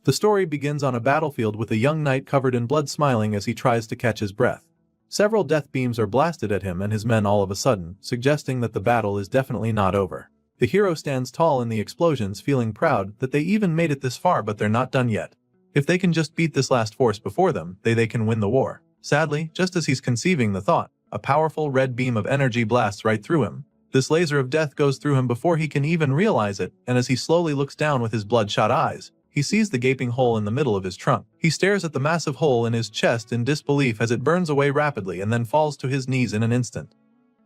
The story begins on a battlefield with a young knight covered in blood smiling as he tries to catch his breath. Several death beams are blasted at him and his men all of a sudden, suggesting that the battle is definitely not over. The hero stands tall in the explosions, feeling proud that they even made it this far, but they're not done yet. If they can just beat this last force before them, they can win the war. Sadly, just as he's conceiving the thought, a powerful red beam of energy blasts right through him. This laser of death goes through him before he can even realize it, and as he slowly looks down with his bloodshot eyes, he sees the gaping hole in the middle of his trunk. He stares at the massive hole in his chest in disbelief as it burns away rapidly and then falls to his knees in an instant.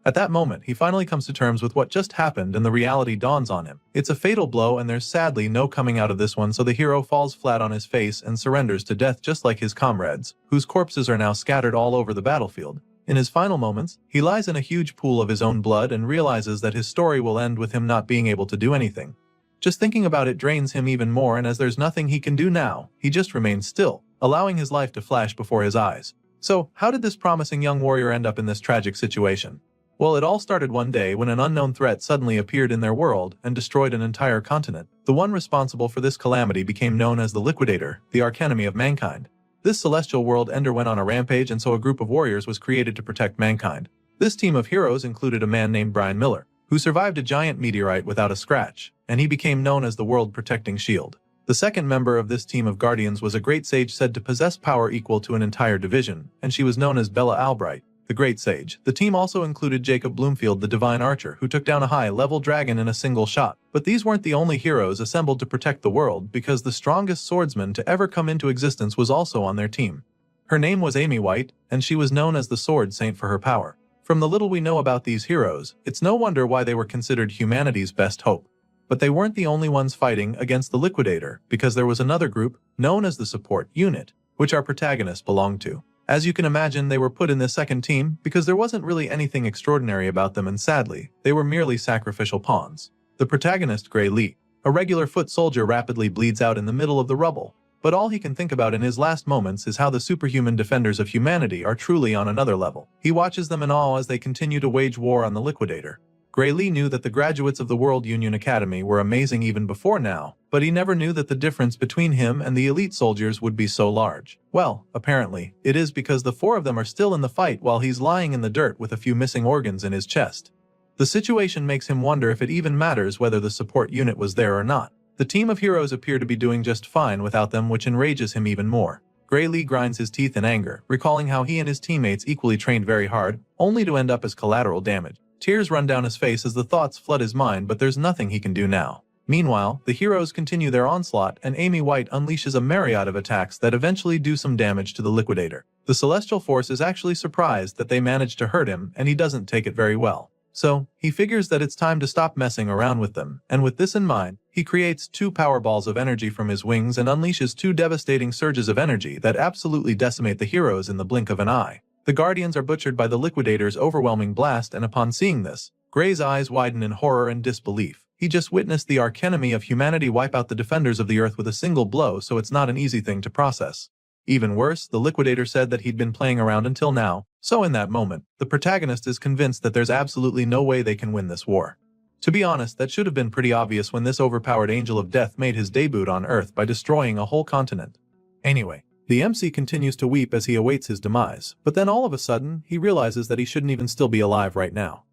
At that moment, he finally comes to terms with what just happened and the reality dawns on him. It's a fatal blow and there's sadly no coming out of this one, so the hero falls flat on his face and surrenders to death just like his comrades, whose corpses are now scattered all over the battlefield. In his final moments, he lies in a huge pool of his own blood and realizes that his story will end with him not being able to do anything. Just thinking about it drains him even more, and as there's nothing he can do now, he just remains still, allowing his life to flash before his eyes. So, how did this promising young warrior end up in this tragic situation? Well, it all started one day when an unknown threat suddenly appeared in their world and destroyed an entire continent. The one responsible for this calamity became known as the Liquidator, the archenemy of mankind. This celestial world ender went on a rampage, and so a group of warriors was created to protect mankind. This team of heroes included a man named Brian Miller, who survived a giant meteorite without a scratch, and he became known as the World Protecting Shield. The second member of this team of guardians was a great sage said to possess power equal to an entire division, and she was known as Bella Albright, the Great Sage. The team also included Jacob Bloomfield, the Divine Archer, who took down a high-level dragon in a single shot. But these weren't the only heroes assembled to protect the world, because the strongest swordsman to ever come into existence was also on their team. Her name was Amy White, and she was known as the Sword Saint for her power. From the little we know about these heroes, it's no wonder why they were considered humanity's best hope. But they weren't the only ones fighting against the Liquidator, because there was another group, known as the Support Unit, which our protagonists belonged to. As you can imagine, they were put in this second team because there wasn't really anything extraordinary about them, and sadly, they were merely sacrificial pawns. The protagonist, Gray Lee, a regular foot soldier, rapidly bleeds out in the middle of the rubble. But all he can think about in his last moments is how the superhuman defenders of humanity are truly on another level. He watches them in awe as they continue to wage war on the Liquidator. Gray Lee knew that the graduates of the World Union Academy were amazing even before now, but he never knew that the difference between him and the elite soldiers would be so large. Well, apparently, it is, because the four of them are still in the fight while he's lying in the dirt with a few missing organs in his chest. The situation makes him wonder if it even matters whether the support unit was there or not. The team of heroes appear to be doing just fine without them, which enrages him even more. Gray Lee grinds his teeth in anger, recalling how he and his teammates equally trained very hard, only to end up as collateral damage. Tears run down his face as the thoughts flood his mind, but there's nothing he can do now. Meanwhile, the heroes continue their onslaught, and Amy White unleashes a myriad of attacks that eventually do some damage to the Liquidator. The Celestial Force is actually surprised that they managed to hurt him, and he doesn't take it very well. So, he figures that it's time to stop messing around with them, and with this in mind, he creates 2 power balls of energy from his wings and unleashes 2 devastating surges of energy that absolutely decimate the heroes in the blink of an eye. The Guardians are butchered by the Liquidator's overwhelming blast, and upon seeing this, Gray's eyes widen in horror and disbelief. He just witnessed the archenemy of humanity wipe out the defenders of the Earth with a single blow, so it's not an easy thing to process. Even worse, the Liquidator said that he'd been playing around until now, so in that moment, the protagonist is convinced that there's absolutely no way they can win this war. To be honest, that should have been pretty obvious when this overpowered angel of death made his debut on Earth by destroying a whole continent. Anyway, the MC continues to weep as he awaits his demise, but then all of a sudden, he realizes that he shouldn't even still be alive right now.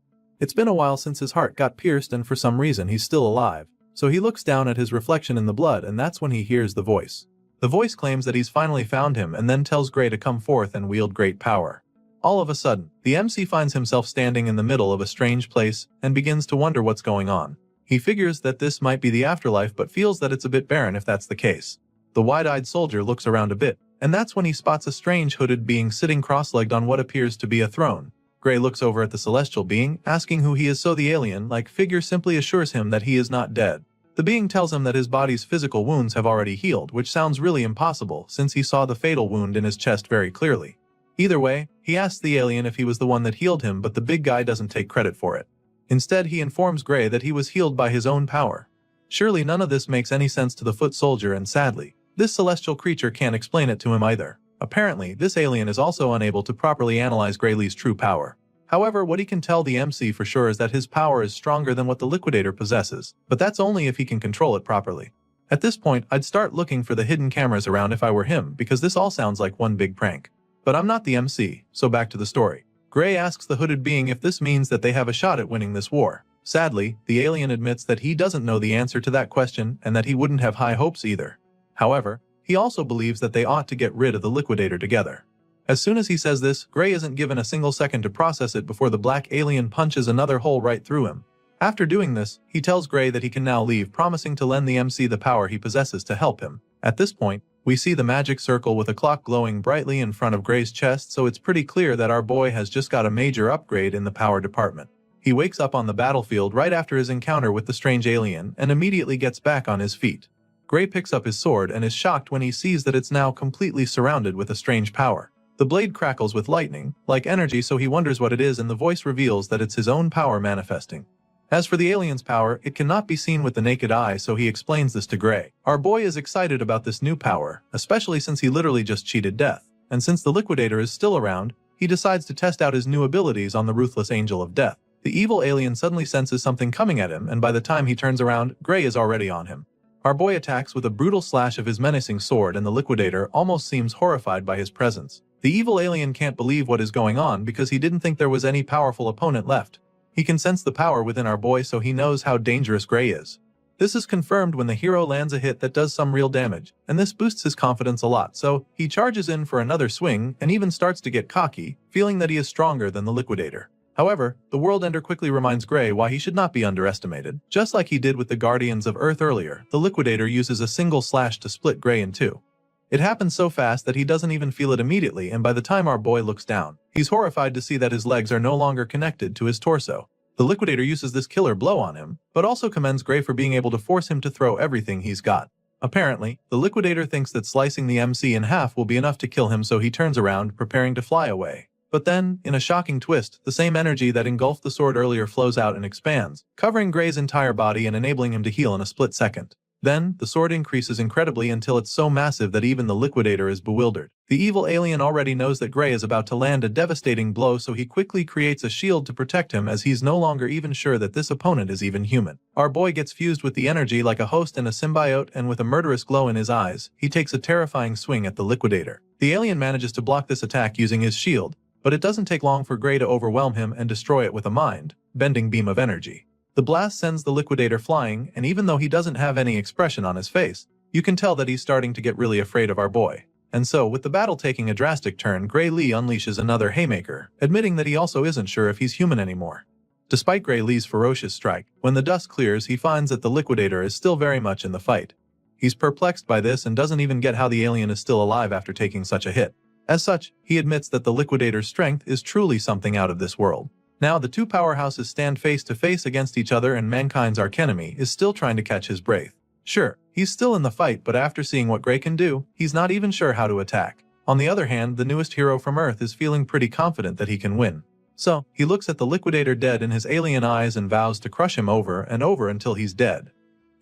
It's been a while since his heart got pierced, and for some reason he's still alive, so he looks down at his reflection in the blood, and that's when he hears the voice. The voice claims that he's finally found him and then tells Gray to come forth and wield great power. All of a sudden, the MC finds himself standing in the middle of a strange place and begins to wonder what's going on. He figures that this might be the afterlife, but feels that it's a bit barren if that's the case. The wide-eyed soldier looks around a bit, and that's when he spots a strange hooded being sitting cross-legged on what appears to be a throne. Gray looks over at the celestial being, asking who he is, so the alien-like figure simply assures him that he is not dead. The being tells him that his body's physical wounds have already healed, which sounds really impossible since he saw the fatal wound in his chest very clearly. Either way, he asks the alien if he was the one that healed him, but the big guy doesn't take credit for it. Instead, he informs Gray that he was healed by his own power. Surely none of this makes any sense to the foot soldier, and sadly, this celestial creature can't explain it to him either. Apparently, this alien is also unable to properly analyze Gray Lee's true power. However, what he can tell the MC for sure is that his power is stronger than what the Liquidator possesses, but that's only if he can control it properly. At this point, I'd start looking for the hidden cameras around if I were him, because this all sounds like one big prank. But I'm not the MC, so back to the story. Gray asks the hooded being if this means that they have a shot at winning this war. Sadly, the alien admits that he doesn't know the answer to that question and that he wouldn't have high hopes either. However, he also believes that they ought to get rid of the liquidator together. As soon as he says this, Gray isn't given a single second to process it before the black alien punches another hole right through him. After doing this, he tells Gray that he can now leave, promising to lend the MC the power he possesses to help him. At this point, we see the magic circle with a clock glowing brightly in front of Gray's chest, so it's pretty clear that our boy has just got a major upgrade in the power department. He wakes up on the battlefield right after his encounter with the strange alien and immediately gets back on his feet. Gray picks up his sword and is shocked when he sees that it's now completely surrounded with a strange power. The blade crackles with lightning, like energy, so he wonders what it is, and the voice reveals that it's his own power manifesting. As for the alien's power, it cannot be seen with the naked eye, so he explains this to Gray. Our boy is excited about this new power, especially since he literally just cheated death. And since the liquidator is still around, he decides to test out his new abilities on the ruthless angel of death. The evil alien suddenly senses something coming at him, and by the time he turns around, Gray is already on him. Our boy attacks with a brutal slash of his menacing sword, and the liquidator almost seems horrified by his presence. The evil alien can't believe what is going on because he didn't think there was any powerful opponent left. He can sense the power within our boy, so he knows how dangerous Gray is. This is confirmed when the hero lands a hit that does some real damage, and this boosts his confidence a lot, so he charges in for another swing and even starts to get cocky, feeling that he is stronger than the liquidator. However, the World Ender quickly reminds Gray why he should not be underestimated. Just like he did with the Guardians of Earth earlier, the liquidator uses a single slash to split Gray in two. It happens so fast that he doesn't even feel it immediately, and by the time our boy looks down, he's horrified to see that his legs are no longer connected to his torso. The liquidator uses this killer blow on him, but also commends Gray for being able to force him to throw everything he's got. Apparently, the liquidator thinks that slicing the MC in half will be enough to kill him, so he turns around, preparing to fly away. But then, in a shocking twist, the same energy that engulfed the sword earlier flows out and expands, covering Gray's entire body and enabling him to heal in a split second. Then, the sword increases incredibly until it's so massive that even the liquidator is bewildered. The evil alien already knows that Gray is about to land a devastating blow, so he quickly creates a shield to protect him, as he's no longer even sure that this opponent is even human. Our boy gets fused with the energy like a host and a symbiote, and with a murderous glow in his eyes, he takes a terrifying swing at the liquidator. The alien manages to block this attack using his shield, but it doesn't take long for Gray to overwhelm him and destroy it with a mind-bending beam of energy. The blast sends the liquidator flying, and even though he doesn't have any expression on his face, you can tell that he's starting to get really afraid of our boy. And so, with the battle taking a drastic turn, Gray Lee unleashes another haymaker, admitting that he also isn't sure if he's human anymore. Despite Gray Lee's ferocious strike, when the dust clears, he finds that the liquidator is still very much in the fight. He's perplexed by this and doesn't even get how the alien is still alive after taking such a hit. As such, he admits that the liquidator's strength is truly something out of this world. Now the two powerhouses stand face to face against each other, and mankind's archenemy is still trying to catch his breath. Sure, he's still in the fight, but after seeing what Gray can do, he's not even sure how to attack. On the other hand, the newest hero from Earth is feeling pretty confident that he can win. So, he looks at the liquidator dead in his alien eyes and vows to crush him over and over until he's dead.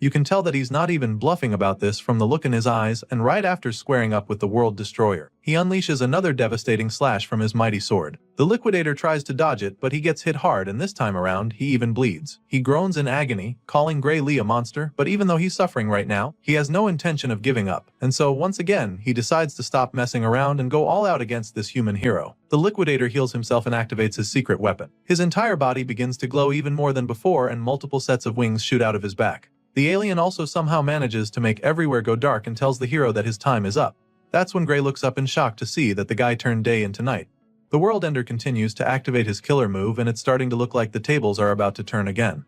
You can tell that he's not even bluffing about this from the look in his eyes, and right after squaring up with the World Destroyer, he unleashes another devastating slash from his mighty sword. The liquidator tries to dodge it, but he gets hit hard, and this time around, he even bleeds. He groans in agony, calling Gray Lee a monster, but even though he's suffering right now, he has no intention of giving up, and so once again, he decides to stop messing around and go all out against this human hero. The liquidator heals himself and activates his secret weapon. His entire body begins to glow even more than before, and multiple sets of wings shoot out of his back. The alien also somehow manages to make everywhere go dark and tells the hero that his time is up. That's when Gray looks up in shock to see that the guy turned day into night. The World Ender continues to activate his killer move, and it's starting to look like the tables are about to turn again.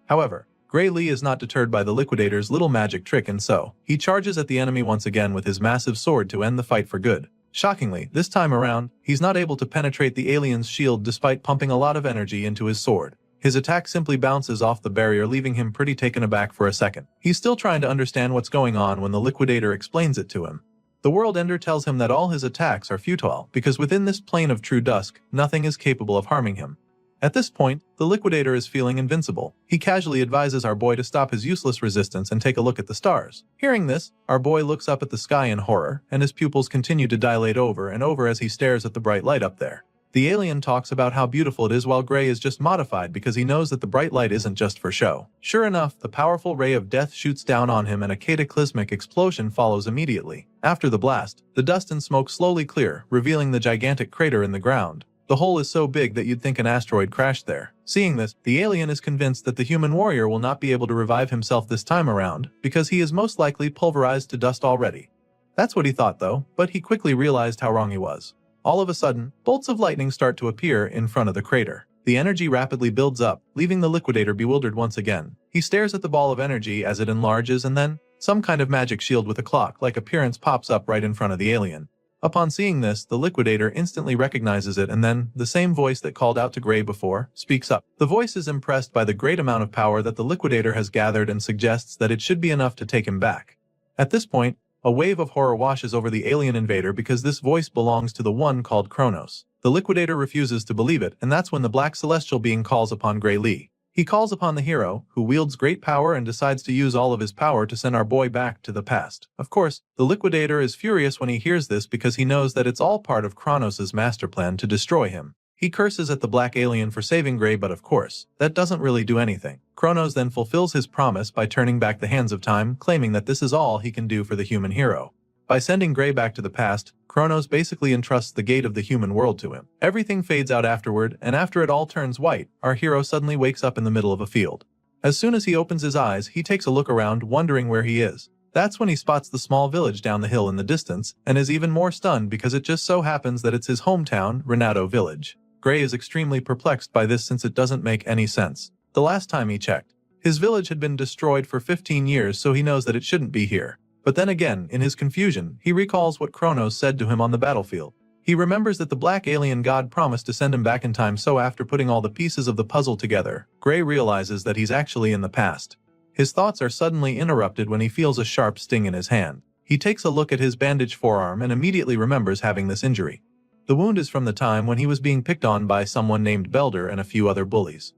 However, Gray Lee is not deterred by the liquidator's little magic trick, and so he charges at the enemy once again with his massive sword to end the fight for good. Shockingly, this time around, he's not able to penetrate the alien's shield despite pumping a lot of energy into his sword. His attack simply bounces off the barrier, leaving him pretty taken aback for a second. He's still trying to understand what's going on when the liquidator explains it to him. The World Ender tells him that all his attacks are futile, because within this plane of true dusk, nothing is capable of harming him. At this point, the liquidator is feeling invincible. He casually advises our boy to stop his useless resistance and take a look at the stars. Hearing this, our boy looks up at the sky in horror, and his pupils continue to dilate over and over as he stares at the bright light up there. The alien talks about how beautiful it is while Gray is just modified because he knows that the bright light isn't just for show. Sure enough, the powerful ray of death shoots down on him and a cataclysmic explosion follows immediately. After the blast, the dust and smoke slowly clear, revealing the gigantic crater in the ground. The hole is so big that you'd think an asteroid crashed there. Seeing this, the alien is convinced that the human warrior will not be able to revive himself this time around, because he is most likely pulverized to dust already. That's what he thought though, but he quickly realized how wrong he was. All of a sudden, bolts of lightning start to appear in front of the crater. The energy rapidly builds up, leaving the liquidator bewildered once again. He stares at the ball of energy as it enlarges and then, some kind of magic shield with a clock-like appearance pops up right in front of the alien. Upon seeing this, the liquidator instantly recognizes it and then, the same voice that called out to Gray before, speaks up. The voice is impressed by the great amount of power that the liquidator has gathered and suggests that it should be enough to take him back. At this point, a wave of horror washes over the alien invader because this voice belongs to the one called Kronos. The liquidator refuses to believe it, and that's when the black celestial being calls upon Gray Lee. He calls upon the hero, who wields great power and decides to use all of his power to send our boy back to the past. Of course, the liquidator is furious when he hears this because he knows that it's all part of Kronos' master plan to destroy him. He curses at the black alien for saving Gray, but of course, that doesn't really do anything. Kronos then fulfills his promise by turning back the hands of time, claiming that this is all he can do for the human hero. By sending Gray back to the past, Kronos basically entrusts the gate of the human world to him. Everything fades out afterward, and after it all turns white, our hero suddenly wakes up in the middle of a field. As soon as he opens his eyes, he takes a look around, wondering where he is. That's when he spots the small village down the hill in the distance, and is even more stunned because it just so happens that it's his hometown, Renato Village. Gray is extremely perplexed by this since it doesn't make any sense. The last time he checked, his village had been destroyed for 15 years, so he knows that it shouldn't be here. But then again, in his confusion, he recalls what Kronos said to him on the battlefield. He remembers that the black alien god promised to send him back in time, so after putting all the pieces of the puzzle together, Gray realizes that he's actually in the past. His thoughts are suddenly interrupted when he feels a sharp sting in his hand. He takes a look at his bandaged forearm and immediately remembers having this injury. The wound is from the time when he was being picked on by someone named Belder and a few other bullies.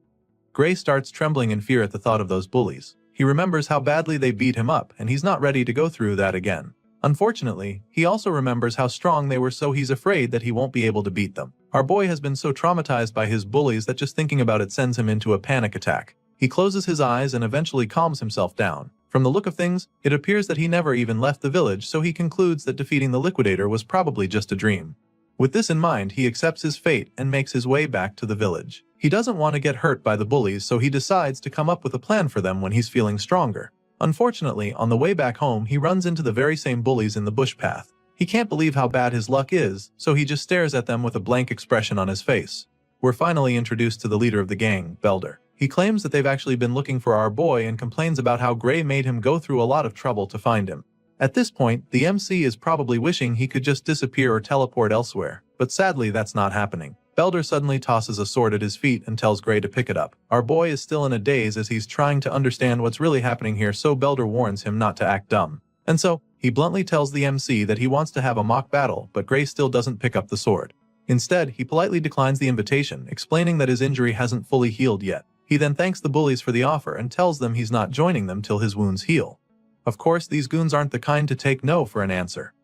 Gray starts trembling in fear at the thought of those bullies. He remembers how badly they beat him up, and he's not ready to go through that again. Unfortunately, he also remembers how strong they were, so he's afraid that he won't be able to beat them. Our boy has been so traumatized by his bullies that just thinking about it sends him into a panic attack. He closes his eyes and eventually calms himself down. From the look of things, it appears that he never even left the village, so he concludes that defeating the liquidator was probably just a dream. With this in mind, he accepts his fate and makes his way back to the village. He doesn't want to get hurt by the bullies, so he decides to come up with a plan for them when he's feeling stronger. Unfortunately, on the way back home, he runs into the very same bullies in the bush path. He can't believe how bad his luck is, so he just stares at them with a blank expression on his face. We're finally introduced to the leader of the gang, Belder. He claims that they've actually been looking for our boy and complains about how Gray made him go through a lot of trouble to find him. At this point, the MC is probably wishing he could just disappear or teleport elsewhere, but sadly that's not happening. Belder suddenly tosses a sword at his feet and tells Gray to pick it up. Our boy is still in a daze as he's trying to understand what's really happening here, so Belder warns him not to act dumb. And so, he bluntly tells the MC that he wants to have a mock battle, but Gray still doesn't pick up the sword. Instead, he politely declines the invitation, explaining that his injury hasn't fully healed yet. He then thanks the bullies for the offer and tells them he's not joining them till his wounds heal. Of course, these goons aren't the kind to take no for an answer.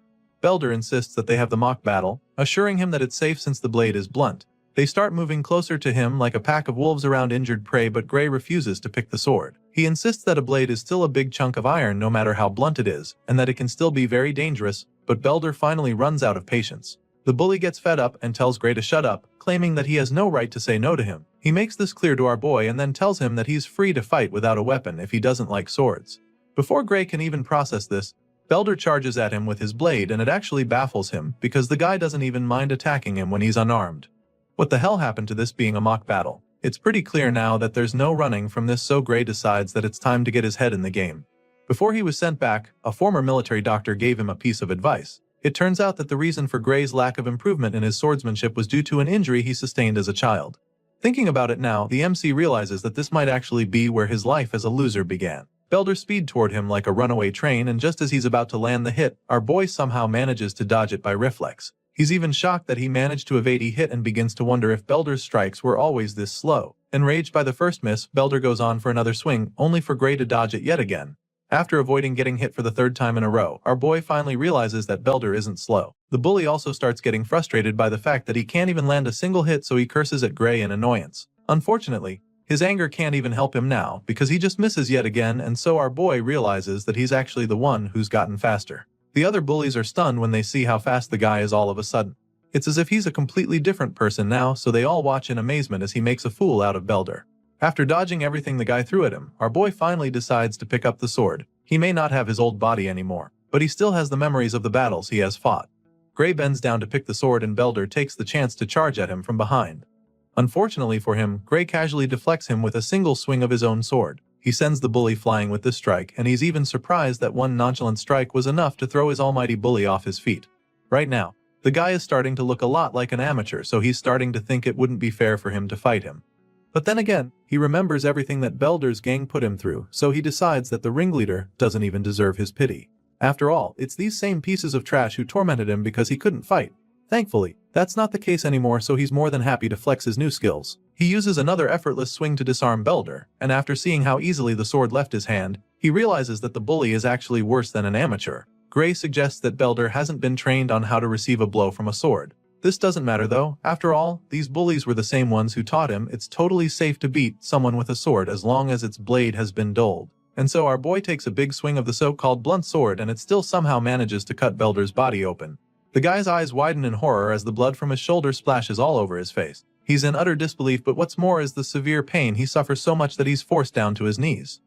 Belder insists that they have the mock battle, assuring him that it's safe since the blade is blunt. They start moving closer to him like a pack of wolves around injured prey, but Gray refuses to pick the sword. He insists that a blade is still a big chunk of iron no matter how blunt it is, and that it can still be very dangerous, but Belder finally runs out of patience. The bully gets fed up and tells Gray to shut up, claiming that he has no right to say no to him. He makes this clear to our boy and then tells him that he's free to fight without a weapon if he doesn't like swords. Before Gray can even process this, Belder charges at him with his blade, and it actually baffles him because the guy doesn't even mind attacking him when he's unarmed. What the hell happened to this being a mock battle? It's pretty clear now that there's no running from this, so Gray decides that it's time to get his head in the game. Before he was sent back, a former military doctor gave him a piece of advice. It turns out that the reason for Gray's lack of improvement in his swordsmanship was due to an injury he sustained as a child. Thinking about it now, the MC realizes that this might actually be where his life as a loser began. Belder speeds toward him like a runaway train, and just as he's about to land the hit, our boy somehow manages to dodge it by reflex. He's even shocked that he managed to evade a hit and begins to wonder if Belder's strikes were always this slow. Enraged by the first miss, Belder goes on for another swing, only for Gray to dodge it yet again. After avoiding getting hit for the third time in a row, our boy finally realizes that Belder isn't slow. The bully also starts getting frustrated by the fact that he can't even land a single hit, so he curses at Gray in annoyance. Unfortunately, his anger can't even help him now because he just misses yet again, and so our boy realizes that he's actually the one who's gotten faster. The other bullies are stunned when they see how fast the guy is all of a sudden. It's as if he's a completely different person now, so they all watch in amazement as he makes a fool out of Belder. After dodging everything the guy threw at him, our boy finally decides to pick up the sword. He may not have his old body anymore, but he still has the memories of the battles he has fought. Gray bends down to pick the sword and Belder takes the chance to charge at him from behind. Unfortunately for him, Gray casually deflects him with a single swing of his own sword. He sends the bully flying with this strike, and he's even surprised that one nonchalant strike was enough to throw his almighty bully off his feet. Right now, the guy is starting to look a lot like an amateur, so he's starting to think it wouldn't be fair for him to fight him. But then again, he remembers everything that Belder's gang put him through, so he decides that the ringleader doesn't even deserve his pity. After all, it's these same pieces of trash who tormented him because he couldn't fight. Thankfully, that's not the case anymore, so he's more than happy to flex his new skills. He uses another effortless swing to disarm Belder, and after seeing how easily the sword left his hand, he realizes that the bully is actually worse than an amateur. Gray suggests that Belder hasn't been trained on how to receive a blow from a sword. This doesn't matter though. After all, these bullies were the same ones who taught him it's totally safe to beat someone with a sword as long as its blade has been dulled. And so our boy takes a big swing of the so-called blunt sword, and it still somehow manages to cut Belder's body open. The guy's eyes widen in horror as the blood from his shoulder splashes all over his face. He's in utter disbelief, but what's more is the severe pain. He suffers so much that he's forced down to his knees.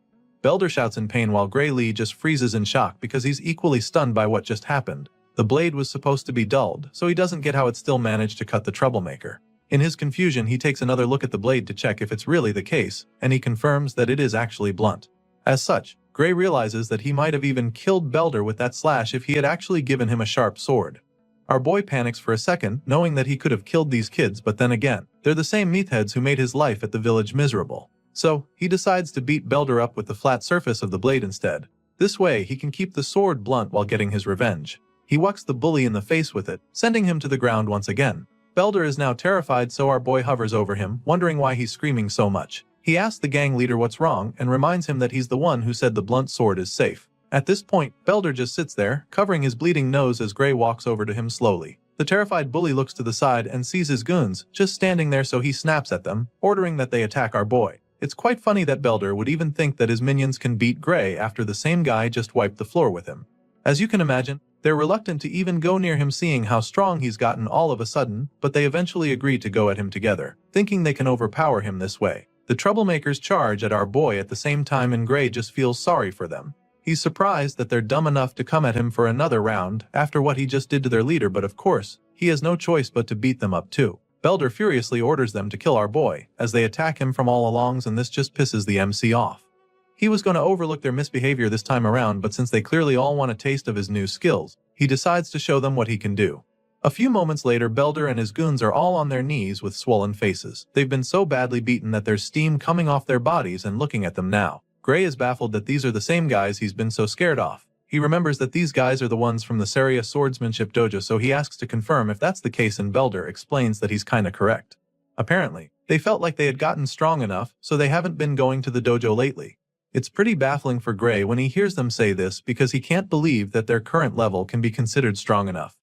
Belder shouts in pain while Gray Lee just freezes in shock because he's equally stunned by what just happened. The blade was supposed to be dulled, so he doesn't get how it still managed to cut the troublemaker. In his confusion, he takes another look at the blade to check if it's really the case, and he confirms that it is actually blunt. As such, Gray realizes that he might have even killed Belder with that slash if he had actually given him a sharp sword. Our boy panics for a second, knowing that he could have killed these kids, but then again, they're the same meatheads who made his life at the village miserable. So, he decides to beat Belder up with the flat surface of the blade instead. This way, he can keep the sword blunt while getting his revenge. He whacks the bully in the face with it, sending him to the ground once again. Belder is now terrified, so our boy hovers over him, wondering why he's screaming so much. He asks the gang leader what's wrong and reminds him that he's the one who said the blunt sword is safe. At this point, Belder just sits there, covering his bleeding nose as Gray walks over to him slowly. The terrified bully looks to the side and sees his goons just standing there, so he snaps at them, ordering that they attack our boy. It's quite funny that Belder would even think that his minions can beat Gray after the same guy just wiped the floor with him. As you can imagine, they're reluctant to even go near him, seeing how strong he's gotten all of a sudden, but they eventually agree to go at him together, thinking they can overpower him this way. The troublemakers charge at our boy at the same time, and Gray just feels sorry for them. He's surprised that they're dumb enough to come at him for another round after what he just did to their leader, but of course, he has no choice but to beat them up too. Belder furiously orders them to kill our boy as they attack him from all alongs, and this just pisses the MC off. He was going to overlook their misbehavior this time around, but since they clearly all want a taste of his new skills, he decides to show them what he can do. A few moments later, Belder and his goons are all on their knees with swollen faces. They've been so badly beaten that there's steam coming off their bodies and looking at them now. Gray is baffled that these are the same guys he's been so scared of. He remembers that these guys are the ones from the Saria Swordsmanship Dojo, so he asks to confirm if that's the case, and Belder explains that he's kinda correct. Apparently, they felt like they had gotten strong enough, so they haven't been going to the dojo lately. It's pretty baffling for Gray when he hears them say this, because he can't believe that their current level can be considered strong enough.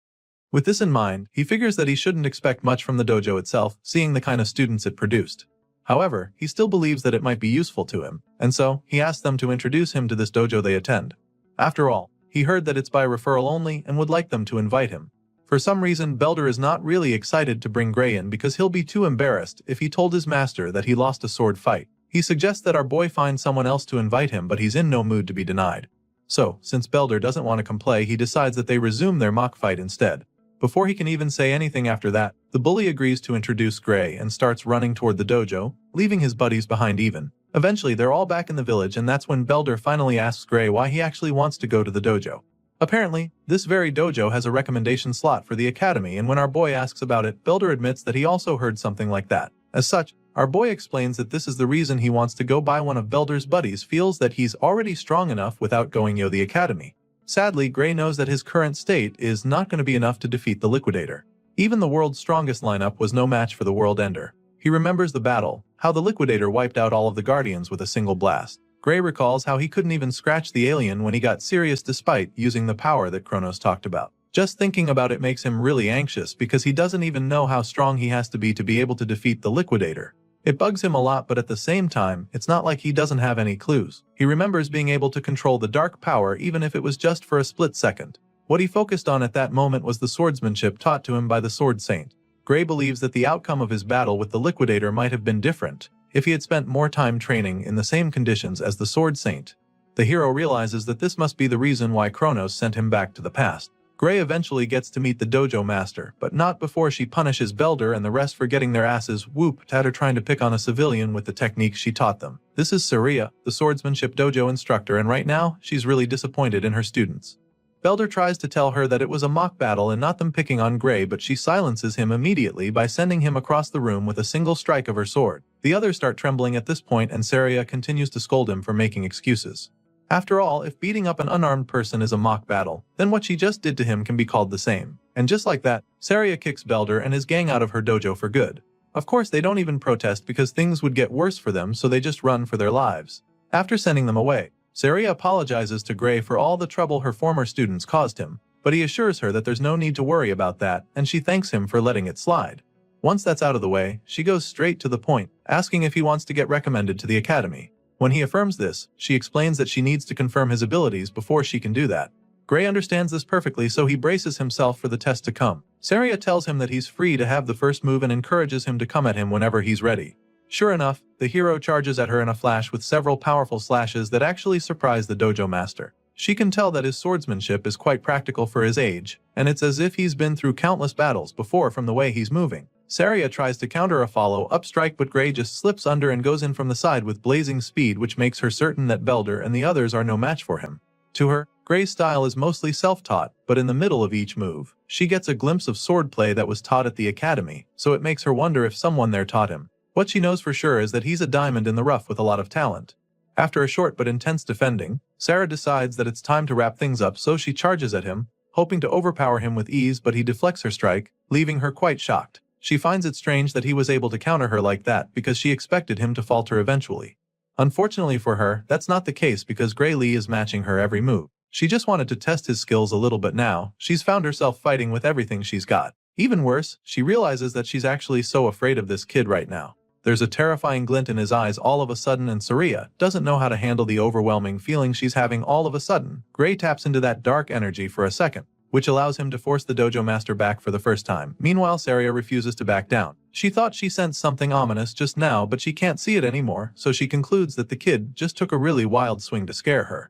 With this in mind, he figures that he shouldn't expect much from the dojo itself, seeing the kind of students it produced. However, he still believes that it might be useful to him, and so he asks them to introduce him to this dojo they attend. After all, he heard that it's by referral only and would like them to invite him. For some reason, Belder is not really excited to bring Gray in because he'll be too embarrassed if he told his master that he lost a sword fight. He suggests that our boy find someone else to invite him, but he's in no mood to be denied. So, since Belder doesn't want to comply, he decides that they resume their mock fight instead. Before he can even say anything after that, the bully agrees to introduce Gray and starts running toward the dojo, leaving his buddies behind even. Eventually, they're all back in the village, and that's when Belder finally asks Gray why he actually wants to go to the dojo. Apparently, this very dojo has a recommendation slot for the academy, and when our boy asks about it, Belder admits that he also heard something like that. As such, our boy explains that this is the reason he wants to go, by one of Belder's buddies feels that he's already strong enough without going to the academy. Sadly, Gray knows that his current state is not going to be enough to defeat the Liquidator. Even the world's strongest lineup was no match for the World Ender. He remembers the battle, how the Liquidator wiped out all of the Guardians with a single blast. Gray recalls how he couldn't even scratch the alien when he got serious despite using the power that Kronos talked about. Just thinking about it makes him really anxious because he doesn't even know how strong he has to be able to defeat the Liquidator. It bugs him a lot, but at the same time, it's not like he doesn't have any clues. He remembers being able to control the dark power even if it was just for a split second. What he focused on at that moment was the swordsmanship taught to him by the Sword Saint. Gray believes that the outcome of his battle with the Liquidator might have been different if he had spent more time training in the same conditions as the Sword Saint. The hero realizes that this must be the reason why Kronos sent him back to the past. Gray eventually gets to meet the dojo master, but not before she punishes Belder and the rest for getting their asses whooped at her trying to pick on a civilian with the techniques she taught them. This is Saria, the swordsmanship dojo instructor, and right now, she's really disappointed in her students. Belder tries to tell her that it was a mock battle and not them picking on Gray, but she silences him immediately by sending him across the room with a single strike of her sword. The others start trembling at this point, and Saria continues to scold him for making excuses. After all, if beating up an unarmed person is a mock battle, then what she just did to him can be called the same. And just like that, Saria kicks Belder and his gang out of her dojo for good. Of course, they don't even protest because things would get worse for them, so they just run for their lives. After sending them away, Saria apologizes to Gray for all the trouble her former students caused him, but he assures her that there's no need to worry about that, and she thanks him for letting it slide. Once that's out of the way, she goes straight to the point, asking if he wants to get recommended to the academy. When he affirms this, she explains that she needs to confirm his abilities before she can do that. Gray understands this perfectly, so he braces himself for the test to come. Saria tells him that he's free to have the first move and encourages him to come at him whenever he's ready. Sure enough, the hero charges at her in a flash with several powerful slashes that actually surprise the dojo master. She can tell that his swordsmanship is quite practical for his age, and it's as if he's been through countless battles before from the way he's moving. Saria tries to counter a follow-up strike, but Gray just slips under and goes in from the side with blazing speed, which makes her certain that Belder and the others are no match for him. To her, Gray's style is mostly self-taught, but in the middle of each move, she gets a glimpse of swordplay that was taught at the academy, so it makes her wonder if someone there taught him. What she knows for sure is that he's a diamond in the rough with a lot of talent. After a short but intense defending, Sarah decides that it's time to wrap things up, so she charges at him, hoping to overpower him with ease, but he deflects her strike, leaving her quite shocked. She finds it strange that he was able to counter her like that because she expected him to falter eventually. Unfortunately for her, that's not the case because Gray Lee is matching her every move. She just wanted to test his skills a little, but now, she's found herself fighting with everything she's got. Even worse, she realizes that she's actually so afraid of this kid right now. There's a terrifying glint in his eyes all of a sudden, and Saria doesn't know how to handle the overwhelming feeling she's having all of a sudden. Gray taps into that dark energy for a second, which allows him to force the dojo master back for the first time. Meanwhile, Saria refuses to back down. She thought she sensed something ominous just now, but she can't see it anymore, so she concludes that the kid just took a really wild swing to scare her.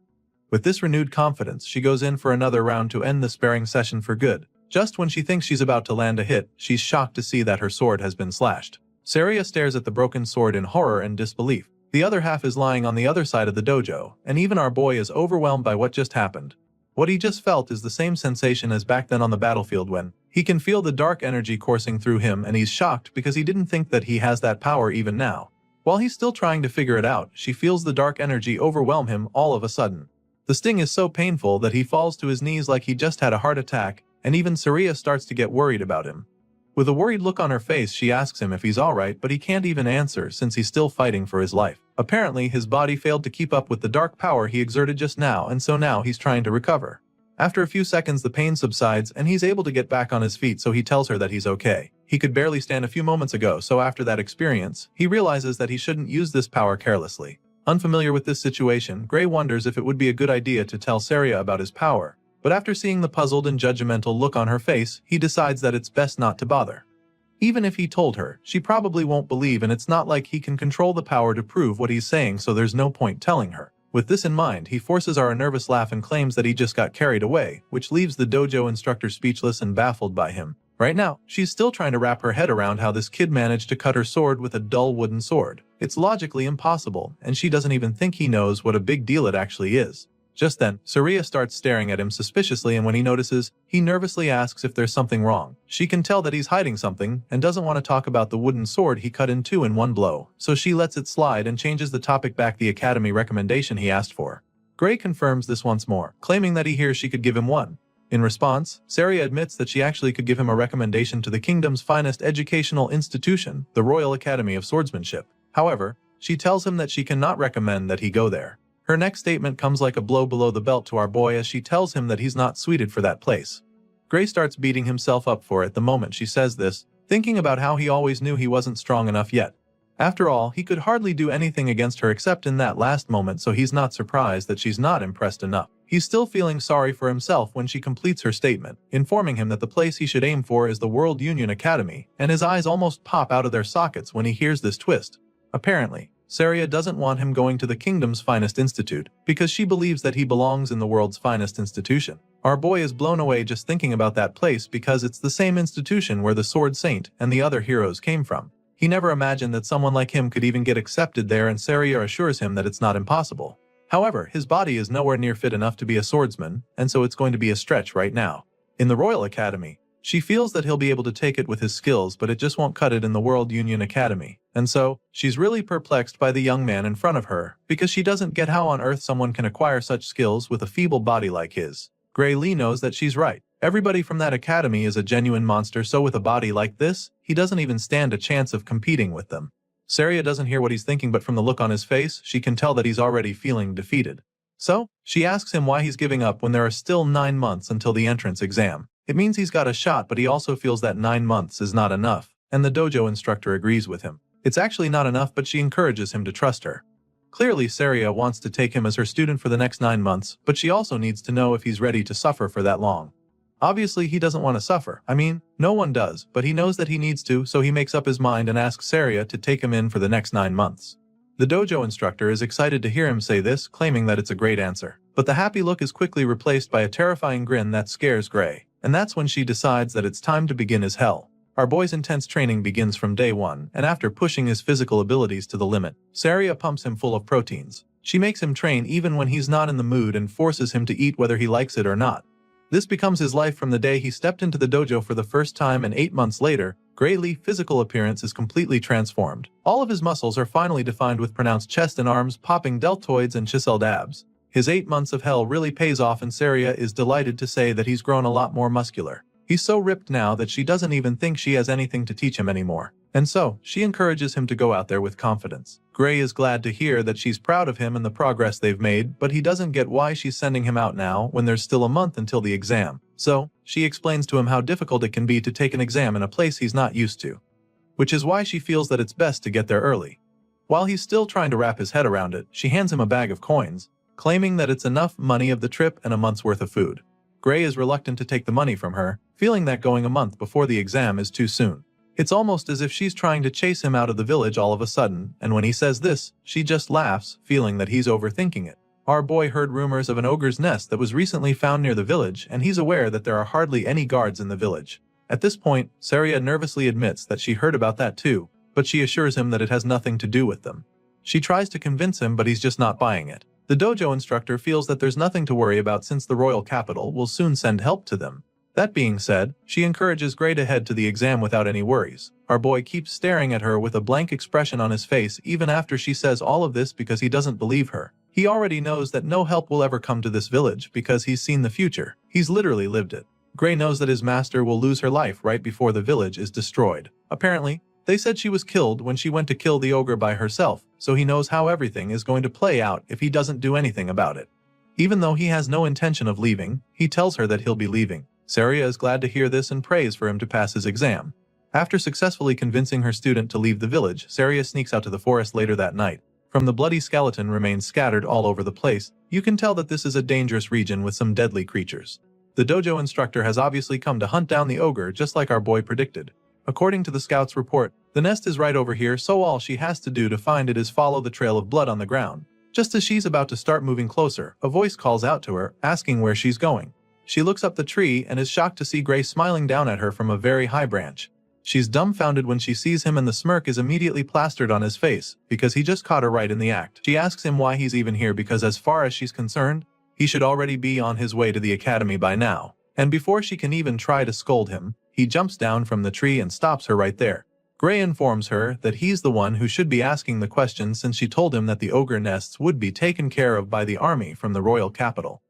With this renewed confidence, she goes in for another round to end the sparring session for good. Just when she thinks she's about to land a hit, she's shocked to see that her sword has been slashed. Saria stares at the broken sword in horror and disbelief. The other half is lying on the other side of the dojo, and even our boy is overwhelmed by what just happened. What he just felt is the same sensation as back then on the battlefield when he can feel the dark energy coursing through him, and he's shocked because he didn't think that he has that power even now. While he's still trying to figure it out, she feels the dark energy overwhelm him all of a sudden. The sting is so painful that he falls to his knees like he just had a heart attack, and even Saria starts to get worried about him. With a worried look on her face, she asks him if he's alright, but he can't even answer since he's still fighting for his life. Apparently, his body failed to keep up with the dark power he exerted just now, and so now he's trying to recover. After a few seconds, the pain subsides and he's able to get back on his feet, so he tells her that he's okay. He could barely stand a few moments ago, so after that experience, he realizes that he shouldn't use this power carelessly. Unfamiliar with this situation, Gray wonders if it would be a good idea to tell Saria about his power. But after seeing the puzzled and judgmental look on her face, he decides that it's best not to bother. Even if he told her, she probably won't believe, and it's not like he can control the power to prove what he's saying, so there's no point telling her. With this in mind, he forces a nervous laugh and claims that he just got carried away, which leaves the dojo instructor speechless and baffled by him. Right now, she's still trying to wrap her head around how this kid managed to cut her sword with a dull wooden sword. It's logically impossible, and she doesn't even think he knows what a big deal it actually is. Just then, Saria starts staring at him suspiciously, and when he notices, he nervously asks if there's something wrong. She can tell that he's hiding something and doesn't want to talk about the wooden sword he cut in two in one blow, so she lets it slide and changes the topic back the academy recommendation he asked for. Gray confirms this once more, claiming that he hears she could give him one. In response, Saria admits that she actually could give him a recommendation to the kingdom's finest educational institution, the Royal Academy of Swordsmanship. However, she tells him that she cannot recommend that he go there. Her next statement comes like a blow below the belt to our boy as she tells him that he's not suited for that place. Gray starts beating himself up for it the moment she says this, thinking about how he always knew he wasn't strong enough yet. After all, he could hardly do anything against her except in that last moment, so he's not surprised that she's not impressed enough. He's still feeling sorry for himself when she completes her statement, informing him that the place he should aim for is the World Union Academy, and his eyes almost pop out of their sockets when he hears this twist. Apparently, Saria doesn't want him going to the kingdom's finest institute, because she believes that he belongs in the world's finest institution. Our boy is blown away just thinking about that place because it's the same institution where the Sword Saint and the other heroes came from. He never imagined that someone like him could even get accepted there, and Saria assures him that it's not impossible. However, his body is nowhere near fit enough to be a swordsman, and so it's going to be a stretch right now. In the Royal Academy, she feels that he'll be able to take it with his skills, but it just won't cut it in the World Union Academy. And so, she's really perplexed by the young man in front of her, because she doesn't get how on earth someone can acquire such skills with a feeble body like his. Gray Lee knows that she's right. Everybody from that academy is a genuine monster, so with a body like this, he doesn't even stand a chance of competing with them. Saria doesn't hear what he's thinking, but from the look on his face, she can tell that he's already feeling defeated. So, she asks him why he's giving up when there are still 9 months until the entrance exam. It means he's got a shot, but he also feels that 9 months is not enough, and the dojo instructor agrees with him. It's actually not enough, but she encourages him to trust her. Clearly, Saria wants to take him as her student for the next 9 months, but she also needs to know if he's ready to suffer for that long. Obviously, he doesn't want to suffer. I mean, no one does, but he knows that he needs to, so he makes up his mind and asks Saria to take him in for the next 9 months. The dojo instructor is excited to hear him say this, claiming that it's a great answer. But the happy look is quickly replaced by a terrifying grin that scares Gray, and that's when she decides that it's time to begin his hell. Our boy's intense training begins from day 1, and after pushing his physical abilities to the limit, Saria pumps him full of proteins. She makes him train even when he's not in the mood and forces him to eat whether he likes it or not. This becomes his life from the day he stepped into the dojo for the first time, and 8 months later, Gray Lee's physical appearance is completely transformed. All of his muscles are finally defined with pronounced chest and arms, popping deltoids and chiseled abs. His 8 months of hell really pays off, and Saria is delighted to say that he's grown a lot more muscular. He's so ripped now that she doesn't even think she has anything to teach him anymore. And so, she encourages him to go out there with confidence. Gray is glad to hear that she's proud of him and the progress they've made, but he doesn't get why she's sending him out now when there's still a month until the exam. So, she explains to him how difficult it can be to take an exam in a place he's not used to. Which is why she feels that it's best to get there early. While he's still trying to wrap his head around it, she hands him a bag of coins, claiming that it's enough money of the trip and a month's worth of food. Gray is reluctant to take the money from her, feeling that going a month before the exam is too soon. It's almost as if she's trying to chase him out of the village all of a sudden, and when he says this, she just laughs, feeling that he's overthinking it. Our boy heard rumors of an ogre's nest that was recently found near the village, and he's aware that there are hardly any guards in the village. At this point, Saria nervously admits that she heard about that too, but she assures him that it has nothing to do with them. She tries to convince him, but he's just not buying it. The dojo instructor feels that there's nothing to worry about since the royal capital will soon send help to them. That being said, she encourages Gray to head to the exam without any worries. Our boy keeps staring at her with a blank expression on his face even after she says all of this because he doesn't believe her. He already knows that no help will ever come to this village because he's seen the future. He's literally lived it. Gray knows that his master will lose her life right before the village is destroyed. Apparently, they said she was killed when she went to kill the ogre by herself, so he knows how everything is going to play out if he doesn't do anything about it. Even though he has no intention of leaving, he tells her that he'll be leaving. Saria is glad to hear this and prays for him to pass his exam. After successfully convincing her student to leave the village, Saria sneaks out to the forest later that night. From the bloody skeleton remains scattered all over the place, you can tell that this is a dangerous region with some deadly creatures. The dojo instructor has obviously come to hunt down the ogre just like our boy predicted. According to the scout's report, the nest is right over here, so all she has to do to find it is follow the trail of blood on the ground. Just as she's about to start moving closer, a voice calls out to her, asking where she's going. She looks up the tree and is shocked to see Gray smiling down at her from a very high branch. She's dumbfounded when she sees him, and the smirk is immediately plastered on his face, because he just caught her right in the act. She asks him why he's even here because as far as she's concerned, he should already be on his way to the academy by now. And before she can even try to scold him, he jumps down from the tree and stops her right there. Gray informs her that he's the one who should be asking the questions since she told him that the ogre nests would be taken care of by the army from the royal capital.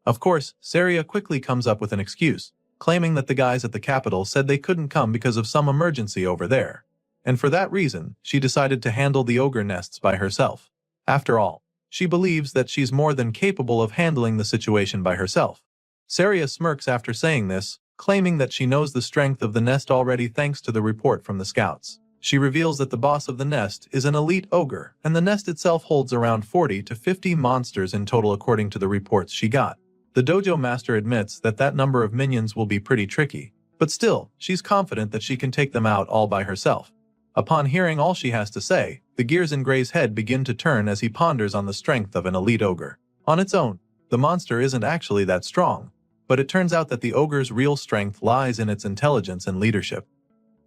Of course, Saria quickly comes up with an excuse, claiming that the guys at the capital said they couldn't come because of some emergency over there. And for that reason, she decided to handle the ogre nests by herself. After all, she believes that she's more than capable of handling the situation by herself. Saria smirks after saying this, claiming that she knows the strength of the nest already thanks to the report from the scouts. She reveals that the boss of the nest is an elite ogre, and the nest itself holds around 40 to 50 monsters in total according to the reports she got. The dojo master admits that that number of minions will be pretty tricky, but still, she's confident that she can take them out all by herself. Upon hearing all she has to say, the gears in Gray's head begin to turn as he ponders on the strength of an elite ogre. On its own, the monster isn't actually that strong, but it turns out that the ogre's real strength lies in its intelligence and leadership.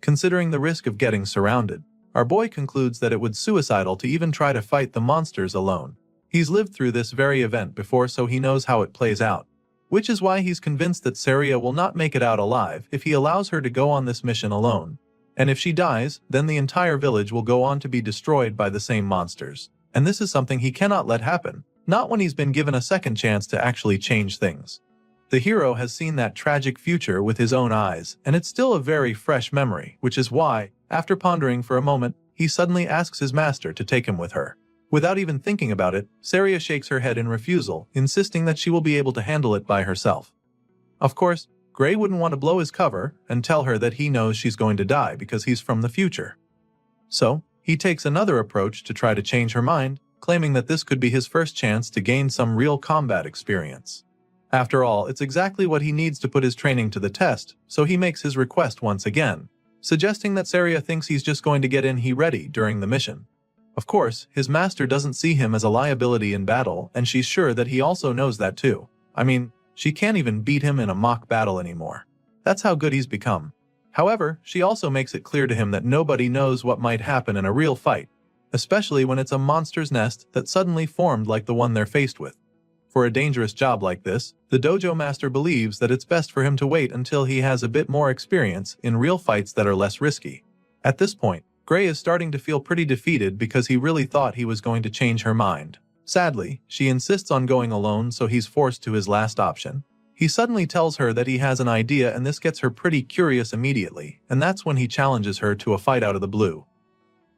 Considering the risk of getting surrounded, our boy concludes that it would be suicidal to even try to fight the monsters alone. He's lived through this very event before, so he knows how it plays out, which is why he's convinced that Saria will not make it out alive if he allows her to go on this mission alone. And if she dies, then the entire village will go on to be destroyed by the same monsters. And this is something he cannot let happen, not when he's been given a second chance to actually change things. The hero has seen that tragic future with his own eyes, and it's still a very fresh memory, which is why, after pondering for a moment, he suddenly asks his master to take him with her. Without even thinking about it, Saria shakes her head in refusal, insisting that she will be able to handle it by herself. Of course, Gray wouldn't want to blow his cover and tell her that he knows she's going to die because he's from the future. So, he takes another approach to try to change her mind, claiming that this could be his first chance to gain some real combat experience. After all, it's exactly what he needs to put his training to the test, so he makes his request once again, suggesting that Saria thinks he's just going to get in ready during the mission. Of course, his master doesn't see him as a liability in battle, and she's sure that he also knows that too. I mean, she can't even beat him in a mock battle anymore. That's how good he's become. However, she also makes it clear to him that nobody knows what might happen in a real fight, especially when it's a monster's nest that suddenly formed like the one they're faced with. For a dangerous job like this, the dojo master believes that it's best for him to wait until he has a bit more experience in real fights that are less risky. At this point, Gray is starting to feel pretty defeated because he really thought he was going to change her mind. Sadly, she insists on going alone, so he's forced to his last option. He suddenly tells her that he has an idea, and this gets her pretty curious immediately, and that's when he challenges her to a fight out of the blue.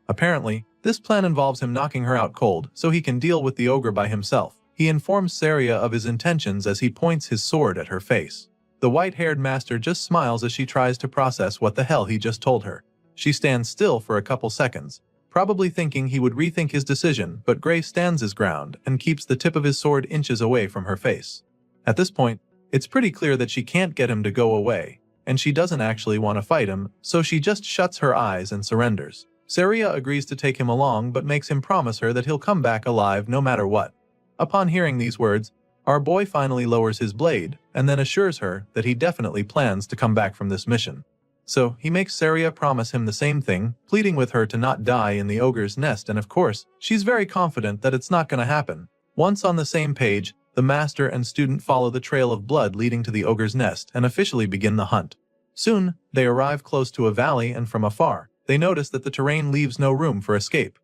Apparently, this plan involves him knocking her out cold so he can deal with the ogre by himself. He informs Saria of his intentions as he points his sword at her face. The white-haired master just smiles as she tries to process what the hell he just told her. She stands still for a couple seconds, probably thinking he would rethink his decision, but Gray stands his ground and keeps the tip of his sword inches away from her face. At this point, it's pretty clear that she can't get him to go away, and she doesn't actually want to fight him, so she just shuts her eyes and surrenders. Saria agrees to take him along but makes him promise her that he'll come back alive no matter what. Upon hearing these words, our boy finally lowers his blade and then assures her that he definitely plans to come back from this mission. So he makes Saria promise him the same thing, pleading with her to not die in the ogre's nest, and of course, she's very confident that it's not going to happen. Once on the same page, the master and student follow the trail of blood leading to the ogre's nest and officially begin the hunt. Soon, they arrive close to a valley, and from afar, they notice that the terrain leaves no room for escape.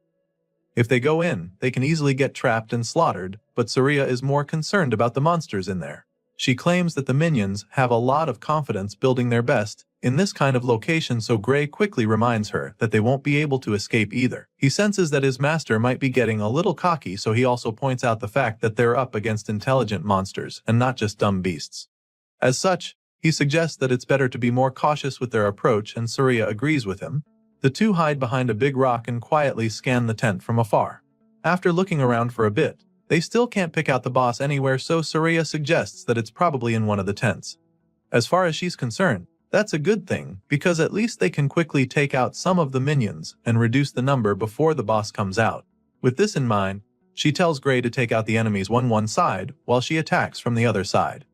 If they go in, they can easily get trapped and slaughtered, but Saria is more concerned about the monsters in there. She claims that the minions have a lot of confidence building their best in this kind of location, so Gray quickly reminds her that they won't be able to escape either. He senses that his master might be getting a little cocky, so he also points out the fact that they're up against intelligent monsters and not just dumb beasts. As such, he suggests that it's better to be more cautious with their approach, and Saria agrees with him. The two hide behind a big rock and quietly scan the tent from afar. After looking around for a bit, they still can't pick out the boss anywhere, so Saria suggests that it's probably in one of the tents. As far as she's concerned, that's a good thing, because at least they can quickly take out some of the minions and reduce the number before the boss comes out. With this in mind, she tells Gray to take out the enemies on one side while she attacks from the other side.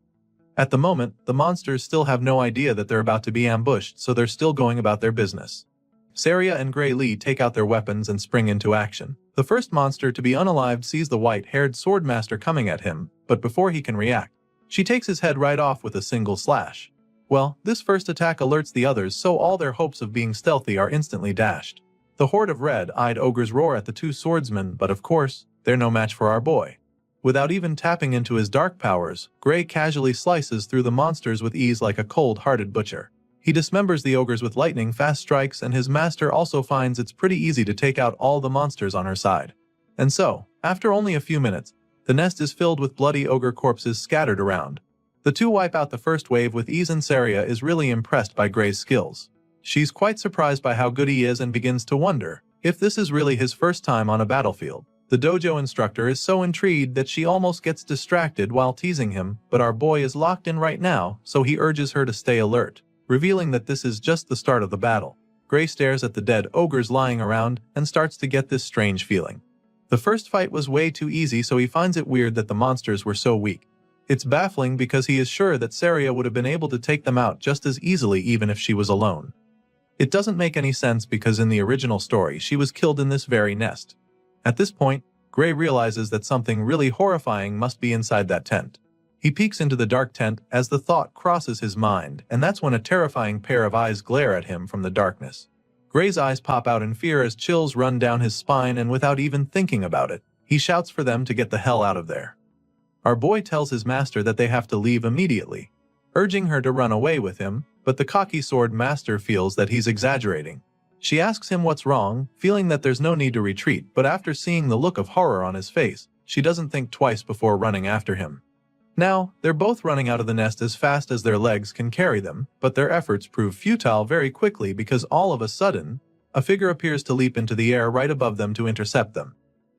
At the moment, the monsters still have no idea that they're about to be ambushed, so they're still going about their business. Saria and Gray Lee take out their weapons and spring into action. The first monster to be unalived sees the white-haired swordmaster coming at him, but before he can react, she takes his head right off with a single slash. Well, this first attack alerts the others, so all their hopes of being stealthy are instantly dashed. The horde of red-eyed ogres roar at the two swordsmen, but of course, they're no match for our boy. Without even tapping into his dark powers, Gray casually slices through the monsters with ease like a cold-hearted butcher. He dismembers the ogres with lightning-fast strikes, and his master also finds it's pretty easy to take out all the monsters on her side. And so, After only a few minutes, the nest is filled with bloody ogre corpses scattered around. The two wipe out the first wave with ease, and Saria is really impressed by Gray's skills. She's quite surprised by how good he is and begins to wonder if this is really his first time on a battlefield. The dojo instructor is so intrigued that she almost gets distracted while teasing him, but our boy is locked in right now, so he urges her to stay alert, revealing that this is just the start of the battle. Gray stares at the dead ogres lying around and starts to get this strange feeling. The first fight was way too easy, so he finds it weird that the monsters were so weak. It's baffling because he is sure that Saria would have been able to take them out just as easily even if she was alone. It doesn't make any sense because in the original story she was killed in this very nest. At this point, Gray realizes that something really horrifying must be inside that tent. He peeks into the dark tent as the thought crosses his mind, and that's when a terrifying pair of eyes glare at him from the darkness. Gray's eyes pop out in fear as chills run down his spine, and without even thinking about it, he shouts for them to get the hell out of there. Our boy tells his master that they have to leave immediately, urging her to run away with him, but the cocky sword master feels that he's exaggerating. She asks him what's wrong, feeling that there's no need to retreat, but after seeing the look of horror on his face, she doesn't think twice before running after him. Now, they're both running out of the nest as fast as their legs can carry them, but their efforts prove futile very quickly because all of a sudden, a figure appears to leap into the air right above them to intercept them.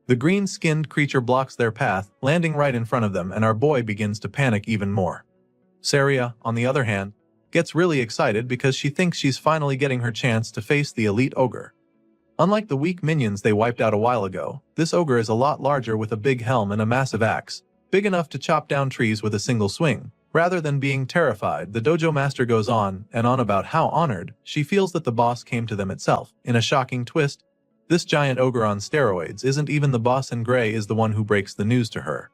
The green-skinned creature blocks their path, landing right in front of them, and our boy begins to panic even more. Saria, on the other hand, gets really excited because she thinks she's finally getting her chance to face the elite ogre. Unlike the weak minions they wiped out a while ago, this ogre is a lot larger with a big helm and a massive axe, big enough to chop down trees with a single swing. Rather than being terrified, the dojo master goes on and on about how honored she feels that the boss came to them itself. In a shocking twist, this giant ogre on steroids isn't even the boss, and Gray is the one who breaks the news to her.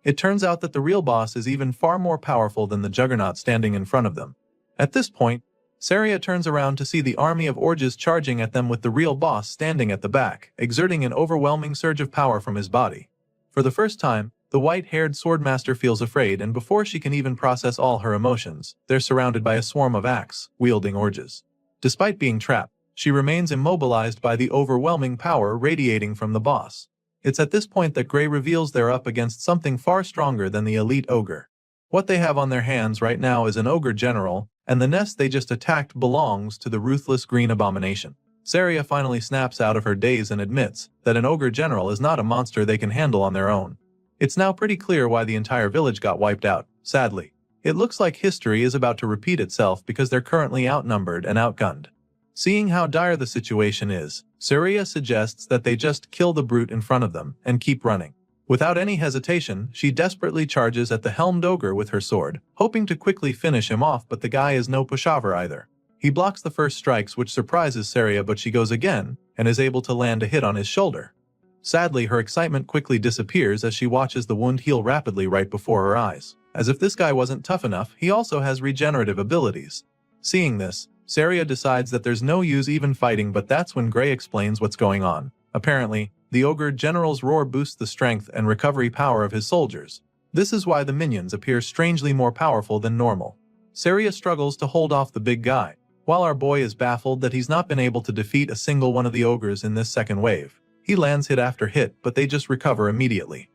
It turns out that the real boss is even far more powerful than the juggernaut standing in front of them. At this point, Saria turns around to see the army of orges charging at them with the real boss standing at the back, exerting an overwhelming surge of power from his body. For the first time, the white-haired swordmaster feels afraid, and before she can even process all her emotions, they're surrounded by a swarm of axe-wielding orges. Despite being trapped, she remains immobilized by the overwhelming power radiating from the boss. It's at this point that Gray reveals they're up against something far stronger than the elite ogre. What they have on their hands right now is an ogre general, and the nest they just attacked belongs to the ruthless green abomination. Saria finally snaps out of her daze and admits that an ogre general is not a monster they can handle on their own. It's now pretty clear why the entire village got wiped out, sadly. It looks like history is about to repeat itself because they're currently outnumbered and outgunned. Seeing how dire the situation is, Saria suggests that they just kill the brute in front of them and keep running. Without any hesitation, she desperately charges at the helmed ogre with her sword, hoping to quickly finish him off, but the guy is no pushover either. He blocks the first strikes, which surprises Saria, but she goes again and is able to land a hit on his shoulder. Sadly, her excitement quickly disappears as she watches the wound heal rapidly right before her eyes. As if this guy wasn't tough enough, he also has regenerative abilities. Seeing this, Saria decides that there's no use even fighting, but that's when Gray explains what's going on. Apparently, the ogre general's roar boosts the strength and recovery power of his soldiers. This is why the minions appear strangely more powerful than normal. Saria struggles to hold off the big guy, while our boy is baffled that he's not been able to defeat a single one of the ogres in this second wave. He lands hit after hit, but they just recover immediately.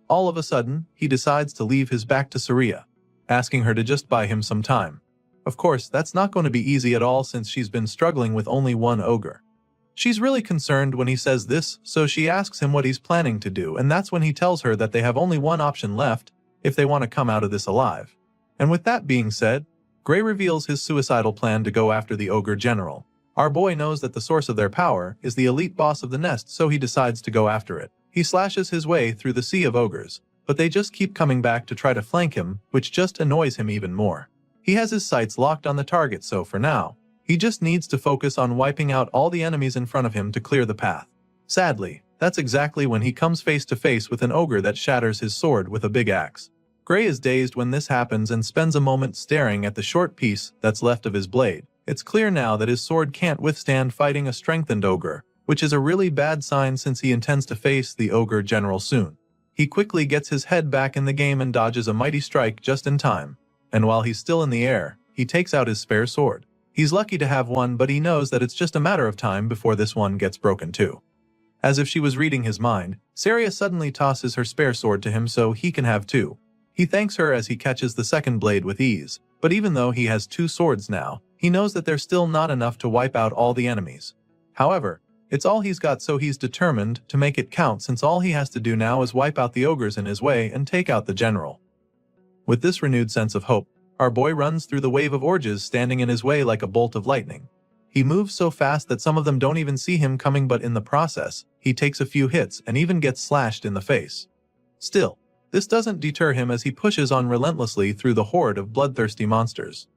All of a sudden, he decides to leave his back to Saria, asking her to just buy him some time. Of course, that's not going to be easy at all since she's been struggling with only one ogre. She's really concerned when he says this, so she asks him what he's planning to do, and that's when he tells her that they have only one option left if they want to come out of this alive. And with that being said, Gray reveals his suicidal plan to go after the ogre general. Our boy knows that the source of their power is the elite boss of the nest, so he decides to go after it. He slashes his way through the sea of ogres, but they just keep coming back to try to flank him, which just annoys him even more. He has his sights locked on the target, so for now, he just needs to focus on wiping out all the enemies in front of him to clear the path. Sadly, that's exactly when he comes face to face with an ogre that shatters his sword with a big axe. Gray is dazed when this happens and spends a moment staring at the short piece that's left of his blade. It's clear now that his sword can't withstand fighting a strengthened ogre, which is a really bad sign since he intends to face the ogre general soon. He quickly gets his head back in the game and dodges a mighty strike just in time. And while he's still in the air, he takes out his spare sword. He's lucky to have one, but he knows that it's just a matter of time before this one gets broken too. As if she was reading his mind, Saria suddenly tosses her spare sword to him so he can have two. He thanks her as he catches the second blade with ease, but even though he has two swords now, he knows that they're still not enough to wipe out all the enemies. However, it's all he's got, so he's determined to make it count, since all he has to do now is wipe out the ogres in his way and take out the general. With this renewed sense of hope, our boy runs through the wave of orges standing in his way like a bolt of lightning. He moves so fast that some of them don't even see him coming, but in the process, he takes a few hits and even gets slashed in the face. Still, this doesn't deter him as he pushes on relentlessly through the horde of bloodthirsty monsters.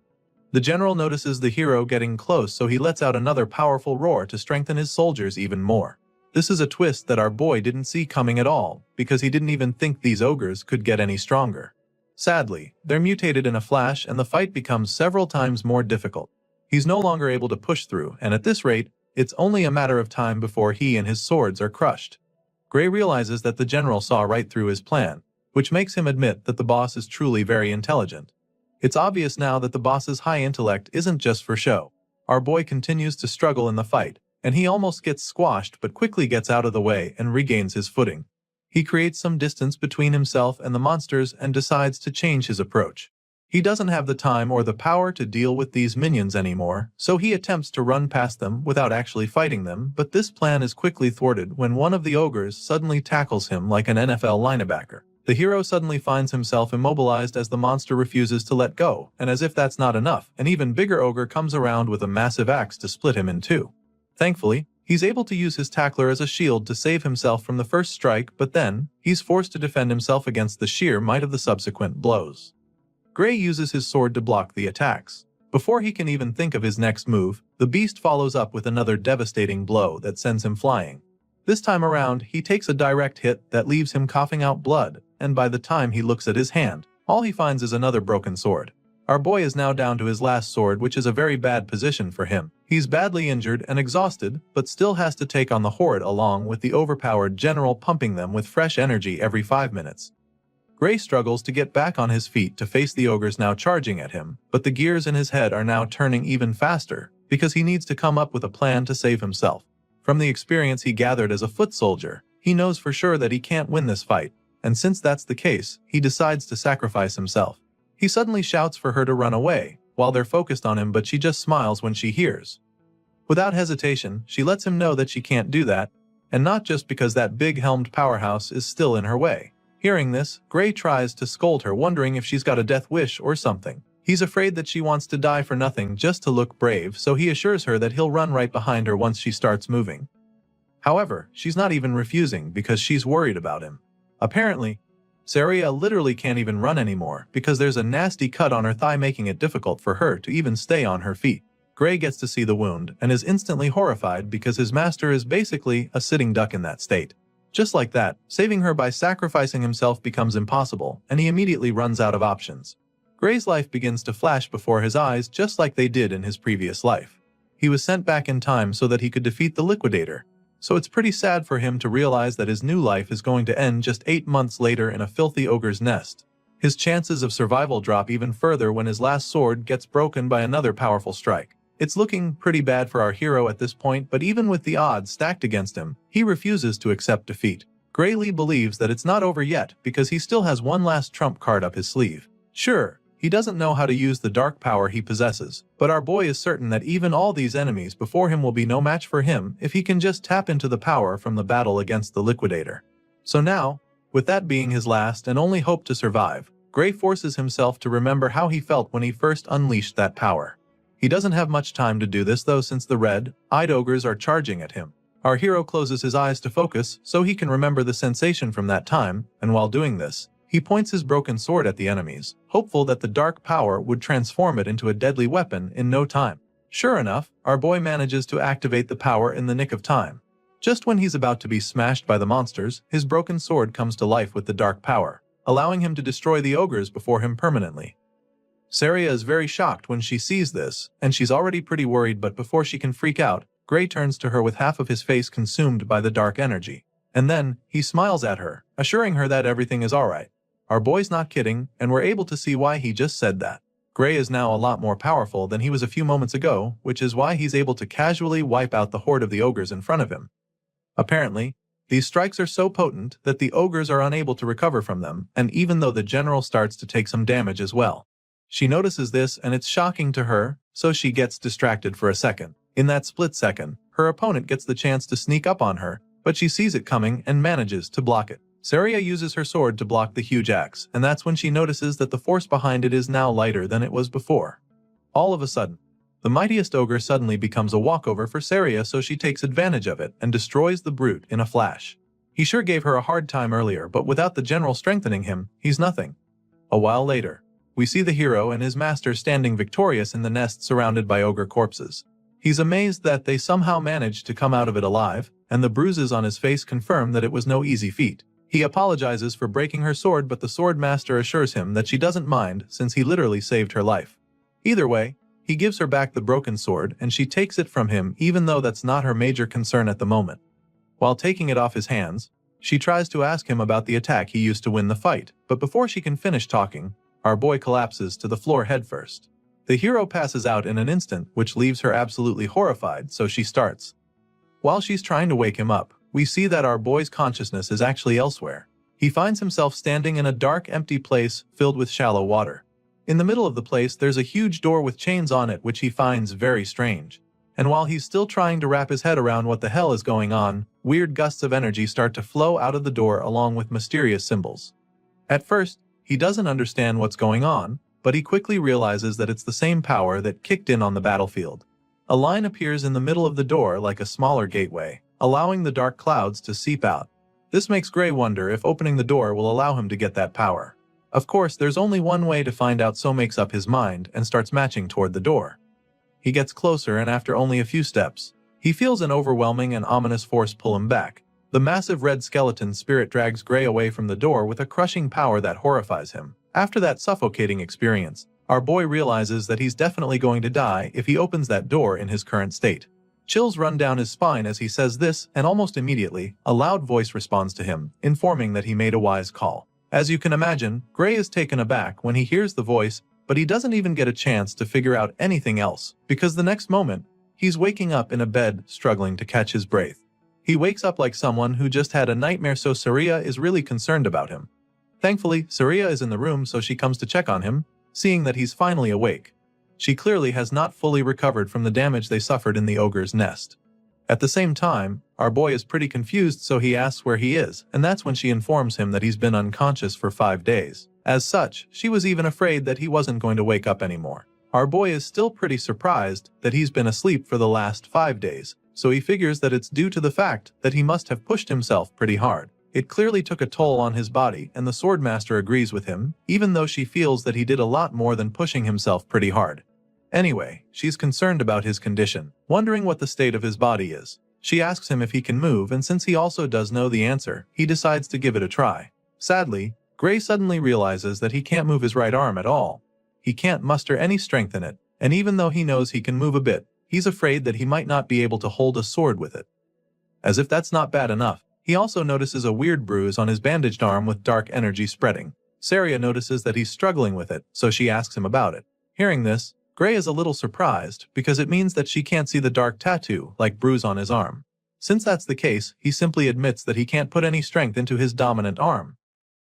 The general notices the hero getting close, so he lets out another powerful roar to strengthen his soldiers even more. This is a twist that our boy didn't see coming at all, because he didn't even think these ogres could get any stronger. Sadly, they're mutated in a flash and the fight becomes several times more difficult. He's no longer able to push through, and at this rate, it's only a matter of time before he and his swords are crushed. Gray realizes that the general saw right through his plan, which makes him admit that the boss is truly very intelligent. It's obvious now that the boss's high intellect isn't just for show. Our boy continues to struggle in the fight, and he almost gets squashed but quickly gets out of the way and regains his footing. He creates some distance between himself and the monsters and decides to change his approach. He doesn't have the time or the power to deal with these minions anymore, so he attempts to run past them without actually fighting them, but this plan is quickly thwarted when one of the ogres suddenly tackles him like an NFL linebacker. The hero suddenly finds himself immobilized as the monster refuses to let go, and as if that's not enough, an even bigger ogre comes around with a massive axe to split him in two. Thankfully, he's able to use his tackler as a shield to save himself from the first strike, but then, he's forced to defend himself against the sheer might of the subsequent blows. Gray uses his sword to block the attacks. Before he can even think of his next move, the beast follows up with another devastating blow that sends him flying. This time around, he takes a direct hit that leaves him coughing out blood, and by the time he looks at his hand, all he finds is another broken sword. Our boy is now down to his last sword, which is a very bad position for him. He's badly injured and exhausted, but still has to take on the horde along with the overpowered general pumping them with fresh energy every 5 minutes. Gray struggles to get back on his feet to face the ogres now charging at him, but the gears in his head are now turning even faster, because he needs to come up with a plan to save himself. From the experience he gathered as a foot soldier, he knows for sure that he can't win this fight, and since that's the case, he decides to sacrifice himself. He suddenly shouts for her to run away, while they're focused on him, but she just smiles when she hears. Without hesitation, she lets him know that she can't do that, and not just because that big-helmed powerhouse is still in her way. Hearing this, Gray tries to scold her, wondering if she's got a death wish or something. He's afraid that she wants to die for nothing just to look brave, so he assures her that he'll run right behind her once she starts moving. However, she's not even refusing because she's worried about him. Apparently, Saria literally can't even run anymore because there's a nasty cut on her thigh, making it difficult for her to even stay on her feet. Gray gets to see the wound and is instantly horrified because his master is basically a sitting duck in that state. Just like that, saving her by sacrificing himself becomes impossible, and he immediately runs out of options. Gray's life begins to flash before his eyes just like they did in his previous life. He was sent back in time so that he could defeat the Liquidator, so it's pretty sad for him to realize that his new life is going to end just 8 months later in a filthy ogre's nest. His chances of survival drop even further when his last sword gets broken by another powerful strike. It's looking pretty bad for our hero at this point, but even with the odds stacked against him, he refuses to accept defeat. Gray Lee believes that it's not over yet because he still has one last trump card up his sleeve. Sure, he doesn't know how to use the dark power he possesses, but our boy is certain that even all these enemies before him will be no match for him if he can just tap into the power from the battle against the Liquidator. So now, with that being his last and only hope to survive, Gray forces himself to remember how he felt when he first unleashed that power. He doesn't have much time to do this though, since the red-eyed ogres are charging at him. Our hero closes his eyes to focus so he can remember the sensation from that time, and while doing this, he points his broken sword at the enemies, hopeful that the dark power would transform it into a deadly weapon in no time. Sure enough, our boy manages to activate the power in the nick of time. Just when he's about to be smashed by the monsters, his broken sword comes to life with the dark power, allowing him to destroy the ogres before him permanently. Saria is very shocked when she sees this, and she's already pretty worried, but before she can freak out, Gray turns to her with half of his face consumed by the dark energy. And then, he smiles at her, assuring her that everything is alright. Our boy's not kidding, and we're able to see why he just said that. Gray is now a lot more powerful than he was a few moments ago, which is why he's able to casually wipe out the horde of the ogres in front of him. Apparently, these strikes are so potent that the ogres are unable to recover from them, and even though the general starts to take some damage as well. She notices this and it's shocking to her, so she gets distracted for a second. In that split second, her opponent gets the chance to sneak up on her, but she sees it coming and manages to block it. Saria uses her sword to block the huge axe, and that's when she notices that the force behind it is now lighter than it was before. All of a sudden, the mightiest ogre suddenly becomes a walkover for Saria, so she takes advantage of it and destroys the brute in a flash. He sure gave her a hard time earlier, but without the general strengthening him, he's nothing. A while later, we see the hero and his master standing victorious in the nest surrounded by ogre corpses. He's amazed that they somehow managed to come out of it alive, and the bruises on his face confirm that it was no easy feat. He apologizes for breaking her sword, but the sword master assures him that she doesn't mind since he literally saved her life. Either way, he gives her back the broken sword and she takes it from him, even though that's not her major concern at the moment. While taking it off his hands, she tries to ask him about the attack he used to win the fight, but before she can finish talking, our boy collapses to the floor headfirst. The hero passes out in an instant, which leaves her absolutely horrified, so she starts. While she's trying to wake him up, we see that our boy's consciousness is actually elsewhere. He finds himself standing in a dark, empty place filled with shallow water. In the middle of the place, there's a huge door with chains on it, which he finds very strange. And while he's still trying to wrap his head around what the hell is going on, weird gusts of energy start to flow out of the door along with mysterious symbols. At first, he doesn't understand what's going on, but he quickly realizes that it's the same power that kicked in on the battlefield. A line appears in the middle of the door like a smaller gateway, allowing the dark clouds to seep out. This makes Gray wonder if opening the door will allow him to get that power. Of course, there's only one way to find out, so makes up his mind and starts marching toward the door. He gets closer, and after only a few steps, he feels an overwhelming and ominous force pull him back. The massive red skeleton spirit drags Gray away from the door with a crushing power that horrifies him. After that suffocating experience, our boy realizes that he's definitely going to die if he opens that door in his current state. Chills run down his spine as he says this, and almost immediately, a loud voice responds to him, informing that he made a wise call. As you can imagine, Gray is taken aback when he hears the voice, but he doesn't even get a chance to figure out anything else, because the next moment, he's waking up in a bed struggling to catch his breath. He wakes up like someone who just had a nightmare, so Saria is really concerned about him. Thankfully, Saria is in the room, so she comes to check on him, seeing that he's finally awake. She clearly has not fully recovered from the damage they suffered in the ogre's nest. At the same time, our boy is pretty confused, so he asks where he is, and that's when she informs him that he's been unconscious for 5 days. As such, she was even afraid that he wasn't going to wake up anymore. Our boy is still pretty surprised that he's been asleep for the last 5 days, so he figures that it's due to the fact that he must have pushed himself pretty hard. It clearly took a toll on his body, and the Swordmaster agrees with him, even though she feels that he did a lot more than pushing himself pretty hard. Anyway, she's concerned about his condition, wondering what the state of his body is. She asks him if he can move, and since he also does know the answer, he decides to give it a try. Sadly, Gray suddenly realizes that he can't move his right arm at all. He can't muster any strength in it, and even though he knows he can move a bit, he's afraid that he might not be able to hold a sword with it. As if that's not bad enough, he also notices a weird bruise on his bandaged arm with dark energy spreading. Saria notices that he's struggling with it, so she asks him about it. Hearing this, Gray is a little surprised, because it means that she can't see the dark tattoo-like bruise on his arm. Since that's the case, he simply admits that he can't put any strength into his dominant arm.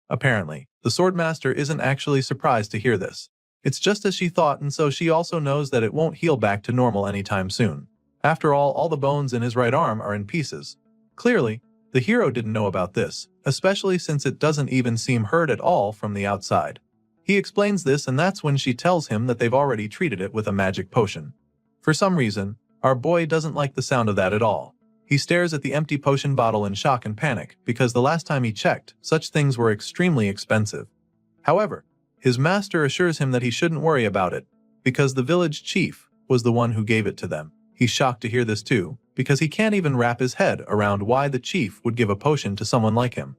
Apparently, the Swordmaster isn't actually surprised to hear this. It's just as she thought, and so she also knows that it won't heal back to normal anytime soon. After all the bones in his right arm are in pieces. Clearly, the hero didn't know about this, especially since it doesn't even seem hurt at all from the outside. He explains this, and that's when she tells him that they've already treated it with a magic potion. For some reason, our boy doesn't like the sound of that at all. He stares at the empty potion bottle in shock and panic, because the last time he checked, such things were extremely expensive. However, his master assures him that he shouldn't worry about it, because the village chief was the one who gave it to them. He's shocked to hear this too, because he can't even wrap his head around why the chief would give a potion to someone like him.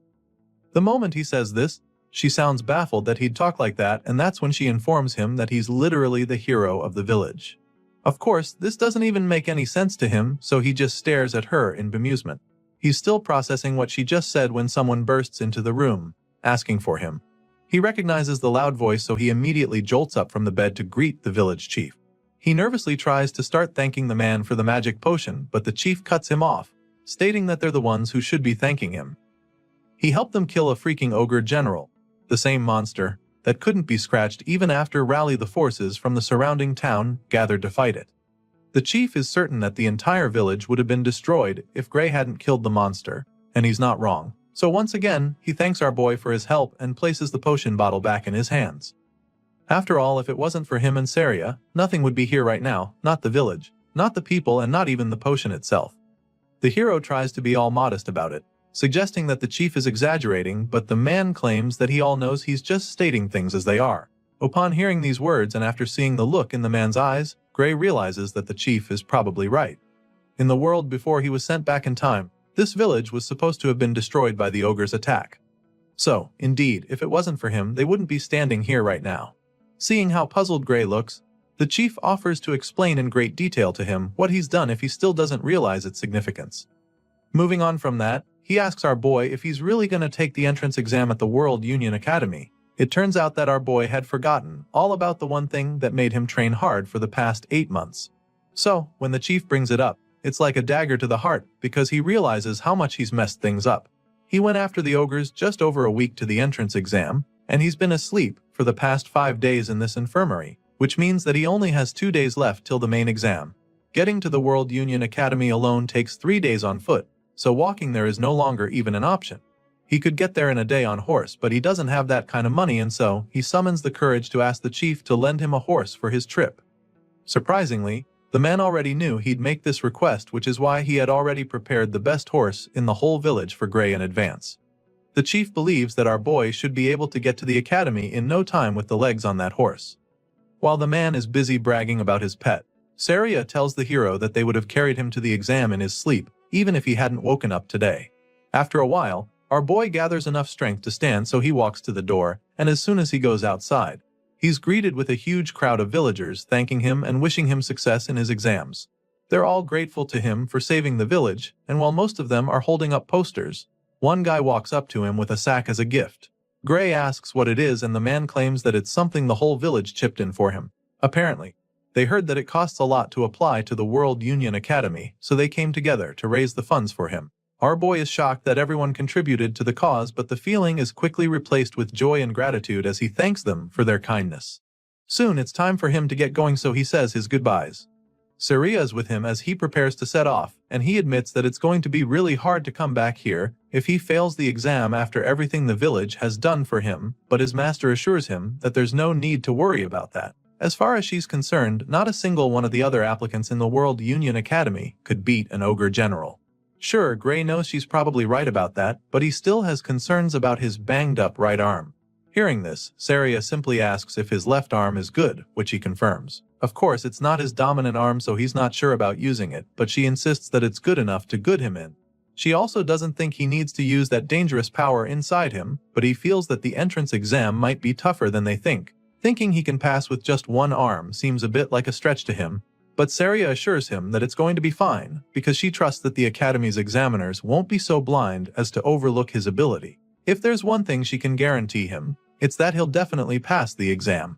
The moment he says this, she sounds baffled that he'd talk like that, and that's when she informs him that he's literally the hero of the village. Of course, this doesn't even make any sense to him, so he just stares at her in bemusement. He's still processing what she just said when someone bursts into the room, asking for him. He recognizes the loud voice, so he immediately jolts up from the bed to greet the village chief. He nervously tries to start thanking the man for the magic potion, but the chief cuts him off, stating that they're the ones who should be thanking him. He helped them kill a freaking ogre general, the same monster that couldn't be scratched even after rally the forces from the surrounding town gathered to fight it. The chief is certain that the entire village would have been destroyed if Gray hadn't killed the monster, and he's not wrong. So once again, he thanks our boy for his help and places the potion bottle back in his hands. After all, if it wasn't for him and Saria, nothing would be here right now, not the village, not the people, and not even the potion itself. The hero tries to be all modest about it, suggesting that the chief is exaggerating, but the man claims that he all knows he's just stating things as they are. Upon hearing these words and after seeing the look in the man's eyes, Gray realizes that the chief is probably right. In the world before he was sent back in time, this village was supposed to have been destroyed by the ogre's attack. So, indeed, if it wasn't for him, they wouldn't be standing here right now. Seeing how puzzled Gray looks, the chief offers to explain in great detail to him what he's done if he still doesn't realize its significance. Moving on from that, he asks our boy if he's really going to take the entrance exam at the World Union Academy. It turns out that our boy had forgotten all about the one thing that made him train hard for the past 8 months. So, when the chief brings it up, it's like a dagger to the heart because he realizes how much he's messed things up. He went after the ogres just over a week to the entrance exam, and he's been asleep for the past 5 days in this infirmary, which means that he only has 2 days left till the main exam. Getting to the World Union Academy alone takes 3 days on foot, so walking there is no longer even an option. He could get there in a day on horse, but he doesn't have that kind of money, and so he summons the courage to ask the chief to lend him a horse for his trip. Surprisingly, the man already knew he'd make this request, which is why he had already prepared the best horse in the whole village for Gray in advance. The chief believes that our boy should be able to get to the academy in no time with the legs on that horse. While the man is busy bragging about his pet, Saria tells the hero that they would have carried him to the exam in his sleep, even if he hadn't woken up today. After a while, our boy gathers enough strength to stand, so he walks to the door, and as soon as he goes outside, he's greeted with a huge crowd of villagers thanking him and wishing him success in his exams. They're all grateful to him for saving the village, and while most of them are holding up posters, one guy walks up to him with a sack as a gift. Gray asks what it is, and the man claims that it's something the whole village chipped in for him. Apparently, they heard that it costs a lot to apply to the World Union Academy, so they came together to raise the funds for him. Our boy is shocked that everyone contributed to the cause, but the feeling is quickly replaced with joy and gratitude as he thanks them for their kindness. Soon it's time for him to get going, so he says his goodbyes. Saria is with him as he prepares to set off, and he admits that it's going to be really hard to come back here if he fails the exam after everything the village has done for him, but his master assures him that there's no need to worry about that. As far as she's concerned, not a single one of the other applicants in the World Union Academy could beat an ogre general. Sure, Gray knows she's probably right about that, but he still has concerns about his banged-up right arm. Hearing this, Saria simply asks if his left arm is good, which he confirms. Of course, it's not his dominant arm, so he's not sure about using it, but she insists that it's good enough to good him in. She also doesn't think he needs to use that dangerous power inside him, but he feels that the entrance exam might be tougher than they think. Thinking he can pass with just one arm seems a bit like a stretch to him, but Saria assures him that it's going to be fine because she trusts that the Academy's examiners won't be so blind as to overlook his ability. If there's one thing she can guarantee him, it's that he'll definitely pass the exam.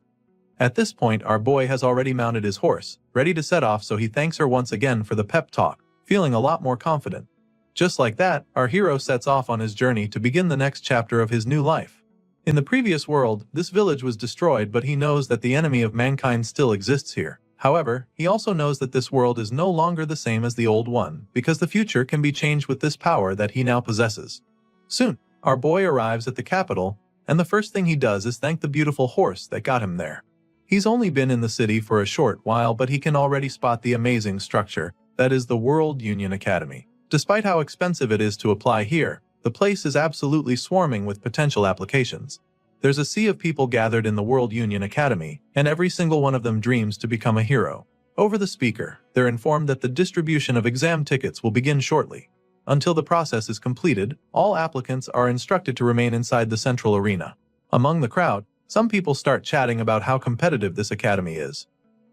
At this point, our boy has already mounted his horse, ready to set off, so he thanks her once again for the pep talk, feeling a lot more confident. Just like that, our hero sets off on his journey to begin the next chapter of his new life. In the previous world, this village was destroyed, but he knows that the enemy of mankind still exists here. However, he also knows that this world is no longer the same as the old one, because the future can be changed with this power that he now possesses. Soon, our boy arrives at the capital, and the first thing he does is thank the beautiful horse that got him there. He's only been in the city for a short while, but he can already spot the amazing structure that is the World Union Academy. Despite how expensive it is to apply here, the place is absolutely swarming with potential applications. There's a sea of people gathered in the World Union Academy, and every single one of them dreams to become a hero. Over the speaker, they're informed that the distribution of exam tickets will begin shortly. Until the process is completed, all applicants are instructed to remain inside the central arena. Among the crowd, some people start chatting about how competitive this academy is.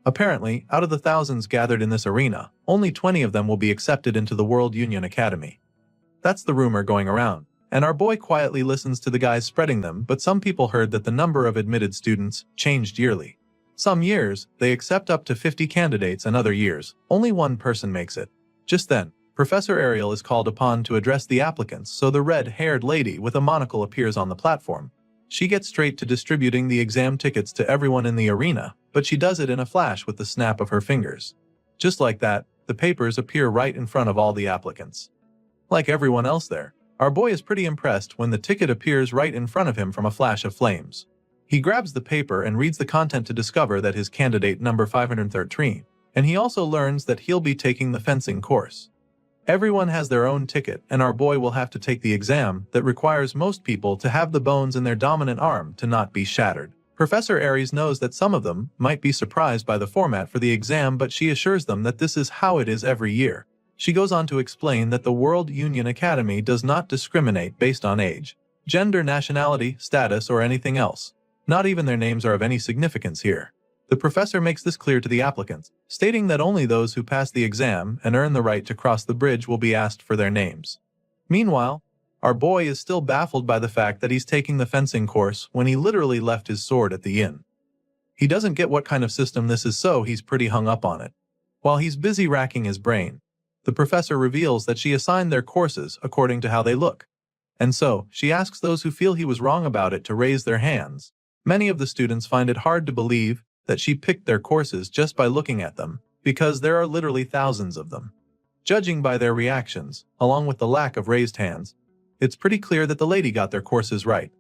Apparently, out of the thousands gathered in this arena, only 20 of them will be accepted into the World Union Academy. That's the rumor going around, and our boy quietly listens to the guys spreading them, but some people heard that the number of admitted students changed yearly. Some years, they accept up to 50 candidates, and other years, only one person makes it. Just then, Professor Ariel is called upon to address the applicants, so the red-haired lady with a monocle appears on the platform. She gets straight to distributing the exam tickets to everyone in the arena, but she does it in a flash with the snap of her fingers. Just like that, the papers appear right in front of all the applicants. Like everyone else there, our boy is pretty impressed when the ticket appears right in front of him from a flash of flames. He grabs the paper and reads the content to discover that his candidate number 513, and he also learns that he'll be taking the fencing course. Everyone has their own ticket, and our boy will have to take the exam that requires most people to have the bones in their dominant arm to not be shattered. Professor Aries knows that some of them might be surprised by the format for the exam, but she assures them that this is how it is every year. She goes on to explain that the World Union Academy does not discriminate based on age, gender, nationality, status, or anything else. Not even their names are of any significance here. The professor makes this clear to the applicants, stating that only those who pass the exam and earn the right to cross the bridge will be asked for their names. Meanwhile, our boy is still baffled by the fact that he's taking the fencing course when he literally left his sword at the inn. He doesn't get what kind of system this is, so he's pretty hung up on it. While he's busy racking his brain, the professor reveals that she assigned their courses according to how they look. And so, she asks those who feel he was wrong about it to raise their hands. Many of the students find it hard to believe that she picked their courses just by looking at them, because there are literally thousands of them. Judging by their reactions, along with the lack of raised hands, it's pretty clear that the lady got their courses right.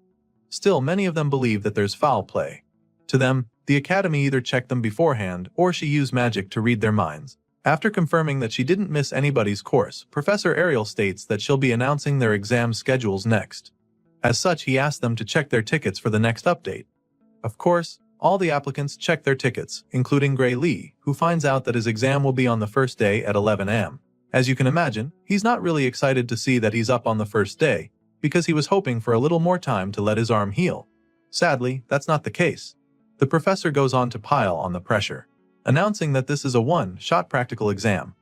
Still, many of them believe that there's foul play. To them, the academy either checked them beforehand or she used magic to read their minds. After confirming that she didn't miss anybody's course, Professor Ariel states that she'll be announcing their exam schedules next. As such, he asks them to check their tickets for the next update. Of course, all the applicants check their tickets, including Gray Lee, who finds out that his exam will be on the first day at 11 a.m. As you can imagine, he's not really excited to see that he's up on the first day, because he was hoping for a little more time to let his arm heal. Sadly, that's not the case. The professor goes on to pile on the pressure, announcing that this is a one-shot practical exam.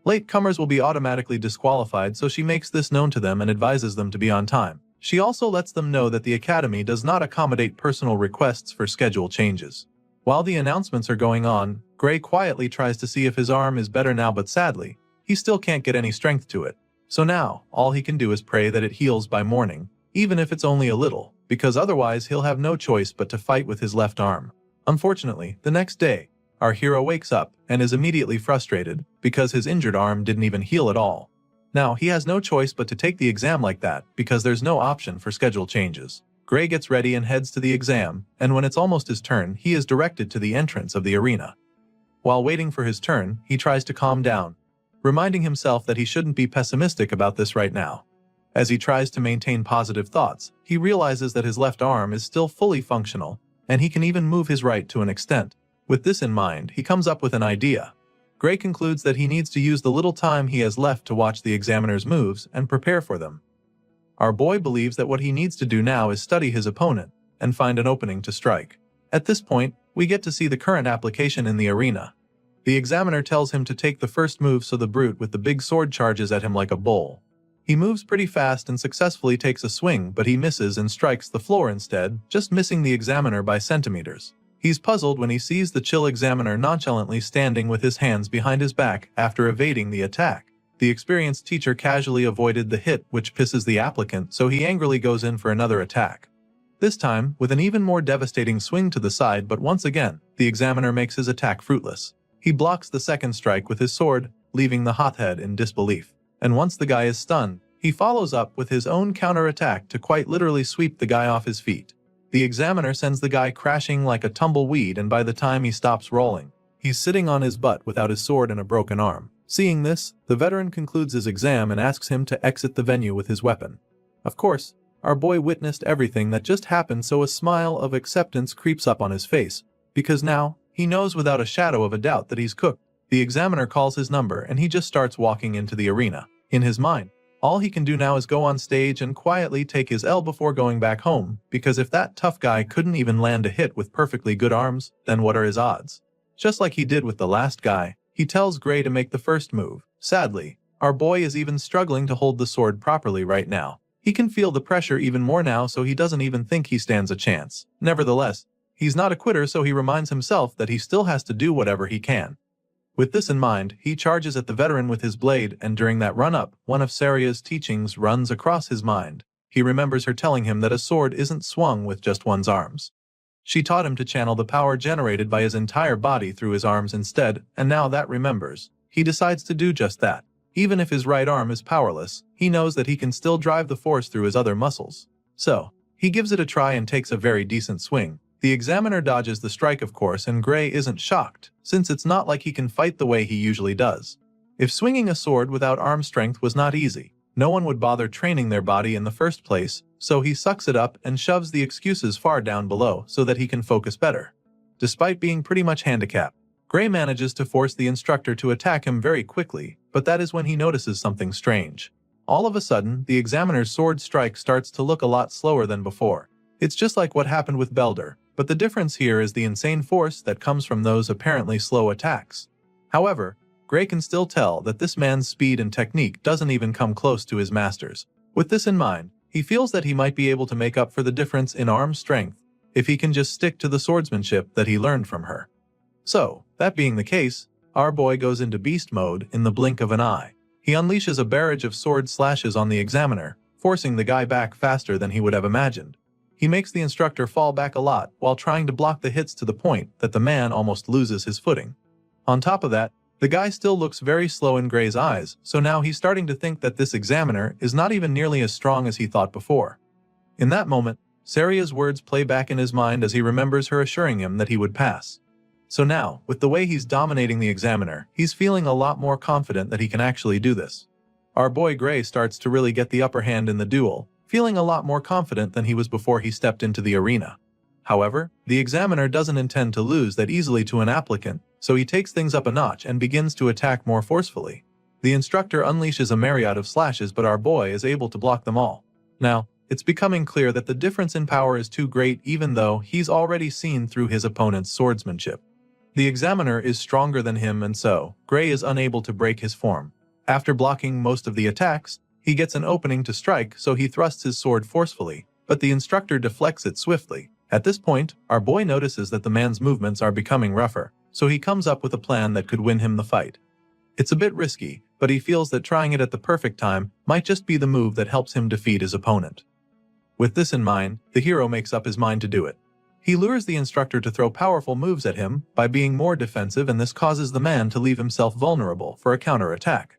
Latecomers will be automatically disqualified, so she makes this known to them and advises them to be on time. She also lets them know that the academy does not accommodate personal requests for schedule changes. While the announcements are going on, Gray quietly tries to see if his arm is better now, but sadly, he still can't get any strength to it. So now, all he can do is pray that it heals by morning, even if it's only a little, because otherwise he'll have no choice but to fight with his left arm. Unfortunately, the next day, our hero wakes up and is immediately frustrated because his injured arm didn't even heal at all. Now, he has no choice but to take the exam like that because there's no option for schedule changes. Gray gets ready and heads to the exam, and when it's almost his turn, he is directed to the entrance of the arena. While waiting for his turn, he tries to calm down, reminding himself that he shouldn't be pessimistic about this right now. As he tries to maintain positive thoughts, he realizes that his left arm is still fully functional, and he can even move his right to an extent. With this in mind, he comes up with an idea. Gray concludes that he needs to use the little time he has left to watch the examiner's moves and prepare for them. Our boy believes that what he needs to do now is study his opponent and find an opening to strike. At this point, we get to see the current application in the arena. The examiner tells him to take the first move, so the brute with the big sword charges at him like a bull. He moves pretty fast and successfully takes a swing, but he misses and strikes the floor instead, just missing the examiner by centimeters. He's puzzled when he sees the chill examiner nonchalantly standing with his hands behind his back after evading the attack. The experienced teacher casually avoided the hit, which pisses the applicant, so he angrily goes in for another attack. This time, with an even more devastating swing to the side, but once again, the examiner makes his attack fruitless. He blocks the second strike with his sword, leaving the hothead in disbelief. And once the guy is stunned, he follows up with his own counterattack to quite literally sweep the guy off his feet. The examiner sends the guy crashing like a tumbleweed, and by the time he stops rolling, he's sitting on his butt without his sword and a broken arm. Seeing this, the veteran concludes his exam and asks him to exit the venue with his weapon. Of course, our boy witnessed everything that just happened, so a smile of acceptance creeps up on his face, because now, he knows without a shadow of a doubt that he's cooked. The examiner calls his number and he just starts walking into the arena. In his mind, all he can do now is go on stage and quietly take his L before going back home, because if that tough guy couldn't even land a hit with perfectly good arms, then what are his odds? Just like he did with the last guy, he tells Gray to make the first move. Sadly, our boy is even struggling to hold the sword properly right now. He can feel the pressure even more now, so he doesn't even think he stands a chance. Nevertheless, he's not a quitter, so he reminds himself that he still has to do whatever he can. With this in mind, he charges at the veteran with his blade, and during that run-up, one of Saria's teachings runs across his mind. He remembers her telling him that a sword isn't swung with just one's arms. She taught him to channel the power generated by his entire body through his arms instead, and now that remembers, he decides to do just that. Even if his right arm is powerless, he knows that he can still drive the force through his other muscles. So, he gives it a try and takes a very decent swing. The examiner dodges the strike, of course, and Gray isn't shocked, since it's not like he can fight the way he usually does. If swinging a sword without arm strength was not easy, no one would bother training their body in the first place, so he sucks it up and shoves the excuses far down below so that he can focus better. Despite being pretty much handicapped, Gray manages to force the instructor to attack him very quickly, but that is when he notices something strange. All of a sudden, the examiner's sword strike starts to look a lot slower than before. It's just like what happened with Belder, but the difference here is the insane force that comes from those apparently slow attacks. However, Gray can still tell that this man's speed and technique doesn't even come close to his master's. With this in mind, he feels that he might be able to make up for the difference in arm strength if he can just stick to the swordsmanship that he learned from her. So, that being the case, our boy goes into beast mode in the blink of an eye. He unleashes a barrage of sword slashes on the examiner, forcing the guy back faster than he would have imagined. He makes the instructor fall back a lot while trying to block the hits to the point that the man almost loses his footing. On top of that, the guy still looks very slow in Gray's eyes, so now he's starting to think that this examiner is not even nearly as strong as he thought before. In that moment, Saria's words play back in his mind as he remembers her assuring him that he would pass. So now, with the way he's dominating the examiner, he's feeling a lot more confident that he can actually do this. Our boy Gray starts to really get the upper hand in the duel, feeling a lot more confident than he was before he stepped into the arena. However, the examiner doesn't intend to lose that easily to an applicant, so he takes things up a notch and begins to attack more forcefully. The instructor unleashes a myriad of slashes, but our boy is able to block them all. Now, it's becoming clear that the difference in power is too great, even though he's already seen through his opponent's swordsmanship. The examiner is stronger than him, and so, Gray is unable to break his form. After blocking most of the attacks, he gets an opening to strike, so he thrusts his sword forcefully, but the instructor deflects it swiftly. At this point, our boy notices that the man's movements are becoming rougher, so he comes up with a plan that could win him the fight. It's a bit risky, but he feels that trying it at the perfect time might just be the move that helps him defeat his opponent. With this in mind, the hero makes up his mind to do it. He lures the instructor to throw powerful moves at him by being more defensive, and this causes the man to leave himself vulnerable for a counterattack.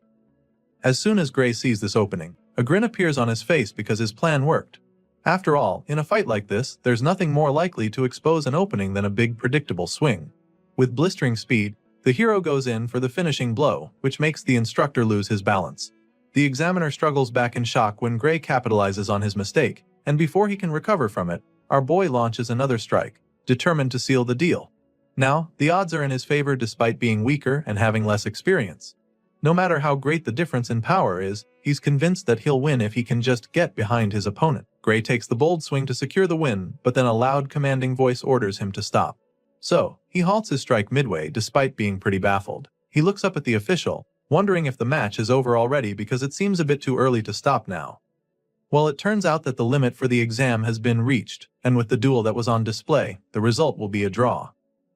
As soon as Gray sees this opening, a grin appears on his face because his plan worked. After all, in a fight like this, there's nothing more likely to expose an opening than a big predictable swing. With blistering speed, the hero goes in for the finishing blow, which makes the instructor lose his balance. The examiner struggles back in shock when Gray capitalizes on his mistake, and before he can recover from it, our boy launches another strike, determined to seal the deal. Now, the odds are in his favor despite being weaker and having less experience. No matter how great the difference in power is, he's convinced that he'll win if he can just get behind his opponent. Gray takes the bold swing to secure the win, but then a loud commanding voice orders him to stop. So, he halts his strike midway despite being pretty baffled. He looks up at the official, wondering if the match is over already because it seems a bit too early to stop now. Well, it turns out that the limit for the exam has been reached, and with the duel that was on display, the result will be a draw.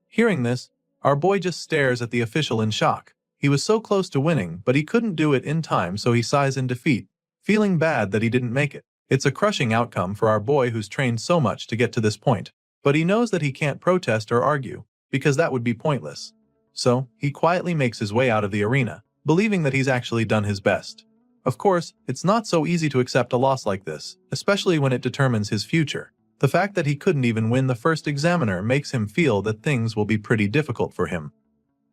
Hearing this, our boy just stares at the official in shock. He was so close to winning, but he couldn't do it in time, so he sighs in defeat, feeling bad that he didn't make it. It's a crushing outcome for our boy who's trained so much to get to this point, but he knows that he can't protest or argue, because that would be pointless. So, he quietly makes his way out of the arena, believing that he's actually done his best. Of course, it's not so easy to accept a loss like this, especially when it determines his future. The fact that he couldn't even win the first examiner makes him feel that things will be pretty difficult for him.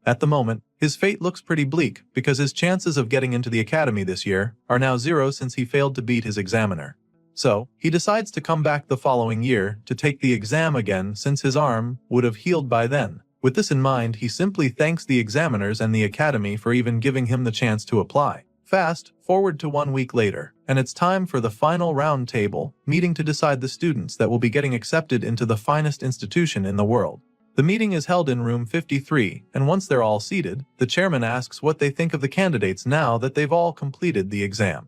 At the moment, his fate looks pretty bleak because his chances of getting into the academy this year are now 0 since he failed to beat his examiner. So, he decides to come back the following year to take the exam again since his arm would have healed by then. With this in mind, he simply thanks the examiners and the academy for even giving him the chance to apply. Fast forward to 1 week later, and it's time for the final round table meeting to decide the students that will be getting accepted into the finest institution in the world. The meeting is held in room 53, and once they're all seated, the chairman asks what they think of the candidates now that they've all completed the exam.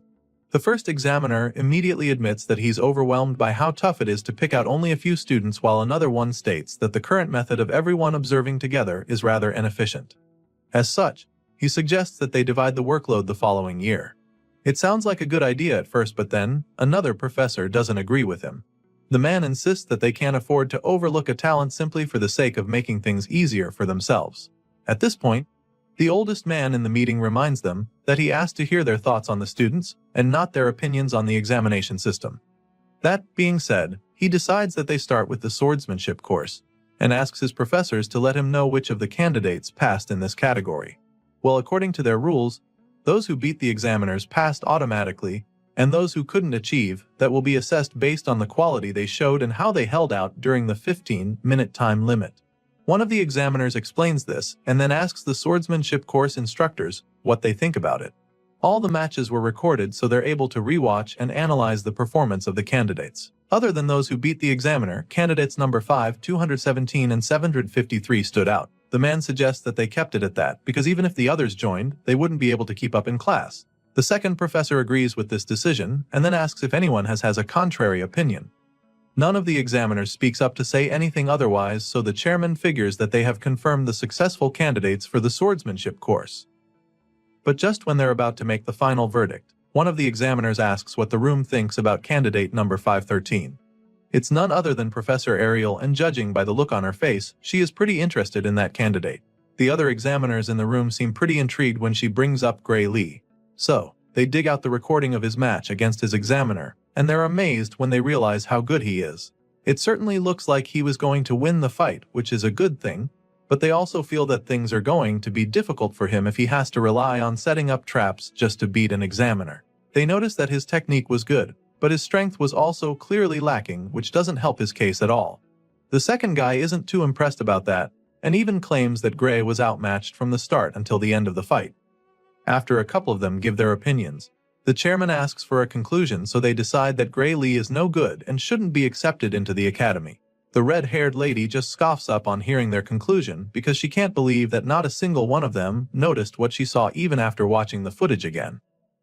The first examiner immediately admits that he's overwhelmed by how tough it is to pick out only a few students, while another one states that the current method of everyone observing together is rather inefficient. As such, he suggests that they divide the workload the following year. It sounds like a good idea at first, but then, another professor doesn't agree with him. The man insists that they can't afford to overlook a talent simply for the sake of making things easier for themselves. At this point, the oldest man in the meeting reminds them that he asked to hear their thoughts on the students and not their opinions on the examination system. That being said, he decides that they start with the swordsmanship course and asks his professors to let him know which of the candidates passed in this category. Well, according to their rules, those who beat the examiners passed automatically, and those who couldn't achieve that will be assessed based on the quality they showed and how they held out during the 15-minute time limit. One of the examiners explains this and then asks the swordsmanship course instructors what they think about it. All the matches were recorded so they're able to rewatch and analyze the performance of the candidates. Other than those who beat the examiner, candidates number 5, 217 and 753 stood out. The man suggests that they kept it at that because even if the others joined, they wouldn't be able to keep up in class. The second professor agrees with this decision and then asks if anyone has a contrary opinion. None of the examiners speaks up to say anything otherwise, so the chairman figures that they have confirmed the successful candidates for the swordsmanship course. But just when they're about to make the final verdict, one of the examiners asks what the room thinks about candidate number 513. It's none other than Professor Ariel, and judging by the look on her face, she is pretty interested in that candidate. The other examiners in the room seem pretty intrigued when she brings up Gray Lee. So, they dig out the recording of his match against his examiner, and they're amazed when they realize how good he is. It certainly looks like he was going to win the fight, which is a good thing, but they also feel that things are going to be difficult for him if he has to rely on setting up traps just to beat an examiner. They notice that his technique was good, but his strength was also clearly lacking, which doesn't help his case at all. The second guy isn't too impressed about that, and even claims that Gray was outmatched from the start until the end of the fight. After a couple of them give their opinions, the chairman asks for a conclusion, so they decide that Gray Lee is no good and shouldn't be accepted into the academy. The red-haired lady just scoffs up on hearing their conclusion because she can't believe that not a single one of them noticed what she saw even after watching the footage again.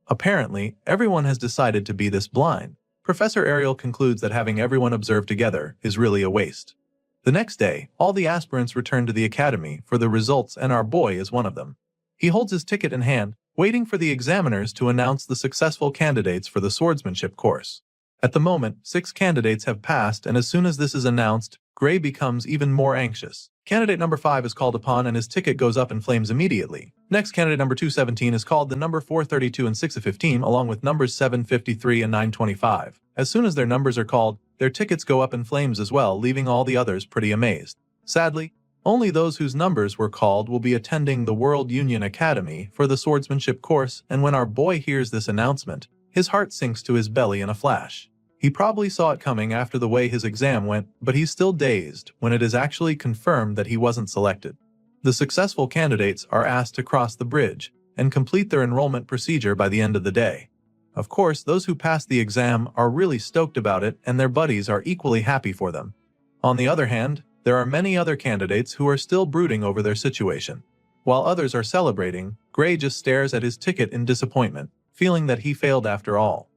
Apparently, everyone has decided to be this blind. Professor Ariel concludes that having everyone observe together is really a waste. The next day, all the aspirants return to the academy for the results, and our boy is one of them. He holds his ticket in hand, waiting for the examiners to announce the successful candidates for the swordsmanship course. At the moment, 6 candidates have passed, and as soon as this is announced, Gray becomes even more anxious. Candidate number 5 is called upon and his ticket goes up in flames immediately. Next, candidate number 217 is called, the number 432 and 615 along with numbers 753 and 925. As soon as their numbers are called, their tickets go up in flames as well, leaving all the others pretty amazed. Sadly, only those whose numbers were called will be attending the World Union Academy for the swordsmanship course, and when our boy hears this announcement, his heart sinks to his belly in a flash. He probably saw it coming after the way his exam went, but he's still dazed when it is actually confirmed that he wasn't selected. The successful candidates are asked to cross the bridge and complete their enrollment procedure by the end of the day. Of course, those who passed the exam are really stoked about it, and their buddies are equally happy for them. On the other hand, there are many other candidates who are still brooding over their situation. While others are celebrating, Gray just stares at his ticket in disappointment, feeling that he failed after all.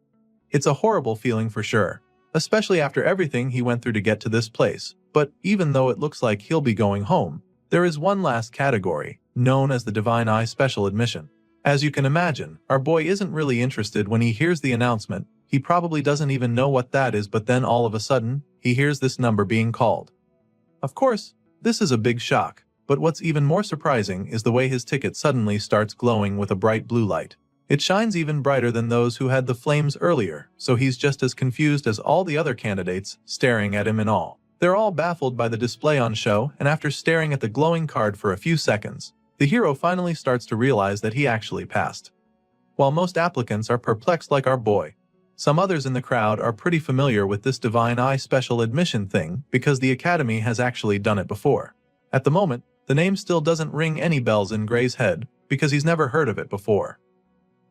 It's a horrible feeling for sure, especially after everything he went through to get to this place, but even though it looks like he'll be going home, there is one last category, known as the Divine Eye Special Admission. As you can imagine, our boy isn't really interested when he hears the announcement. He probably doesn't even know what that is, but then all of a sudden, he hears this number being called. Of course, this is a big shock, but what's even more surprising is the way his ticket suddenly starts glowing with a bright blue light. It shines even brighter than those who had the flames earlier, so he's just as confused as all the other candidates, staring at him in awe. They're all baffled by the display on show, and after staring at the glowing card for a few seconds, the hero finally starts to realize that he actually passed. While most applicants are perplexed like our boy, some others in the crowd are pretty familiar with this Divine Eye Special Admission thing because the Academy has actually done it before. At the moment, the name still doesn't ring any bells in Gray's head because he's never heard of it before.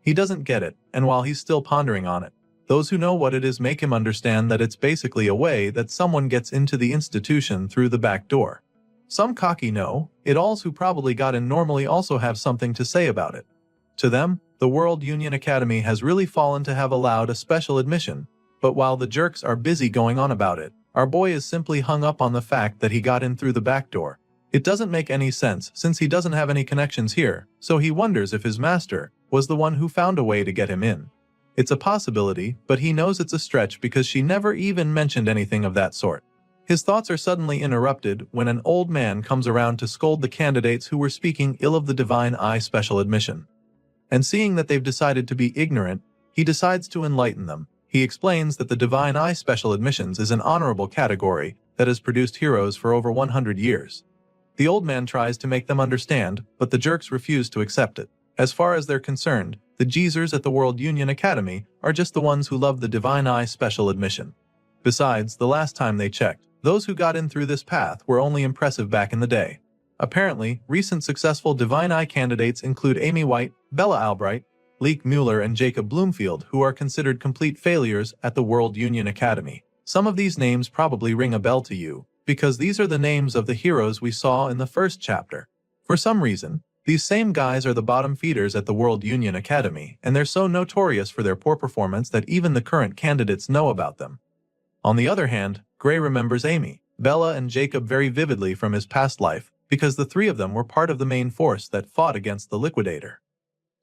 He doesn't get it, and while he's still pondering on it, those who know what it is make him understand that it's basically a way that someone gets into the institution through the back door. Some cocky know-it-alls who probably got in normally also have something to say about it. To them, the World Union Academy has really fallen to have allowed a special admission, but while the jerks are busy going on about it, our boy is simply hung up on the fact that he got in through the back door. It doesn't make any sense since he doesn't have any connections here, so he wonders if his master was the one who found a way to get him in. It's a possibility, but he knows it's a stretch because she never even mentioned anything of that sort. His thoughts are suddenly interrupted when an old man comes around to scold the candidates who were speaking ill of the Divine Eye special admission. And seeing that they've decided to be ignorant, he decides to enlighten them. He explains that the Divine Eye special admissions is an honorable category that has produced heroes for over 100 years. The old man tries to make them understand, but the jerks refuse to accept it. As far as they're concerned, the geezers at the World Union Academy are just the ones who love the Divine Eye special admission. Besides, the last time they checked, those who got in through this path were only impressive back in the day. Apparently, recent successful Divine Eye candidates include Amy White, Bella Albright, Leek Mueller and Jacob Bloomfield, who are considered complete failures at the World Union Academy. Some of these names probably ring a bell to you, because these are the names of the heroes we saw in the first chapter. For some reason, these same guys are the bottom feeders at the World Union Academy, and they're so notorious for their poor performance that even the current candidates know about them. On the other hand, Gray remembers Amy, Bella and Jacob very vividly from his past life, because the three of them were part of the main force that fought against the Liquidator.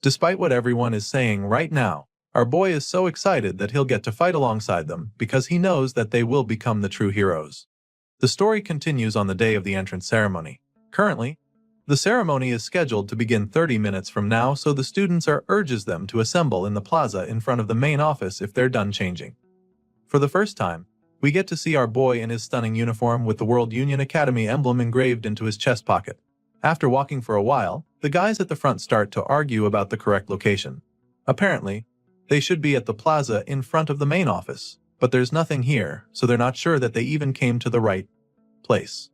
Despite what everyone is saying right now, our boy is so excited that he'll get to fight alongside them because he knows that they will become the true heroes. The story continues on the day of the entrance ceremony. Currently, the ceremony is scheduled to begin 30 minutes from now, so the students urges them to assemble in the plaza in front of the main office if they're done changing. For the first time, we get to see our boy in his stunning uniform with the World Union Academy emblem engraved into his chest pocket. After walking for a while, the guys at the front start to argue about the correct location. Apparently, they should be at the plaza in front of the main office, but there's nothing here, so they're not sure that they even came to the right place.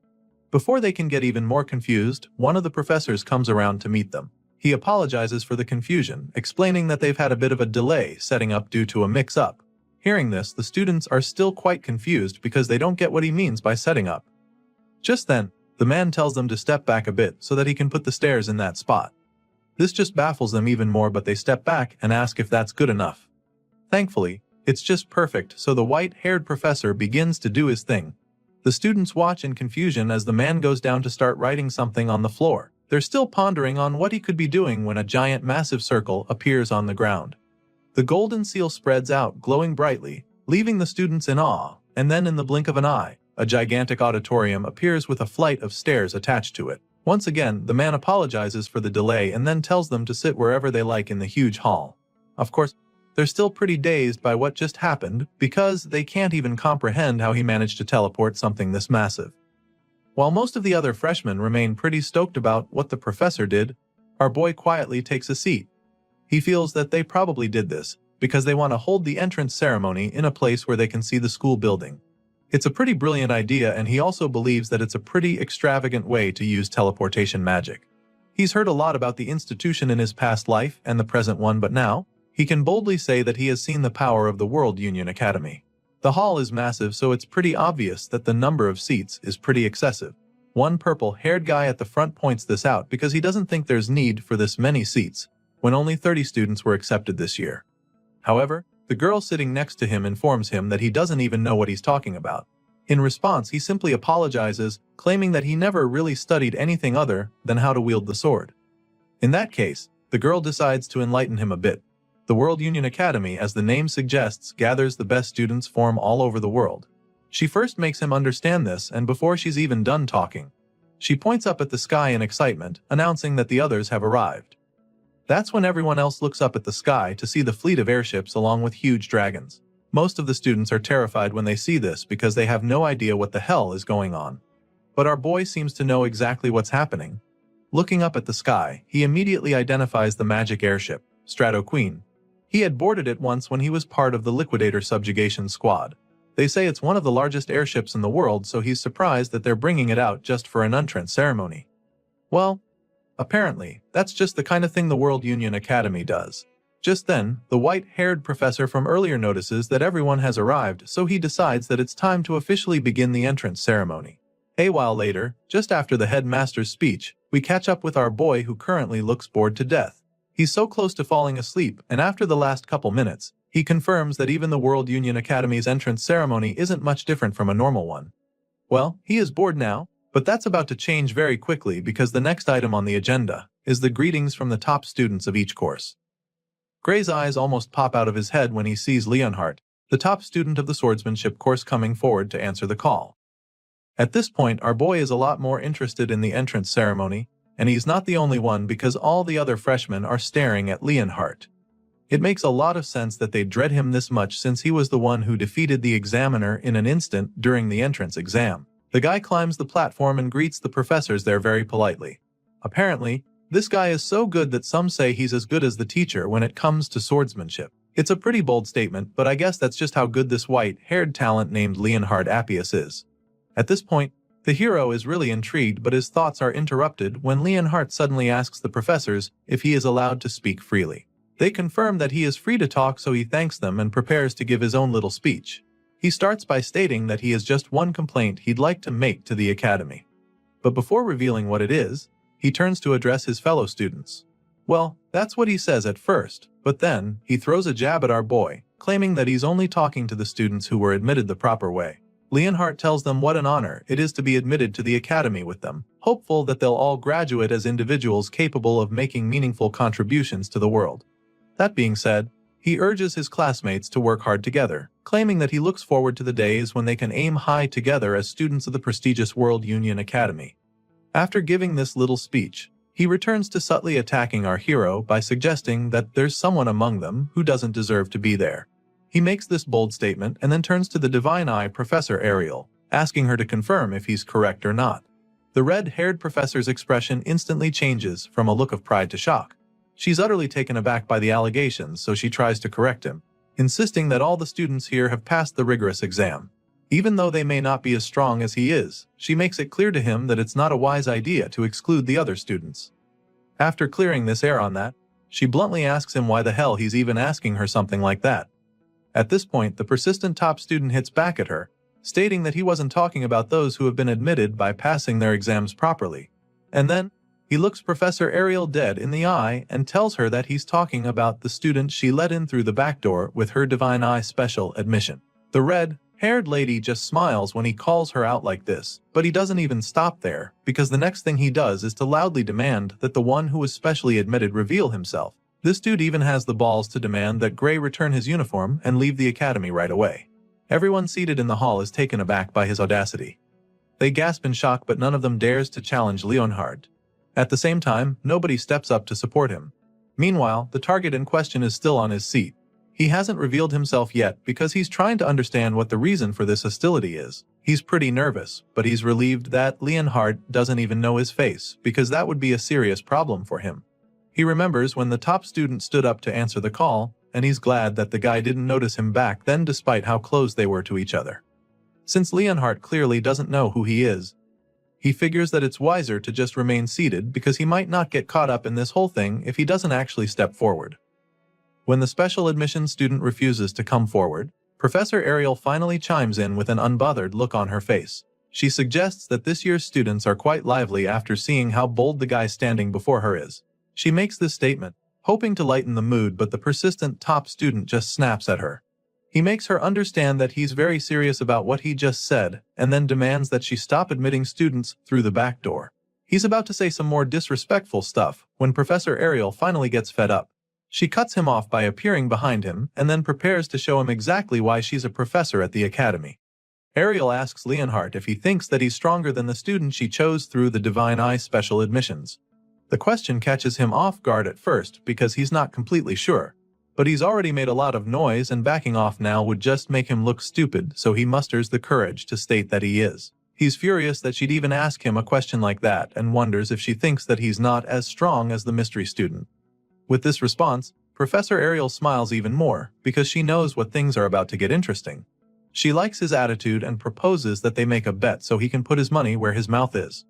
Before they can get even more confused, one of the professors comes around to meet them. He apologizes for the confusion, explaining that they've had a bit of a delay setting up due to a mix-up. Hearing this, the students are still quite confused because they don't get what he means by setting up. Just then, the man tells them to step back a bit so that he can put the stairs in that spot. This just baffles them even more, but they step back and ask if that's good enough. Thankfully, it's just perfect, so the white-haired professor begins to do his thing. The students watch in confusion as the man goes down to start writing something on the floor. They're still pondering on what he could be doing when a giant massive circle appears on the ground. The golden seal spreads out, glowing brightly, leaving the students in awe, and then in the blink of an eye, a gigantic auditorium appears with a flight of stairs attached to it. Once again, the man apologizes for the delay and then tells them to sit wherever they like in the huge hall. Of course, they're still pretty dazed by what just happened because they can't even comprehend how he managed to teleport something this massive. While most of the other freshmen remain pretty stoked about what the professor did, our boy quietly takes a seat. He feels that they probably did this because they want to hold the entrance ceremony in a place where they can see the school building. It's a pretty brilliant idea, and he also believes that it's a pretty extravagant way to use teleportation magic. He's heard a lot about the institution in his past life and the present one, but now, he can boldly say that he has seen the power of the World Union Academy. The hall is massive, so it's pretty obvious that the number of seats is pretty excessive. One purple-haired guy at the front points this out because he doesn't think there's need for this many seats, when only 30 students were accepted this year. However, the girl sitting next to him informs him that he doesn't even know what he's talking about. In response, he simply apologizes, claiming that he never really studied anything other than how to wield the sword. In that case, the girl decides to enlighten him a bit. The World Union Academy, as the name suggests, gathers the best students from all over the world. She first makes him understand this, and before she's even done talking, she points up at the sky in excitement, announcing that the others have arrived. That's when everyone else looks up at the sky to see the fleet of airships along with huge dragons. Most of the students are terrified when they see this because they have no idea what the hell is going on. But our boy seems to know exactly what's happening. Looking up at the sky, he immediately identifies the magic airship, Strato Queen. He had boarded it once when he was part of the Liquidator subjugation squad. They say it's one of the largest airships in the world, so he's surprised that they're bringing it out just for an entrance ceremony. Well, apparently, that's just the kind of thing the World Union Academy does. Just then, the white-haired professor from earlier notices that everyone has arrived, so he decides that it's time to officially begin the entrance ceremony. A while later, just after the headmaster's speech, we catch up with our boy who currently looks bored to death. He's so close to falling asleep, and after the last couple minutes, he confirms that even the World Union Academy's entrance ceremony isn't much different from a normal one. Well, he is bored now, But that's about to change very quickly because the next item on the agenda is the greetings from the top students of each course. Gray's eyes almost pop out of his head when he sees Leonhardt, the top student of the swordsmanship course, coming forward to answer the call. At this point, our boy is a lot more interested in the entrance ceremony, and he's not the only one because all the other freshmen are staring at Leonhardt. It makes a lot of sense that they dread him this much since he was the one who defeated the examiner in an instant during the entrance exam. The guy climbs the platform and greets the professors there very politely. Apparently, this guy is so good that some say he's as good as the teacher when it comes to swordsmanship. It's a pretty bold statement, but I guess that's just how good this white-haired talent named Leonhardt Appius is. At this point, the hero is really intrigued, but his thoughts are interrupted when Leonhardt suddenly asks the professors if he is allowed to speak freely. They confirm that he is free to talk, so he thanks them and prepares to give his own little speech. He starts by stating that he has just one complaint he'd like to make to the academy. But before revealing what it is, he turns to address his fellow students. Well, that's what he says at first, but then he throws a jab at our boy, claiming that he's only talking to the students who were admitted the proper way. Leonhardt tells them what an honor it is to be admitted to the academy with them, hopeful that they'll all graduate as individuals capable of making meaningful contributions to the world. That being said, he urges his classmates to work hard together, claiming that he looks forward to the days when they can aim high together as students of the prestigious World Union Academy. After giving this little speech, he returns to subtly attacking our hero by suggesting that there's someone among them who doesn't deserve to be there. He makes this bold statement and then turns to the divine eye Professor Ariel, asking her to confirm if he's correct or not. The red-haired professor's expression instantly changes from a look of pride to shock. She's utterly taken aback by the allegations, so she tries to correct him, insisting that all the students here have passed the rigorous exam. Even though they may not be as strong as he is, she makes it clear to him that it's not a wise idea to exclude the other students. After clearing this air on that, she bluntly asks him why the hell he's even asking her something like that. At this point, the persistent top student hits back at her, stating that he wasn't talking about those who have been admitted by passing their exams properly. And then, he looks Professor Ariel dead in the eye and tells her that he's talking about the student she let in through the back door with her divine eye special admission. The red-haired lady just smiles when he calls her out like this, but he doesn't even stop there, because the next thing he does is to loudly demand that the one who was specially admitted reveal himself. This dude even has the balls to demand that Gray return his uniform and leave the academy right away. Everyone seated in the hall is taken aback by his audacity. They gasp in shock, but none of them dares to challenge Leonhardt. At the same time, nobody steps up to support him. Meanwhile, the target in question is still on his seat. He hasn't revealed himself yet because he's trying to understand what the reason for this hostility is. He's pretty nervous, but he's relieved that Leonhardt doesn't even know his face, because that would be a serious problem for him. He remembers when the top student stood up to answer the call, and he's glad that the guy didn't notice him back then despite how close they were to each other. Since Leonhardt clearly doesn't know who he is, he figures that it's wiser to just remain seated because he might not get caught up in this whole thing if he doesn't actually step forward. When the special admission student refuses to come forward, Professor Ariel finally chimes in with an unbothered look on her face. She suggests that this year's students are quite lively after seeing how bold the guy standing before her is. She makes this statement, hoping to lighten the mood, but the persistent top student just snaps at her. He makes her understand that he's very serious about what he just said, and then demands that she stop admitting students through the back door. He's about to say some more disrespectful stuff when Professor Ariel finally gets fed up. She cuts him off by appearing behind him and then prepares to show him exactly why she's a professor at the academy. Ariel asks Leonhardt if he thinks that he's stronger than the student she chose through the Divine Eye special admissions. The question catches him off guard at first because he's not completely sure, but he's already made a lot of noise and backing off now would just make him look stupid, so he musters the courage to state that he is. He's furious that she'd even ask him a question like that and wonders if she thinks that he's not as strong as the mystery student. With this response, Professor Ariel smiles even more because she knows what things are about to get interesting. She likes his attitude and proposes that they make a bet so he can put his money where his mouth is.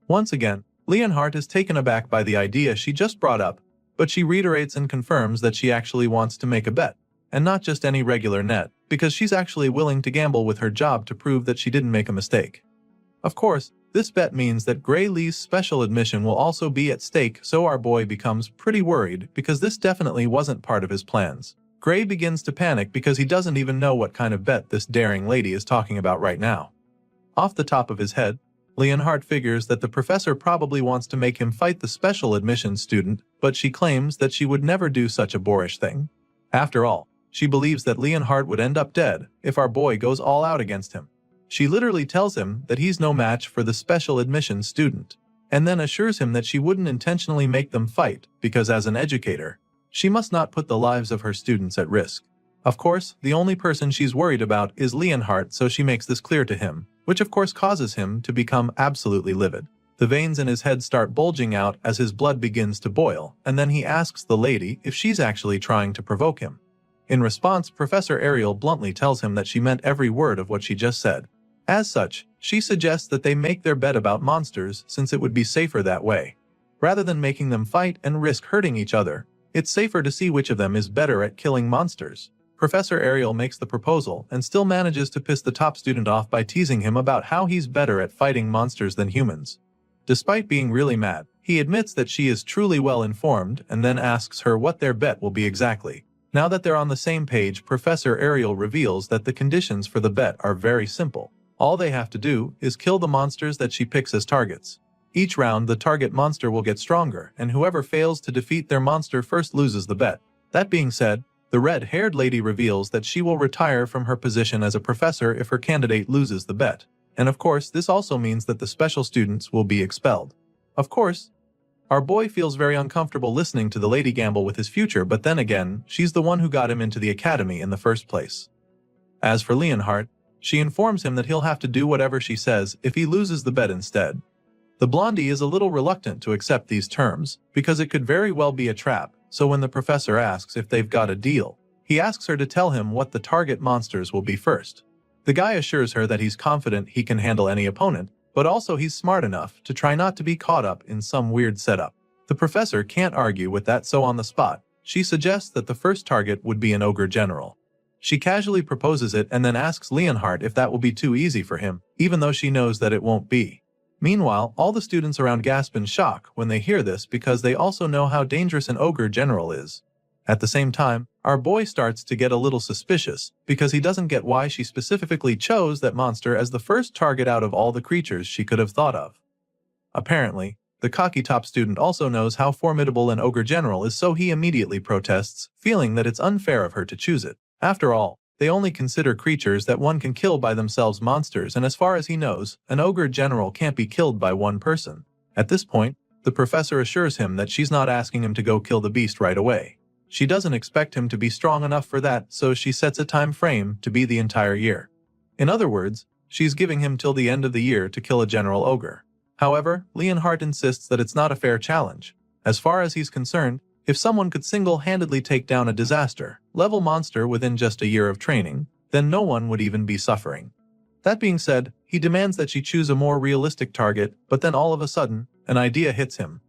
Once again, Leonhardt is taken aback by the idea she just brought up, but she reiterates and confirms that she actually wants to make a bet, and not just any regular net, because she's actually willing to gamble with her job to prove that she didn't make a mistake. Of course, this bet means that Gray Lee's special admission will also be at stake, so our boy becomes pretty worried because this definitely wasn't part of his plans. Gray begins to panic because he doesn't even know what kind of bet this daring lady is talking about right now. Off the top of his head, Leonhardt figures that the professor probably wants to make him fight the special admissions student, but she claims that she would never do such a boorish thing. After all, she believes that Leonhardt would end up dead if our boy goes all out against him. She literally tells him that he's no match for the special admissions student, and then assures him that she wouldn't intentionally make them fight because as an educator, she must not put the lives of her students at risk. Of course, the only person she's worried about is Leonhardt, so she makes this clear to him, which of course causes him to become absolutely livid. The veins in his head start bulging out as his blood begins to boil, and then he asks the lady if she's actually trying to provoke him. In response, Professor Ariel bluntly tells him that she meant every word of what she just said. As such, she suggests that they make their bet about monsters since it would be safer that way. Rather than making them fight and risk hurting each other, it's safer to see which of them is better at killing monsters. Professor Ariel makes the proposal and still manages to piss the top student off by teasing him about how he's better at fighting monsters than humans. Despite being really mad, he admits that she is truly well informed and then asks her what their bet will be exactly. Now that they're on the same page, Professor Ariel reveals that the conditions for the bet are very simple. All they have to do is kill the monsters that she picks as targets. Each round, the target monster will get stronger, and whoever fails to defeat their monster first loses the bet. That being said, the red-haired lady reveals that she will retire from her position as a professor if her candidate loses the bet. And of course, this also means that the special students will be expelled. Of course, our boy feels very uncomfortable listening to the lady gamble with his future, but then again, she's the one who got him into the academy in the first place. As for Leonhardt, she informs him that he'll have to do whatever she says if he loses the bet instead. The blondie is a little reluctant to accept these terms, because it could very well be a trap, so when the professor asks if they've got a deal, he asks her to tell him what the target monsters will be first. The guy assures her that he's confident he can handle any opponent, but also he's smart enough to try not to be caught up in some weird setup. The professor can't argue with that, so on the spot, she suggests that the first target would be an ogre general. She casually proposes it and then asks Leonhardt if that will be too easy for him, even though she knows that it won't be. Meanwhile, all the students around gasp in shock when they hear this because they also know how dangerous an ogre general is. At the same time, our boy starts to get a little suspicious because he doesn't get why she specifically chose that monster as the first target out of all the creatures she could have thought of. Apparently, the cocky top student also knows how formidable an ogre general is, so he immediately protests, feeling that it's unfair of her to choose it. After all, they only consider creatures that one can kill by themselves monsters, and as far as he knows, an ogre general can't be killed by one person. At this point, the professor assures him that she's not asking him to go kill the beast right away. She doesn't expect him to be strong enough for that, so she sets a time frame to be the entire year. In other words, she's giving him till the end of the year to kill a general ogre. However, Leonhardt insists that it's not a fair challenge. As far as he's concerned, if someone could single-handedly take down a disaster-level monster within just a year of training, then no one would even be suffering. That being said, he demands that she choose a more realistic target, but then all of a sudden, an idea hits him.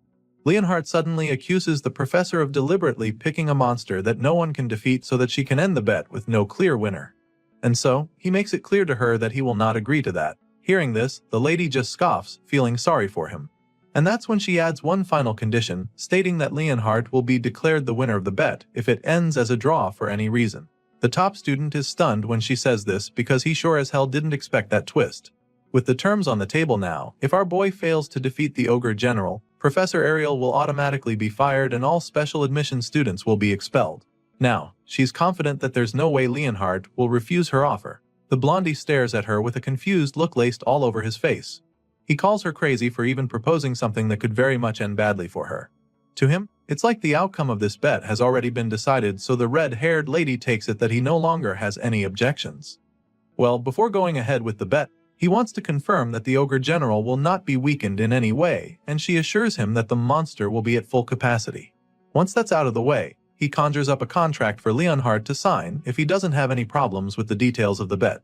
Leonhardt suddenly accuses the professor of deliberately picking a monster that no one can defeat so that she can end the bet with no clear winner. And so, he makes it clear to her that he will not agree to that. Hearing this, the lady just scoffs, feeling sorry for him. And that's when she adds one final condition, stating that Leonhardt will be declared the winner of the bet if it ends as a draw for any reason. The top student is stunned when she says this because he sure as hell didn't expect that twist. With the terms on the table now, if our boy fails to defeat the ogre general, Professor Ariel will automatically be fired and all special admission students will be expelled. Now, she's confident that there's no way Leonhardt will refuse her offer. The blondie stares at her with a confused look laced all over his face. He calls her crazy for even proposing something that could very much end badly for her. To him, it's like the outcome of this bet has already been decided, so the red-haired lady takes it that he no longer has any objections. Well, before going ahead with the bet, he wants to confirm that the ogre general will not be weakened in any way, and she assures him that the monster will be at full capacity. Once that's out of the way, he conjures up a contract for Leonhardt to sign if he doesn't have any problems with the details of the bet.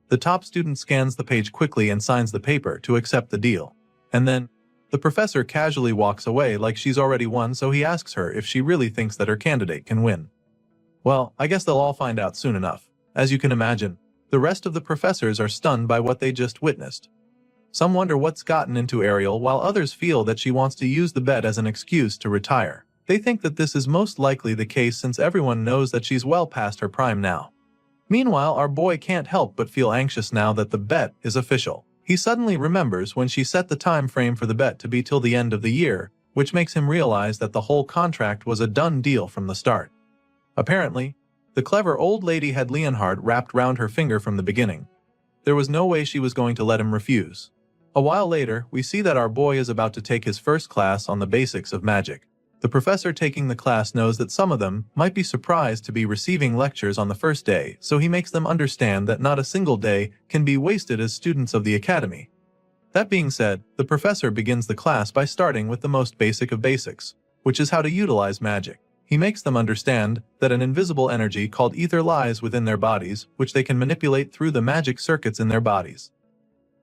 The top student scans the page quickly and signs the paper to accept the deal. And then, the professor casually walks away like she's already won, so he asks her if she really thinks that her candidate can win. Well, I guess they'll all find out soon enough. As you can imagine, the rest of the professors are stunned by what they just witnessed. Some wonder what's gotten into Ariel, while others feel that she wants to use the bet as an excuse to retire. They think that this is most likely the case since everyone knows that she's well past her prime now. Meanwhile, our boy can't help but feel anxious now that the bet is official. He suddenly remembers when she set the time frame for the bet to be till the end of the year, which makes him realize that the whole contract was a done deal from the start. Apparently, the clever old lady had Leonhard wrapped round her finger from the beginning. There was no way she was going to let him refuse. A while later, we see that our boy is about to take his first class on the basics of magic. The professor taking the class knows that some of them might be surprised to be receiving lectures on the first day, so he makes them understand that not a single day can be wasted as students of the academy. That being said, the professor begins the class by starting with the most basic of basics, which is how to utilize magic. He makes them understand that an invisible energy called ether lies within their bodies, which they can manipulate through the magic circuits in their bodies.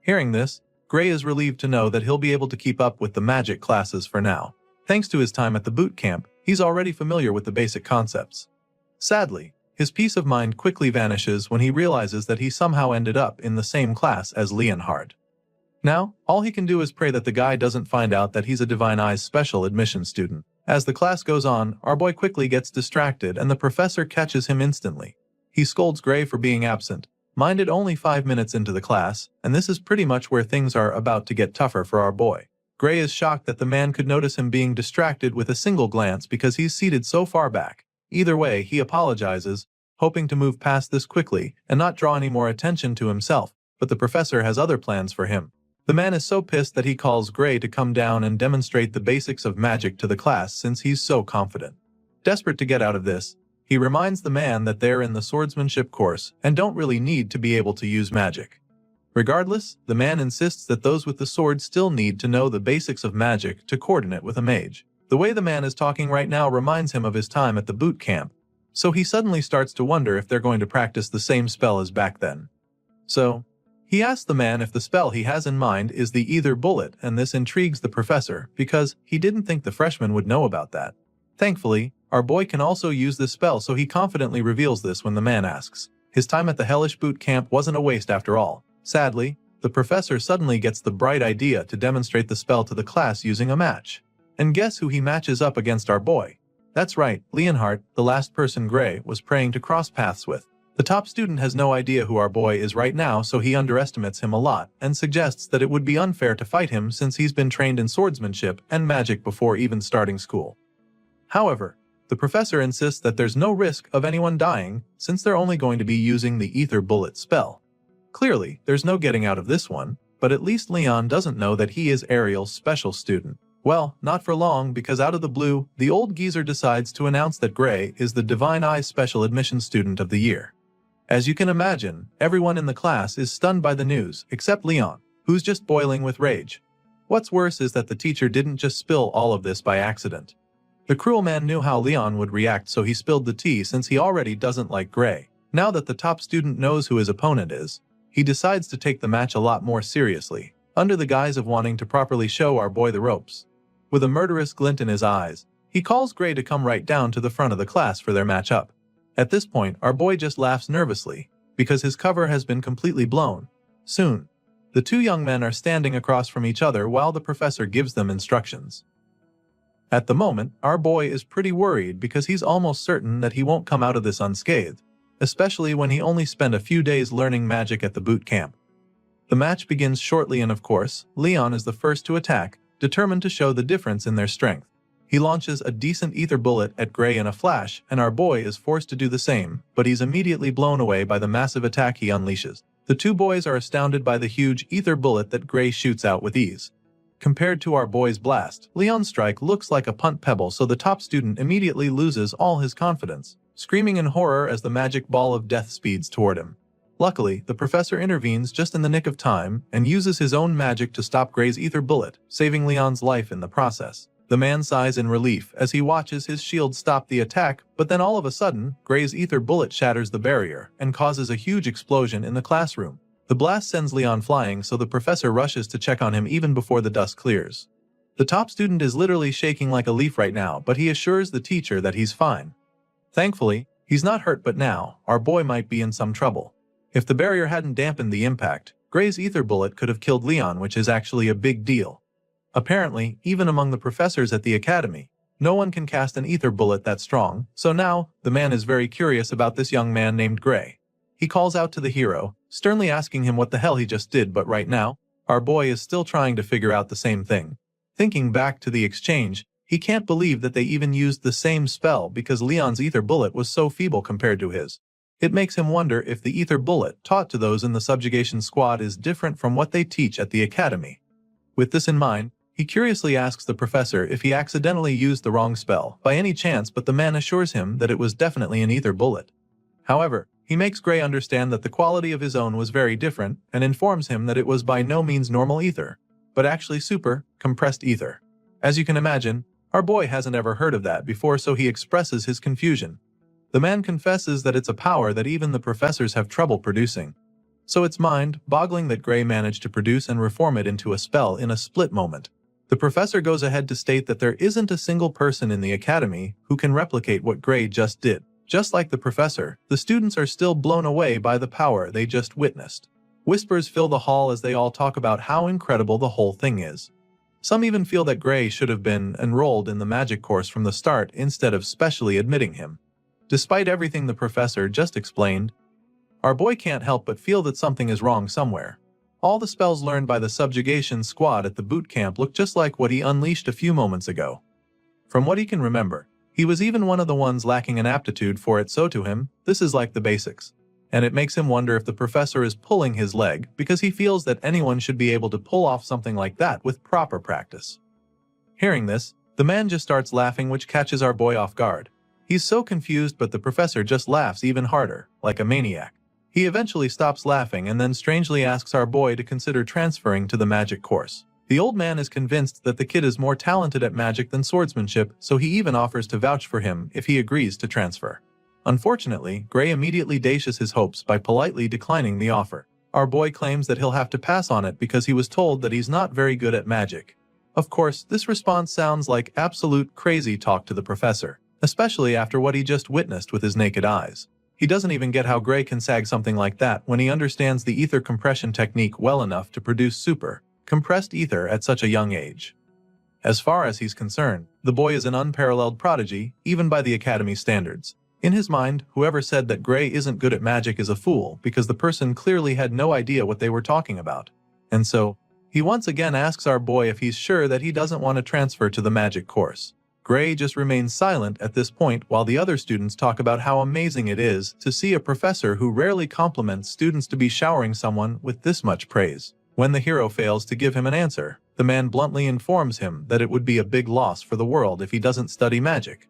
Hearing this, Gray is relieved to know that he'll be able to keep up with the magic classes for now. Thanks to his time at the boot camp, he's already familiar with the basic concepts. Sadly, his peace of mind quickly vanishes when he realizes that he somehow ended up in the same class as Leonhard. Now, all he can do is pray that the guy doesn't find out that he's a Divine Eyes special admission student. As the class goes on, our boy quickly gets distracted and the professor catches him instantly. He scolds Gray for being absent, minded only 5 minutes into the class, and this is pretty much where things are about to get tougher for our boy. Gray is shocked that the man could notice him being distracted with a single glance because he's seated so far back. Either way, he apologizes, hoping to move past this quickly and not draw any more attention to himself, but the professor has other plans for him. The man is so pissed that he calls Gray to come down and demonstrate the basics of magic to the class since he's so confident. Desperate to get out of this, he reminds the man that they're in the swordsmanship course and don't really need to be able to use magic. Regardless, the man insists that those with the sword still need to know the basics of magic to coordinate with a mage. The way the man is talking right now reminds him of his time at the boot camp, so he suddenly starts to wonder if they're going to practice the same spell as back then. So, he asks the man if the spell he has in mind is the Ether Bullet, and this intrigues the professor because he didn't think the freshman would know about that. Thankfully, our boy can also use this spell, so he confidently reveals this when the man asks. His time at the hellish boot camp wasn't a waste after all. Sadly, the professor suddenly gets the bright idea to demonstrate the spell to the class using a match. And guess who he matches up against our boy? That's right, Leonhard, the last person Gray was praying to cross paths with. The top student has no idea who our boy is right now, so he underestimates him a lot and suggests that it would be unfair to fight him since he's been trained in swordsmanship and magic before even starting school. However, the professor insists that there's no risk of anyone dying since they're only going to be using the Ether Bullet spell. Clearly, there's no getting out of this one, but at least Leon doesn't know that he is Ariel's special student. Well, not for long, because out of the blue, the old geezer decides to announce that Gray is the Divine Eyes Special Admission Student of the Year. As you can imagine, everyone in the class is stunned by the news, except Leon, who's just boiling with rage. What's worse is that the teacher didn't just spill all of this by accident. The cruel man knew how Leon would react, so he spilled the tea since he already doesn't like Gray. Now that the top student knows who his opponent is, he decides to take the match a lot more seriously, under the guise of wanting to properly show our boy the ropes. With a murderous glint in his eyes, he calls Gray to come right down to the front of the class for their match-up. At this point, our boy just laughs nervously, because his cover has been completely blown. Soon, the two young men are standing across from each other while the professor gives them instructions. At the moment, our boy is pretty worried because he's almost certain that he won't come out of this unscathed, especially when he only spent a few days learning magic at the boot camp. The match begins shortly and of course, Leon is the first to attack, determined to show the difference in their strength. He launches a decent ether bullet at Gray in a flash, and our boy is forced to do the same, but he's immediately blown away by the massive attack he unleashes. The two boys are astounded by the huge ether bullet that Gray shoots out with ease. Compared to our boy's blast, Leon's strike looks like a punt pebble, so the top student immediately loses all his confidence, screaming in horror as the magic ball of death speeds toward him. Luckily, the professor intervenes just in the nick of time and uses his own magic to stop Gray's ether bullet, saving Leon's life in the process. The man sighs in relief as he watches his shield stop the attack, but then all of a sudden, Gray's ether bullet shatters the barrier and causes a huge explosion in the classroom. The blast sends Leon flying, so the professor rushes to check on him even before the dust clears. The top student is literally shaking like a leaf right now, but he assures the teacher that he's fine. Thankfully, he's not hurt, but now, our boy might be in some trouble. If the barrier hadn't dampened the impact, Gray's ether bullet could have killed Leon, which is actually a big deal. Apparently, even among the professors at the academy, no one can cast an ether bullet that strong, so now, the man is very curious about this young man named Gray. He calls out to the hero, sternly asking him what the hell he just did, but right now, Our boy is still trying to figure out the same thing. Thinking back to the exchange, he can't believe that they even used the same spell because Leon's ether bullet was so feeble compared to his. It makes him wonder if the ether bullet taught to those in the subjugation squad is different from what they teach at the academy. With this in mind, he curiously asks the professor if he accidentally used the wrong spell by any chance, but the man assures him that it was definitely an ether bullet. However, he makes Gray understand that the quality of his own was very different and informs him that it was by no means normal ether, but actually super, compressed ether. As you can imagine, our boy hasn't ever heard of that before, so he expresses his confusion. The man confesses that it's a power that even the professors have trouble producing. So it's mind-boggling that Gray managed to produce and reform it into a spell in a split moment. The professor goes ahead to state that there isn't a single person in the academy who can replicate what Gray just did. Just like the professor, the students are still blown away by the power they just witnessed. Whispers fill the hall as they all talk about how incredible the whole thing is. Some even feel that Gray should have been enrolled in the magic course from the start instead of specially admitting him. Despite everything the professor just explained, our boy can't help but feel that something is wrong somewhere. All the spells learned by the subjugation squad at the boot camp look just like what he unleashed a few moments ago. From what he can remember, he was even one of the ones lacking an aptitude for it, so to him, this is like the basics. And it makes him wonder if the professor is pulling his leg because he feels that anyone should be able to pull off something like that with proper practice. Hearing this, the man just starts laughing, which catches our boy off guard. He's so confused, but the professor just laughs even harder, like a maniac. He eventually stops laughing and then strangely asks our boy to consider transferring to the magic course. The old man is convinced that the kid is more talented at magic than swordsmanship, so he even offers to vouch for him if he agrees to transfer. Unfortunately, Gray immediately dashes his hopes by politely declining the offer. Our boy claims that he'll have to pass on it because he was told that he's not very good at magic. Of course, this response sounds like absolute crazy talk to the professor, especially after what he just witnessed with his naked eyes. He doesn't even get how Gray can sag something like that when he understands the ether compression technique well enough to produce super, compressed ether at such a young age. As far as he's concerned, the boy is an unparalleled prodigy, even by the academy standards. In his mind, whoever said that Gray isn't good at magic is a fool because the person clearly had no idea what they were talking about. And so, he once again asks our boy if he's sure that he doesn't want to transfer to the magic course. Gray just remains silent at this point while the other students talk about how amazing it is to see a professor who rarely compliments students to be showering someone with this much praise. When the hero fails to give him an answer, the man bluntly informs him that it would be a big loss for the world if he doesn't study magic.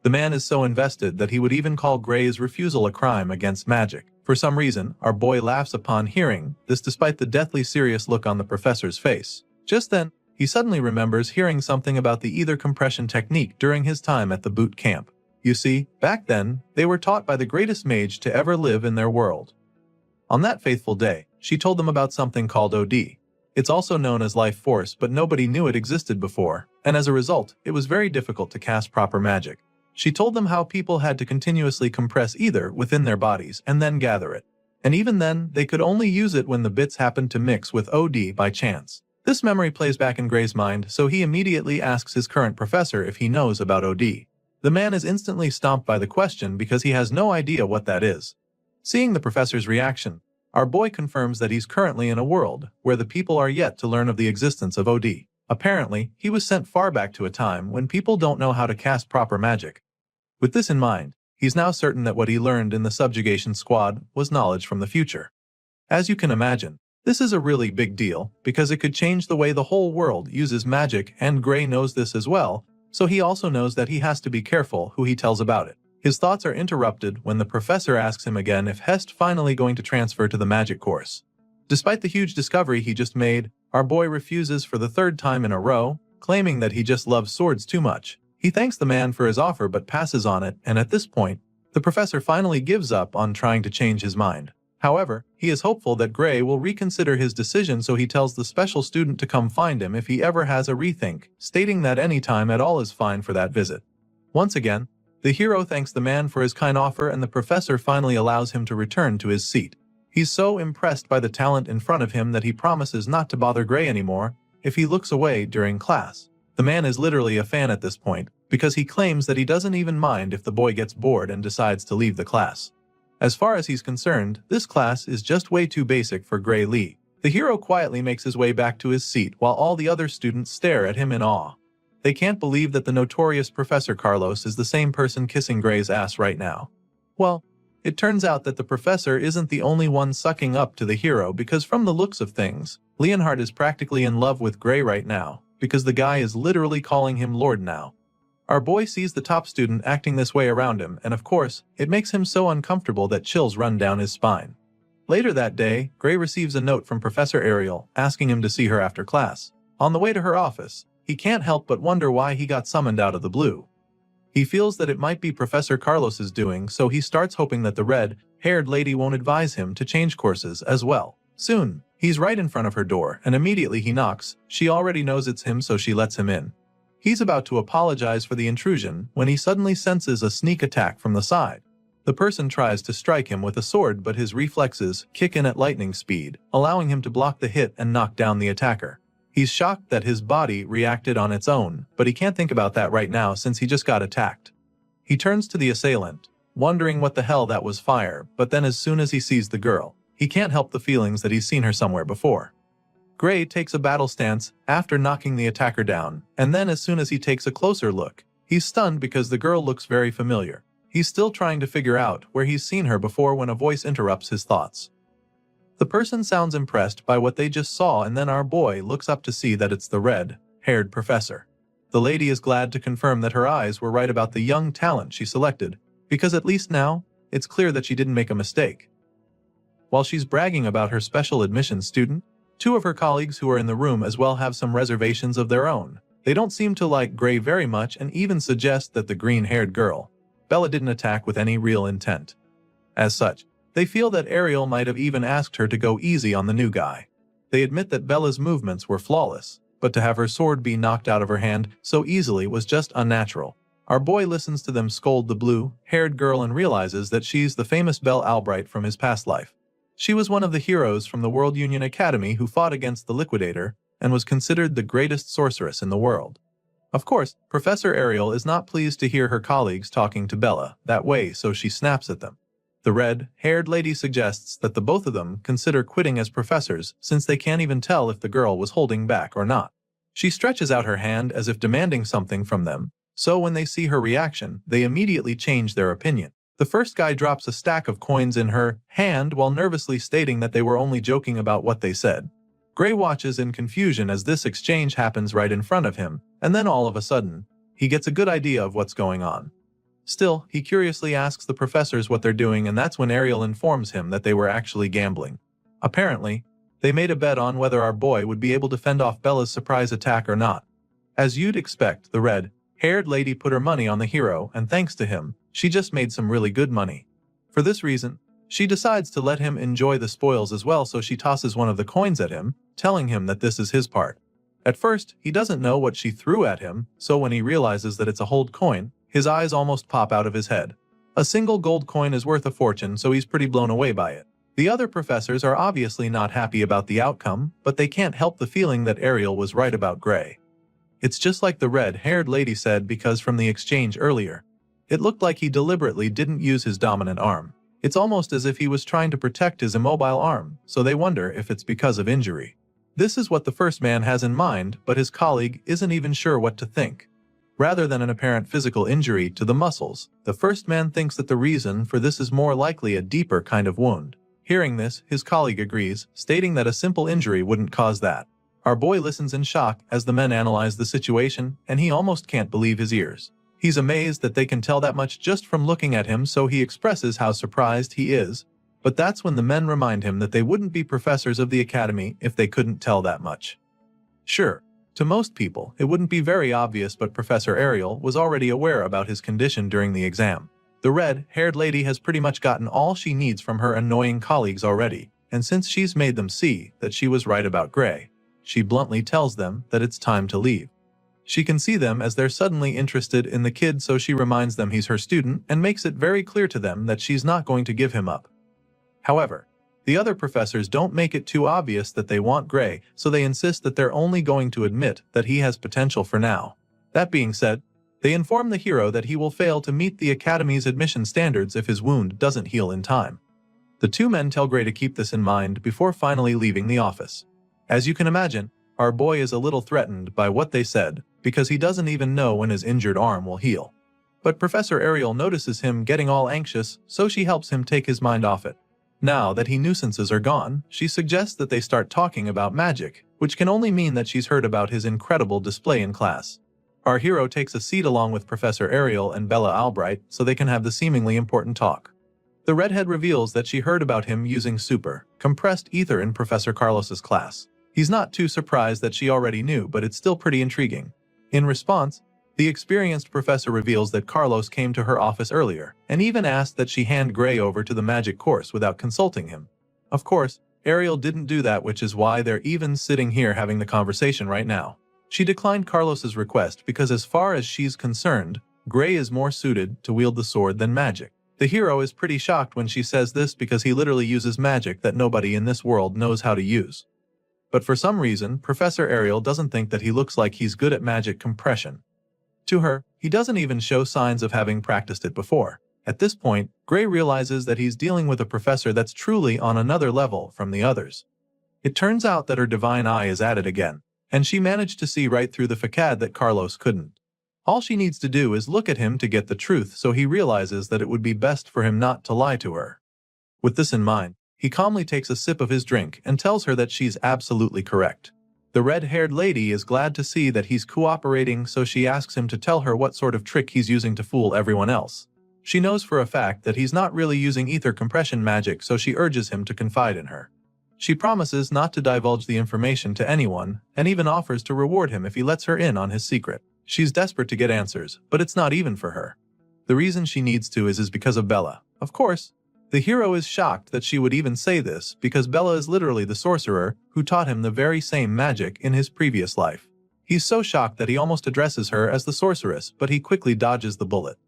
The man is so invested that he would even call Gray's refusal a crime against magic. For some reason, our boy laughs upon hearing this despite the deathly serious look on the professor's face. Just then, he suddenly remembers hearing something about the ether compression technique during his time at the boot camp. You see, back then, they were taught by the greatest mage to ever live in their world. On that faithful day, she told them about something called OD. It's also known as life force, but nobody knew it existed before, and as a result, it was very difficult to cast proper magic. She told them how people had to continuously compress ether within their bodies and then gather it. And even then, they could only use it when the bits happened to mix with OD by chance. This memory plays back in Gray's mind, so he immediately asks his current professor if he knows about OD. The man is instantly stumped by the question because he has no idea what that is. Seeing the professor's reaction, our boy confirms that he's currently in a world where the people are yet to learn of the existence of OD. Apparently, he was sent far back to a time when people don't know how to cast proper magic. With this in mind, he's now certain that what he learned in the subjugation squad was knowledge from the future. As you can imagine, this is a really big deal because it could change the way the whole world uses magic, and Gray knows this as well, so he also knows that he has to be careful who he tells about it. His thoughts are interrupted when the professor asks him again if Hest finally going to transfer to the magic course. Despite the huge discovery he just made, our boy refuses for the third time in a row, claiming that he just loves swords too much. He thanks the man for his offer but passes on it, and at this point, the professor finally gives up on trying to change his mind. However, he is hopeful that Gray will reconsider his decision, so he tells the special student to come find him if he ever has a rethink, stating that any time at all is fine for that visit. Once again, the hero thanks the man for his kind offer, and the professor finally allows him to return to his seat. He's so impressed by the talent in front of him that he promises not to bother Gray anymore if he looks away during class. The man is literally a fan at this point, because he claims that he doesn't even mind if the boy gets bored and decides to leave the class. As far as he's concerned, this class is just way too basic for Gray Lee. The hero quietly makes his way back to his seat while all the other students stare at him in awe. They can't believe that the notorious Professor Carlos is the same person kissing Gray's ass right now. Well, it turns out that the professor isn't the only one sucking up to the hero, because from the looks of things, Leonhard is practically in love with Gray right now, because the guy is literally calling him Lord now. Our boy sees the top student acting this way around him, and of course, it makes him so uncomfortable that chills run down his spine. Later that day, Gray receives a note from Professor Ariel asking him to see her after class. On the way to her office, he can't help but wonder why he got summoned out of the blue. He feels that it might be Professor Carlos's doing, so he starts hoping that the red-haired lady won't advise him to change courses as well. Soon, he's right in front of her door, and immediately he knocks. She already knows it's him, so she lets him in. He's about to apologize for the intrusion when he suddenly senses a sneak attack from the side. The person tries to strike him with a sword, but his reflexes kick in at lightning speed, allowing him to block the hit and knock down the attacker. He's shocked that his body reacted on its own, but he can't think about that right now since he just got attacked. He turns to the assailant, wondering what the hell that was fire, but then as soon as he sees the girl, he can't help the feelings that he's seen her somewhere before. Gray takes a battle stance after knocking the attacker down, and then as soon as he takes a closer look, he's stunned because the girl looks very familiar. He's still trying to figure out where he's seen her before when a voice interrupts his thoughts. The person sounds impressed by what they just saw, and then our boy looks up to see that it's the red-haired professor. The lady is glad to confirm that her eyes were right about the young talent she selected, because at least now, it's clear that she didn't make a mistake. While she's bragging about her special admission student, two of her colleagues who are in the room as well have some reservations of their own. They don't seem to like Gray very much and even suggest that the green-haired girl, Bella, didn't attack with any real intent. As such, they feel that Ariel might have even asked her to go easy on the new guy. They admit that Bella's movements were flawless, but to have her sword be knocked out of her hand so easily was just unnatural. Our boy listens to them scold the blue-haired girl and realizes that she's the famous Belle Albright from his past life. She was one of the heroes from the World Union Academy who fought against the Liquidator and was considered the greatest sorceress in the world. Of course, Professor Ariel is not pleased to hear her colleagues talking to Bella that way, so she snaps at them. The red-haired lady suggests that the both of them consider quitting as professors since they can't even tell if the girl was holding back or not. She stretches out her hand as if demanding something from them, so when they see her reaction, they immediately change their opinion. The first guy drops a stack of coins in her hand while nervously stating that they were only joking about what they said. Gray watches in confusion as this exchange happens right in front of him, and then all of a sudden, he gets a good idea of what's going on. Still, he curiously asks the professors what they're doing, and that's when Ariel informs him that they were actually gambling. Apparently, they made a bet on whether our boy would be able to fend off Bella's surprise attack or not. As you'd expect, the red-haired lady put her money on the hero, and thanks to him, she just made some really good money. For this reason, she decides to let him enjoy the spoils as well, so she tosses one of the coins at him, telling him that this is his part. At first, he doesn't know what she threw at him, so when he realizes that it's a hold coin, his eyes almost pop out of his head. A single gold coin is worth a fortune, so he's pretty blown away by it. The other professors are obviously not happy about the outcome, but they can't help the feeling that Ariel was right about Gray. It's just like the red-haired lady said, because from the exchange earlier, it looked like he deliberately didn't use his dominant arm. It's almost as if he was trying to protect his immobile arm, so they wonder if it's because of injury. This is what the first man has in mind, but his colleague isn't even sure what to think. Rather than an apparent physical injury to the muscles, the first man thinks that the reason for this is more likely a deeper kind of wound. Hearing this, his colleague agrees, stating that a simple injury wouldn't cause that. Our boy listens in shock as the men analyze the situation, and he almost can't believe his ears. He's amazed that they can tell that much just from looking at him, so he expresses how surprised he is. But that's when the men remind him that they wouldn't be professors of the academy if they couldn't tell that much. Sure, to most people, it wouldn't be very obvious, but Professor Ariel was already aware about his condition during the exam. The red-haired lady has pretty much gotten all she needs from her annoying colleagues already, and since she's made them see that she was right about Gray, she bluntly tells them that it's time to leave. She can see them as they're suddenly interested in the kid, so she reminds them he's her student and makes it very clear to them that she's not going to give him up. However, the other professors don't make it too obvious that they want Gray, so they insist that they're only going to admit that he has potential for now. That being said, they inform the hero that he will fail to meet the academy's admission standards if his wound doesn't heal in time. The two men tell Gray to keep this in mind before finally leaving the office. As you can imagine, our boy is a little threatened by what they said because he doesn't even know when his injured arm will heal. But Professor Ariel notices him getting all anxious, so she helps him take his mind off it. Now that his nuisances are gone, she suggests that they start talking about magic, which can only mean that she's heard about his incredible display in class. Our hero takes a seat along with Professor Ariel and Bella Albright so they can have the seemingly important talk. The redhead reveals that she heard about him using super, compressed ether in Professor Carlos's class. He's not too surprised that she already knew, but it's still pretty intriguing. In response, the experienced professor reveals that Carlos came to her office earlier, and even asked that she hand Gray over to the magic course without consulting him. Of course, Ariel didn't do that, which is why they're even sitting here having the conversation right now. She declined Carlos's request because as far as she's concerned, Gray is more suited to wield the sword than magic. The hero is pretty shocked when she says this because he literally uses magic that nobody in this world knows how to use. But for some reason, Professor Ariel doesn't think that he looks like he's good at magic compression. To her, he doesn't even show signs of having practiced it before. At this point, Gray realizes that he's dealing with a professor that's truly on another level from the others. It turns out that her divine eye is at it again, and she managed to see right through the facade that Carlos couldn't. All she needs to do is look at him to get the truth, so he realizes that it would be best for him not to lie to her. With this in mind, he calmly takes a sip of his drink and tells her that she's absolutely correct. The red-haired lady is glad to see that he's cooperating, so she asks him to tell her what sort of trick he's using to fool everyone else. She knows for a fact that he's not really using ether compression magic, so she urges him to confide in her. She promises not to divulge the information to anyone, and even offers to reward him if he lets her in on his secret. She's desperate to get answers, but it's not even for her. The reason she needs to is because of Bella. Of course, the hero is shocked that she would even say this because Bella is literally the sorcerer who taught him the very same magic in his previous life. He's so shocked that he almost addresses her as the sorceress, but he quickly dodges the bullet.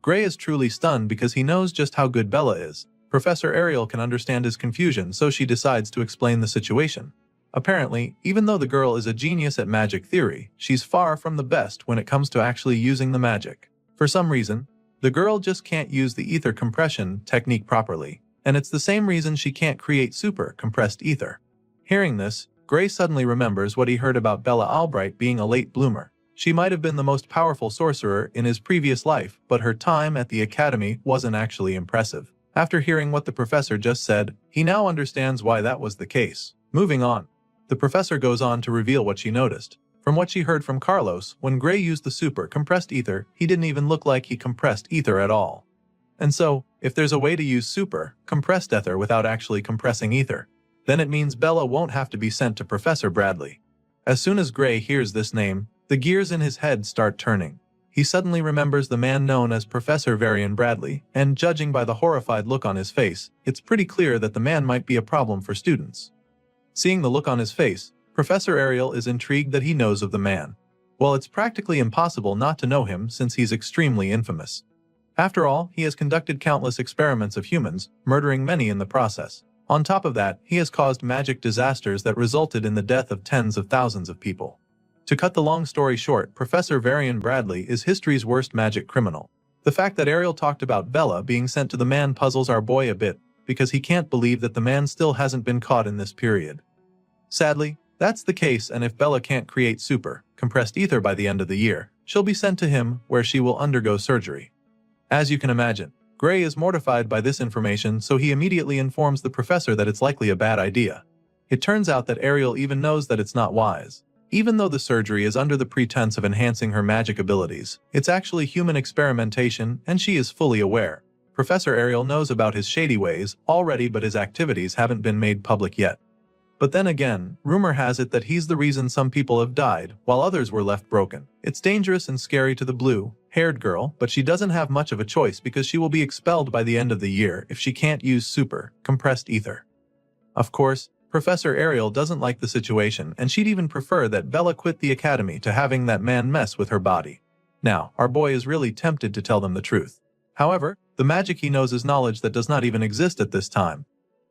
Gray is truly stunned because he knows just how good Bella is. Professor Ariel can understand his confusion, so she decides to explain the situation. Apparently, even though the girl is a genius at magic theory, she's far from the best when it comes to actually using the magic. For some reason, the girl just can't use the ether compression technique properly, and it's the same reason she can't create super compressed ether. Hearing this, Gray suddenly remembers what he heard about Bella Albright being a late bloomer. She might have been the most powerful sorcerer in his previous life, but her time at the academy wasn't actually impressive. After hearing what the professor just said, he now understands why that was the case. Moving on, the professor goes on to reveal what she noticed. From what she heard from Carlos, when Gray used the super compressed ether, he didn't even look like he compressed ether at all. And so, if there's a way to use super compressed ether without actually compressing ether, then it means Bella won't have to be sent to Professor Bradley. As soon as Gray hears this name, the gears in his head start turning. He suddenly remembers the man known as Professor Varian Bradley, and judging by the horrified look on his face, it's pretty clear that the man might be a problem for students. Seeing the look on his face, Professor Ariel is intrigued that he knows of the man. Well, it's practically impossible not to know him since he's extremely infamous. After all, he has conducted countless experiments of humans, murdering many in the process. On top of that, he has caused magic disasters that resulted in the death of tens of thousands of people. To cut the long story short, Professor Varian Bradley is history's worst magic criminal. The fact that Ariel talked about Bella being sent to the man puzzles our boy a bit, because he can't believe that the man still hasn't been caught in this period. Sadly, that's the case, and if Bella can't create super compressed ether by the end of the year, she'll be sent to him where she will undergo surgery. As you can imagine, Gray is mortified by this information, so he immediately informs the professor that it's likely a bad idea. It turns out that Ariel even knows that it's not wise. Even though the surgery is under the pretense of enhancing her magic abilities, it's actually human experimentation, and she is fully aware. Professor Ariel knows about his shady ways already, but his activities haven't been made public yet. But then again, rumor has it that he's the reason some people have died, while others were left broken. It's dangerous and scary to the blue-haired girl, but she doesn't have much of a choice because she will be expelled by the end of the year if she can't use super compressed ether. Of course, Professor Ariel doesn't like the situation, and she'd even prefer that Bella quit the academy to having that man mess with her body. Now, our boy is really tempted to tell them the truth. However, the magic he knows is knowledge that does not even exist at this time.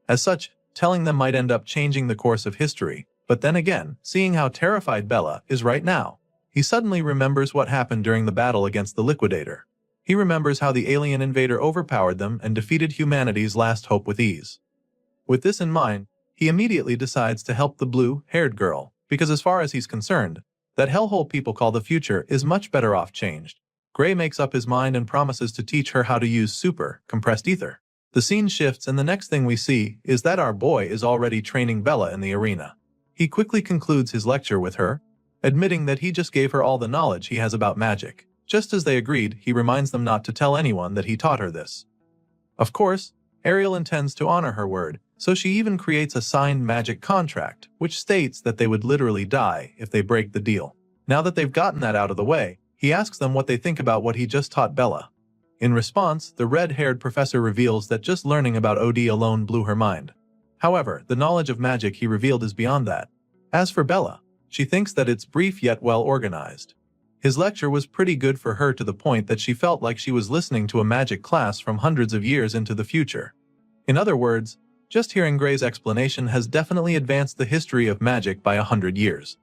As such, telling them might end up changing the course of history, but then again, seeing how terrified Bella is right now, he suddenly remembers what happened during the battle against the Liquidator. He remembers how the alien invader overpowered them and defeated humanity's last hope with ease. With this in mind, he immediately decides to help the blue-haired girl, because as far as he's concerned, that hellhole people call the future is much better off changed. Gray makes up his mind and promises to teach her how to use super compressed ether. The scene shifts and the next thing we see is that our boy is already training Bella in the arena. He quickly concludes his lecture with her, admitting that he just gave her all the knowledge he has about magic. Just as they agreed, he reminds them not to tell anyone that he taught her this. Of course, Ariel intends to honor her word, so she even creates a signed magic contract, which states that they would literally die if they break the deal. Now that they've gotten that out of the way, he asks them what they think about what he just taught Bella. In response, the red-haired professor reveals that just learning about OD alone blew her mind. However, the knowledge of magic he revealed is beyond that. As for Bella, she thinks that it's brief yet well organized. His lecture was pretty good for her to the point that she felt like she was listening to a magic class from hundreds of years into the future. In other words, just hearing Gray's explanation has definitely advanced the history of magic by 100 years.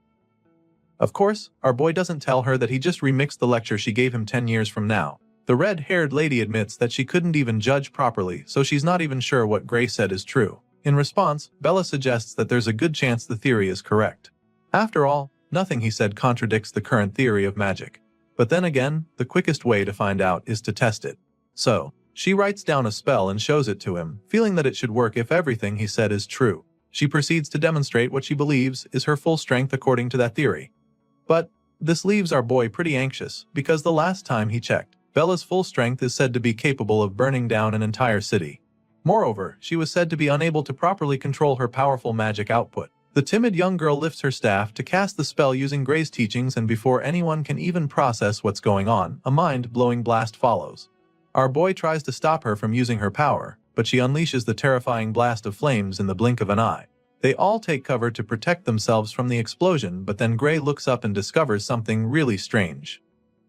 Of course, our boy doesn't tell her that he just remixed the lecture she gave him 10 years from now. The red-haired lady admits that she couldn't even judge properly, so she's not even sure what Gray said is true. In response, Bella suggests that there's a good chance the theory is correct. After all, nothing he said contradicts the current theory of magic. But then again, the quickest way to find out is to test it. So, she writes down a spell and shows it to him, feeling that it should work if everything he said is true. She proceeds to demonstrate what she believes is her full strength according to that theory. But this leaves our boy pretty anxious, because the last time he checked, Bella's full strength is said to be capable of burning down an entire city. Moreover, she was said to be unable to properly control her powerful magic output. The timid young girl lifts her staff to cast the spell using Gray's teachings, and before anyone can even process what's going on, a mind-blowing blast follows. Our boy tries to stop her from using her power, but she unleashes the terrifying blast of flames in the blink of an eye. They all take cover to protect themselves from the explosion, but then Gray looks up and discovers something really strange.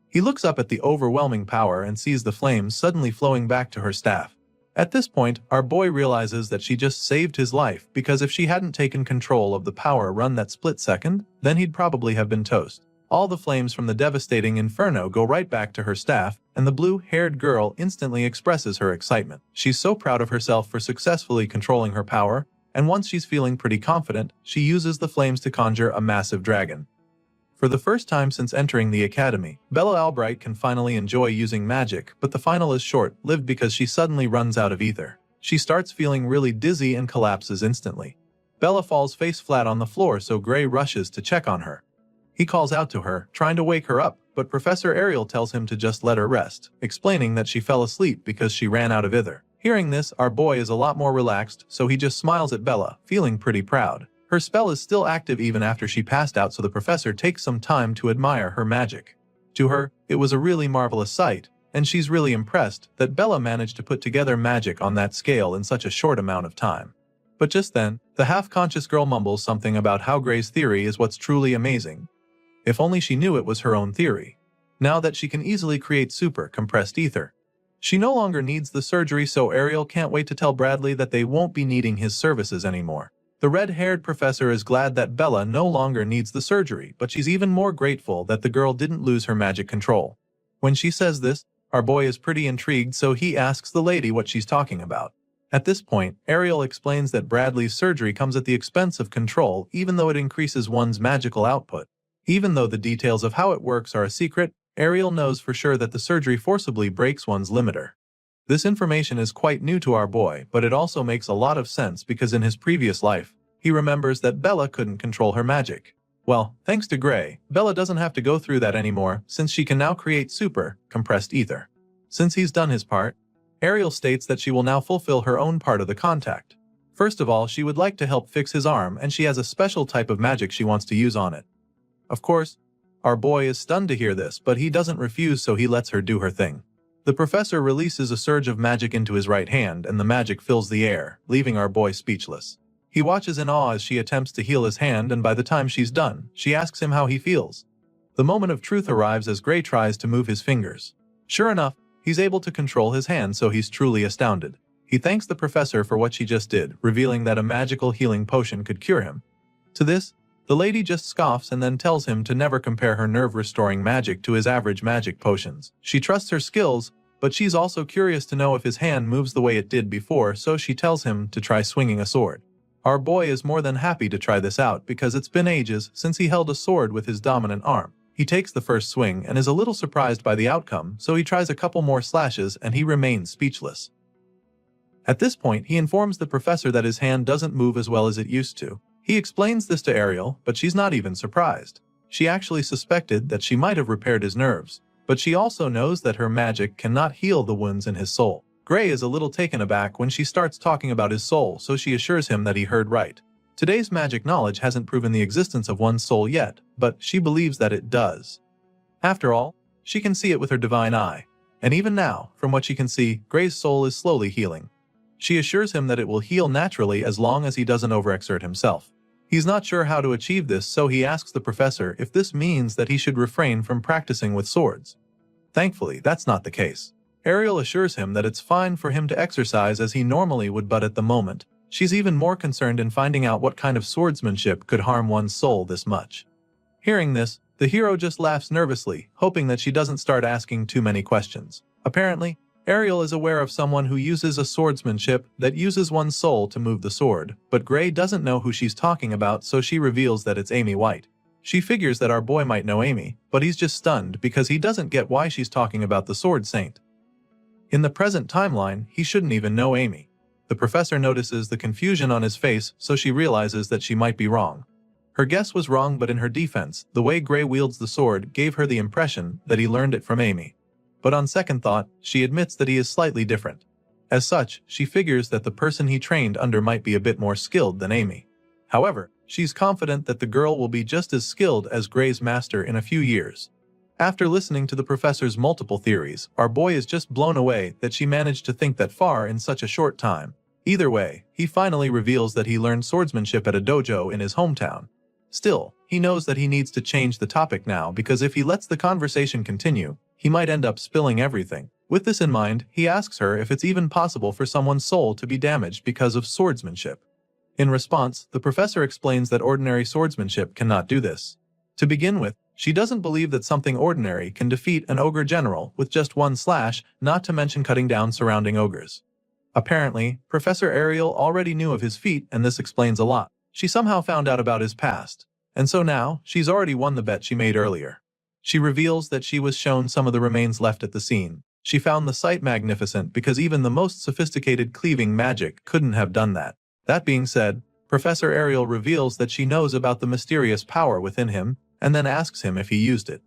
He looks up at the overwhelming power and sees the flames suddenly flowing back to her staff. At this point, our boy realizes that she just saved his life, because if she hadn't taken control of the power run that split second, then he'd probably have been toast. All the flames from the devastating inferno go right back to her staff, and the blue-haired girl instantly expresses her excitement. She's so proud of herself for successfully controlling her power, and once she's feeling pretty confident, she uses the flames to conjure a massive dragon. For the first time since entering the academy, Bella Albright can finally enjoy using magic, but the final is short-lived because she suddenly runs out of ether. She starts feeling really dizzy and collapses instantly. Bella falls face flat on the floor, so Gray rushes to check on her. He calls out to her, trying to wake her up, but Professor Ariel tells him to just let her rest, explaining that she fell asleep because she ran out of ether. Hearing this, our boy is a lot more relaxed, so he just smiles at Bella, feeling pretty proud. Her spell is still active even after she passed out, so the professor takes some time to admire her magic. To her, it was a really marvelous sight, and she's really impressed that Bella managed to put together magic on that scale in such a short amount of time. But just then, the half-conscious girl mumbles something about how Gray's theory is what's truly amazing. If only she knew it was her own theory. Now that she can easily create super compressed ether, she no longer needs the surgery, so Ariel can't wait to tell Bradley that they won't be needing his services anymore. The red-haired professor is glad that Bella no longer needs the surgery, but she's even more grateful that the girl didn't lose her magic control. When she says this, our boy is pretty intrigued, so he asks the lady what she's talking about. At this point, Ariel explains that Bradley's surgery comes at the expense of control, even though it increases one's magical output. Even though the details of how it works are a secret, Ariel knows for sure that the surgery forcibly breaks one's limiter. This information is quite new to our boy, but it also makes a lot of sense because in his previous life, he remembers that Bella couldn't control her magic. Well, thanks to Gray, Bella doesn't have to go through that anymore, since she can now create super compressed ether. Since he's done his part, Ariel states that she will now fulfill her own part of the contract. First of all, she would like to help fix his arm, and she has a special type of magic she wants to use on it. Of course, our boy is stunned to hear this, but he doesn't refuse, so he lets her do her thing. The professor releases a surge of magic into his right hand, and the magic fills the air, leaving our boy speechless. He watches in awe as she attempts to heal his hand, and by the time she's done, she asks him how he feels. The moment of truth arrives as Gray tries to move his fingers. Sure enough, he's able to control his hand, so he's truly astounded. He thanks the professor for what she just did, revealing that a magical healing potion could cure him. To this, the lady just scoffs and then tells him to never compare her nerve-restoring magic to his average magic potions. She trusts her skills, but she's also curious to know if his hand moves the way it did before, so she tells him to try swinging a sword. Our boy is more than happy to try this out because it's been ages since he held a sword with his dominant arm. He takes the first swing and is a little surprised by the outcome, so he tries a couple more slashes and he remains speechless. At this point, he informs the professor that his hand doesn't move as well as it used to. He explains this to Ariel, but she's not even surprised. She actually suspected that she might have repaired his nerves, but she also knows that her magic cannot heal the wounds in his soul. Gray is a little taken aback when she starts talking about his soul, so she assures him that he heard right. Today's magic knowledge hasn't proven the existence of one's soul yet, but she believes that it does. After all, she can see it with her divine eye. And even now, from what she can see, Gray's soul is slowly healing. She assures him that it will heal naturally as long as he doesn't overexert himself. He's not sure how to achieve this, so he asks the professor if this means that he should refrain from practicing with swords. Thankfully, that's not the case. Ariel assures him that it's fine for him to exercise as he normally would, but at the moment, she's even more concerned in finding out what kind of swordsmanship could harm one's soul this much. Hearing this, the hero just laughs nervously, hoping that she doesn't start asking too many questions. Apparently, Ariel is aware of someone who uses a swordsmanship that uses one's soul to move the sword, but Gray doesn't know who she's talking about, so she reveals that it's Amy White. She figures that our boy might know Amy, but he's just stunned because he doesn't get why she's talking about the Sword Saint. In the present timeline, he shouldn't even know Amy. The professor notices the confusion on his face, so she realizes that she might be wrong. Her guess was wrong, but in her defense, the way Gray wields the sword gave her the impression that he learned it from Amy. But on second thought, she admits that he is slightly different. As such, she figures that the person he trained under might be a bit more skilled than Amy. However, she's confident that the girl will be just as skilled as Gray's master in a few years. After listening to the professor's multiple theories, our boy is just blown away that she managed to think that far in such a short time. Either way, he finally reveals that he learned swordsmanship at a dojo in his hometown. Still, he knows that he needs to change the topic now because if he lets the conversation continue, he might end up spilling everything. With this in mind, he asks her if it's even possible for someone's soul to be damaged because of swordsmanship. In response, the professor explains that ordinary swordsmanship cannot do this. To begin with, she doesn't believe that something ordinary can defeat an ogre general with just one slash, not to mention cutting down surrounding ogres. Apparently, Professor Ariel already knew of his feat, and this explains a lot. She somehow found out about his past, and so now, she's already won the bet she made earlier. She reveals that she was shown some of the remains left at the scene. She found the sight magnificent because even the most sophisticated cleaving magic couldn't have done that. That being said, Professor Ariel reveals that she knows about the mysterious power within him, and then asks him if he used it.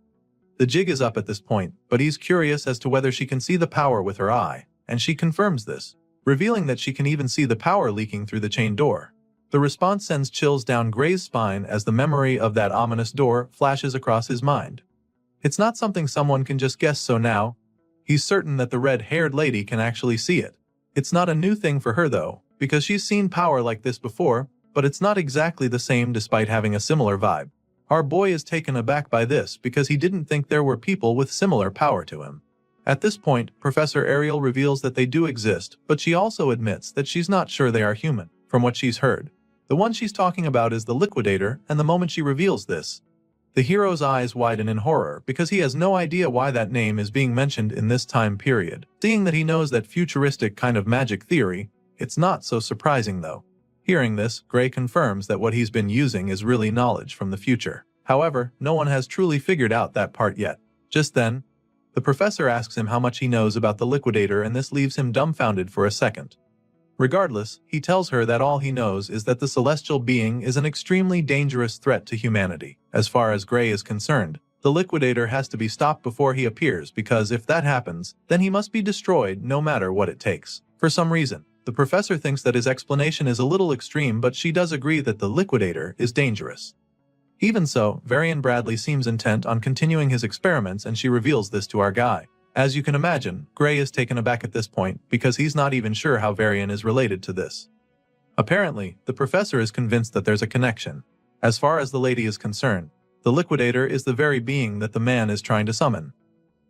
The jig is up at this point, but he's curious as to whether she can see the power with her eye, and she confirms this, revealing that she can even see the power leaking through the chain door. The response sends chills down Gray's spine as the memory of that ominous door flashes across his mind. It's not something someone can just guess, so now, he's certain that the red-haired lady can actually see it. It's not a new thing for her though, because she's seen power like this before, but it's not exactly the same despite having a similar vibe. Our boy is taken aback by this because he didn't think there were people with similar power to him. At this point, Professor Ariel reveals that they do exist, but she also admits that she's not sure they are human, from what she's heard. The one she's talking about is the Liquidator, and the moment she reveals this, the hero's eyes widen in horror because he has no idea why that name is being mentioned in this time period. Seeing that he knows that futuristic kind of magic theory, it's not so surprising though. Hearing this, Gray confirms that what he's been using is really knowledge from the future. However, no one has truly figured out that part yet. Just then, the professor asks him how much he knows about the Liquidator, and this leaves him dumbfounded for a second. Regardless, he tells her that all he knows is that the celestial being is an extremely dangerous threat to humanity. As far as Gray is concerned, the Liquidator has to be stopped before he appears because if that happens, then he must be destroyed no matter what it takes. For some reason, the professor thinks that his explanation is a little extreme, but she does agree that the Liquidator is dangerous. Even so, Varian Bradley seems intent on continuing his experiments, and she reveals this to our guy. As you can imagine, Gray is taken aback at this point because he's not even sure how Varian is related to this. Apparently, the professor is convinced that there's a connection. As far as the lady is concerned, the Liquidator is the very being that the man is trying to summon.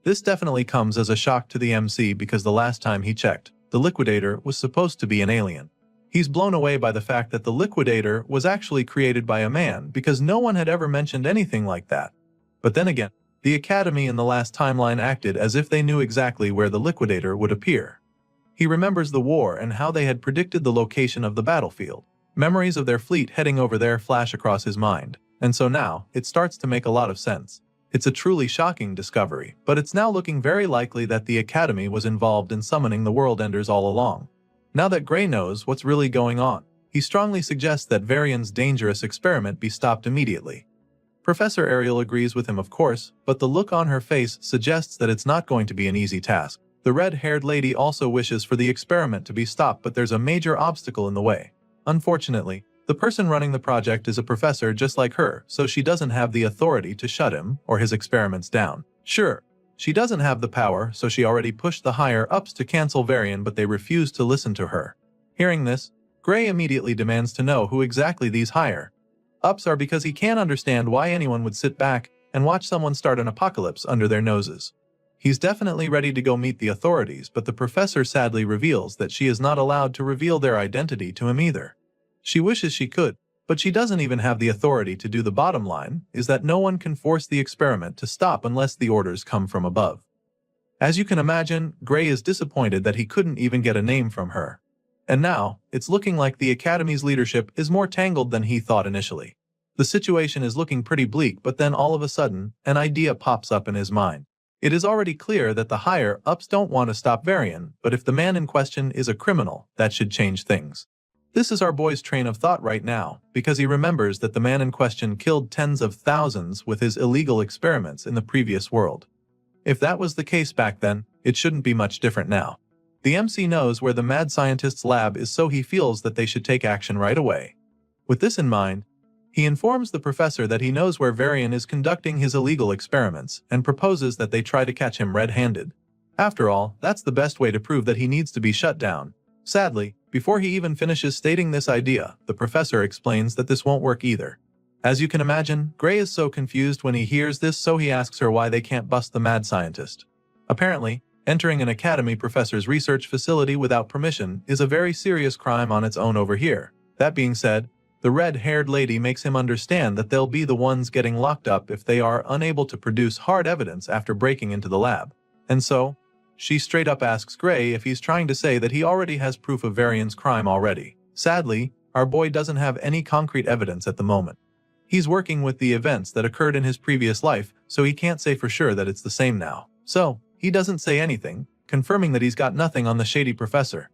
This definitely comes as a shock to the MC because the last time he checked, the Liquidator was supposed to be an alien. He's blown away by the fact that the Liquidator was actually created by a man because no one had ever mentioned anything like that. But then again, the Academy in the last timeline acted as if they knew exactly where the Liquidator would appear. He remembers the war and how they had predicted the location of the battlefield. Memories of their fleet heading over there flash across his mind, and so now, it starts to make a lot of sense. It's a truly shocking discovery, but it's now looking very likely that the Academy was involved in summoning the World Enders all along. Now that Gray knows what's really going on, he strongly suggests that Varian's dangerous experiment be stopped immediately. Professor Ariel agrees with him, of course, but the look on her face suggests that it's not going to be an easy task. The red-haired lady also wishes for the experiment to be stopped, but there's a major obstacle in the way. Unfortunately, the person running the project is a professor just like her, so she doesn't have the authority to shut him or his experiments down. Sure, she doesn't have the power, so she already pushed the higher-ups to cancel Varian, but they refuse to listen to her. Hearing this, Gray immediately demands to know who exactly these higher-ups are, because he can't understand why anyone would sit back and watch someone start an apocalypse under their noses. He's definitely ready to go meet the authorities, but the professor sadly reveals that she is not allowed to reveal their identity to him either. She wishes she could, but she doesn't even have the authority to do. The bottom line is that no one can force the experiment to stop unless the orders come from above. As you can imagine, Gray is disappointed that he couldn't even get a name from her. And now, it's looking like the Academy's leadership is more tangled than he thought initially. The situation is looking pretty bleak, but then all of a sudden, an idea pops up in his mind. It is already clear that the higher-ups don't want to stop Varian, but if the man in question is a criminal, that should change things. This is our boy's train of thought right now, because he remembers that the man in question killed tens of thousands with his illegal experiments in the previous world. If that was the case back then, it shouldn't be much different now. The MC knows where the mad scientist's lab is, so he feels that they should take action right away. With this in mind, he informs the professor that he knows where Varian is conducting his illegal experiments and proposes that they try to catch him red-handed. After all, that's the best way to prove that he needs to be shut down. Sadly, before he even finishes stating this idea, the professor explains that this won't work either. As you can imagine, Gray is so confused when he hears this, so he asks her why they can't bust the mad scientist. Apparently, entering an academy professor's research facility without permission is a very serious crime on its own over here. That being said, the red-haired lady makes him understand that they'll be the ones getting locked up if they are unable to produce hard evidence after breaking into the lab. And so, she straight up asks Gray if he's trying to say that he already has proof of Varian's crime already. Sadly, our boy doesn't have any concrete evidence at the moment. He's working with the events that occurred in his previous life, so he can't say for sure that it's the same now. So, he doesn't say anything, confirming that he's got nothing on the shady professor.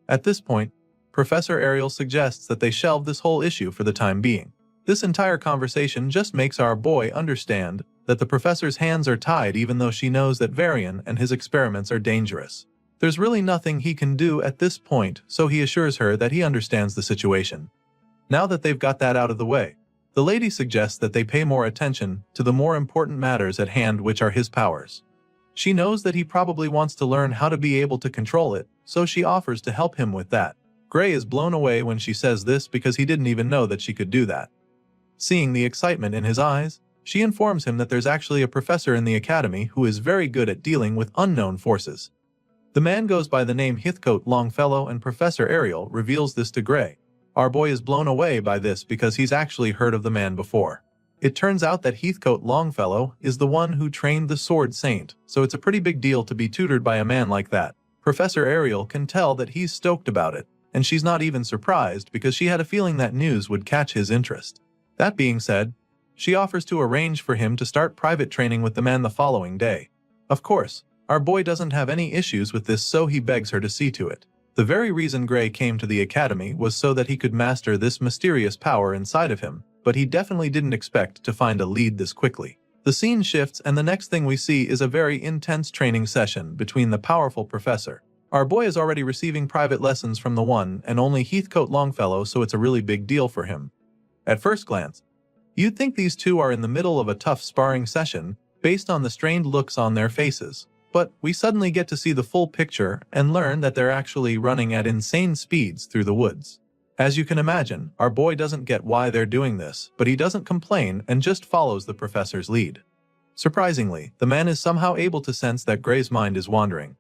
At this point, Professor Ariel suggests that they shelve this whole issue for the time being. This entire conversation just makes our boy understand that the professor's hands are tied, even though she knows that Varian and his experiments are dangerous. There's really nothing he can do at this point, so he assures her that he understands the situation. Now that they've got that out of the way, the lady suggests that they pay more attention to the more important matters at hand, which are his powers. She knows that he probably wants to learn how to be able to control it, so she offers to help him with that. Gray is blown away when she says this because he didn't even know that she could do that. Seeing the excitement in his eyes, she informs him that there's actually a professor in the academy who is very good at dealing with unknown forces. The man goes by the name Heathcote Longfellow, and Professor Ariel reveals this to Gray. Our boy is blown away by this because he's actually heard of the man before. It turns out that Heathcote Longfellow is the one who trained the Sword Saint, so it's a pretty big deal to be tutored by a man like that. Professor Ariel can tell that he's stoked about it, and she's not even surprised because she had a feeling that news would catch his interest. That being said, she offers to arrange for him to start private training with the man the following day. Of course, our boy doesn't have any issues with this, so he begs her to see to it. The very reason Gray came to the academy was so that he could master this mysterious power inside of him, but he definitely didn't expect to find a lead this quickly. The scene shifts, and the next thing we see is a very intense training session between the powerful professor. Our boy is already receiving private lessons from the one and only Heathcote Longfellow, so it's a really big deal for him. At first glance, you'd think these two are in the middle of a tough sparring session based on the strained looks on their faces, but we suddenly get to see the full picture and learn that they're actually running at insane speeds through the woods. As you can imagine, our boy doesn't get why they're doing this, but he doesn't complain and just follows the professor's lead. Surprisingly, the man is somehow able to sense that Gray's mind is wandering.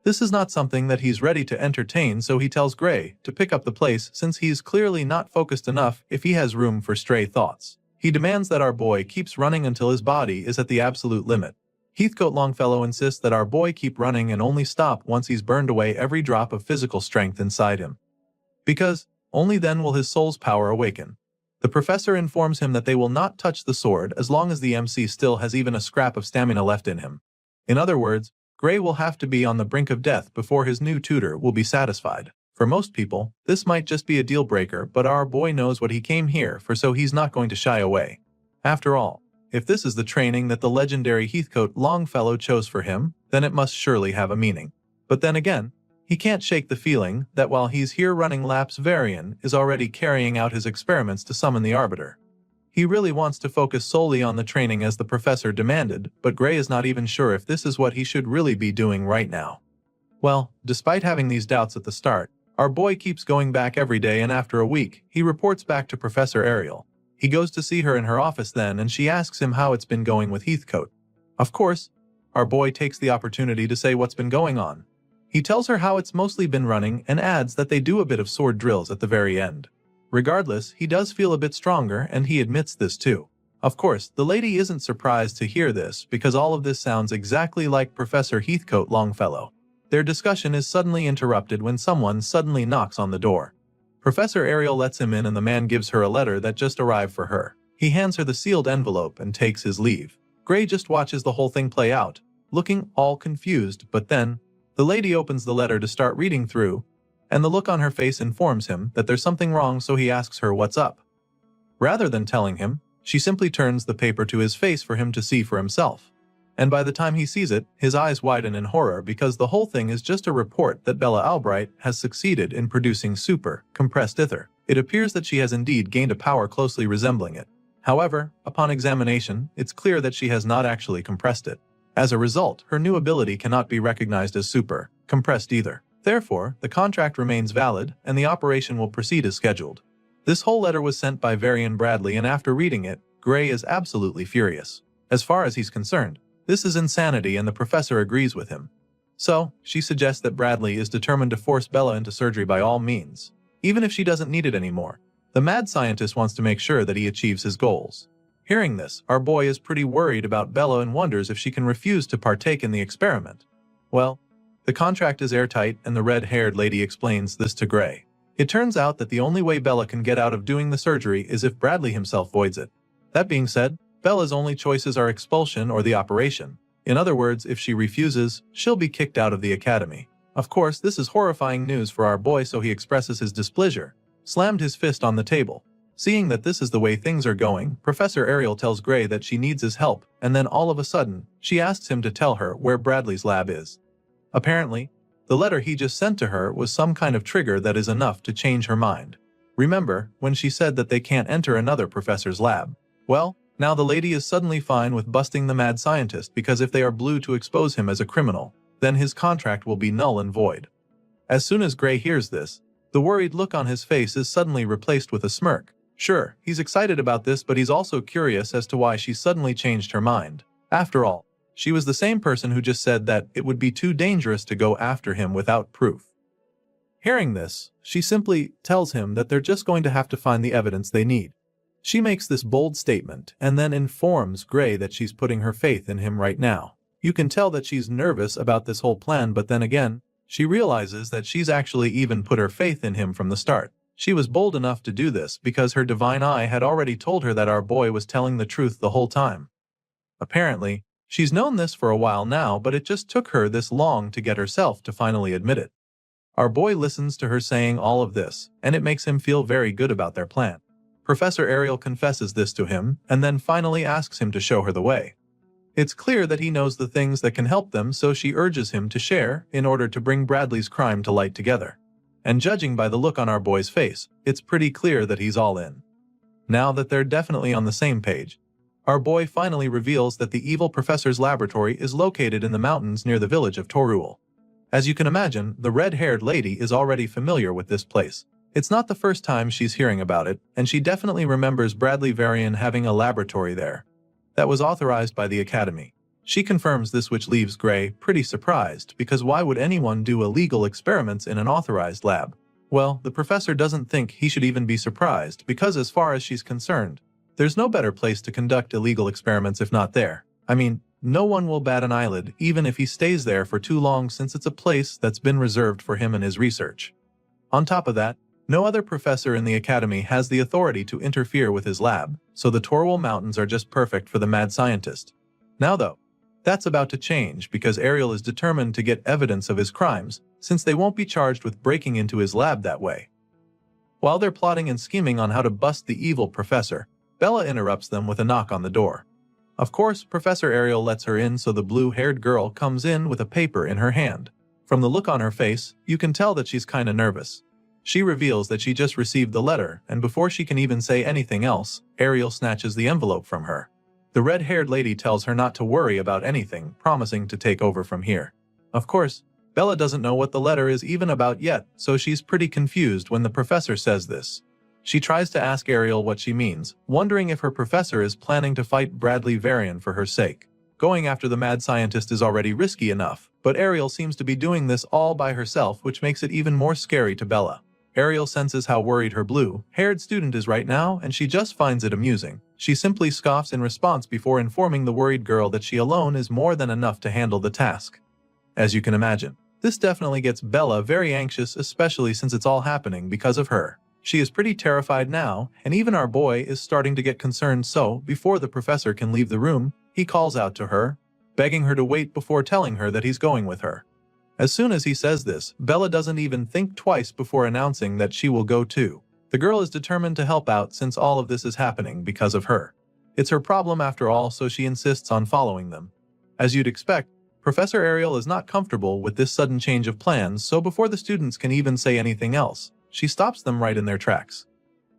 This is not something that he's ready to entertain, so he tells Gray to pick up the pace since he's clearly not focused enough if he has room for stray thoughts. He demands that our boy keeps running until his body is at the absolute limit. Heathcote Longfellow insists that our boy keep running and only stop once he's burned away every drop of physical strength inside him. Because only then will his soul's power awaken. The professor informs him that they will not touch the sword as long as the MC still has even a scrap of stamina left in him. In other words, Gray will have to be on the brink of death before his new tutor will be satisfied. For most people, this might just be a deal breaker, but our boy knows what he came here for, so he's not going to shy away. After all, if this is the training that the legendary Heathcote Longfellow chose for him, then it must surely have a meaning. But then again, he can't shake the feeling that while he's here running laps, Varian is already carrying out his experiments to summon the Arbiter. He really wants to focus solely on the training as the professor demanded, but Gray is not even sure if this is what he should really be doing right now. Well, despite having these doubts at the start, our boy keeps going back every day, and after a week, he reports back to Professor Ariel. He goes to see her in her office then, and she asks him how it's been going with Heathcote. Of course, our boy takes the opportunity to say what's been going on. He tells her how it's mostly been running and adds that they do a bit of sword drills at the very end. Regardless, he does feel a bit stronger, and he admits this too. Of course, the lady isn't surprised to hear this because all of this sounds exactly like Professor Heathcote Longfellow. Their discussion is suddenly interrupted when someone suddenly knocks on the door. Professor Ariel lets him in, and the man gives her a letter that just arrived for her. He hands her the sealed envelope and takes his leave. Gray just watches the whole thing play out, looking all confused, but then the lady opens the letter to start reading through, and the look on her face informs him that there's something wrong, so he asks her what's up. Rather than telling him, she simply turns the paper to his face for him to see for himself. And by the time he sees it, his eyes widen in horror because the whole thing is just a report that Bella Albright has succeeded in producing super compressed ether. It appears that she has indeed gained a power closely resembling it. However, upon examination, it's clear that she has not actually compressed it. As a result, her new ability cannot be recognized as super compressed either. Therefore, the contract remains valid, and the operation will proceed as scheduled. This whole letter was sent by Varian Bradley, and after reading it, Gray is absolutely furious. As far as he's concerned, this is insanity, and the professor agrees with him. So, she suggests that Bradley is determined to force Bella into surgery by all means, even if she doesn't need it anymore. The mad scientist wants to make sure that he achieves his goals. Hearing this, our boy is pretty worried about Bella and wonders if she can refuse to partake in the experiment. Well, the contract is airtight, and the red-haired lady explains this to Gray. It turns out that the only way Bella can get out of doing the surgery is if Bradley himself voids it. That being said, Bella's only choices are expulsion or the operation. In other words, if she refuses, she'll be kicked out of the academy. Of course, this is horrifying news for our boy, so he expresses his displeasure, slammed his fist on the table. Seeing that this is the way things are going, Professor Ariel tells Gray that she needs his help, and then all of a sudden, she asks him to tell her where Bradley's lab is. Apparently, the letter he just sent to her was some kind of trigger that is enough to change her mind. Remember when she said that they can't enter another professor's lab? Well, now the lady is suddenly fine with busting the mad scientist, because if they are blue to expose him as a criminal, then his contract will be null and void. As soon as Gray hears this, the worried look on his face is suddenly replaced with a smirk. Sure, he's excited about this, but he's also curious as to why she suddenly changed her mind. After all, she was the same person who just said that it would be too dangerous to go after him without proof. Hearing this, she simply tells him that they're just going to have to find the evidence they need. She makes this bold statement and then informs Gray that she's putting her faith in him right now. You can tell that she's nervous about this whole plan, but then again, she realizes that she's actually even put her faith in him from the start. She was bold enough to do this because her divine eye had already told her that our boy was telling the truth the whole time. Apparently, she's known this for a while now, but it just took her this long to get herself to finally admit it. Our boy listens to her saying all of this, and it makes him feel very good about their plan. Professor Ariel confesses this to him, and then finally asks him to show her the way. It's clear that he knows the things that can help them, so she urges him to share in order to bring Bradley's crime to light together. And judging by the look on our boy's face, it's pretty clear that he's all in. Now that they're definitely on the same page, our boy finally reveals that the evil professor's laboratory is located in the mountains near the village of Torul. As you can imagine, the red-haired lady is already familiar with this place. It's not the first time she's hearing about it, and she definitely remembers Bradley Varian having a laboratory there that was authorized by the academy. She confirms this, which leaves Gray pretty surprised, because why would anyone do illegal experiments in an authorized lab? Well, the professor doesn't think he should even be surprised, because as far as she's concerned, There's no better place to conduct illegal experiments if not there. I mean, no one will bat an eyelid even if he stays there for too long since it's a place that's been reserved for him and his research. On top of that, no other professor in the academy has the authority to interfere with his lab, so the Torwal Mountains are just perfect for the mad scientist. Now though, that's about to change because Ariel is determined to get evidence of his crimes, since they won't be charged with breaking into his lab that way. While they're plotting and scheming on how to bust the evil professor, Bella interrupts them with a knock on the door. Of course, Professor Ariel lets her in, so the blue-haired girl comes in with a paper in her hand. From the look on her face, you can tell that she's kinda nervous. She reveals that she just received the letter, and before she can even say anything else, Ariel snatches the envelope from her. The red-haired lady tells her not to worry about anything, promising to take over from here. Of course, Bella doesn't know what the letter is even about yet, so she's pretty confused when the professor says this. She tries to ask Ariel what she means, wondering if her professor is planning to fight Bradley Varian for her sake. Going after the mad scientist is already risky enough, but Ariel seems to be doing this all by herself, which makes it even more scary to Bella. Ariel senses how worried her blue-haired student is right now, and she just finds it amusing. She simply scoffs in response before informing the worried girl that she alone is more than enough to handle the task. As you can imagine, this definitely gets Bella very anxious, especially since it's all happening because of her. She is pretty terrified now, and even our boy is starting to get concerned, so before the professor can leave the room, he calls out to her, begging her to wait before telling her that he's going with her. As soon as he says this, Bella doesn't even think twice before announcing that she will go too. The girl is determined to help out since all of this is happening because of her. It's her problem after all, so she insists on following them. As you'd expect, Professor Ariel is not comfortable with this sudden change of plans, so before the students can even say anything else, she stops them right in their tracks.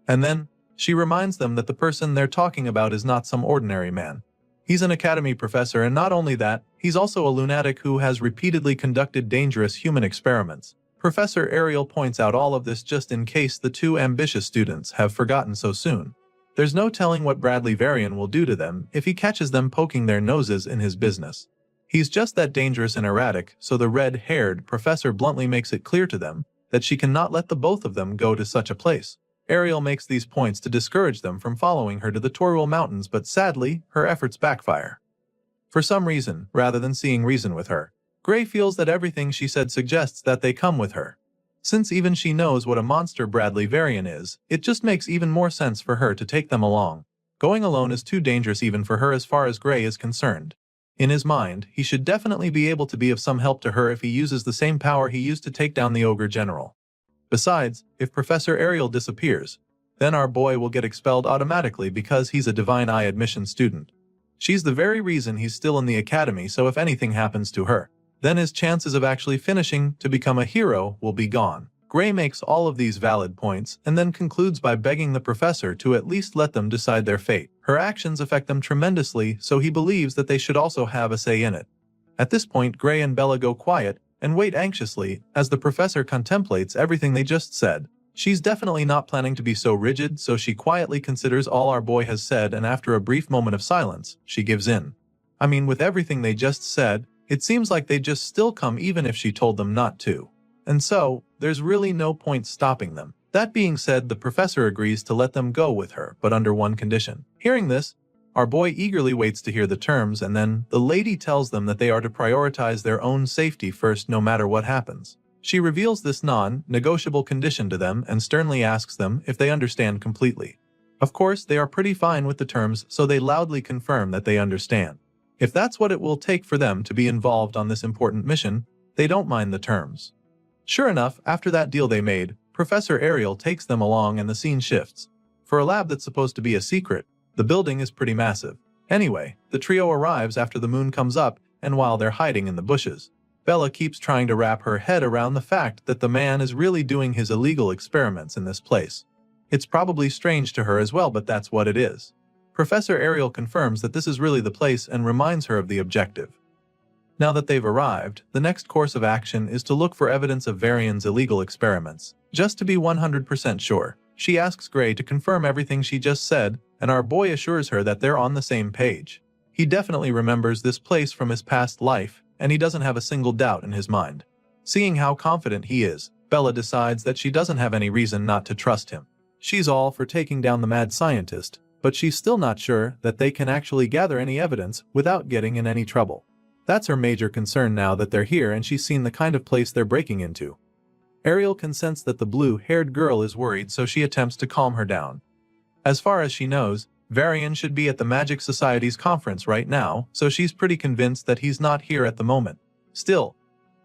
And then, she reminds them that the person they're talking about is not some ordinary man. He's an academy professor, and not only that, he's also a lunatic who has repeatedly conducted dangerous human experiments. Professor Ariel points out all of this just in case the two ambitious students have forgotten so soon. There's no telling what Bradley Varian will do to them if he catches them poking their noses in his business. He's just that dangerous and erratic, so the red-haired professor bluntly makes it clear to them that she cannot let the both of them go to such a place. Ariel makes these points to discourage them from following her to the Torwal Mountains, but sadly, her efforts backfire. For some reason, rather than seeing reason with her, Gray feels that everything she said suggests that they come with her. Since even she knows what a monster Bradley Varian is, it just makes even more sense for her to take them along. Going alone is too dangerous even for her as far as Gray is concerned. In his mind, he should definitely be able to be of some help to her if he uses the same power he used to take down the Ogre General. Besides, if Professor Ariel disappears, then our boy will get expelled automatically because he's a Divine Eye admission student. She's the very reason he's still in the academy, so if anything happens to her, then his chances of actually finishing to become a hero will be gone. Gray makes all of these valid points and then concludes by begging the professor to at least let them decide their fate. Her actions affect them tremendously, so he believes that they should also have a say in it. At this point, Gray and Bella go quiet and wait anxiously as the professor contemplates everything they just said. She's definitely not planning to be so rigid, so she quietly considers all our boy has said, and after a brief moment of silence, she gives in. I mean, with everything they just said, it seems like they'd just still come even if she told them not to. And so, there's really no point stopping them. That being said, the professor agrees to let them go with her, but under one condition. Hearing this, our boy eagerly waits to hear the terms, and then the lady tells them that they are to prioritize their own safety first no matter what happens. She reveals this non-negotiable condition to them and sternly asks them if they understand completely. Of course, they are pretty fine with the terms, so they loudly confirm that they understand. If that's what it will take for them to be involved on this important mission, they don't mind the terms. Sure enough, after that deal they made, Professor Ariel takes them along and the scene shifts. For a lab that's supposed to be a secret, the building is pretty massive. Anyway, the trio arrives after the moon comes up, and while they're hiding in the bushes, Bella keeps trying to wrap her head around the fact that the man is really doing his illegal experiments in this place. It's probably strange to her as well, but that's what it is. Professor Ariel confirms that this is really the place and reminds her of the objective. Now that they've arrived, the next course of action is to look for evidence of Varian's illegal experiments. Just to be 100% sure, she asks Gray to confirm everything she just said, and our boy assures her that they're on the same page. He definitely remembers this place from his past life, and he doesn't have a single doubt in his mind. Seeing how confident he is, Bella decides that she doesn't have any reason not to trust him. She's all for taking down the mad scientist, but she's still not sure that they can actually gather any evidence without getting in any trouble. That's her major concern now that they're here and she's seen the kind of place they're breaking into. Ariel can sense that the blue-haired girl is worried, so she attempts to calm her down. As far as she knows, Varian should be at the Magic Society's conference right now, so she's pretty convinced that he's not here at the moment. Still,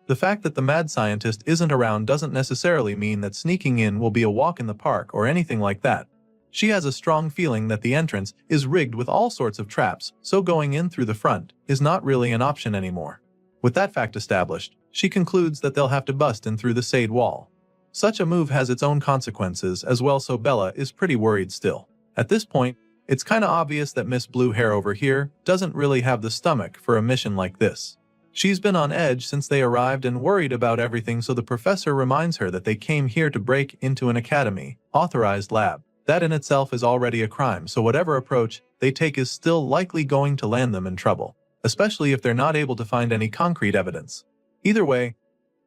the fact that the mad scientist isn't around doesn't necessarily mean that sneaking in will be a walk in the park or anything like that. She has a strong feeling that the entrance is rigged with all sorts of traps, so going in through the front is not really an option anymore. With that fact established, she concludes that they'll have to bust in through the side wall. Such a move has its own consequences as well, so Bella is pretty worried still. At this point, it's kinda obvious that Miss Blue Hair over here doesn't really have the stomach for a mission like this. She's been on edge since they arrived and worried about everything, so the professor reminds her that they came here to break into an academy, authorized lab. That in itself is already a crime, so whatever approach they take is still likely going to land them in trouble, especially if they're not able to find any concrete evidence. Either way,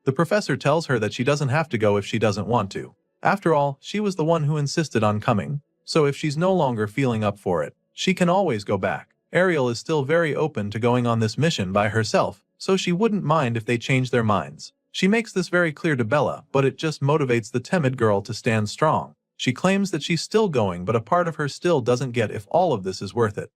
the professor tells her that she doesn't have to go if she doesn't want to. After all, she was the one who insisted on coming, so if she's no longer feeling up for it, she can always go back. Ariel is still very open to going on this mission by herself, so she wouldn't mind if they change their minds. She makes this very clear to Bella, but it just motivates the timid girl to stand strong. She claims that she's still going, but a part of her still doesn't get if all of this is worth it.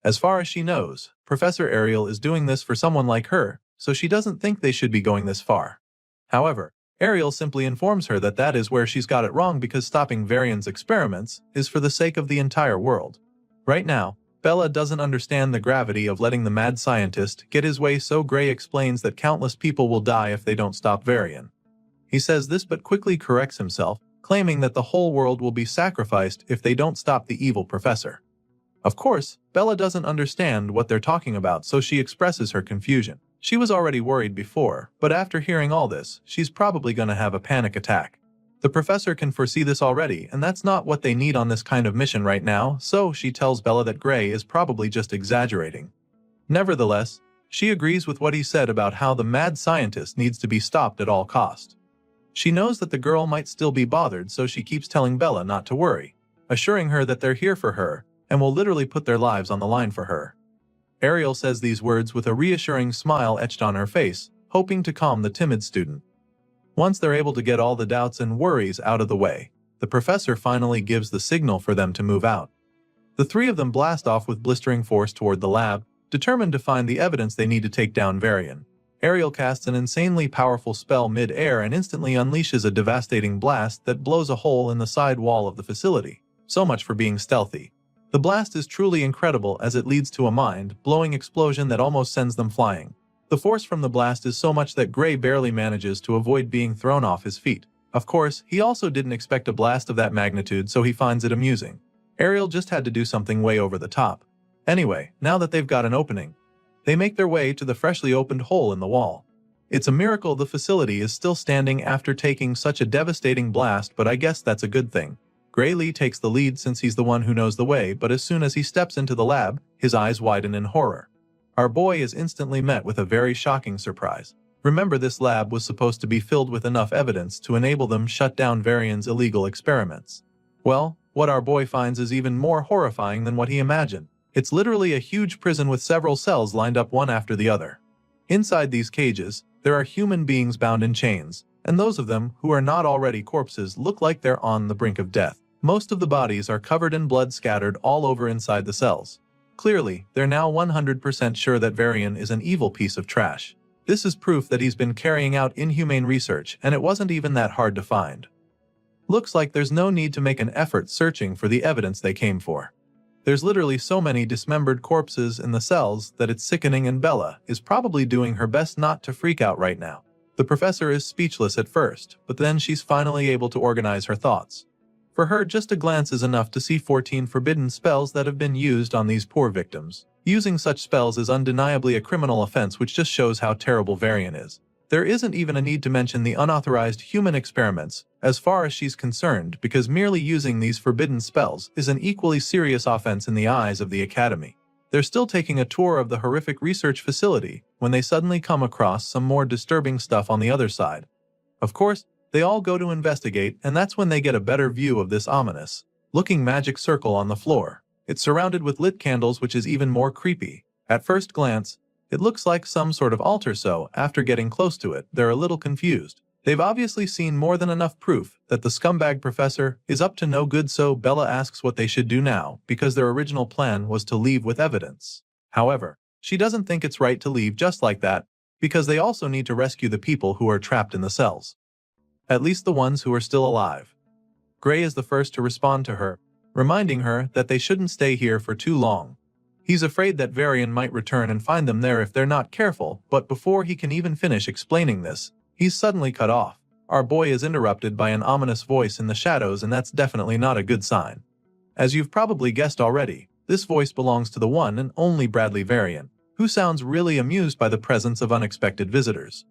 As far as she knows, Professor Ariel is doing this for someone like her, so she doesn't think they should be going this far. However, Ariel simply informs her that that is where she's got it wrong, because stopping Varian's experiments is for the sake of the entire world. Right now, Bella doesn't understand the gravity of letting the mad scientist get his way, so Gray explains that countless people will die if they don't stop Varian. He says this but quickly corrects himself, claiming that the whole world will be sacrificed if they don't stop the evil professor. Of course, Bella doesn't understand what they're talking about, so she expresses her confusion. She was already worried before, but after hearing all this, she's probably gonna have a panic attack. The professor can foresee this already, and that's not what they need on this kind of mission right now, so she tells Bella that Gray is probably just exaggerating. Nevertheless, she agrees with what he said about how the mad scientist needs to be stopped at all cost. She knows that the girl might still be bothered, so she keeps telling Bella not to worry, assuring her that they're here for her and will literally put their lives on the line for her. Ariel says these words with a reassuring smile etched on her face, hoping to calm the timid student. Once they're able to get all the doubts and worries out of the way, the professor finally gives the signal for them to move out. The three of them blast off with blistering force toward the lab, determined to find the evidence they need to take down Varian. Ariel casts an insanely powerful spell mid-air and instantly unleashes a devastating blast that blows a hole in the side wall of the facility. So much for being stealthy. The blast is truly incredible as it leads to a mind-blowing explosion that almost sends them flying. The force from the blast is so much that Gray barely manages to avoid being thrown off his feet. Of course, he also didn't expect a blast of that magnitude, so he finds it amusing. Ariel just had to do something way over the top. Anyway, now that they've got an opening, they make their way to the freshly opened hole in the wall. It's a miracle the facility is still standing after taking such a devastating blast, but I guess that's a good thing. Gray Lee takes the lead since he's the one who knows the way, but as soon as he steps into the lab, his eyes widen in horror. Our boy is instantly met with a very shocking surprise. Remember, this lab was supposed to be filled with enough evidence to enable them shut down Varian's illegal experiments. Well, what our boy finds is even more horrifying than what he imagined. It's literally a huge prison with several cells lined up one after the other. Inside these cages, there are human beings bound in chains, and those of them who are not already corpses look like they're on the brink of death. Most of the bodies are covered in blood scattered all over inside the cells. Clearly, they're now 100% sure that Varian is an evil piece of trash. This is proof that he's been carrying out inhumane research, and it wasn't even that hard to find. Looks like there's no need to make an effort searching for the evidence they came for. There's literally so many dismembered corpses in the cells that it's sickening, and Bella is probably doing her best not to freak out right now. The professor is speechless at first, but then she's finally able to organize her thoughts. For her, just a glance is enough to see 14 forbidden spells that have been used on these poor victims. Using such spells is undeniably a criminal offense, which just shows how terrible Varian is. There isn't even a need to mention the unauthorized human experiments, as far as she's concerned, because merely using these forbidden spells is an equally serious offense in the eyes of the Academy. They're still taking a tour of the horrific research facility when they suddenly come across some more disturbing stuff on the other side. Of course, they all go to investigate, and that's when they get a better view of this ominous-looking magic circle on the floor. It's surrounded with lit candles, which is even more creepy. At first glance, it looks like some sort of altar, so after getting close to it, they're a little confused. They've obviously seen more than enough proof that the scumbag professor is up to no good, so Bella asks what they should do now, because their original plan was to leave with evidence. However, she doesn't think it's right to leave just like that, because they also need to rescue the people who are trapped in the cells. At least the ones who are still alive. Gray is the first to respond to her, reminding her that they shouldn't stay here for too long. He's afraid that Varian might return and find them there if they're not careful, but before he can even finish explaining this, he's suddenly cut off. Our boy is interrupted by an ominous voice in the shadows, and that's definitely not a good sign. As you've probably guessed already, this voice belongs to the one and only Bradley Varian, who sounds really amused by the presence of unexpected visitors.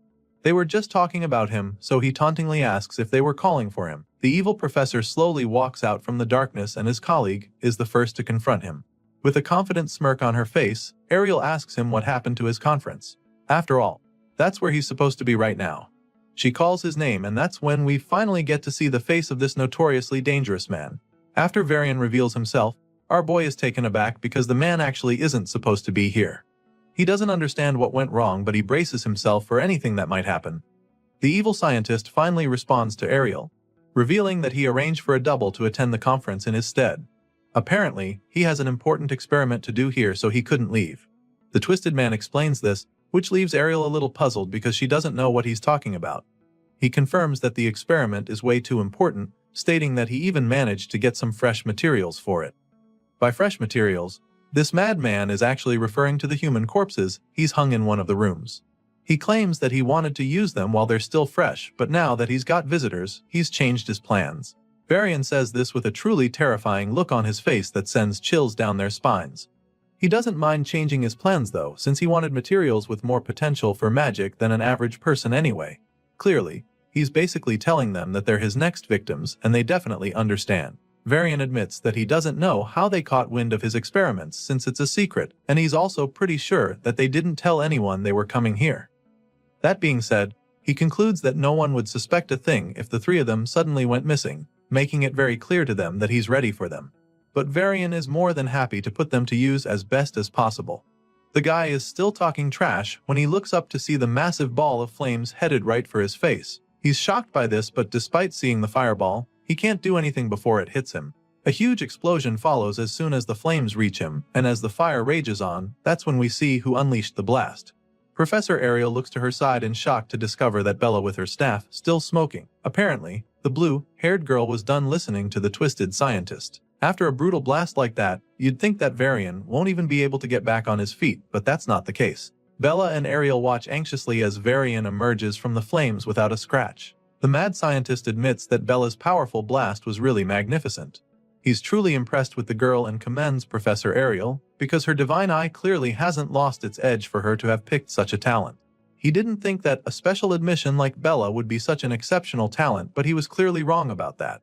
They were just talking about him, so he tauntingly asks if they were calling for him. The evil professor slowly walks out from the darkness, and his colleague is the first to confront him. With a confident smirk on her face, Ariel asks him what happened to his conference. After all, that's where he's supposed to be right now. She calls his name, and that's when we finally get to see the face of this notoriously dangerous man. After Varian reveals himself, our boy is taken aback because the man actually isn't supposed to be here. He doesn't understand what went wrong, but he braces himself for anything that might happen. The evil scientist finally responds to Ariel, revealing that he arranged for a double to attend the conference in his stead. Apparently, he has an important experiment to do here, so he couldn't leave. The Twisted Man explains this, which leaves Ariel a little puzzled because she doesn't know what he's talking about. He confirms that the experiment is way too important, stating that he even managed to get some fresh materials for it. By fresh materials, this madman is actually referring to the human corpses he's hung in one of the rooms. He claims that he wanted to use them while they're still fresh, but now that he's got visitors, he's changed his plans. Varian says this with a truly terrifying look on his face that sends chills down their spines. He doesn't mind changing his plans though, since he wanted materials with more potential for magic than an average person anyway. Clearly, he's basically telling them that they're his next victims, and they definitely understand. Varian admits that he doesn't know how they caught wind of his experiments since it's a secret, and he's also pretty sure that they didn't tell anyone they were coming here. That being said, he concludes that no one would suspect a thing if the three of them suddenly went missing, making it very clear to them that he's ready for them. But Varian is more than happy to put them to use as best as possible. The guy is still talking trash when he looks up to see the massive ball of flames headed right for his face. He's shocked by this, but despite seeing the fireball, he can't do anything before it hits him. A huge explosion follows as soon as the flames reach him, and as the fire rages on, that's when we see who unleashed the blast. Professor Ariel looks to her side in shock to discover that Bella with her staff still smoking. Apparently, the blue-haired girl was done listening to the twisted scientist. After a brutal blast like that, you'd think that Varian won't even be able to get back on his feet, but that's not the case. Bella and Ariel watch anxiously as Varian emerges from the flames without a scratch. The mad scientist admits that Bella's powerful blast was really magnificent. He's truly impressed with the girl and commends Professor Ariel, because her divine eye clearly hasn't lost its edge for her to have picked such a talent. He didn't think that a special admission like Bella would be such an exceptional talent, but he was clearly wrong about that.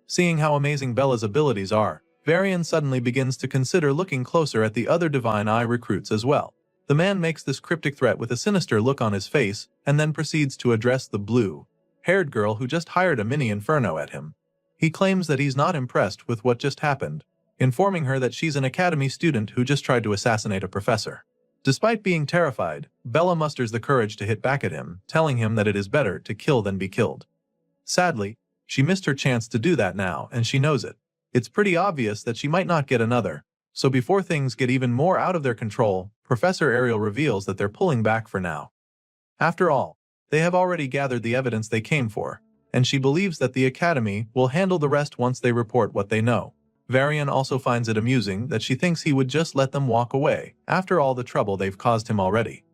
Seeing how amazing Bella's abilities are, Varian suddenly begins to consider looking closer at the other divine eye recruits as well. The man makes this cryptic threat with a sinister look on his face, and then proceeds to address the blue-haired girl who just hired a mini inferno at him. He claims that he's not impressed with what just happened, informing her that she's an academy student who just tried to assassinate a professor. Despite being terrified, Bella musters the courage to hit back at him, telling him that it is better to kill than be killed. Sadly, she missed her chance to do that now, and she knows it. It's pretty obvious that she might not get another, so before things get even more out of their control, Professor Ariel reveals that they're pulling back for now. After all, they have already gathered the evidence they came for, and she believes that the Academy will handle the rest once they report what they know. Varian also finds it amusing that she thinks he would just let them walk away, after all the trouble they've caused him already.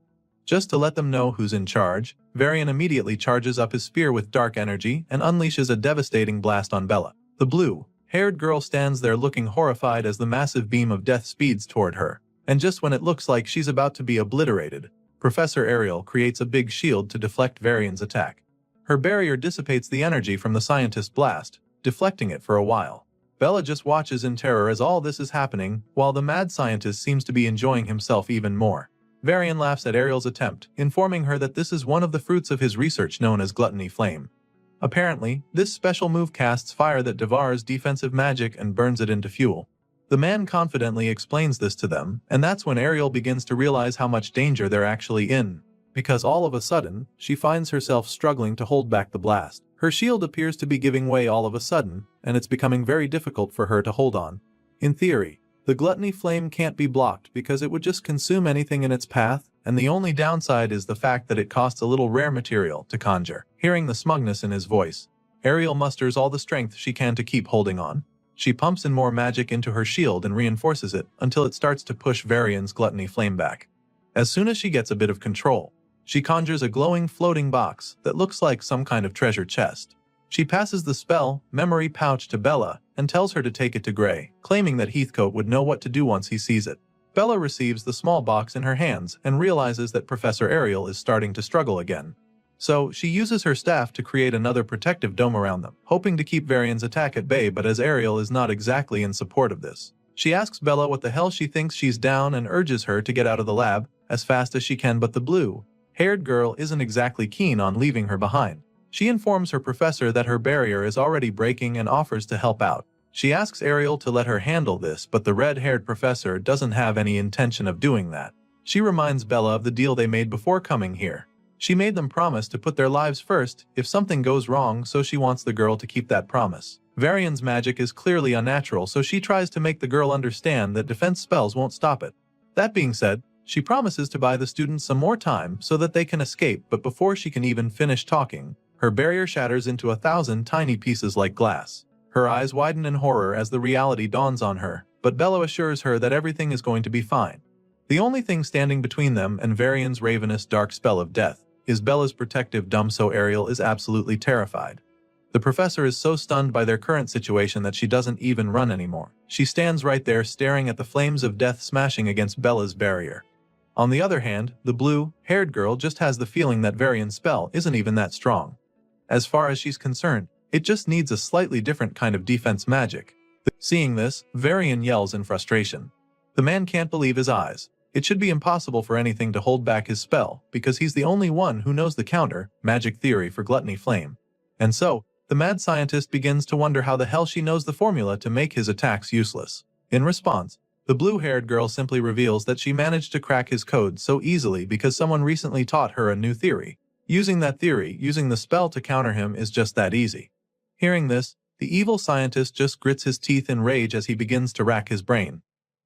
Just to let them know who's in charge, Varian immediately charges up his spear with dark energy and unleashes a devastating blast on Bella. The blue-haired girl stands there looking horrified as the massive beam of death speeds toward her, and just when it looks like she's about to be obliterated, Professor Ariel creates a big shield to deflect Varian's attack. Her barrier dissipates the energy from the scientist's blast, deflecting it for a while. Bella just watches in terror as all this is happening, while the mad scientist seems to be enjoying himself even more. Varian laughs at Ariel's attempt, informing her that this is one of the fruits of his research known as Gluttony Flame. Apparently, this special move casts fire that devours defensive magic and burns it into fuel. The man confidently explains this to them, and that's when Ariel begins to realize how much danger they're actually in. Because all of a sudden, she finds herself struggling to hold back the blast. Her shield appears to be giving way all of a sudden, and it's becoming very difficult for her to hold on. In theory, the gluttony flame can't be blocked because it would just consume anything in its path, and the only downside is the fact that it costs a little rare material to conjure. Hearing the smugness in his voice, Ariel musters all the strength she can to keep holding on. She pumps in more magic into her shield and reinforces it until it starts to push Varian's gluttony flame back. As soon as she gets a bit of control, she conjures a glowing floating box that looks like some kind of treasure chest. She passes the spell memory pouch to Bella and tells her to take it to Gray, claiming that Heathcote would know what to do once he sees it. Bella receives the small box in her hands and realizes that Professor Ariel is starting to struggle again. So, she uses her staff to create another protective dome around them, hoping to keep Varian's attack at bay, but as Ariel is not exactly in support of this, she asks Bella what the hell she thinks she's down and urges her to get out of the lab as fast as she can, but the blue-haired girl isn't exactly keen on leaving her behind. She informs her professor that her barrier is already breaking and offers to help out. She asks Ariel to let her handle this, but the red-haired professor doesn't have any intention of doing that. She reminds Bella of the deal they made before coming here. She made them promise to put their lives first if something goes wrong, so she wants the girl to keep that promise. Varian's magic is clearly unnatural, so she tries to make the girl understand that defense spells won't stop it. That being said, she promises to buy the students some more time so that they can escape, but before she can even finish talking, her barrier shatters into 1,000 tiny pieces like glass. Her eyes widen in horror as the reality dawns on her, but Bella assures her that everything is going to be fine. The only thing standing between them and Varian's ravenous dark spell of death is Bella's protective dome, so Ariel is absolutely terrified. The professor is so stunned by their current situation that she doesn't even run anymore. She stands right there staring at the flames of death smashing against Bella's barrier. On the other hand, the blue-haired girl just has the feeling that Varian's spell isn't even that strong. As far as she's concerned, it just needs a slightly different kind of defense magic. Seeing this, Varian yells in frustration. The man can't believe his eyes. It should be impossible for anything to hold back his spell, because he's the only one who knows the counter-magic theory for gluttony flame. And so, the mad scientist begins to wonder how the hell she knows the formula to make his attacks useless. In response, the blue-haired girl simply reveals that she managed to crack his code so easily because someone recently taught her a new theory. Using that theory, using the spell to counter him is just that easy. Hearing this, the evil scientist just grits his teeth in rage as he begins to rack his brain.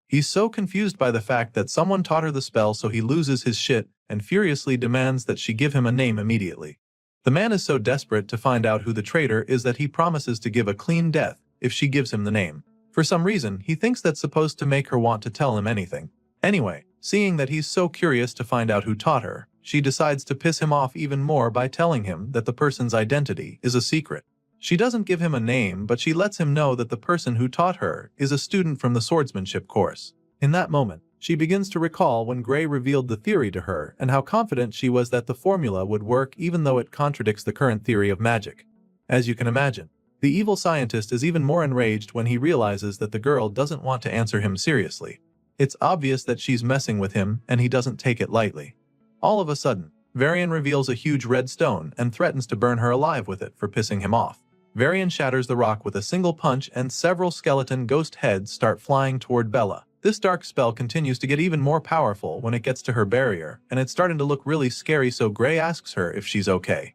He's so confused by the fact that someone taught her the spell, so he loses his shit and furiously demands that she give him a name immediately. The man is so desperate to find out who the traitor is that he promises to give a clean death if she gives him the name. For some reason, he thinks that's supposed to make her want to tell him anything. Anyway, seeing that he's so curious to find out who taught her, she decides to piss him off even more by telling him that the person's identity is a secret. She doesn't give him a name, but she lets him know that the person who taught her is a student from the swordsmanship course. In that moment, she begins to recall when Gray revealed the theory to her and how confident she was that the formula would work even though it contradicts the current theory of magic. As you can imagine, the evil scientist is even more enraged when he realizes that the girl doesn't want to answer him seriously. It's obvious that she's messing with him and he doesn't take it lightly. All of a sudden, Varian reveals a huge red stone and threatens to burn her alive with it for pissing him off. Varian shatters the rock with a single punch and several skeleton ghost heads start flying toward Bella. This dark spell continues to get even more powerful when it gets to her barrier, and it's starting to look really scary, so Gray asks her if she's okay.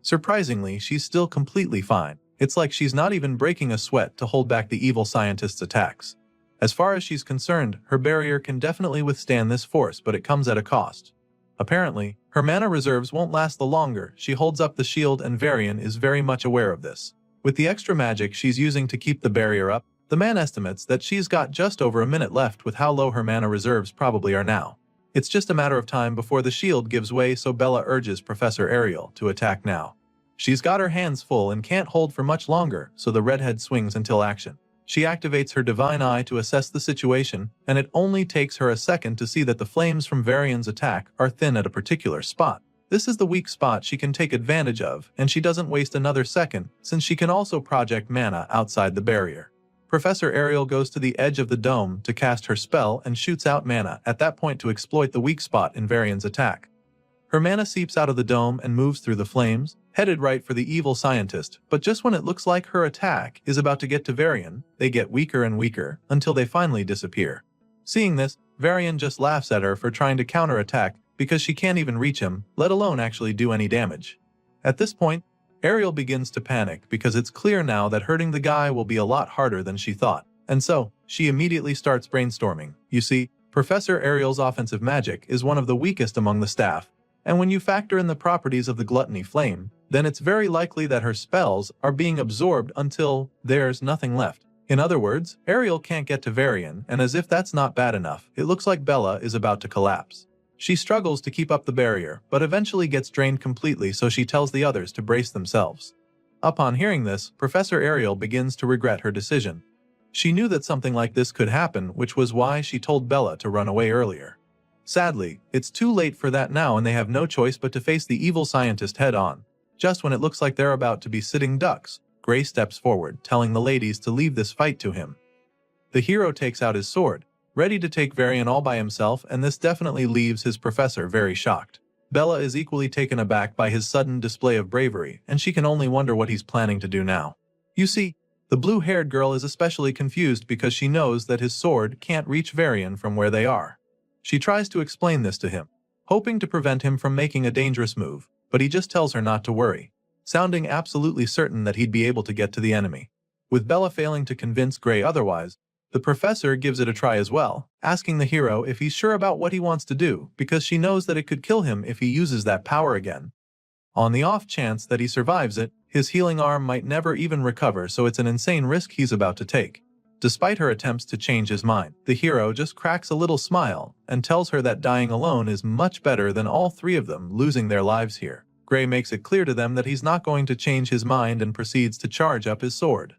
Surprisingly, she's still completely fine. It's like she's not even breaking a sweat to hold back the evil scientist's attacks. As far as she's concerned, her barrier can definitely withstand this force, but it comes at a cost. Apparently, her mana reserves won't last the longer. She holds up the shield and Varian is very much aware of this. With the extra magic she's using to keep the barrier up, the man estimates that she's got just over a minute left with how low her mana reserves probably are now. It's just a matter of time before the shield gives way, so Bella urges Professor Ariel to attack now. She's got her hands full and can't hold for much longer, so the redhead swings until action. She activates her divine eye to assess the situation, and it only takes her a second to see that the flames from Varian's attack are thin at a particular spot. This is the weak spot she can take advantage of, and she doesn't waste another second, since she can also project mana outside the barrier. Professor Ariel goes to the edge of the dome to cast her spell and shoots out mana at that point to exploit the weak spot in Varian's attack. Her mana seeps out of the dome and moves through the flames, headed right for the evil scientist, but just when it looks like her attack is about to get to Varian, they get weaker and weaker until they finally disappear. Seeing this, Varian just laughs at her for trying to counterattack because she can't even reach him, let alone actually do any damage. At this point, Ariel begins to panic because it's clear now that hurting the guy will be a lot harder than she thought, and so she immediately starts brainstorming. You see, Professor Ariel's offensive magic is one of the weakest among the staff, and when you factor in the properties of the gluttony flame, then it's very likely that her spells are being absorbed until there's nothing left. In other words, Ariel can't get to Varian, and as if that's not bad enough, it looks like Bella is about to collapse. She struggles to keep up the barrier, but eventually gets drained completely, so she tells the others to brace themselves. Upon hearing this, Professor Ariel begins to regret her decision. She knew that something like this could happen, which was why she told Bella to run away earlier. Sadly, it's too late for that now and they have no choice but to face the evil scientist head-on. Just when it looks like they're about to be sitting ducks, Gray steps forward, telling the ladies to leave this fight to him. The hero takes out his sword, ready to take Varian all by himself, and this definitely leaves his professor very shocked. Bella is equally taken aback by his sudden display of bravery, and she can only wonder what he's planning to do now. You see, the blue-haired girl is especially confused because she knows that his sword can't reach Varian from where they are. She tries to explain this to him, hoping to prevent him from making a dangerous move, but he just tells her not to worry, sounding absolutely certain that he'd be able to get to the enemy. With Bella failing to convince Gray otherwise, the professor gives it a try as well, asking the hero if he's sure about what he wants to do because she knows that it could kill him if he uses that power again. On the off chance that he survives it, his healing arm might never even recover, so it's an insane risk he's about to take. Despite her attempts to change his mind, the hero just cracks a little smile and tells her that dying alone is much better than all three of them losing their lives here. Gray makes it clear to them that he's not going to change his mind and proceeds to charge up his sword.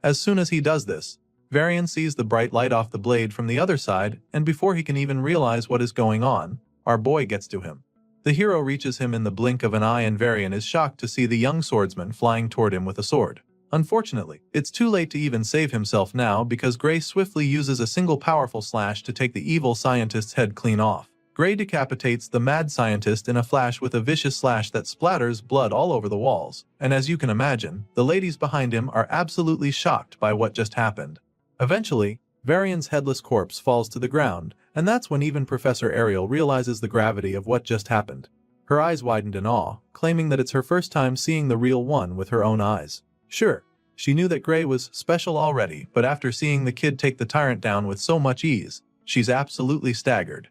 As soon as he does this, Varian sees the bright light off the blade from the other side, and before he can even realize what is going on, our boy gets to him. The hero reaches him in the blink of an eye and Varian is shocked to see the young swordsman flying toward him with a sword. Unfortunately, it's too late to even save himself now because Gray swiftly uses a single powerful slash to take the evil scientist's head clean off. Gray decapitates the mad scientist in a flash with a vicious slash that splatters blood all over the walls, and as you can imagine, the ladies behind him are absolutely shocked by what just happened. Eventually, Varian's headless corpse falls to the ground, and that's when even Professor Ariel realizes the gravity of what just happened. Her eyes widened in awe, claiming that it's her first time seeing the real one with her own eyes. Sure, she knew that Gray was special already, but after seeing the kid take the tyrant down with so much ease, she's absolutely staggered.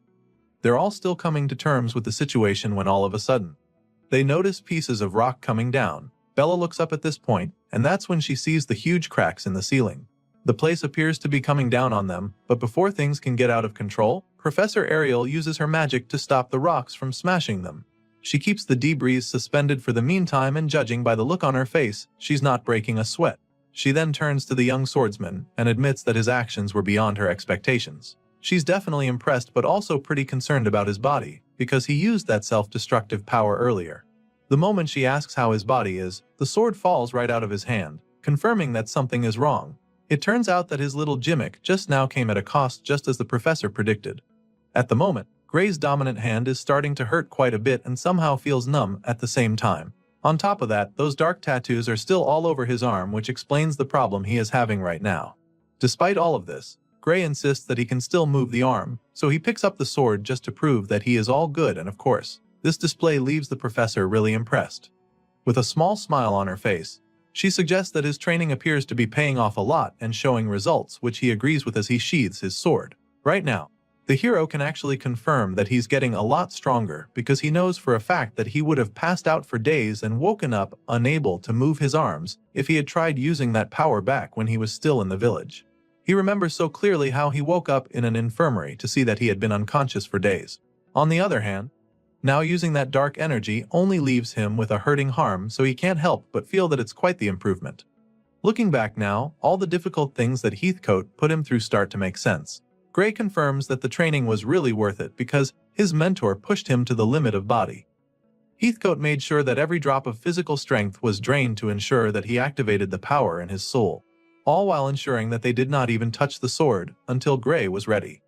They're all still coming to terms with the situation when all of a sudden, they notice pieces of rock coming down. Bella looks up at this point, and that's when she sees the huge cracks in the ceiling. The place appears to be coming down on them, but before things can get out of control, Professor Ariel uses her magic to stop the rocks from smashing them. She keeps the debris suspended for the meantime, and judging by the look on her face, she's not breaking a sweat. She then turns to the young swordsman and admits that his actions were beyond her expectations. She's definitely impressed but also pretty concerned about his body, because he used that self-destructive power earlier. The moment she asks how his body is, the sword falls right out of his hand, confirming that something is wrong. It turns out that his little gimmick just now came at a cost, just as the professor predicted. At the moment, Gray's dominant hand is starting to hurt quite a bit and somehow feels numb at the same time. On top of that, those dark tattoos are still all over his arm, which explains the problem he is having right now. Despite all of this, Gray insists that he can still move the arm, so he picks up the sword just to prove that he is all good, and of course, this display leaves the professor really impressed. With a small smile on her face, she suggests that his training appears to be paying off a lot and showing results, which he agrees with as he sheathes his sword. Right now, the hero can actually confirm that he's getting a lot stronger because he knows for a fact that he would have passed out for days and woken up unable to move his arms if he had tried using that power back when he was still in the village. He remembers so clearly how he woke up in an infirmary to see that he had been unconscious for days. On the other hand, now using that dark energy only leaves him with a hurting harm, so he can't help but feel that it's quite the improvement. Looking back now, all the difficult things that Heathcote put him through start to make sense. Gray confirms that the training was really worth it because his mentor pushed him to the limit of body. Heathcote made sure that every drop of physical strength was drained to ensure that he activated the power in his soul, all while ensuring that they did not even touch the sword until Gray was ready.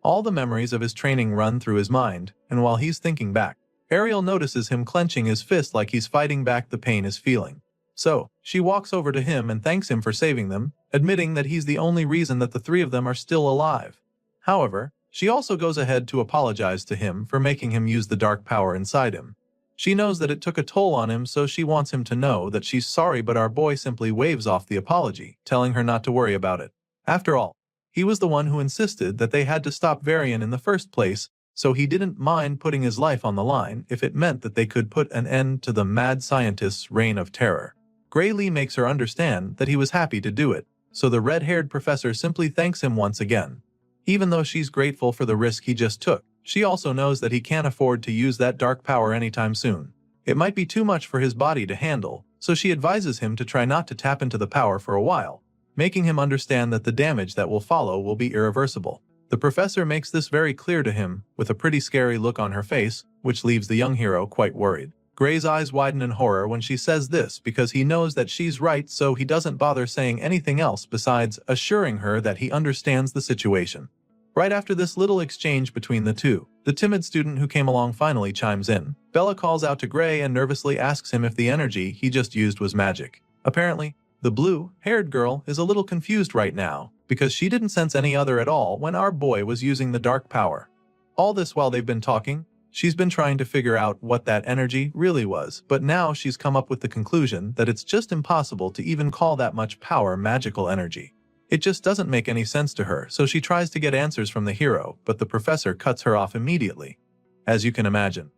All the memories of his training run through his mind, and while he's thinking back, Ariel notices him clenching his fist like he's fighting back the pain he's feeling. So, she walks over to him and thanks him for saving them, admitting that he's the only reason that the three of them are still alive. However, she also goes ahead to apologize to him for making him use the dark power inside him. She knows that it took a toll on him, so she wants him to know that she's sorry, but our boy simply waves off the apology, telling her not to worry about it. After all, he was the one who insisted that they had to stop Varian in the first place, so he didn't mind putting his life on the line if it meant that they could put an end to the mad scientist's reign of terror. Gray Lee makes her understand that he was happy to do it, so the red-haired professor simply thanks him once again. Even though she's grateful for the risk he just took, she also knows that he can't afford to use that dark power anytime soon. It might be too much for his body to handle, so she advises him to try not to tap into the power for a while, making him understand that the damage that will follow will be irreversible. The professor makes this very clear to him, with a pretty scary look on her face, which leaves the young hero quite worried. Gray's eyes widen in horror when she says this because he knows that she's right, so he doesn't bother saying anything else besides assuring her that he understands the situation. Right after this little exchange between the two, the timid student who came along finally chimes in. Bella calls out to Gray and nervously asks him if the energy he just used was magic. Apparently, the blue-haired girl is a little confused right now, because she didn't sense any other at all when our boy was using the dark power. All this while they've been talking, she's been trying to figure out what that energy really was, but now she's come up with the conclusion that it's just impossible to even call that much power magical energy. It just doesn't make any sense to her, so she tries to get answers from the hero, but the professor cuts her off immediately. As you can imagine,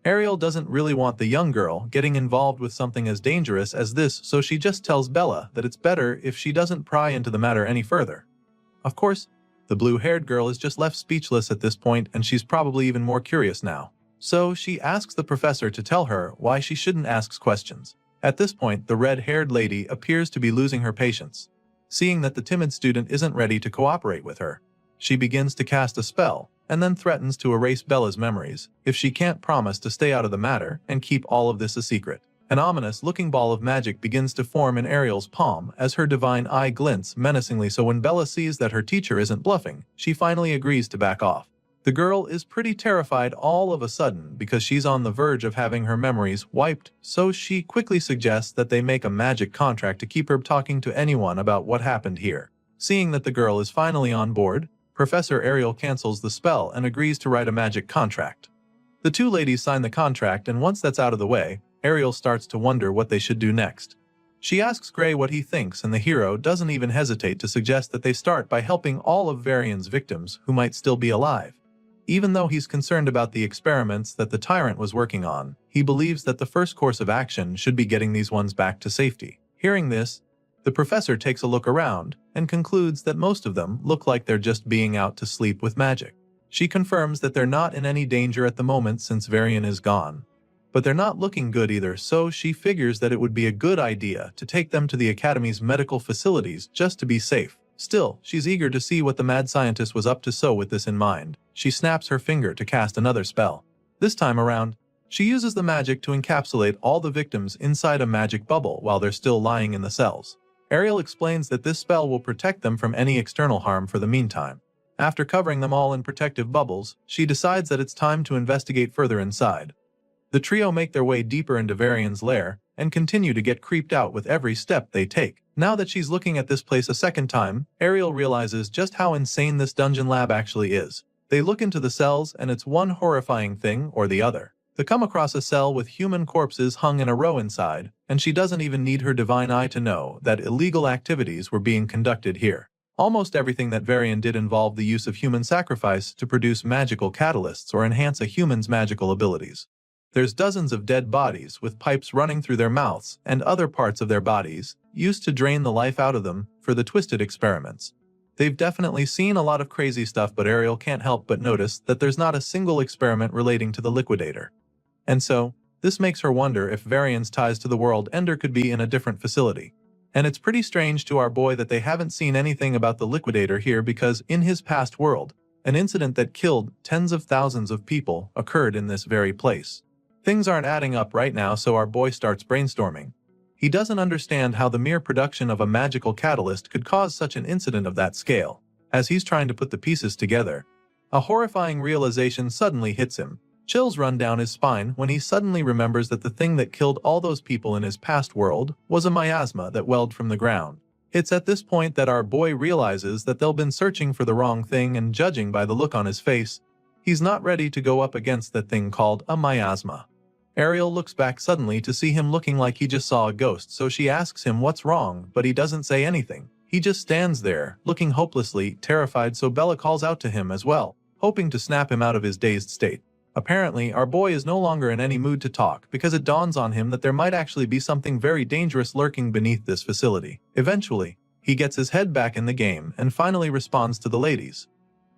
Ariel doesn't really want the young girl getting involved with something as dangerous as this, so she just tells Bella that it's better if she doesn't pry into the matter any further. Of course, the blue-haired girl is just left speechless at this point, and she's probably even more curious now. So she asks the professor to tell her why she shouldn't ask questions. At this point, the red-haired lady appears to be losing her patience. Seeing that the timid student isn't ready to cooperate with her, she begins to cast a spell, and then threatens to erase Bella's memories if she can't promise to stay out of the matter and keep all of this a secret. An ominous-looking ball of magic begins to form in Ariel's palm as her divine eye glints menacingly, so when Bella sees that her teacher isn't bluffing, she finally agrees to back off. The girl is pretty terrified all of a sudden because she's on the verge of having her memories wiped, so she quickly suggests that they make a magic contract to keep her talking to anyone about what happened here. Seeing that the girl is finally on board, Professor Ariel cancels the spell and agrees to write a magic contract. The two ladies sign the contract, and once that's out of the way, Ariel starts to wonder what they should do next. She asks Gray what he thinks, and the hero doesn't even hesitate to suggest that they start by helping all of Varian's victims who might still be alive. Even though he's concerned about the experiments that the tyrant was working on, he believes that the first course of action should be getting these ones back to safety. Hearing this, the professor takes a look around and concludes that most of them look like they're just being out to sleep with magic. She confirms that they're not in any danger at the moment since Varian is gone. But they're not looking good either, so she figures that it would be a good idea to take them to the Academy's medical facilities just to be safe. Still, she's eager to see what the mad scientist was up to, so with this in mind, she snaps her finger to cast another spell. This time around, she uses the magic to encapsulate all the victims inside a magic bubble while they're still lying in the cells. Ariel explains that this spell will protect them from any external harm for the meantime. After covering them all in protective bubbles, she decides that it's time to investigate further inside. The trio make their way deeper into Varian's lair and continue to get creeped out with every step they take. Now that she's looking at this place a second time, Ariel realizes just how insane this dungeon lab actually is. They look into the cells, and it's one horrifying thing or the other. They come across a cell with human corpses hung in a row inside, and she doesn't even need her divine eye to know that illegal activities were being conducted here. Almost everything that Varian did involved the use of human sacrifice to produce magical catalysts or enhance a human's magical abilities. There's dozens of dead bodies with pipes running through their mouths and other parts of their bodies, used to drain the life out of them for the twisted experiments. They've definitely seen a lot of crazy stuff, but Ariel can't help but notice that there's not a single experiment relating to the liquidator. And so, this makes her wonder if Varian's ties to the world ender could be in a different facility. And it's pretty strange to our boy that they haven't seen anything about the liquidator here, because in his past world, an incident that killed tens of thousands of people occurred in this very place. Things aren't adding up right now, so our boy starts brainstorming. He doesn't understand how the mere production of a magical catalyst could cause such an incident of that scale. As he's trying to put the pieces together, a horrifying realization suddenly hits him. Chills run down his spine when he suddenly remembers that the thing that killed all those people in his past world was a miasma that welled from the ground. It's at this point that our boy realizes that they've been searching for the wrong thing, and judging by the look on his face, he's not ready to go up against that thing called a miasma. Ariel looks back suddenly to see him looking like he just saw a ghost, so she asks him what's wrong, but he doesn't say anything. He just stands there, looking hopelessly terrified, so Bella calls out to him as well, hoping to snap him out of his dazed state. Apparently, our boy is no longer in any mood to talk because it dawns on him that there might actually be something very dangerous lurking beneath this facility. Eventually, he gets his head back in the game and finally responds to the ladies,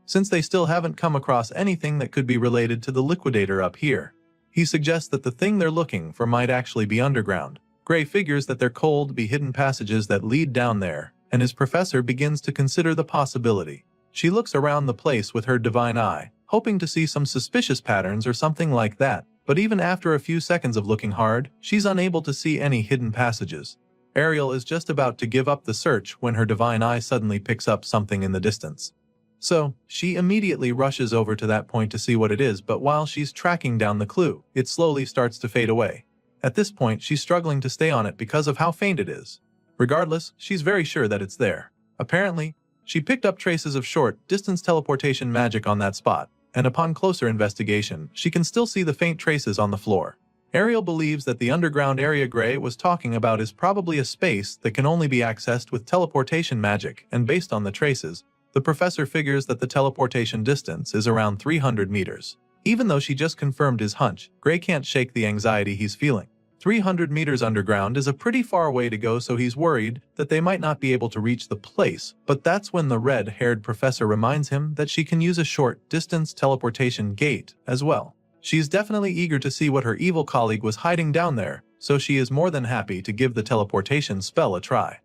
since they still haven't come across anything that could be related to the liquidator up here. He suggests that the thing they're looking for might actually be underground. Gray figures that there could be hidden passages that lead down there, and his professor begins to consider the possibility. She looks around the place with her divine eye, hoping to see some suspicious patterns or something like that, but even after a few seconds of looking hard, she's unable to see any hidden passages. Ariel is just about to give up the search when her divine eye suddenly picks up something in the distance. So, she immediately rushes over to that point to see what it is, but while she's tracking down the clue, it slowly starts to fade away. At this point, she's struggling to stay on it because of how faint it is. Regardless, she's very sure that it's there. Apparently, she picked up traces of short-distance teleportation magic on that spot, and upon closer investigation, she can still see the faint traces on the floor. Ariel believes that the underground area Gray was talking about is probably a space that can only be accessed with teleportation magic, and based on the traces, the professor figures that the teleportation distance is around 300 meters. Even though she just confirmed his hunch, Gray can't shake the anxiety he's feeling. 300 meters underground is a pretty far way to go, so he's worried that they might not be able to reach the place, but that's when the red-haired professor reminds him that she can use a short-distance teleportation gate as well. She's definitely eager to see what her evil colleague was hiding down there, so she is more than happy to give the teleportation spell a try.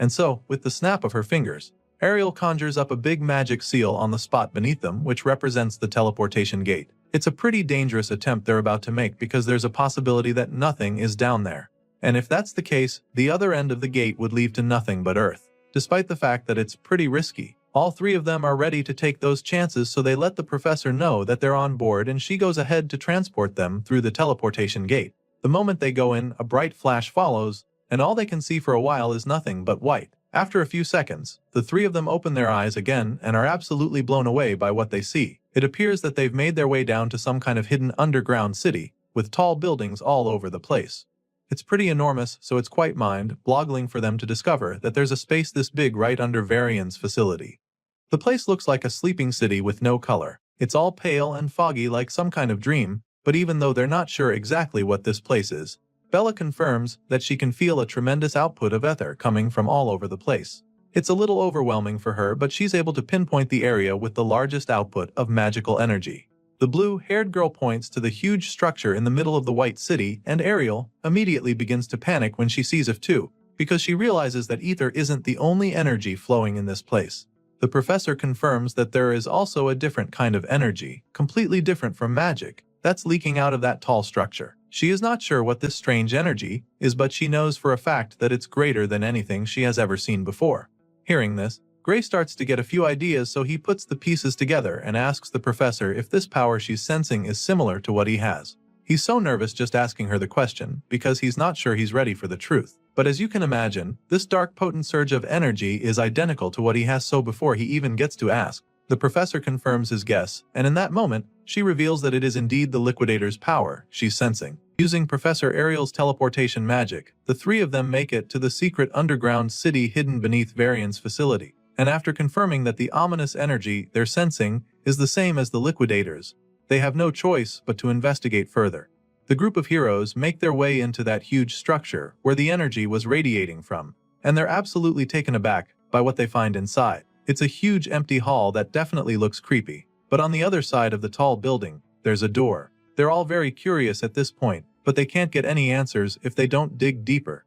And so, with the snap of her fingers, Ariel conjures up a big magic seal on the spot beneath them, which represents the teleportation gate. It's a pretty dangerous attempt they're about to make because there's a possibility that nothing is down there. And if that's the case, the other end of the gate would lead to nothing but Earth. Despite the fact that it's pretty risky, all three of them are ready to take those chances, so they let the professor know that they're on board, and she goes ahead to transport them through the teleportation gate. The moment they go in, a bright flash follows, and all they can see for a while is nothing but white. After a few seconds, the three of them open their eyes again and are absolutely blown away by what they see. It appears that they've made their way down to some kind of hidden underground city, with tall buildings all over the place. It's pretty enormous, so it's quite mind-boggling for them to discover that there's a space this big right under Varian's facility. The place looks like a sleeping city with no color. It's all pale and foggy like some kind of dream, but even though they're not sure exactly what this place is, Bella confirms that she can feel a tremendous output of ether coming from all over the place. It's a little overwhelming for her, but she's able to pinpoint the area with the largest output of magical energy. The blue-haired girl points to the huge structure in the middle of the white city, and Ariel immediately begins to panic when she sees it too, because she realizes that ether isn't the only energy flowing in this place. The professor confirms that there is also a different kind of energy, completely different from magic, that's leaking out of that tall structure. She is not sure what this strange energy is, but she knows for a fact that it's greater than anything she has ever seen before. Hearing this, Gray starts to get a few ideas, so he puts the pieces together and asks the professor if this power she's sensing is similar to what he has. He's so nervous just asking her the question because he's not sure he's ready for the truth. But as you can imagine, this dark potent surge of energy is identical to what he has, so before he even gets to ask, the professor confirms his guess, and in that moment, she reveals that it is indeed the liquidator's power she's sensing. Using Professor Ariel's teleportation magic, the three of them make it to the secret underground city hidden beneath Varian's facility, and after confirming that the ominous energy they're sensing is the same as the liquidator's, they have no choice but to investigate further. The group of heroes make their way into that huge structure where the energy was radiating from, and they're absolutely taken aback by what they find inside. It's a huge empty hall that definitely looks creepy, but on the other side of the tall building, there's a door. They're all very curious at this point, but they can't get any answers if they don't dig deeper.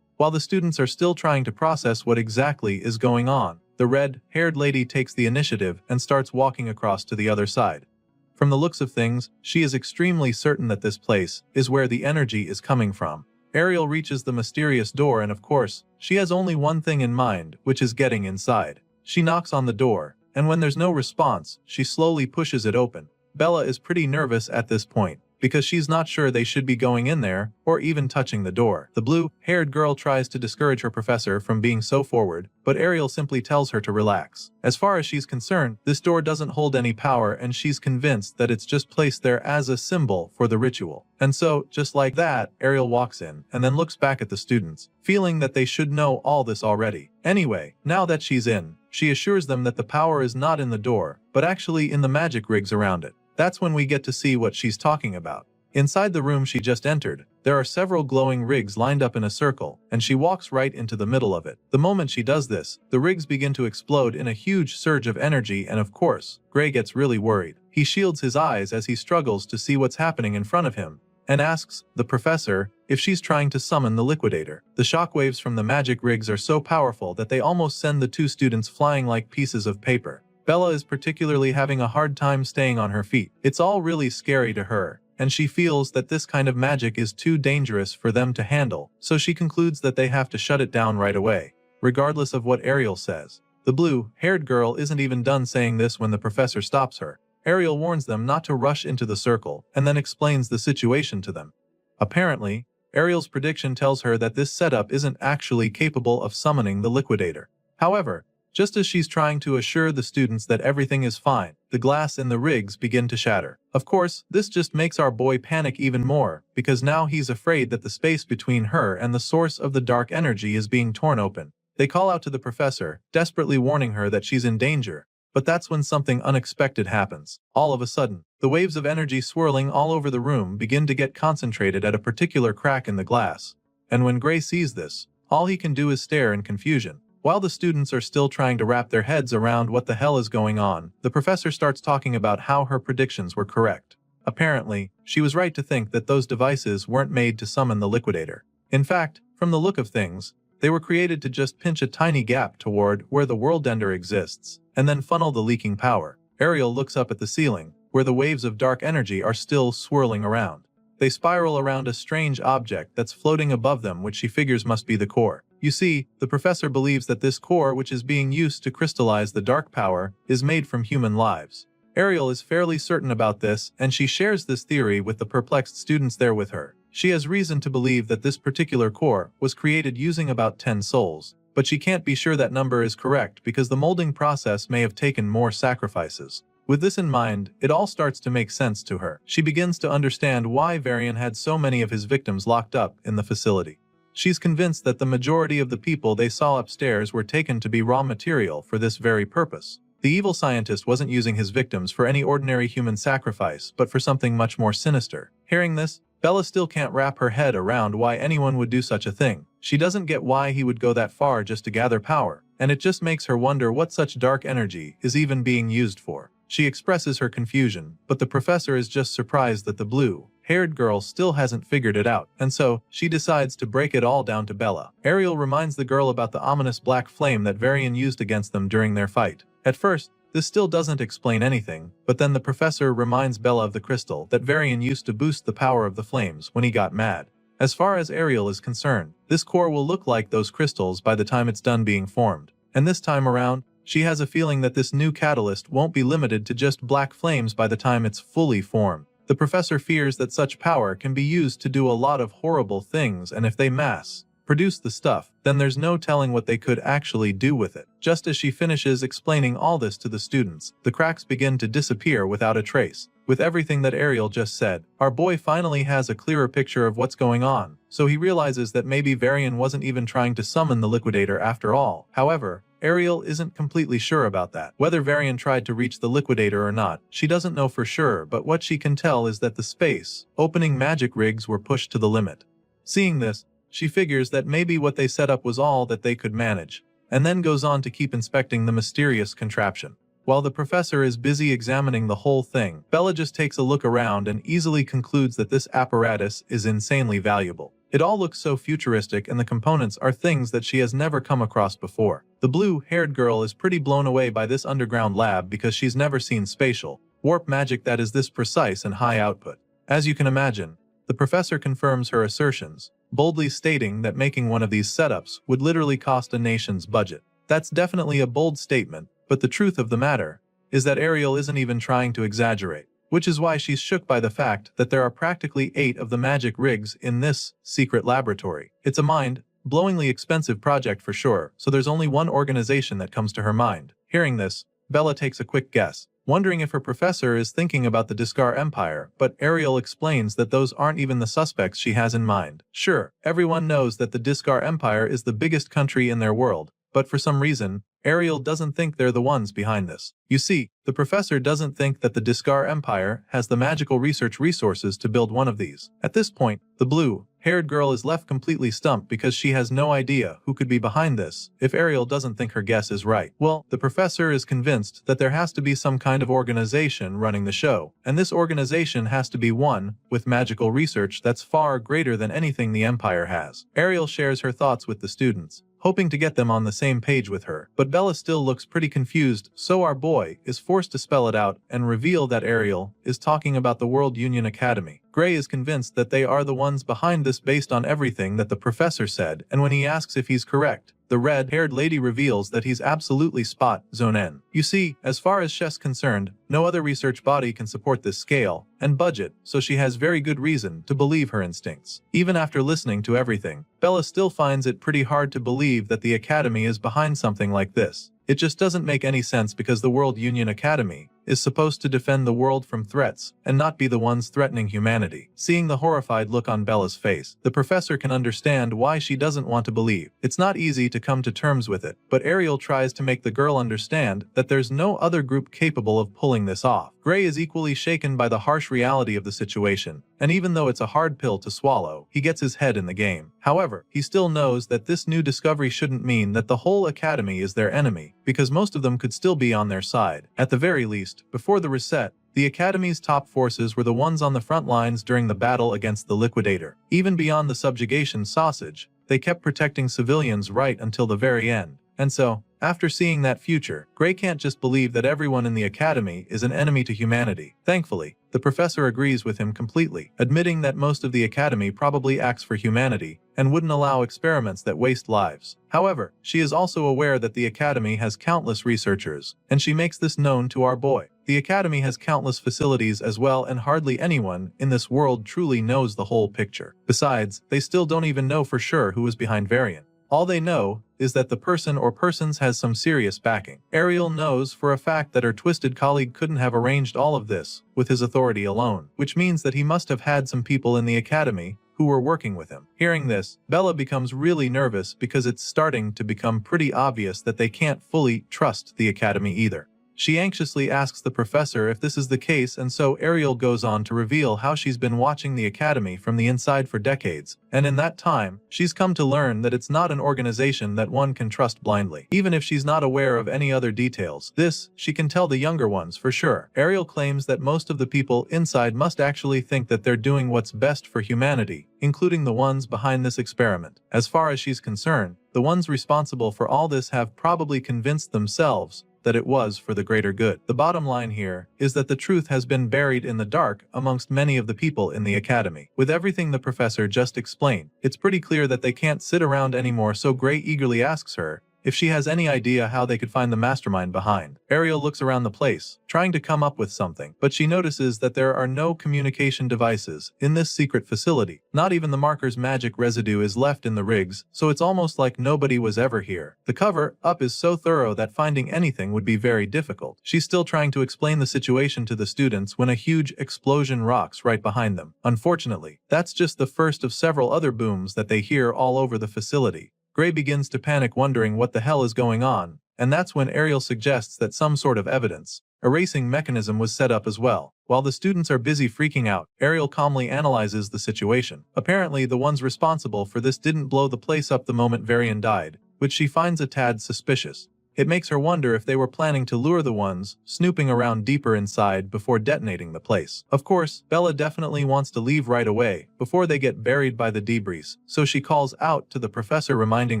While the students are still trying to process what exactly is going on, the red-haired lady takes the initiative and starts walking across to the other side. From the looks of things, she is extremely certain that this place is where the energy is coming from. Ariel reaches the mysterious door, and of course, she has only one thing in mind, which is getting inside. She knocks on the door, and when there's no response, she slowly pushes it open. Bella is pretty nervous at this point, because she's not sure they should be going in there, or even touching the door. The blue-haired girl tries to discourage her professor from being so forward, but Ariel simply tells her to relax. As far as she's concerned, this door doesn't hold any power and she's convinced that it's just placed there as a symbol for the ritual. And so, just like that, Ariel walks in, and then looks back at the students, feeling that they should know all this already. Anyway, now that she's in, she assures them that the power is not in the door, but actually in the magic rigs around it. That's when we get to see what she's talking about. Inside the room she just entered, there are several glowing rigs lined up in a circle, and she walks right into the middle of it. The moment she does this, the rigs begin to explode in a huge surge of energy, and of course, Gray gets really worried. He shields his eyes as he struggles to see what's happening in front of him, and asks the professor if she's trying to summon the liquidator. The shockwaves from the magic rigs are so powerful that they almost send the two students flying like pieces of paper. Bella is particularly having a hard time staying on her feet. It's all really scary to her, and she feels that this kind of magic is too dangerous for them to handle, so she concludes that they have to shut it down right away, regardless of what Ariel says. The blue-haired girl isn't even done saying this when the professor stops her. Ariel warns them not to rush into the circle, and then explains the situation to them. Apparently, Ariel's prediction tells her that this setup isn't actually capable of summoning the liquidator. However, just as she's trying to assure the students that everything is fine, the glass in the rigs begin to shatter. Of course, this just makes our boy panic even more, because now he's afraid that the space between her and the source of the dark energy is being torn open. They call out to the professor, desperately warning her that she's in danger, but that's when something unexpected happens. All of a sudden, the waves of energy swirling all over the room begin to get concentrated at a particular crack in the glass. And when Gray sees this, all he can do is stare in confusion. While the students are still trying to wrap their heads around what the hell is going on, the professor starts talking about how her predictions were correct. Apparently, she was right to think that those devices weren't made to summon the liquidator. In fact, from the look of things, they were created to just pinch a tiny gap toward where the world ender exists, and then funnel the leaking power. Ariel looks up at the ceiling, where the waves of dark energy are still swirling around. They spiral around a strange object that's floating above them, which she figures must be the core. You see, the professor believes that this core, which is being used to crystallize the dark power, is made from human lives. Ariel is fairly certain about this, and she shares this theory with the perplexed students there with her. She has reason to believe that this particular core was created using about 10 souls, but she can't be sure that number is correct because the molding process may have taken more sacrifices. With this in mind, it all starts to make sense to her. She begins to understand why Varian had so many of his victims locked up in the facility. She's convinced that the majority of the people they saw upstairs were taken to be raw material for this very purpose. The evil scientist wasn't using his victims for any ordinary human sacrifice, but for something much more sinister. Hearing this, Bella still can't wrap her head around why anyone would do such a thing. She doesn't get why he would go that far just to gather power, and it just makes her wonder what such dark energy is even being used for. She expresses her confusion, but the professor is just surprised that the blue-haired girl still hasn't figured it out, and so she decides to break it all down to Bella. Ariel reminds the girl about the ominous black flame that Varian used against them during their fight. At first, this still doesn't explain anything, but then the professor reminds Bella of the crystal that Varian used to boost the power of the flames when he got mad. As far as Ariel is concerned, this core will look like those crystals by the time it's done being formed, and this time around, she has a feeling that this new catalyst won't be limited to just black flames by the time it's fully formed. The professor fears that such power can be used to do a lot of horrible things, and if they mass-produce the stuff, then there's no telling what they could actually do with it. Just as she finishes explaining all this to the students, the cracks begin to disappear without a trace. With everything that Ariel just said, our boy finally has a clearer picture of what's going on, so he realizes that maybe Varian wasn't even trying to summon the liquidator after all. However, Ariel isn't completely sure about that. Whether Varian tried to reach the liquidator or not, she doesn't know for sure, but what she can tell is that the space-opening magic rigs were pushed to the limit. Seeing this, she figures that maybe what they set up was all that they could manage, and then goes on to keep inspecting the mysterious contraption. While the professor is busy examining the whole thing, Bella just takes a look around and easily concludes that this apparatus is insanely valuable. It all looks so futuristic, and the components are things that she has never come across before. The blue-haired girl is pretty blown away by this underground lab because she's never seen spatial warp magic that is this precise and high output. As you can imagine, the professor confirms her assertions, boldly stating that making one of these setups would literally cost a nation's budget. That's definitely a bold statement, but the truth of the matter is that Ariel isn't even trying to exaggerate. which is why she's shook by the fact that there are practically 8 of the magic rigs in this secret laboratory. It's a mind-blowingly expensive project for sure, so there's only one organization that comes to her mind. Hearing this, Bella takes a quick guess, wondering if her professor is thinking about the Discar Empire, but Ariel explains that those aren't even the suspects she has in mind. Sure, everyone knows that the Discar Empire is the biggest country in their world, but for some reason, Ariel doesn't think they're the ones behind this. You see, the professor doesn't think that the Discar Empire has the magical research resources to build one of these. At this point, the blue-haired girl is left completely stumped because she has no idea who could be behind this if Ariel doesn't think her guess is right. Well, the professor is convinced that there has to be some kind of organization running the show, and this organization has to be one with magical research that's far greater than anything the Empire has. Ariel shares her thoughts with the students, hoping to get them on the same page with her. But Bella still looks pretty confused, so our boy is forced to spell it out and reveal that Ariel is talking about the World Union Academy. Gray is convinced that they are the ones behind this based on everything that the professor said, and when he asks if he's correct, the red-haired lady reveals that he's absolutely spot on. You see, as far as she's concerned, no other research body can support this scale and budget, so she has very good reason to believe her instincts. Even after listening to everything, Bella still finds it pretty hard to believe that the Academy is behind something like this. It just doesn't make any sense because the World Union Academy is supposed to defend the world from threats and not be the ones threatening humanity. Seeing the horrified look on Bella's face, the professor can understand why she doesn't want to believe. It's not easy to come to terms with it, but Ariel tries to make the girl understand that there's no other group capable of pulling this off. Gray is equally shaken by the harsh reality of the situation, and even though it's a hard pill to swallow, he gets his head in the game. However, he still knows that this new discovery shouldn't mean that the whole academy is their enemy, because most of them could still be on their side. At the very least, before the reset, the Academy's top forces were the ones on the front lines during the battle against the Liquidator. Even beyond the subjugation sausage, they kept protecting civilians right until the very end. And so, after seeing that future, Gray can't just believe that everyone in the Academy is an enemy to humanity. Thankfully, the professor agrees with him completely, admitting that most of the Academy probably acts for humanity and wouldn't allow experiments that waste lives. However, she is also aware that the Academy has countless researchers, and she makes this known to our boy. The Academy has countless facilities as well, and hardly anyone in this world truly knows the whole picture. Besides, they still don't even know for sure who is behind Varian. All they know is that the person or persons has some serious backing. Ariel knows for a fact that her twisted colleague couldn't have arranged all of this with his authority alone, which means that he must have had some people in the Academy who were working with him. Hearing this, Bella becomes really nervous because it's starting to become pretty obvious that they can't fully trust the Academy either. She anxiously asks the professor if this is the case, and so Ariel goes on to reveal how she's been watching the Academy from the inside for decades, and in that time, she's come to learn that it's not an organization that one can trust blindly. Even if she's not aware of any other details, this, she can tell the younger ones for sure. Ariel claims that most of the people inside must actually think that they're doing what's best for humanity, including the ones behind this experiment. As far as she's concerned, the ones responsible for all this have probably convinced themselves that it was for the greater good. The bottom line here is that the truth has been buried in the dark amongst many of the people in the Academy. With everything the professor just explained, it's pretty clear that they can't sit around anymore, so Gray eagerly asks her if she has any idea how they could find the mastermind behind. Ariel looks around the place, trying to come up with something, but she notices that there are no communication devices in this secret facility. Not even the marker's magic residue is left in the rigs, so it's almost like nobody was ever here. The cover-up is so thorough that finding anything would be very difficult. She's still trying to explain the situation to the students when a huge explosion rocks right behind them. Unfortunately, that's just the first of several other booms that they hear all over the facility. Gray begins to panic, wondering what the hell is going on, and that's when Ariel suggests that some sort of evidence erasing mechanism was set up as well. While the students are busy freaking out, Ariel calmly analyzes the situation. Apparently, the ones responsible for this didn't blow the place up the moment Varian died, which she finds a tad suspicious. It makes her wonder if they were planning to lure the ones snooping around deeper inside before detonating the place. Of course, Bella definitely wants to leave right away before they get buried by the debris, so she calls out to the professor, reminding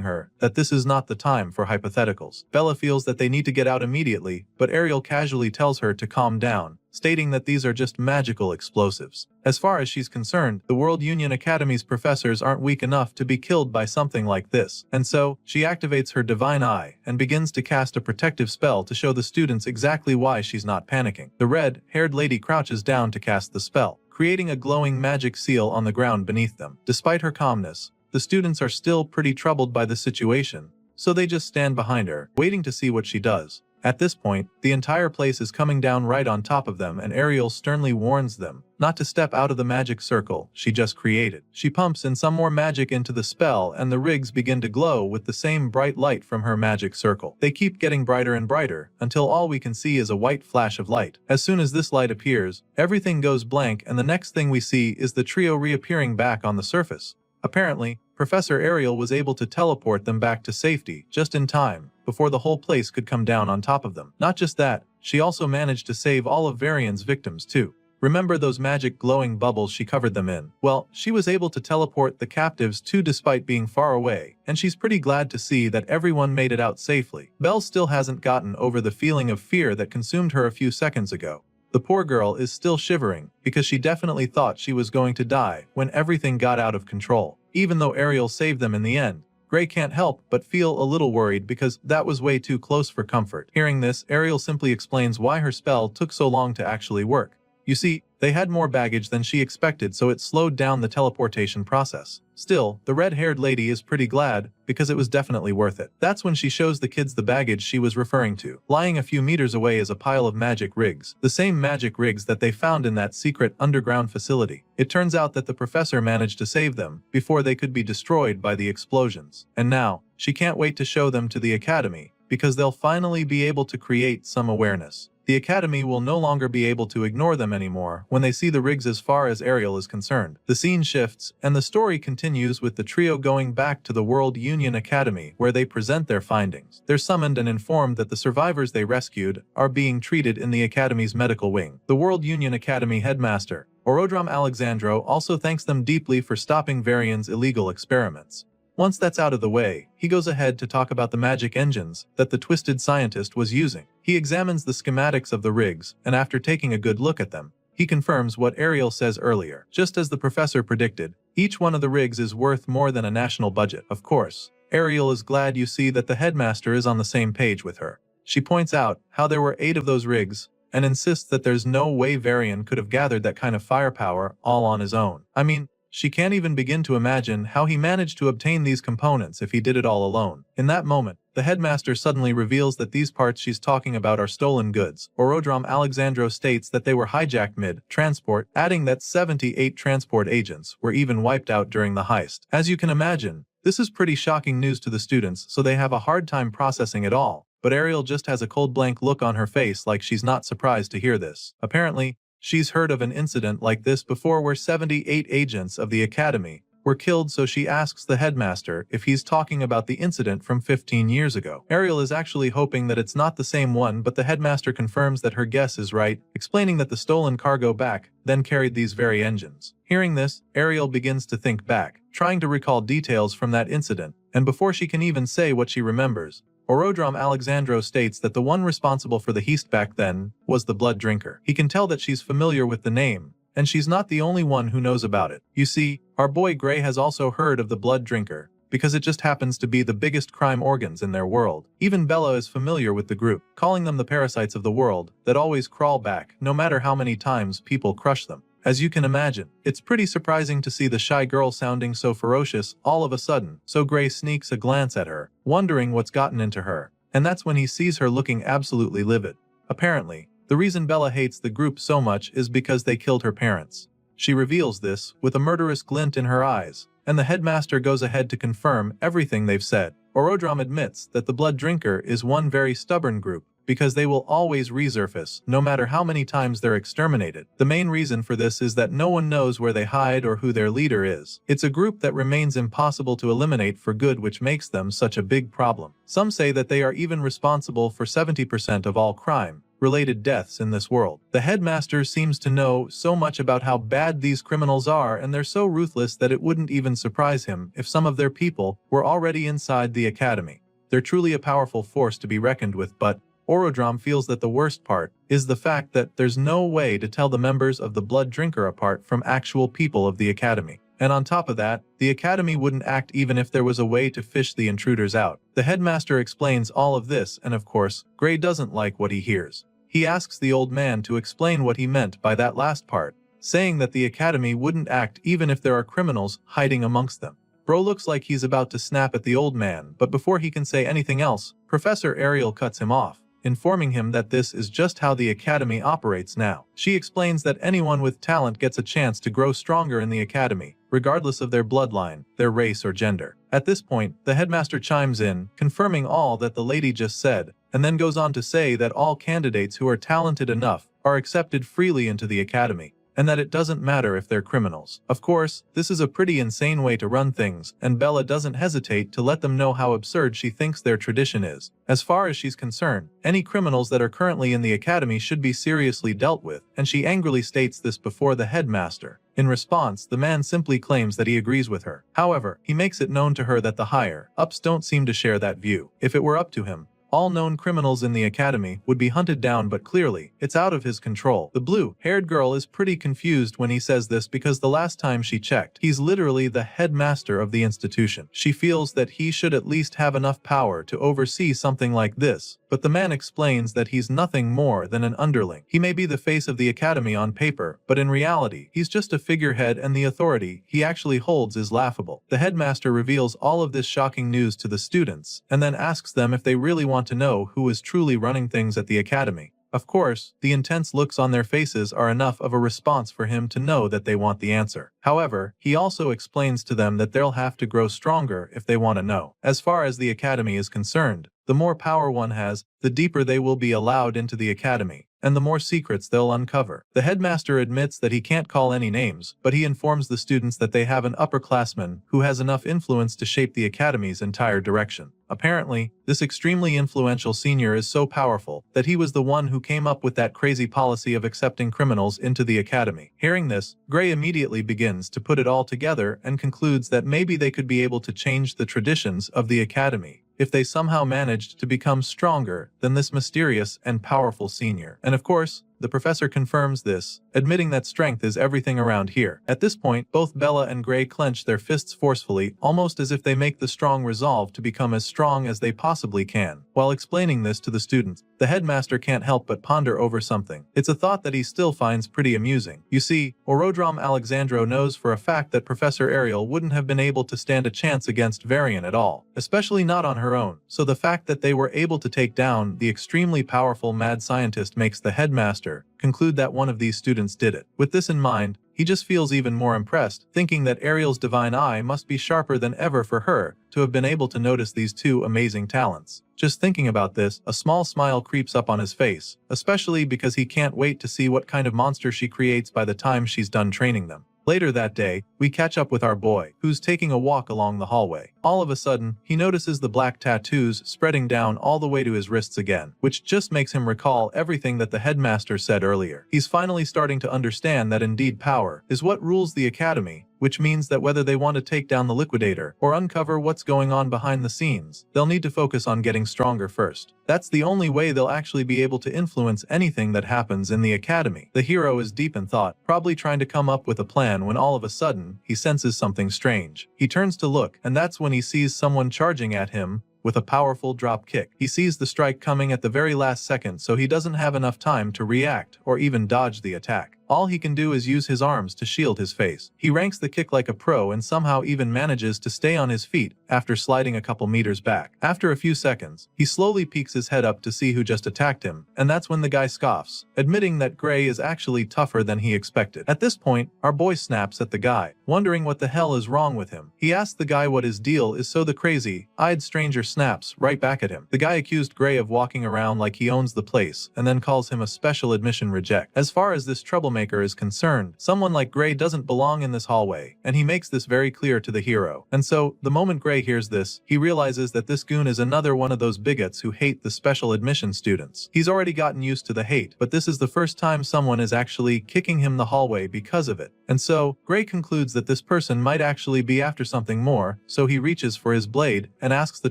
her that this is not the time for hypotheticals. Bella feels that they need to get out immediately, but Ariel casually tells her to calm down, stating that these are just magical explosives. As far as she's concerned, the World Union Academy's professors aren't weak enough to be killed by something like this, and so, she activates her divine eye and begins to cast a protective spell to show the students exactly why she's not panicking. The red-haired lady crouches down to cast the spell, creating a glowing magic seal on the ground beneath them. Despite her calmness, the students are still pretty troubled by the situation, so they just stand behind her, waiting to see what she does. At this point, the entire place is coming down right on top of them, and Ariel sternly warns them not to step out of the magic circle she just created. She pumps in some more magic into the spell, and the rigs begin to glow with the same bright light from her magic circle. They keep getting brighter and brighter, until all we can see is a white flash of light. As soon as this light appears, everything goes blank, and the next thing we see is the trio reappearing back on the surface. Apparently, Professor Ariel was able to teleport them back to safety just in time, before the whole place could come down on top of them. Not just that, she also managed to save all of Varian's victims too. Remember those magic glowing bubbles she covered them in? Well, she was able to teleport the captives too despite being far away, and she's pretty glad to see that everyone made it out safely. Belle still hasn't gotten over the feeling of fear that consumed her a few seconds ago. The poor girl is still shivering, because she definitely thought she was going to die when everything got out of control. Even though Ariel saved them in the end, Gray can't help but feel a little worried because that was way too close for comfort. Hearing this, Ariel simply explains why her spell took so long to actually work. You see, they had more baggage than she expected, so it slowed down the teleportation process. Still, the red-haired lady is pretty glad, because it was definitely worth it. That's when she shows the kids the baggage she was referring to. Lying a few meters away is a pile of magic rigs, the same magic rigs that they found in that secret underground facility. It turns out that the professor managed to save them, before they could be destroyed by the explosions. And now, she can't wait to show them to the academy, because they'll finally be able to create some awareness. The Academy will no longer be able to ignore them anymore when they see the rigs as far as Ariel is concerned. The scene shifts, and the story continues with the trio going back to the World Union Academy where they present their findings. They're summoned and informed that the survivors they rescued are being treated in the Academy's medical wing. The World Union Academy headmaster, Orodrom Alexandro, also thanks them deeply for stopping Varian's illegal experiments. Once that's out of the way, he goes ahead to talk about the magic engines that the twisted scientist was using. He examines the schematics of the rigs, and after taking a good look at them, he confirms what Ariel says earlier. Just as the professor predicted, each one of the rigs is worth more than a national budget. Of course, Ariel is glad you see that the headmaster is on the same page with her. She points out how there were 8 of those rigs, and insists that there's no way Varian could have gathered that kind of firepower all on his own. I mean, she can't even begin to imagine how he managed to obtain these components if he did it all alone. In that moment, the headmaster suddenly reveals that these parts she's talking about are stolen goods. Orodrom Alexandro states that they were hijacked mid-transport, adding that 78 transport agents were even wiped out during the heist. As you can imagine, this is pretty shocking news to the students, so they have a hard time processing it all. But Ariel just has a cold blank look on her face like she's not surprised to hear this. Apparently, she's heard of an incident like this before where 78 agents of the Academy were killed, so she asks the headmaster if he's talking about the incident from 15 years ago. Ariel is actually hoping that it's not the same one, but the headmaster confirms that her guess is right, explaining that the stolen cargo back then carried these very engines. Hearing this, Ariel begins to think back, trying to recall details from that incident, and before she can even say what she remembers, Orodrom Alexandro states that the one responsible for the heist back then was the Blood Drinker. He can tell that she's familiar with the name, and she's not the only one who knows about it. You see, our boy Gray has also heard of the Blood Drinker, because it just happens to be the biggest crime organs in their world. Even Bella is familiar with the group, calling them the parasites of the world that always crawl back, no matter how many times people crush them. As you can imagine, it's pretty surprising to see the shy girl sounding so ferocious all of a sudden, so Gray sneaks a glance at her, wondering what's gotten into her, and that's when he sees her looking absolutely livid. Apparently, the reason Bella hates the group so much is because they killed her parents. She reveals this with a murderous glint in her eyes, and the headmaster goes ahead to confirm everything they've said. Orodrom admits that the Blood Drinker is one very stubborn group, because they will always resurface, no matter how many times they're exterminated. The main reason for this is that no one knows where they hide or who their leader is. It's a group that remains impossible to eliminate for good, which makes them such a big problem. Some say that they are even responsible for 70% of all crime-related deaths in this world. The headmaster seems to know so much about how bad these criminals are, and they're so ruthless that it wouldn't even surprise him if some of their people were already inside the academy. They're truly a powerful force to be reckoned with, but Orodrom feels that the worst part is the fact that there's no way to tell the members of the Blood Drinker apart from actual people of the Academy. And on top of that, the Academy wouldn't act even if there was a way to fish the intruders out. The headmaster explains all of this, and of course, Gray doesn't like what he hears. He asks the old man to explain what he meant by that last part, saying that the Academy wouldn't act even if there are criminals hiding amongst them. Bro looks like he's about to snap at the old man, but before he can say anything else, Professor Ariel cuts him off, informing him that this is just how the Academy operates now. She explains that anyone with talent gets a chance to grow stronger in the Academy, regardless of their bloodline, their race, or gender. At this point, the headmaster chimes in, confirming all that the lady just said, and then goes on to say that all candidates who are talented enough are accepted freely into the Academy, and that it doesn't matter if they're criminals. Of course, this is a pretty insane way to run things, and Bella doesn't hesitate to let them know how absurd she thinks their tradition is. As far as she's concerned, any criminals that are currently in the Academy should be seriously dealt with, and she angrily states this before the headmaster. In response, the man simply claims that he agrees with her. However, he makes it known to her that the higher-ups don't seem to share that view. If it were up to him, all known criminals in the Academy would be hunted down, but clearly, it's out of his control. The blue-haired girl is pretty confused when he says this because the last time she checked, he's literally the headmaster of the institution. She feels that he should at least have enough power to oversee something like this, but the man explains that he's nothing more than an underling. He may be the face of the Academy on paper, but in reality, he's just a figurehead, and the authority he actually holds is laughable. The headmaster reveals all of this shocking news to the students, and then asks them if they really want to know who is truly running things at the Academy. Of course, the intense looks on their faces are enough of a response for him to know that they want the answer. However, he also explains to them that they'll have to grow stronger if they want to know. As far as the Academy is concerned, the more power one has, the deeper they will be allowed into the Academy, and the more secrets they'll uncover. The headmaster admits that he can't call any names, but he informs the students that they have an upperclassman who has enough influence to shape the Academy's entire direction. Apparently, this extremely influential senior is so powerful that he was the one who came up with that crazy policy of accepting criminals into the Academy. Hearing this, Gray immediately begins to put it all together and concludes that maybe they could be able to change the traditions of the Academy if they somehow managed to become stronger than this mysterious and powerful senior. And of course, the professor confirms this, admitting that strength is everything around here. At this point, both Bella and Gray clench their fists forcefully, almost as if they make the strong resolve to become as strong as they possibly can. While explaining this to the students, the headmaster can't help but ponder over something. It's a thought that he still finds pretty amusing. You see, Orodrom Alexandro knows for a fact that Professor Ariel wouldn't have been able to stand a chance against Varian at all, especially not on her own. So the fact that they were able to take down the extremely powerful mad scientist makes the headmaster conclude that one of these students did it. With this in mind, he just feels even more impressed, thinking that Ariel's divine eye must be sharper than ever for her to have been able to notice these two amazing talents. Just thinking about this, a small smile creeps up on his face, especially because he can't wait to see what kind of monster she creates by the time she's done training them. Later that day, we catch up with our boy, who's taking a walk along the hallway. All of a sudden, he notices the black tattoos spreading down all the way to his wrists again, which just makes him recall everything that the headmaster said earlier. He's finally starting to understand that indeed power is what rules the Academy, which means that whether they want to take down the Liquidator or uncover what's going on behind the scenes, they'll need to focus on getting stronger first. That's the only way they'll actually be able to influence anything that happens in the Academy. The hero is deep in thought, probably trying to come up with a plan when all of a sudden, he senses something strange. He turns to look, and that's when he sees someone charging at him with a powerful drop kick. He sees the strike coming at the very last second, so he doesn't have enough time to react or even dodge the attack. All he can do is use his arms to shield his face. He ranks the kick like a pro and somehow even manages to stay on his feet after sliding a couple meters back. After a few seconds, he slowly peeks his head up to see who just attacked him, and that's when the guy scoffs, admitting that Gray is actually tougher than he expected. At this point, our boy snaps at the guy, wondering what the hell is wrong with him. He asks the guy what his deal is, so the crazy-eyed stranger snaps right back at him. The guy accused Gray of walking around like he owns the place, and then calls him a special admission reject. As far as this troublemaker is concerned, someone like Gray doesn't belong in this hallway, and he makes this very clear to the hero. And so, the moment Gray hears this, he realizes that this goon is another one of those bigots who hate the special admission students. He's already gotten used to the hate, but this is the first time someone is actually kicking him the hallway because of it. And so, Gray concludes that this person might actually be after something more, so he reaches for his blade and asks the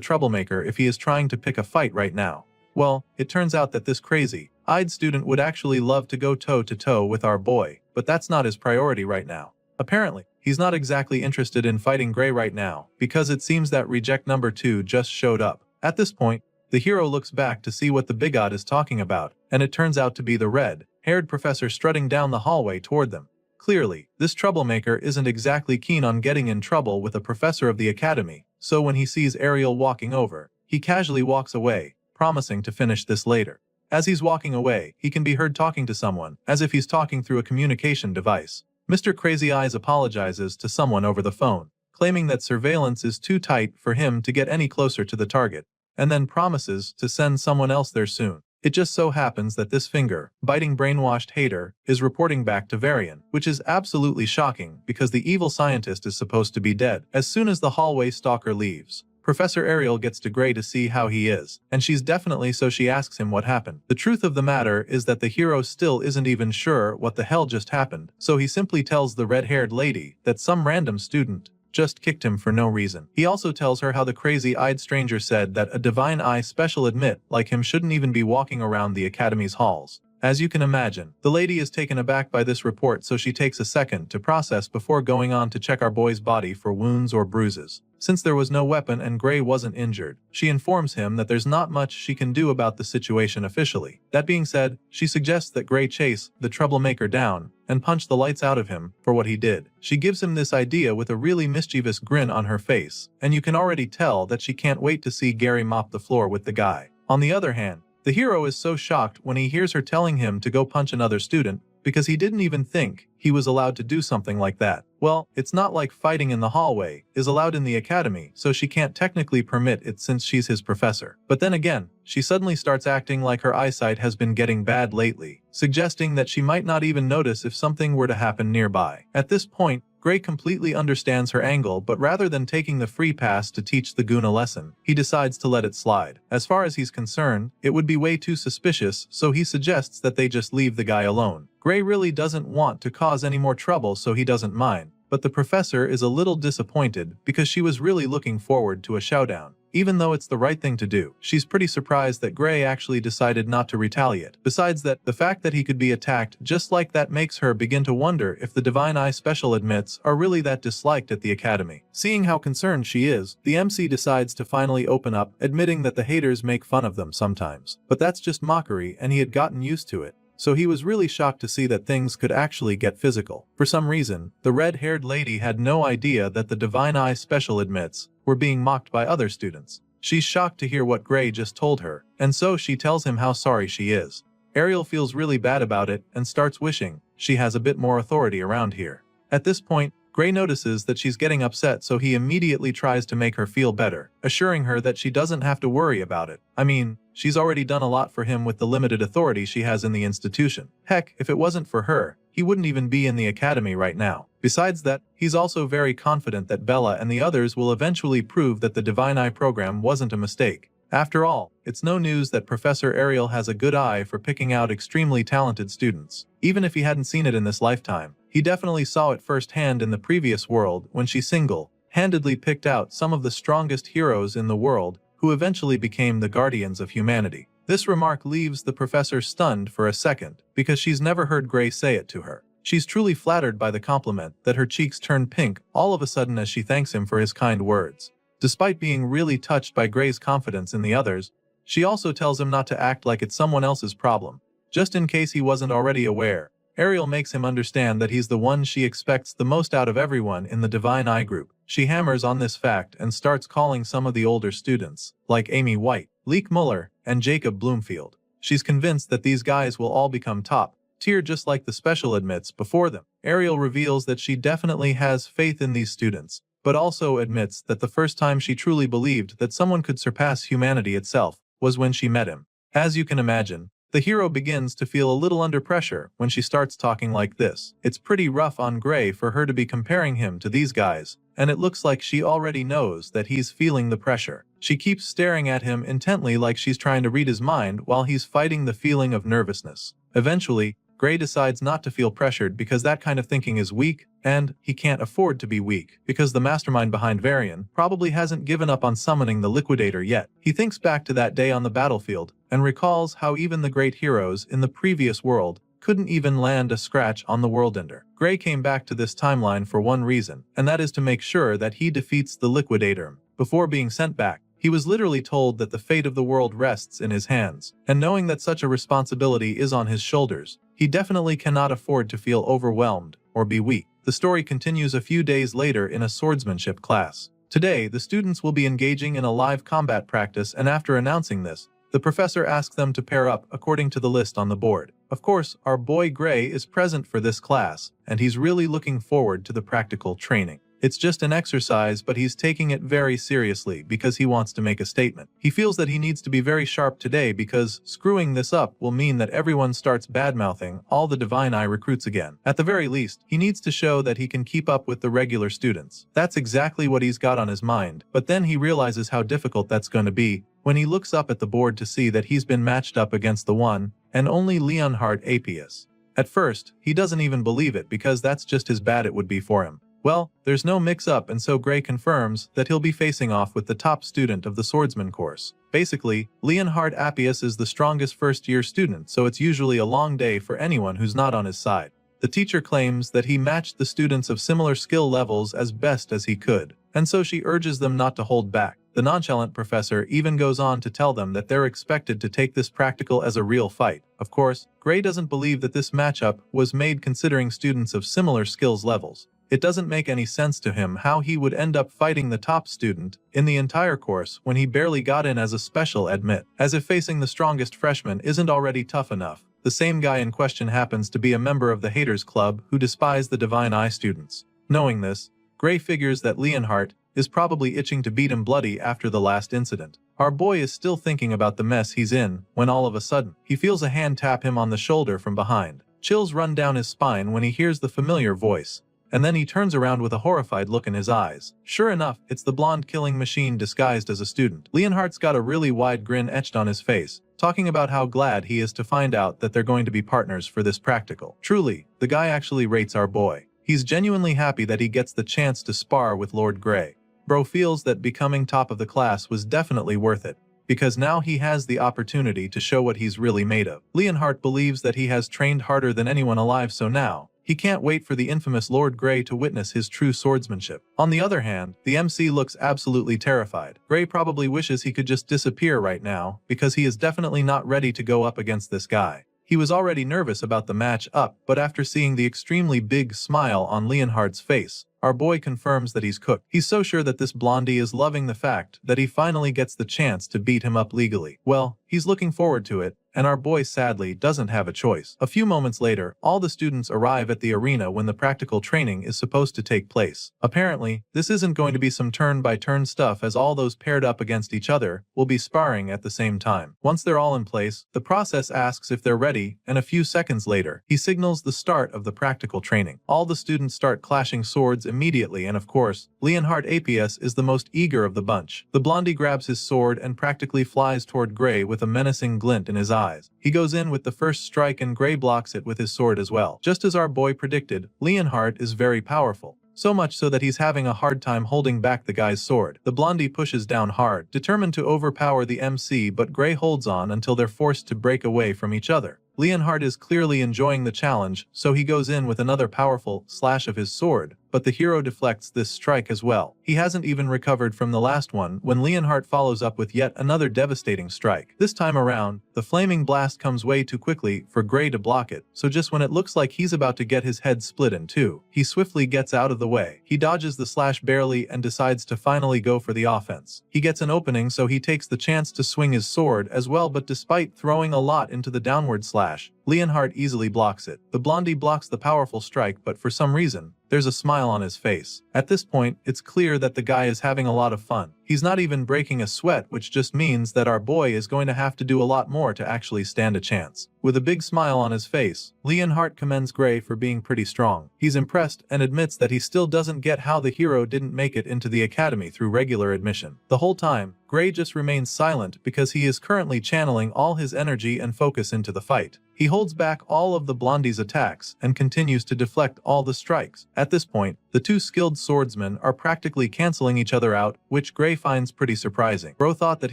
troublemaker if he is trying to pick a fight right now. Well, it turns out that this crazy-eyed student would actually love to go toe-to-toe with our boy, but that's not his priority right now. Apparently, he's not exactly interested in fighting Gray right now, because it seems that reject number 2 just showed up. At this point, the hero looks back to see what the bigot is talking about, and it turns out to be the red-haired professor strutting down the hallway toward them. Clearly, this troublemaker isn't exactly keen on getting in trouble with a professor of the academy, so when he sees Ariel walking over, he casually walks away, promising to finish this later. As he's walking away, he can be heard talking to someone, as if he's talking through a communication device. Mr. Crazy Eyes apologizes to someone over the phone, claiming that surveillance is too tight for him to get any closer to the target, and then promises to send someone else there soon. It just so happens that this finger-biting brainwashed hater is reporting back to Varian, which is absolutely shocking because the evil scientist is supposed to be dead. As soon as the hallway stalker leaves, Professor Ariel gets to Gray to see how he is, and she's definitely so she asks him what happened. The truth of the matter is that the hero still isn't even sure what the hell just happened, so he simply tells the red-haired lady that some random student just kicked him for no reason. He also tells her how the crazy-eyed stranger said that a divine eye special admit like him shouldn't even be walking around the academy's halls. As you can imagine, the lady is taken aback by this report, so she takes a second to process before going on to check our boy's body for wounds or bruises. Since there was no weapon and Gray wasn't injured, she informs him that there's not much she can do about the situation officially. That being said, she suggests that Gray chase the troublemaker down and punch the lights out of him for what he did. She gives him this idea with a really mischievous grin on her face, and you can already tell that she can't wait to see Gary mop the floor with the guy. On the other hand, the hero is so shocked when he hears her telling him to go punch another student, because he didn't even think he was allowed to do something like that. Well, it's not like fighting in the hallway is allowed in the academy, so she can't technically permit it since she's his professor. But then again, she suddenly starts acting like her eyesight has been getting bad lately, suggesting that she might not even notice if something were to happen nearby. At this point, Gray completely understands her angle, but rather than taking the free pass to teach the goon a lesson, he decides to let it slide. As far as he's concerned, it would be way too suspicious, so he suggests that they just leave the guy alone. Gray really doesn't want to cause any more trouble, so he doesn't mind, but the professor is a little disappointed because she was really looking forward to a showdown. Even though it's the right thing to do, she's pretty surprised that Gray actually decided not to retaliate. Besides that, the fact that he could be attacked just like that makes her begin to wonder if the Divine Eye special admits are really that disliked at the academy. Seeing how concerned she is, the MC decides to finally open up, admitting that the haters make fun of them sometimes. But that's just mockery, and he had gotten used to it. So he was really shocked to see that things could actually get physical. For some reason, the red-haired lady had no idea that the Divine Eye special admits were being mocked by other students. She's shocked to hear what Gray just told her, and so she tells him how sorry she is. Ariel feels really bad about it and starts wishing she has a bit more authority around here. At this point, Gray notices that she's getting upset, so he immediately tries to make her feel better, assuring her that she doesn't have to worry about it. I mean, she's already done a lot for him with the limited authority she has in the institution. Heck, if it wasn't for her, he wouldn't even be in the academy right now. Besides that, he's also very confident that Bella and the others will eventually prove that the Divine Eye program wasn't a mistake. After all, it's no news that Professor Ariel has a good eye for picking out extremely talented students. Even if he hadn't seen it in this lifetime, he definitely saw it firsthand in the previous world when she single-handedly picked out some of the strongest heroes in the world who eventually became the guardians of humanity. This remark leaves the professor stunned for a second because she's never heard Gray say it to her. She's truly flattered by the compliment that her cheeks turn pink all of a sudden as she thanks him for his kind words. Despite being really touched by Gray's confidence in the others, she also tells him not to act like it's someone else's problem. Just in case he wasn't already aware, Ariel makes him understand that he's the one she expects the most out of everyone in the Divine Eye group. She hammers on this fact and starts calling some of the older students, like Amy White, Leek Muller, and Jacob Bloomfield. She's convinced that these guys will all become top tier just like the special admits before them. Ariel reveals that she definitely has faith in these students, but also admits that the first time she truly believed that someone could surpass humanity itself was when she met him. As you can imagine, the hero begins to feel a little under pressure when she starts talking like this. It's pretty rough on Gray for her to be comparing him to these guys, and it looks like she already knows that he's feeling the pressure. She keeps staring at him intently like she's trying to read his mind while he's fighting the feeling of nervousness. Eventually, Gray decides not to feel pressured because that kind of thinking is weak, and he can't afford to be weak, because the mastermind behind Varian probably hasn't given up on summoning the Liquidator yet. He thinks back to that day on the battlefield, and recalls how even the great heroes in the previous world couldn't even land a scratch on the Worldender. Gray came back to this timeline for one reason, and that is to make sure that he defeats the Liquidator. Before being sent back, he was literally told that the fate of the world rests in his hands, and knowing that such a responsibility is on his shoulders, he definitely cannot afford to feel overwhelmed or be weak. The story continues a few days later in a swordsmanship class. Today, the students will be engaging in a live combat practice, and after announcing this, the professor asks them to pair up according to the list on the board. Of course, our boy Gray is present for this class, and he's really looking forward to the practical training. It's just an exercise, but he's taking it very seriously because he wants to make a statement. He feels that he needs to be very sharp today because screwing this up will mean that everyone starts badmouthing all the Divine Eye recruits again. At the very least, he needs to show that he can keep up with the regular students. That's exactly what he's got on his mind, but then he realizes how difficult that's going to be when he looks up at the board to see that he's been matched up against the one and only Leonhard Apius. At first, he doesn't even believe it because that's just as bad it would be for him. Well, there's no mix-up, and so Gray confirms that he'll be facing off with the top student of the Swordsman course. Basically, Leonhard Appius is the strongest first-year student, so it's usually a long day for anyone who's not on his side. The teacher claims that he matched the students of similar skill levels as best as he could, and so she urges them not to hold back. The nonchalant professor even goes on to tell them that they're expected to take this practical as a real fight. Of course, Gray doesn't believe that this matchup was made considering students of similar skills levels. It doesn't make any sense to him how he would end up fighting the top student in the entire course when he barely got in as a special admit. As if facing the strongest freshman isn't already tough enough. The same guy in question happens to be a member of the Haters Club who despise the Divine Eye students. Knowing this, Gray figures that Leonhardt is probably itching to beat him bloody after the last incident. Our boy is still thinking about the mess he's in when all of a sudden, he feels a hand tap him on the shoulder from behind. Chills run down his spine when he hears the familiar voice. And then he turns around with a horrified look in his eyes. Sure enough, it's the blonde killing machine disguised as a student. Leonhardt's got a really wide grin etched on his face, talking about how glad he is to find out that they're going to be partners for this practical. Truly, the guy actually rates our boy. He's genuinely happy that he gets the chance to spar with Lord Gray. Bro feels that becoming top of the class was definitely worth it, because now he has the opportunity to show what he's really made of. Leonhardt believes that he has trained harder than anyone alive, so now he can't wait for the infamous Lord Gray to witness his true swordsmanship. On the other hand, the MC looks absolutely terrified. Gray probably wishes he could just disappear right now, because he is definitely not ready to go up against this guy. He was already nervous about the match up, but after seeing the extremely big smile on Leonhardt's face, our boy confirms that he's cooked. He's so sure that this blondie is loving the fact that he finally gets the chance to beat him up legally. Well, he's looking forward to it, and our boy sadly doesn't have a choice. A few moments later, all the students arrive at the arena when the practical training is supposed to take place. Apparently, this isn't going to be some turn-by-turn stuff, as all those paired up against each other will be sparring at the same time. Once they're all in place, the process asks if they're ready, and a few seconds later, he signals the start of the practical training. All the students start clashing swords immediately, and of course, Leonhard Apius is the most eager of the bunch. The blondie grabs his sword and practically flies toward Gray with a menacing glint in his eyes. He goes in with the first strike and Gray blocks it with his sword as well. Just as our boy predicted, Leonhardt is very powerful. So much so that he's having a hard time holding back the guy's sword. The blondie pushes down hard, determined to overpower the MC, but Gray holds on until they're forced to break away from each other. Leonhardt is clearly enjoying the challenge, so he goes in with another powerful slash of his sword, but the hero deflects this strike as well. He hasn't even recovered from the last one when Leonhardt follows up with yet another devastating strike. This time around, the flaming blast comes way too quickly for Gray to block it, so just when it looks like he's about to get his head split in two, he swiftly gets out of the way. He dodges the slash barely and decides to finally go for the offense. He gets an opening, so he takes the chance to swing his sword as well, but despite throwing a lot into the downward slash, Leonhardt easily blocks it. The blondie blocks the powerful strike, but for some reason, there's a smile on his face. At this point, it's clear that the guy is having a lot of fun. He's not even breaking a sweat, which just means that our boy is going to have to do a lot more to actually stand a chance. With a big smile on his face, Leonhardt commends Gray for being pretty strong. He's impressed and admits that he still doesn't get how the hero didn't make it into the academy through regular admission. The whole time, Gray just remains silent because he is currently channeling all his energy and focus into the fight. He holds back all of the blondie's attacks and continues to deflect all the strikes. At this point, the two skilled swordsmen are practically canceling each other out, which Gray finds pretty surprising. Bro thought that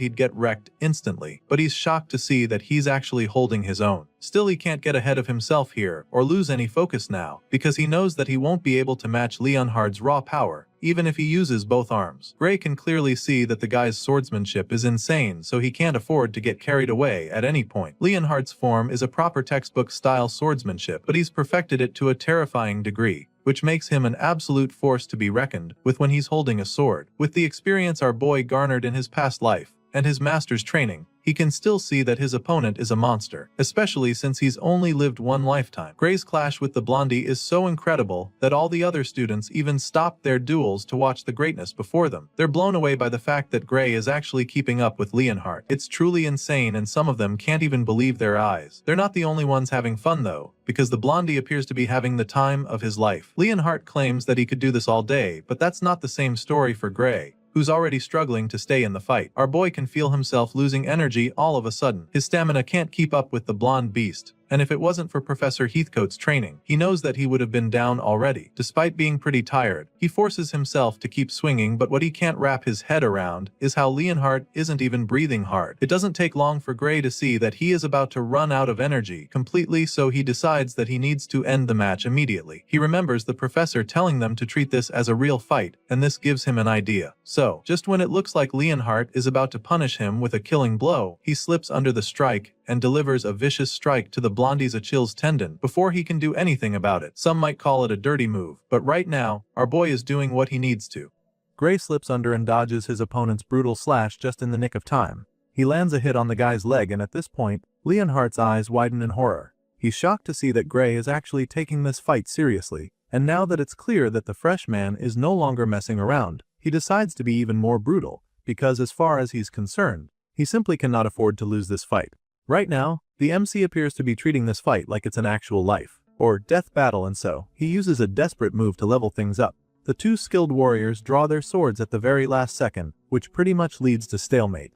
he'd get wrecked instantly, but he's shocked to see that he's actually holding his own. Still, he can't get ahead of himself here or lose any focus now, because he knows that he won't be able to match Leonhard's raw power, even if he uses both arms. Gray can clearly see that the guy's swordsmanship is insane, so he can't afford to get carried away at any point. Leonhard's form is a proper textbook-style swordsmanship, but he's perfected it to a terrifying degree, which makes him an absolute force to be reckoned with when he's holding a sword. With the experience our boy garnered in his past life, and his master's training, he can still see that his opponent is a monster, especially since he's only lived one lifetime. Gray's clash with the blondie is so incredible that all the other students even stopped their duels to watch the greatness before them. They're blown away by the fact that Gray is actually keeping up with Leonhard. It's truly insane, and some of them can't even believe their eyes. They're not the only ones having fun though, because the blondie appears to be having the time of his life. Leonhard claims that he could do this all day, but that's not the same story for Gray, who's already struggling to stay in the fight. Our boy can feel himself losing energy all of a sudden. His stamina can't keep up with the blonde beast, and if it wasn't for Professor Heathcote's training, he knows that he would have been down already. Despite being pretty tired, he forces himself to keep swinging, but what he can't wrap his head around is how Leonhard isn't even breathing hard. It doesn't take long for Gray to see that he is about to run out of energy completely, so he decides that he needs to end the match immediately. He remembers the professor telling them to treat this as a real fight, and this gives him an idea. So, just when it looks like Leonhard is about to punish him with a killing blow, he slips under the strike and delivers a vicious strike to the blondie's Achilles tendon before he can do anything about it. Some might call it a dirty move, but right now, our boy is doing what he needs to. Gray slips under and dodges his opponent's brutal slash just in the nick of time. He lands a hit on the guy's leg, and at this point, Leonhard's eyes widen in horror. He's shocked to see that Gray is actually taking this fight seriously, and now that it's clear that the freshman is no longer messing around, he decides to be even more brutal, because as far as he's concerned, he simply cannot afford to lose this fight. Right now, the MC appears to be treating this fight like it's an actual life or death battle, and so he uses a desperate move to level things up. The two skilled warriors draw their swords at the very last second, which pretty much leads to stalemate.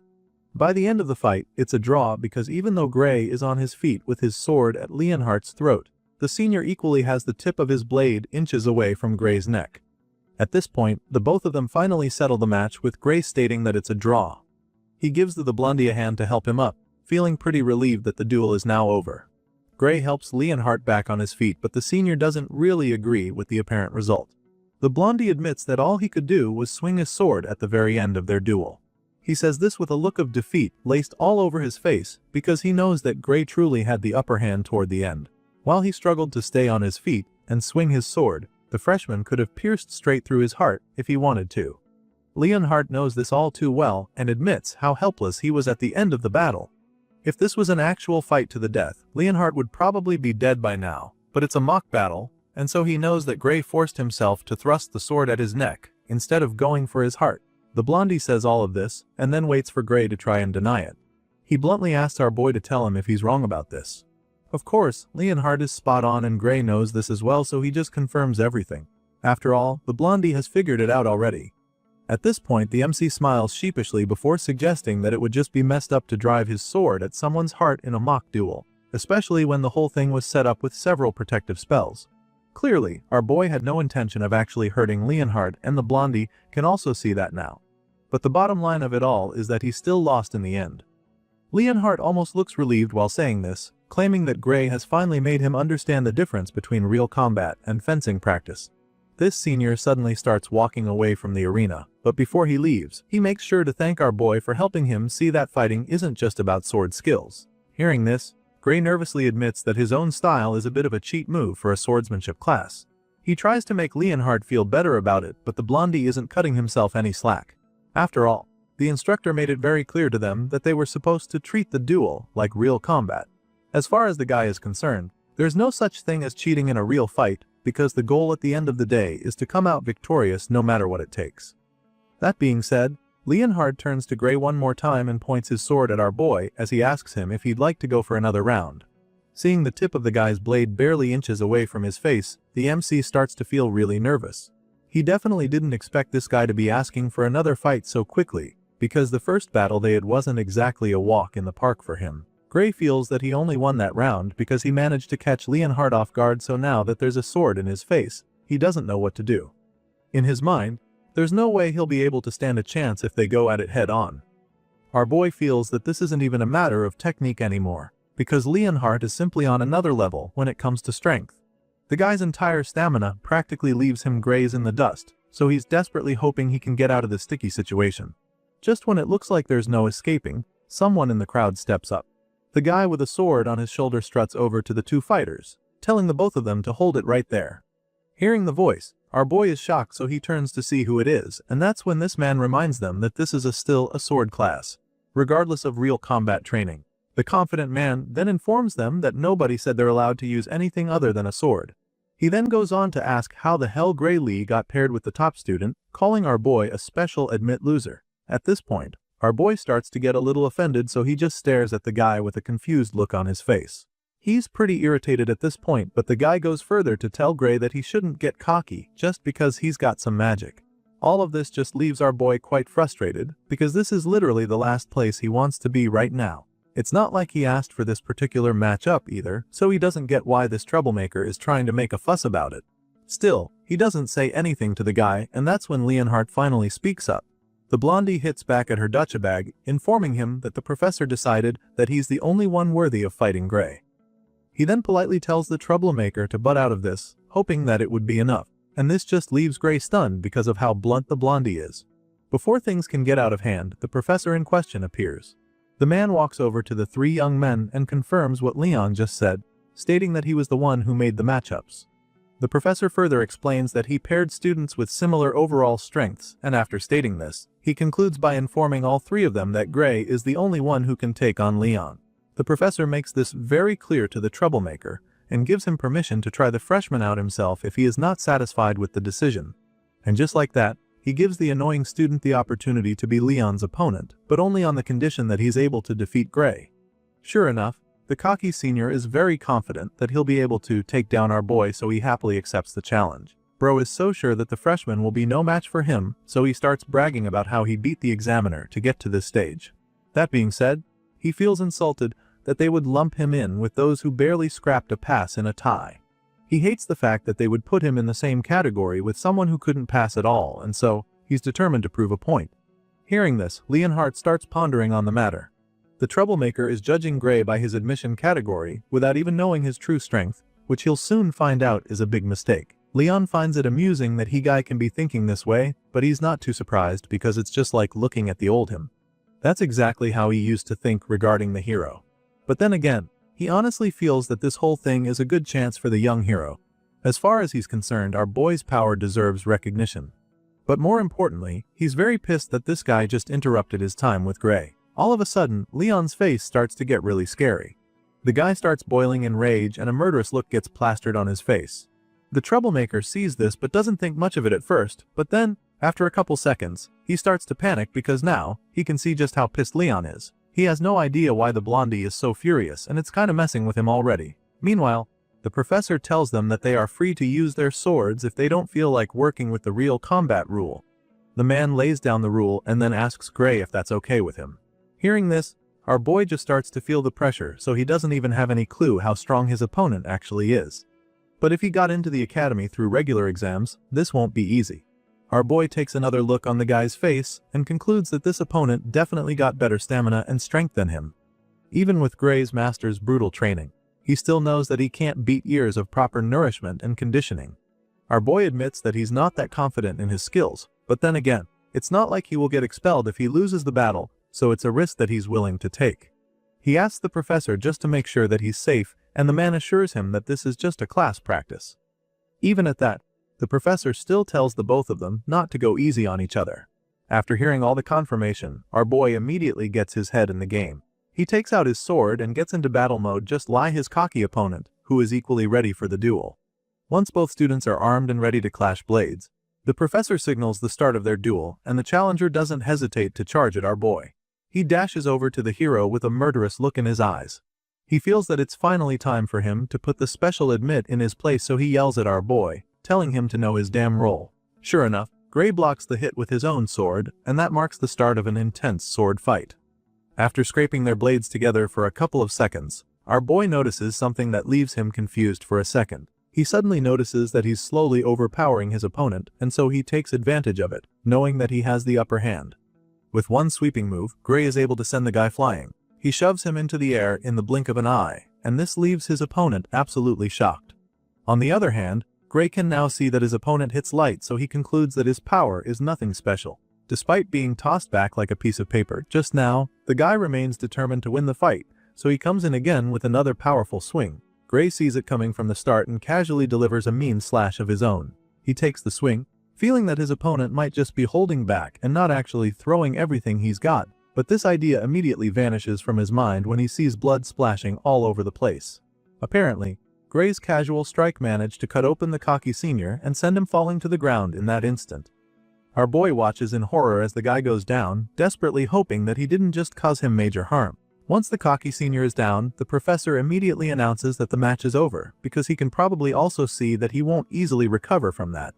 By the end of the fight, it's a draw because even though Gray is on his feet with his sword at Leonhard's throat, the senior equally has the tip of his blade inches away from Gray's neck. At this point, the both of them finally settle the match, with Gray stating that it's a draw. He gives the blondie a hand to help him up, feeling pretty relieved that the duel is now over. Gray helps Leonhard back on his feet, but the senior doesn't really agree with the apparent result. The blondie admits that all he could do was swing his sword at the very end of their duel. He says this with a look of defeat laced all over his face, because he knows that Gray truly had the upper hand toward the end. While he struggled to stay on his feet and swing his sword, the freshman could have pierced straight through his heart if he wanted to. Leonhard knows this all too well and admits how helpless he was at the end of the battle. If this was an actual fight to the death, Leonhard would probably be dead by now, but it's a mock battle, and so he knows that Gray forced himself to thrust the sword at his neck instead of going for his heart. The blondie says all of this and then waits for Gray to try and deny it. He bluntly asks our boy to tell him if he's wrong about this. Of course, Leonhard is spot on, and Gray knows this as well, so he just confirms everything. After all, the blondie has figured it out already. At this point, the MC smiles sheepishly before suggesting that it would just be messed up to drive his sword at someone's heart in a mock duel, especially when the whole thing was set up with several protective spells. Clearly, our boy had no intention of actually hurting Leonhard, and the blondie can also see that now. But the bottom line of it all is that he still lost in the end. Leonhard almost looks relieved while saying this, claiming that Gray has finally made him understand the difference between real combat and fencing practice. This senior suddenly starts walking away from the arena, but before he leaves, he makes sure to thank our boy for helping him see that fighting isn't just about sword skills. Hearing this, Gray nervously admits that his own style is a bit of a cheat move for a swordsmanship class. He tries to make Leonhard feel better about it, but the blondie isn't cutting himself any slack. After all, the instructor made it very clear to them that they were supposed to treat the duel like real combat. As far as the guy is concerned, there's no such thing as cheating in a real fight, because the goal at the end of the day is to come out victorious no matter what it takes. That being said, Leonhard turns to Gray one more time and points his sword at our boy as he asks him if he'd like to go for another round. Seeing the tip of the guy's blade barely inches away from his face, the MC starts to feel really nervous. He definitely didn't expect this guy to be asking for another fight so quickly, because the first battle they had wasn't exactly a walk in the park for him. Gray feels that he only won that round because he managed to catch Leonhardt off guard, so now that there's a sword in his face, he doesn't know what to do. In his mind, there's no way he'll be able to stand a chance if they go at it head on. Our boy feels that this isn't even a matter of technique anymore, because Leonhardt is simply on another level when it comes to strength. The guy's entire stamina practically leaves him graze in the dust, so he's desperately hoping he can get out of this sticky situation. Just when it looks like there's no escaping, someone in the crowd steps up. The guy with a sword on his shoulder struts over to the two fighters, telling the both of them to hold it right there. Hearing the voice, our boy is shocked, so he turns to see who it is, and that's when this man reminds them that this is still a sword class, regardless of real combat training. The confident man then informs them that nobody said they're allowed to use anything other than a sword. He then goes on to ask how the hell Gray Lee got paired with the top student, calling our boy a special admit loser. At this point, our boy starts to get a little offended, so he just stares at the guy with a confused look on his face. He's pretty irritated at this point, but the guy goes further to tell Gray that he shouldn't get cocky just because he's got some magic. All of this just leaves our boy quite frustrated, because this is literally the last place he wants to be right now. It's not like he asked for this particular matchup either, so he doesn't get why this troublemaker is trying to make a fuss about it. Still, he doesn't say anything to the guy, and that's when Leonhardt finally speaks up. The blondie hits back at her ducha bag, informing him that the professor decided that he's the only one worthy of fighting Gray. He then politely tells the troublemaker to butt out of this, hoping that it would be enough, and this just leaves Gray stunned because of how blunt the blondie is. Before things can get out of hand, the professor in question appears. The man walks over to the three young men and confirms what Leon just said, stating that he was the one who made the matchups. The professor further explains that he paired students with similar overall strengths, and after stating this, he concludes by informing all three of them that Gray is the only one who can take on Leon. The professor makes this very clear to the troublemaker, and gives him permission to try the freshman out himself if he is not satisfied with the decision. And just like that, he gives the annoying student the opportunity to be Leon's opponent, but only on the condition that he's able to defeat Gray. Sure enough, the cocky senior is very confident that he'll be able to take down our boy, so he happily accepts the challenge. Bro is so sure that the freshman will be no match for him, so he starts bragging about how he beat the examiner to get to this stage. That being said, he feels insulted that they would lump him in with those who barely scrapped a pass in a tie. He hates the fact that they would put him in the same category with someone who couldn't pass at all, and so, he's determined to prove a point. Hearing this, Leonhardt starts pondering on the matter. The troublemaker is judging Gray by his admission category without even knowing his true strength, which he'll soon find out is a big mistake. Leon finds it amusing that he guy can be thinking this way, but he's not too surprised because it's just like looking at the old him. That's exactly how he used to think regarding the hero. But then again, he honestly feels that this whole thing is a good chance for the young hero. As far as he's concerned, our boy's power deserves recognition. But more importantly, he's very pissed that this guy just interrupted his time with Gray. All of a sudden, Leon's face starts to get really scary. The guy starts boiling in rage and a murderous look gets plastered on his face. The troublemaker sees this but doesn't think much of it at first, but then, after a couple seconds, he starts to panic because now, he can see just how pissed Leon is. He has no idea why the blondie is so furious, and it's kinda messing with him already. Meanwhile, the professor tells them that they are free to use their swords if they don't feel like working with the real combat rule. The man lays down the rule and then asks Gray if that's okay with him. Hearing this, our boy just starts to feel the pressure, so he doesn't even have any clue how strong his opponent actually is. But if he got into the academy through regular exams, this won't be easy. Our boy takes another look on the guy's face and concludes that this opponent definitely got better stamina and strength than him. Even with Gray's master's brutal training, he still knows that he can't beat years of proper nourishment and conditioning. Our boy admits that he's not that confident in his skills, but then again, it's not like he will get expelled if he loses the battle, so it's a risk that he's willing to take. He asks the professor just to make sure that he's safe, and the man assures him that this is just a class practice. Even at that, the professor still tells the both of them not to go easy on each other. After hearing all the confirmation, our boy immediately gets his head in the game. He takes out his sword and gets into battle mode just like his cocky opponent, who is equally ready for the duel. Once both students are armed and ready to clash blades, the professor signals the start of their duel, and the challenger doesn't hesitate to charge at our boy. He dashes over to the hero with a murderous look in his eyes. He feels that it's finally time for him to put the special admit in his place, so he yells at our boy, telling him to know his damn role. Sure enough, Gray blocks the hit with his own sword, and that marks the start of an intense sword fight. After scraping their blades together for a couple of seconds, our boy notices something that leaves him confused for a second. He suddenly notices that he's slowly overpowering his opponent, and so he takes advantage of it, knowing that he has the upper hand. With one sweeping move, Gray is able to send the guy flying. He shoves him into the air in the blink of an eye, and this leaves his opponent absolutely shocked. On the other hand, Gray can now see that his opponent hits light, so he concludes that his power is nothing special. Despite being tossed back like a piece of paper just now, the guy remains determined to win the fight, so he comes in again with another powerful swing. Gray sees it coming from the start and casually delivers a mean slash of his own. He takes the swing, feeling that his opponent might just be holding back and not actually throwing everything he's got, but this idea immediately vanishes from his mind when he sees blood splashing all over the place. Apparently, Gray's casual strike managed to cut open the cocky senior and send him falling to the ground in that instant. Our boy watches in horror as the guy goes down, desperately hoping that he didn't just cause him major harm. Once the cocky senior is down, the professor immediately announces that the match is over, because he can probably also see that he won't easily recover from that.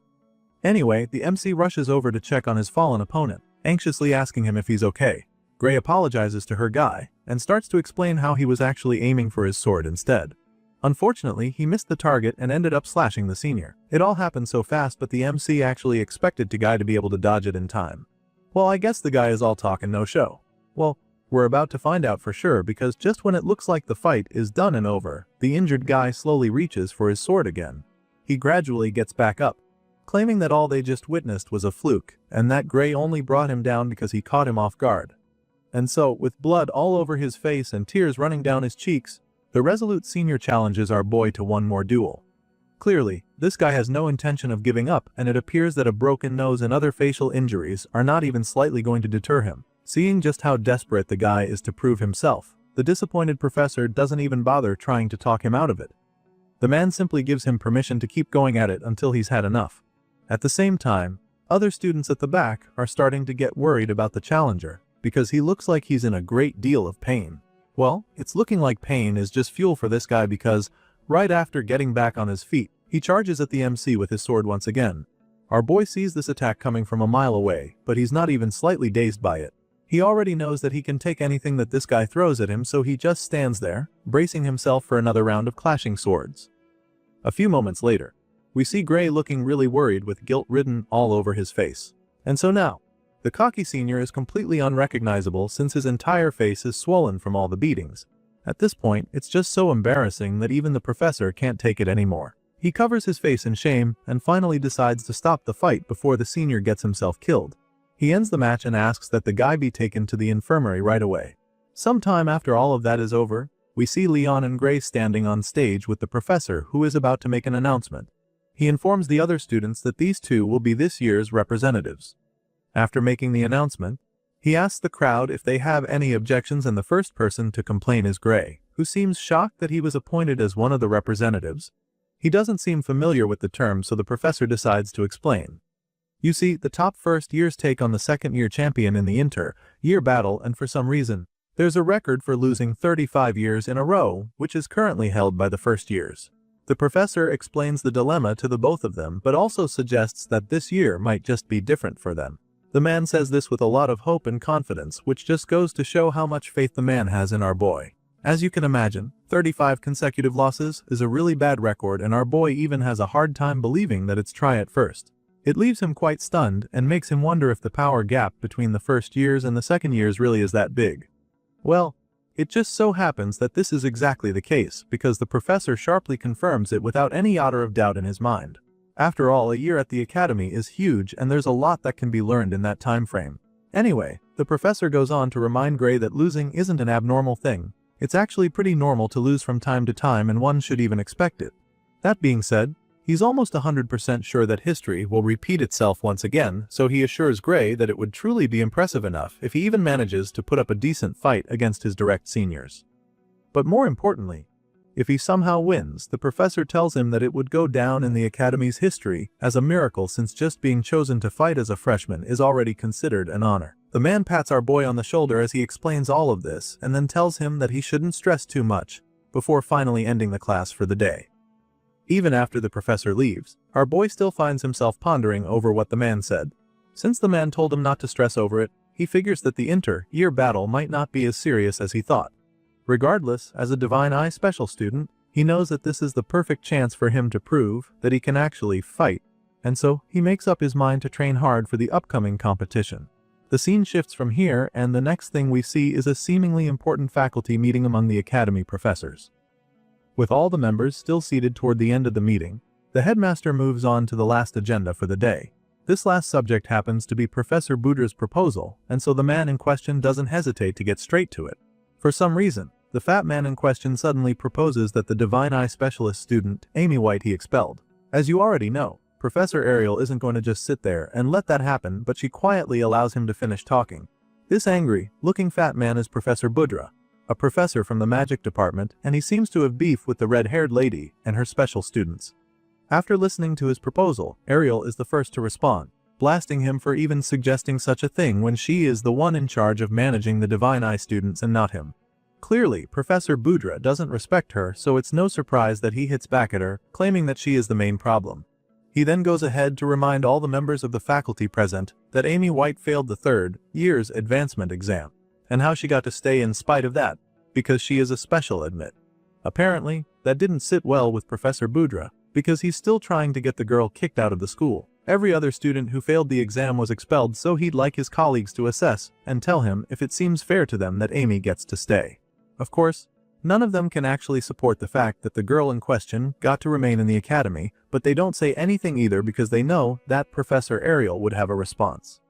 Anyway, the MC rushes over to check on his fallen opponent, anxiously asking him if he's okay. Gray apologizes to her guy, and starts to explain how he was actually aiming for his sword instead. Unfortunately, he missed the target and ended up slashing the senior. It all happened so fast, but the MC actually expected the guy to be able to dodge it in time. Well, I guess the guy is all talk and no show. Well, we're about to find out for sure, because just when it looks like the fight is done and over, the injured guy slowly reaches for his sword again. He gradually gets back up, claiming that all they just witnessed was a fluke, and that Gray only brought him down because he caught him off guard. And so, with blood all over his face and tears running down his cheeks, the resolute senior challenges our boy to one more duel. Clearly, this guy has no intention of giving up, and it appears that a broken nose and other facial injuries are not even slightly going to deter him. Seeing just how desperate the guy is to prove himself, the disappointed professor doesn't even bother trying to talk him out of it. The man simply gives him permission to keep going at it until he's had enough. At the same time, other students at the back are starting to get worried about the challenger, because he looks like he's in a great deal of pain. Well, it's looking like pain is just fuel for this guy, because, right after getting back on his feet, he charges at the MC with his sword once again. Our boy sees this attack coming from a mile away, but he's not even slightly dazed by it. He already knows that he can take anything that this guy throws at him, so he just stands there, bracing himself for another round of clashing swords. A few moments later, we see Gray looking really worried with guilt written all over his face. And so now, the cocky senior is completely unrecognizable since his entire face is swollen from all the beatings. At this point, it's just so embarrassing that even the professor can't take it anymore. He covers his face in shame and finally decides to stop the fight before the senior gets himself killed. He ends the match and asks that the guy be taken to the infirmary right away. Sometime after all of that is over, we see Leon and Gray standing on stage with the professor, who is about to make an announcement. He informs the other students that these two will be this year's representatives. After making the announcement, he asks the crowd if they have any objections, and the first person to complain is Gray, who seems shocked that he was appointed as one of the representatives. He doesn't seem familiar with the term, so the professor decides to explain. You see, the top first years take on the second-year champion in the inter-year battle, and for some reason, there's a record for losing 35 years in a row, which is currently held by the first years. The professor explains the dilemma to the both of them, but also suggests that this year might just be different for them. The man says this with a lot of hope and confidence, which just goes to show how much faith the man has in our boy. As you can imagine, 35 consecutive losses is a really bad record, and our boy even has a hard time believing that it's try at first. It leaves him quite stunned and makes him wonder if the power gap between the first years and the second years really is that big. Well, it just so happens that this is exactly the case, because the professor sharply confirms it without any iota of doubt in his mind. After all, a year at the academy is huge, and there's a lot that can be learned in that time frame. Anyway, the professor goes on to remind Gray that losing isn't an abnormal thing. It's actually pretty normal to lose from time to time, and one should even expect it. That being said, he's almost 100% sure that history will repeat itself once again, so he assures Gray that it would truly be impressive enough if he even manages to put up a decent fight against his direct seniors. But more importantly, if he somehow wins, the professor tells him that it would go down in the academy's history as a miracle, since just being chosen to fight as a freshman is already considered an honor. The man pats our boy on the shoulder as he explains all of this, and then tells him that he shouldn't stress too much, before finally ending the class for the day. Even after the professor leaves, our boy still finds himself pondering over what the man said. Since the man told him not to stress over it, he figures that the inter-year battle might not be as serious as he thought. Regardless, as a Divine Eye special student, he knows that this is the perfect chance for him to prove that he can actually fight, and so he makes up his mind to train hard for the upcoming competition. The scene shifts from here, and the next thing we see is a seemingly important faculty meeting among the academy professors. With all the members still seated toward the end of the meeting, the headmaster moves on to the last agenda for the day. This last subject happens to be Professor Budra's proposal, and so the man in question doesn't hesitate to get straight to it. For some reason, the fat man in question suddenly proposes that the Divine Eye Specialist student, Amy White, he expelled. As you already know, Professor Ariel isn't going to just sit there and let that happen, but she quietly allows him to finish talking. This angry-looking fat man is Professor Budra, a professor from the magic department, and he seems to have beef with the red-haired lady and her special students. After listening to his proposal, Ariel is the first to respond, blasting him for even suggesting such a thing when she is the one in charge of managing the Divine Eye students and not him. Clearly, Professor Budra doesn't respect her, so it's no surprise that he hits back at her, claiming that she is the main problem. He then goes ahead to remind all the members of the faculty present that Amy White failed the third year's advancement exam, and how she got to stay in spite of that, because she is a special admit. Apparently, that didn't sit well with Professor Budra, because he's still trying to get the girl kicked out of the school. Every other student who failed the exam was expelled, so he'd like his colleagues to assess and tell him if it seems fair to them that Amy gets to stay. Of course, none of them can actually support the fact that the girl in question got to remain in the academy, but they don't say anything either because they know that Professor Ariel would have a response.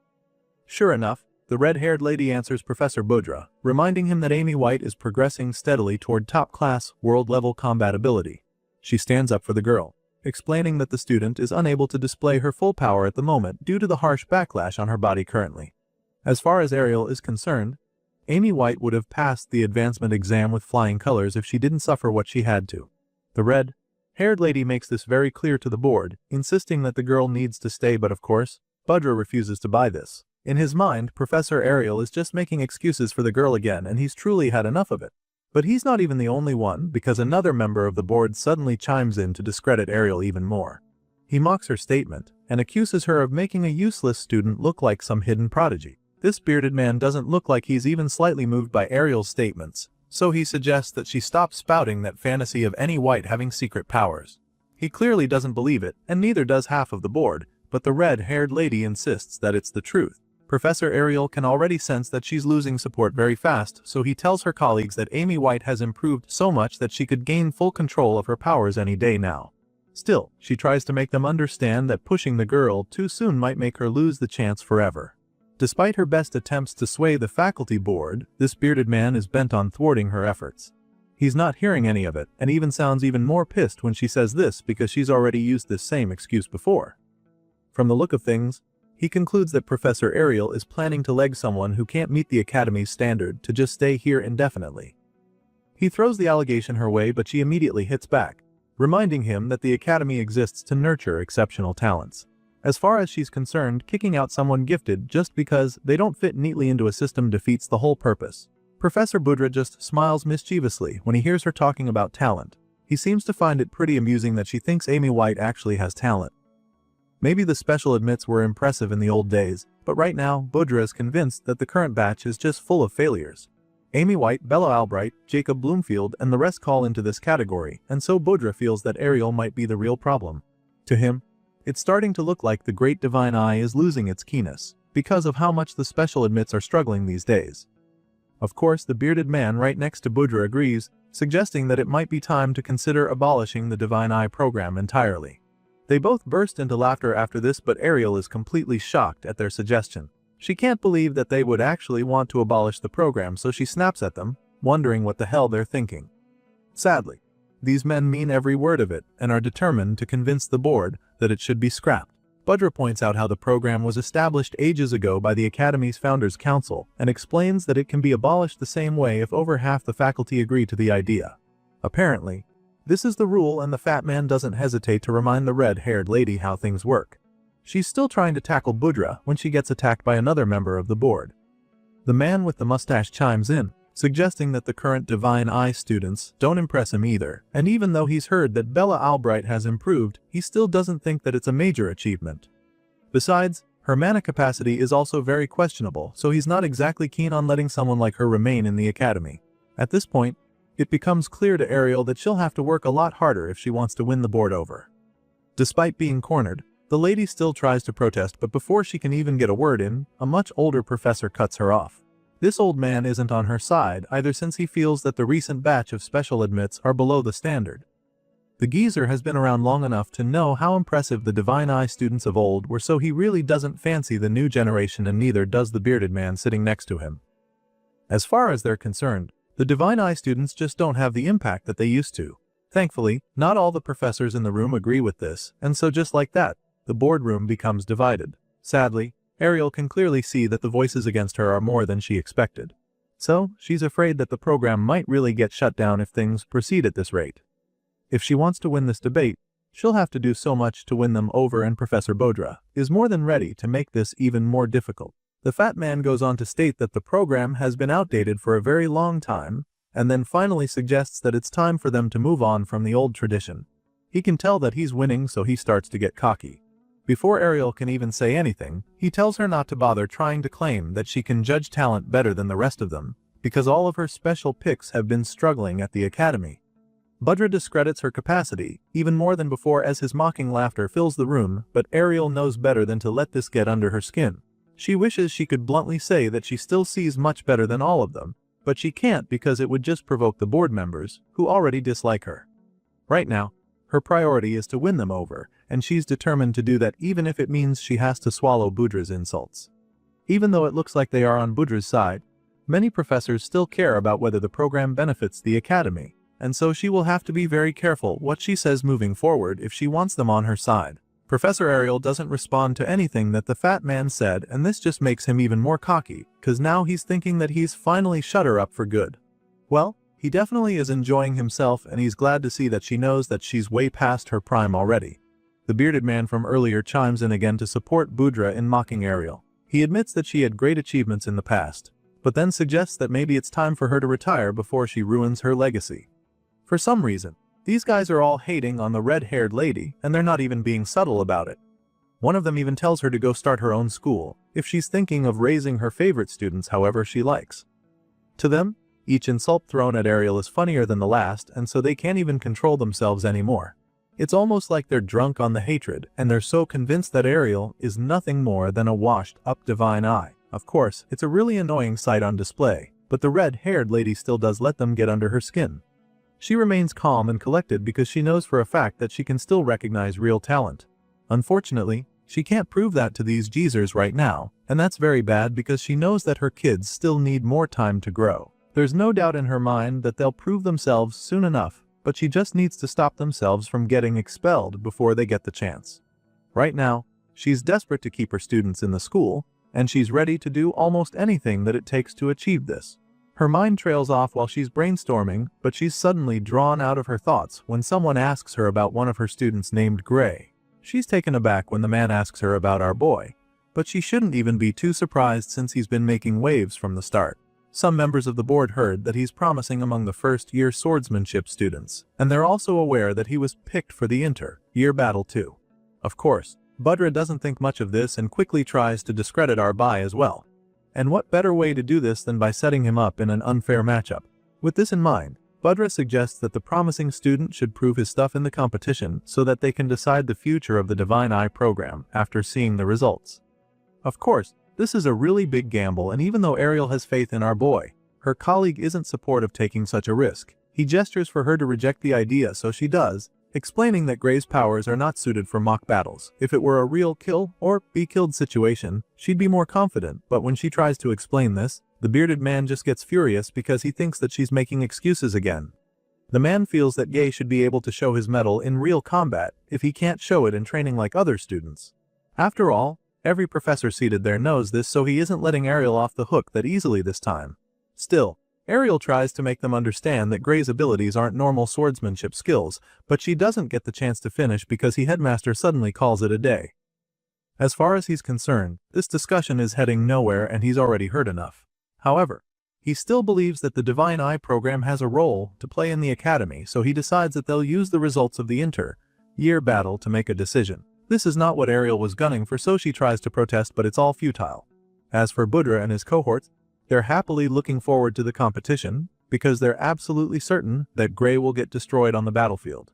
Sure enough, the red-haired lady answers Professor Budra, reminding him that Amy White is progressing steadily toward top-class, world-level combat ability. She stands up for the girl, explaining that the student is unable to display her full power at the moment due to the harsh backlash on her body currently. As far as Ariel is concerned, Amy White would have passed the advancement exam with flying colors if she didn't suffer what she had to. The red-haired lady makes this very clear to the board, insisting that the girl needs to stay, but of course, Budra refuses to buy this. In his mind, Professor Ariel is just making excuses for the girl again, and he's truly had enough of it. But he's not even the only one, because another member of the board suddenly chimes in to discredit Ariel even more. He mocks her statement, and accuses her of making a useless student look like some hidden prodigy. This bearded man doesn't look like he's even slightly moved by Ariel's statements, so he suggests that she stop spouting that fantasy of any white having secret powers. He clearly doesn't believe it, and neither does half of the board, but the red-haired lady insists that it's the truth. Professor Ariel can already sense that she's losing support very fast, so he tells her colleagues that Amy White has improved so much that she could gain full control of her powers any day now. Still, she tries to make them understand that pushing the girl too soon might make her lose the chance forever. Despite her best attempts to sway the faculty board, this bearded man is bent on thwarting her efforts. He's not hearing any of it, and even sounds even more pissed when she says this because she's already used this same excuse before. From the look of things, he concludes that Professor Ariel is planning to leg someone who can't meet the academy's standard to just stay here indefinitely. He throws the allegation her way, but she immediately hits back, reminding him that the academy exists to nurture exceptional talents. As far as she's concerned, kicking out someone gifted just because they don't fit neatly into a system defeats the whole purpose. Professor Budra just smiles mischievously when he hears her talking about talent. He seems to find it pretty amusing that she thinks Amy White actually has talent. Maybe the special admits were impressive in the old days, but right now, Budra is convinced that the current batch is just full of failures. Amy White, Bella Albright, Jacob Bloomfield, and the rest call into this category, and so Budra feels that Ariel might be the real problem. To him, it's starting to look like the Great Divine Eye is losing its keenness, because of how much the special admits are struggling these days. Of course, the bearded man right next to Budra agrees, suggesting that it might be time to consider abolishing the Divine Eye program entirely. They both burst into laughter after this, but Ariel is completely shocked at their suggestion. She can't believe that they would actually want to abolish the program, so she snaps at them, wondering what the hell they're thinking. Sadly, these men mean every word of it and are determined to convince the board that it should be scrapped. Budra points out how the program was established ages ago by the Academy's Founders Council and explains that it can be abolished the same way if over half the faculty agree to the idea. Apparently, this is the rule, and the fat man doesn't hesitate to remind the red-haired lady how things work. She's still trying to tackle Budra when she gets attacked by another member of the board. The man with the mustache chimes in, suggesting that the current Divine Eye students don't impress him either, and even though he's heard that Bella Albright has improved, he still doesn't think that it's a major achievement. Besides, Her mana capacity is also very questionable, so he's not exactly keen on letting someone like her remain in the academy. At this point, it becomes clear to Ariel that she'll have to work a lot harder if she wants to win the board over. Despite being cornered, the lady still tries to protest, but before she can even get a word in, a much older professor cuts her off. This old man isn't on her side either, since he feels that the recent batch of special admits are below the standard. The geezer has been around long enough to know how impressive the Divine Eye students of old were, so he really doesn't fancy the new generation, and neither does the bearded man sitting next to him. As far as they're concerned, the Divine Eye students just don't have the impact that they used to. Thankfully, not all the professors in the room agree with this, and so just like that, the boardroom becomes divided. Sadly, Ariel can clearly see that the voices against her are more than she expected. So, she's afraid that the program might really get shut down if things proceed at this rate. If she wants to win this debate, she'll have to do so much to win them over, and Professor Bodra is more than ready to make this even more difficult. The fat man goes on to state that the program has been outdated for a very long time, and then finally suggests that it's time for them to move on from the old tradition. He can tell that he's winning, so he starts to get cocky. Before Ariel can even say anything, he tells her not to bother trying to claim that she can judge talent better than the rest of them, because all of her special picks have been struggling at the academy. Bodra discredits her capacity, even more than before, as his mocking laughter fills the room, but Ariel knows better than to let this get under her skin. She wishes she could bluntly say that she still sees much better than all of them, but she can't because it would just provoke the board members, who already dislike her. Right now, her priority is to win them over, and she's determined to do that even if it means she has to swallow Bodra's insults. Even though it looks like they are on Bodra's side, many professors still care about whether the program benefits the academy, and so she will have to be very careful what she says moving forward if she wants them on her side. Professor Ariel doesn't respond to anything that the fat man said, and this just makes him even more cocky, cause now he's thinking that he's finally shut her up for good. Well, he definitely is enjoying himself, and he's glad to see that she knows that she's way past her prime already. The bearded man from earlier chimes in again to support Bodra in mocking Ariel. He admits that she had great achievements in the past, but then suggests that maybe it's time for her to retire before she ruins her legacy. For some reason, these guys are all hating on the red-haired lady, and they're not even being subtle about it. One of them even tells her to go start her own school, if she's thinking of raising her favorite students however she likes. To them, each insult thrown at Ariel is funnier than the last, and so they can't even control themselves anymore. It's almost like they're drunk on the hatred, and they're so convinced that Ariel is nothing more than a washed-up Divine Eye. Of course, it's a really annoying sight on display, but the red-haired lady still does let them get under her skin. She remains calm and collected because she knows for a fact that she can still recognize real talent. Unfortunately, she can't prove that to these geezers right now, and that's very bad because she knows that her kids still need more time to grow. There's no doubt in her mind that they'll prove themselves soon enough, but she just needs to stop themselves from getting expelled before they get the chance. Right now, she's desperate to keep her students in the school, and she's ready to do almost anything that it takes to achieve this. Her mind trails off while she's brainstorming, but she's suddenly drawn out of her thoughts when someone asks her about one of her students named Gray. She's taken aback when the man asks her about our boy, but she shouldn't even be too surprised since he's been making waves from the start. Some members of the board heard that he's promising among the first-year swordsmanship students, and they're also aware that he was picked for the inter-year battle too. Of course, Bodra doesn't think much of this and quickly tries to discredit our boy as well. And what better way to do this than by setting him up in an unfair matchup? With this in mind, Bodra suggests that the promising student should prove his stuff in the competition so that they can decide the future of the Divine Eye program after seeing the results. Of course, this is a really big gamble, and even though Ariel has faith in our boy, her colleague isn't supportive of taking such a risk. He gestures for her to reject the idea, so she does, explaining that Gray's powers are not suited for mock battles. If it were a real kill or be killed situation, she'd be more confident, but when she tries to explain this, the bearded man just gets furious because he thinks that she's making excuses again. The man feels that Gay should be able to show his mettle in real combat if he can't show it in training like other students. After all, every professor seated there knows this, so he isn't letting Ariel off the hook that easily this time. Still, Ariel tries to make them understand that Gray's abilities aren't normal swordsmanship skills, but she doesn't get the chance to finish because the headmaster suddenly calls it a day. As far as he's concerned, this discussion is heading nowhere and he's already heard enough. However, he still believes that the Divine Eye program has a role to play in the academy, so he decides that they'll use the results of the inter-year battle to make a decision. This is not what Ariel was gunning for, so she tries to protest, but it's all futile. As for Budra and his cohorts, they're happily looking forward to the competition because they're absolutely certain that Gray will get destroyed on the battlefield.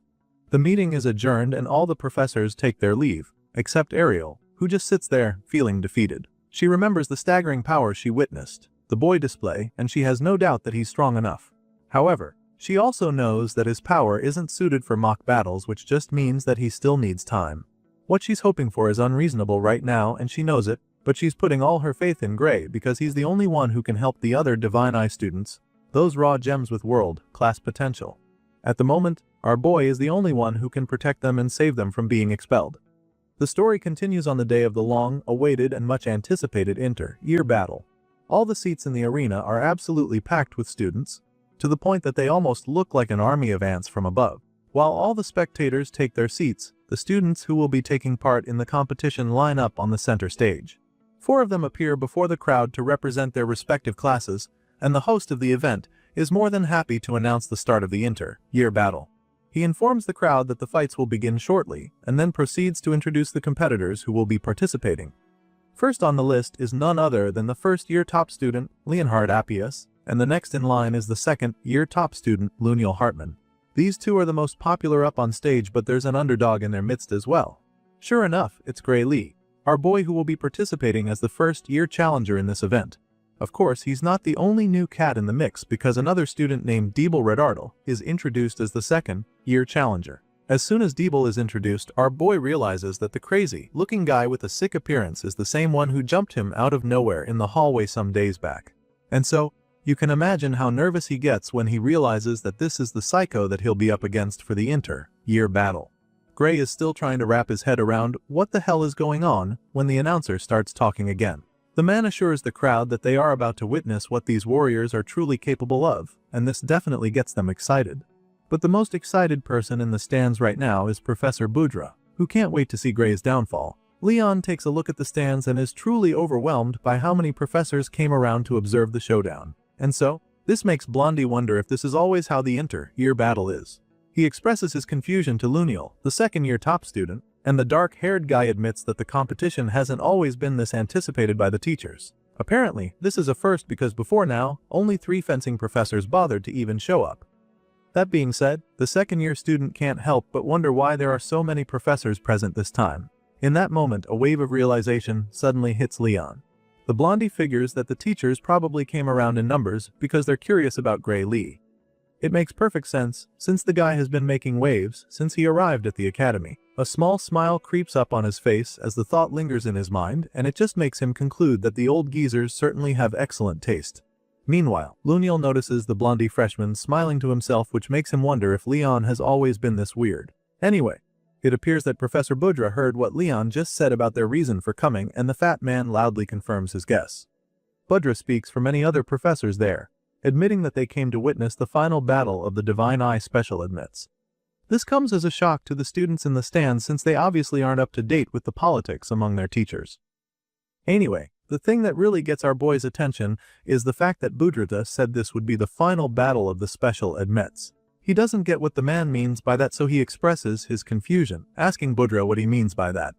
The meeting is adjourned and all the professors take their leave, except Ariel, who just sits there, feeling defeated. She remembers the staggering power she witnessed, the boy display, and she has no doubt that he's strong enough. However, she also knows that his power isn't suited for mock battles, which just means that he still needs time. What she's hoping for is unreasonable right now and she knows it, but she's putting all her faith in Gray because he's the only one who can help the other Divine Eye students, those raw gems with world-class potential. At the moment, our boy is the only one who can protect them and save them from being expelled. The story continues on the day of the long-awaited and much-anticipated inter-year battle. All the seats in the arena are absolutely packed with students, to the point that they almost look like an army of ants from above. While all the spectators take their seats, the students who will be taking part in the competition line up on the center stage. 4 of them appear before the crowd to represent their respective classes, and the host of the event is more than happy to announce the start of the inter-year battle. He informs the crowd that the fights will begin shortly, and then proceeds to introduce the competitors who will be participating. First on the list is none other than the first-year top student, Leonhard Appius, and the next in line is the second-year top student, Luniel Hartman. These two are the most popular up on stage, but there's an underdog in their midst as well. Sure enough, it's Gray Lee, our boy who will be participating as the first-year challenger in this event. Of course, he's not the only new cat in the mix because another student named Deeble Redardle is introduced as the second-year challenger. As soon as Deeble is introduced, our boy realizes that the crazy-looking guy with a sick appearance is the same one who jumped him out of nowhere in the hallway some days back. And so, you can imagine how nervous he gets when he realizes that this is the psycho that he'll be up against for the inter-year battle. Gray is still trying to wrap his head around what the hell is going on when the announcer starts talking again. The man assures the crowd that they are about to witness what these warriors are truly capable of, and this definitely gets them excited. But the most excited person in the stands right now is Professor Budra, who can't wait to see Gray's downfall. Leon takes a look at the stands and is truly overwhelmed by how many professors came around to observe the showdown. And so, this makes Blondie wonder if this is always how the inter-year battle is. He expresses his confusion to Luniel, the second-year top student, and the dark-haired guy admits that the competition hasn't always been this anticipated by the teachers. Apparently, this is a first because before now, only 3 fencing professors bothered to even show up. That being said, the second-year student can't help but wonder why there are so many professors present this time. In that moment, a wave of realization suddenly hits Leon. The Blondie figures that the teachers probably came around in numbers because they're curious about Gray Lee. It makes perfect sense, since the guy has been making waves since he arrived at the academy. A small smile creeps up on his face as the thought lingers in his mind, and it just makes him conclude that the old geezers certainly have excellent taste. Meanwhile, Luniel notices the Blondie freshman smiling to himself, which makes him wonder if Leon has always been this weird. Anyway, it appears that Professor Budra heard what Leon just said about their reason for coming, and the fat man loudly confirms his guess. Budra speaks for many other professors there, admitting that they came to witness the final battle of the Divine Eye Special admits. This comes as a shock to the students in the stands since they obviously aren't up to date with the politics among their teachers. Anyway, the thing that really gets our boy's attention is the fact that Budra said this would be the final battle of the special admits. He doesn't get what the man means by that, so he expresses his confusion, asking Budra what he means by that.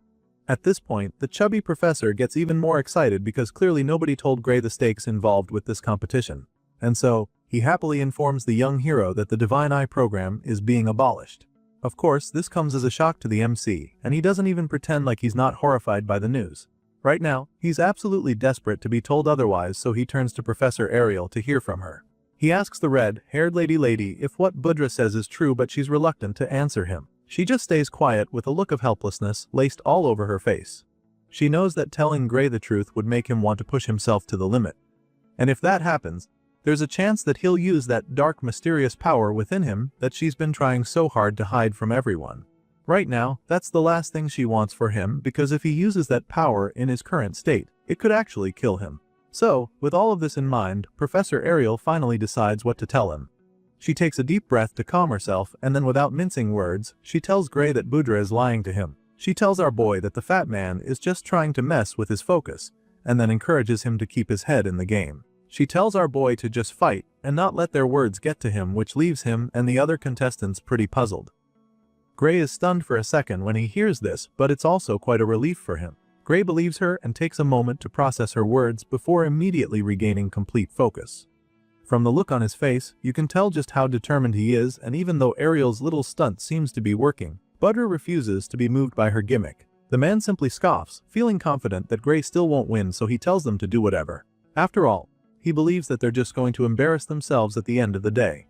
At this point, the chubby professor gets even more excited because clearly nobody told Gray the stakes involved with this competition. And so, he happily informs the young hero that the Divine Eye program is being abolished. Of course, this comes as a shock to the MC, and he doesn't even pretend like he's not horrified by the news. Right now, he's absolutely desperate to be told otherwise, so he turns to Professor Ariel to hear from her. He asks the red-haired lady if what Budra says is true, but she's reluctant to answer him. She just stays quiet with a look of helplessness laced all over her face. She knows that telling Gray the truth would make him want to push himself to the limit. And if that happens, there's a chance that he'll use that dark, mysterious power within him that she's been trying so hard to hide from everyone. Right now, that's the last thing she wants for him, because if he uses that power in his current state, it could actually kill him. So, with all of this in mind, Professor Ariel finally decides what to tell him. She takes a deep breath to calm herself, and then without mincing words, she tells Gray that Budra is lying to him. She tells our boy that the fat man is just trying to mess with his focus, and then encourages him to keep his head in the game. She tells our boy to just fight and not let their words get to him, which leaves him and the other contestants pretty puzzled. Gray is stunned for a second when he hears this, but it's also quite a relief for him. Gray believes her and takes a moment to process her words before immediately regaining complete focus. From the look on his face, you can tell just how determined he is, and even though Ariel's little stunt seems to be working, Budra refuses to be moved by her gimmick. The man simply scoffs, feeling confident that Gray still won't win, so he tells them to do whatever. After all, he believes that they're just going to embarrass themselves at the end of the day.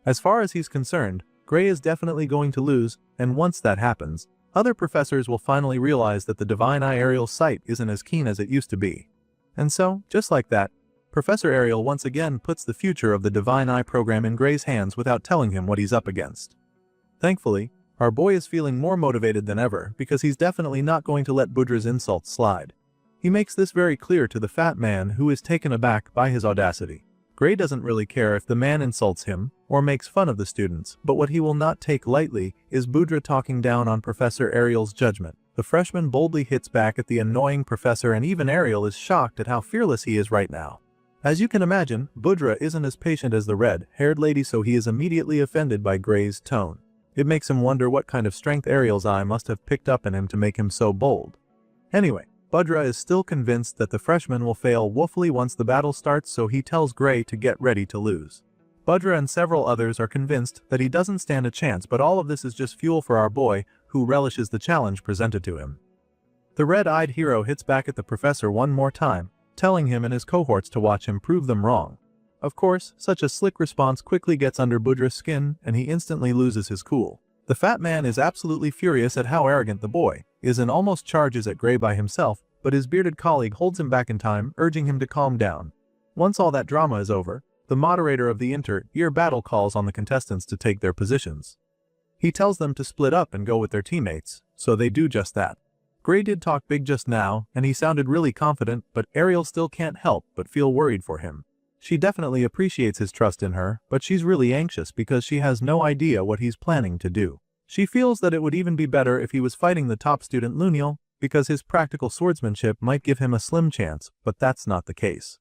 As far as he's concerned, Gray is definitely going to lose, and once that happens, other professors will finally realize that the Divine Eye Ariel's sight isn't as keen as it used to be. And so, just like that, Professor Ariel once again puts the future of the Divine Eye program in Gray's hands without telling him what he's up against. Thankfully, our boy is feeling more motivated than ever because he's definitely not going to let Budra's insults slide. He makes this very clear to the fat man, who is taken aback by his audacity. Gray doesn't really care if the man insults him or makes fun of the students, but what he will not take lightly is Budra talking down on Professor Ariel's judgment. The freshman boldly hits back at the annoying professor, and even Ariel is shocked at how fearless he is right now. As you can imagine, Budra isn't as patient as the red-haired lady, so he is immediately offended by Gray's tone. It makes him wonder what kind of strength Ariel's eye must have picked up in him to make him so bold. Anyway, Budra is still convinced that the freshman will fail woefully once the battle starts, so he tells Gray to get ready to lose. Budra and several others are convinced that he doesn't stand a chance, but all of this is just fuel for our boy, who relishes the challenge presented to him. The red-eyed hero hits back at the professor one more time, telling him and his cohorts to watch him prove them wrong. Of course, such a slick response quickly gets under Budra's skin, and he instantly loses his cool. The fat man is absolutely furious at how arrogant the boy is and almost charges at Gray by himself, but his bearded colleague holds him back in time, urging him to calm down. Once all that drama is over, the moderator of the inter-year battle calls on the contestants to take their positions. He tells them to split up and go with their teammates, so they do just that. Gray did talk big just now, and he sounded really confident, but Ariel still can't help but feel worried for him. She definitely appreciates his trust in her, but she's really anxious because she has no idea what he's planning to do. She feels that it would even be better if he was fighting the top student Luniel, because his practical swordsmanship might give him a slim chance, but that's not the case.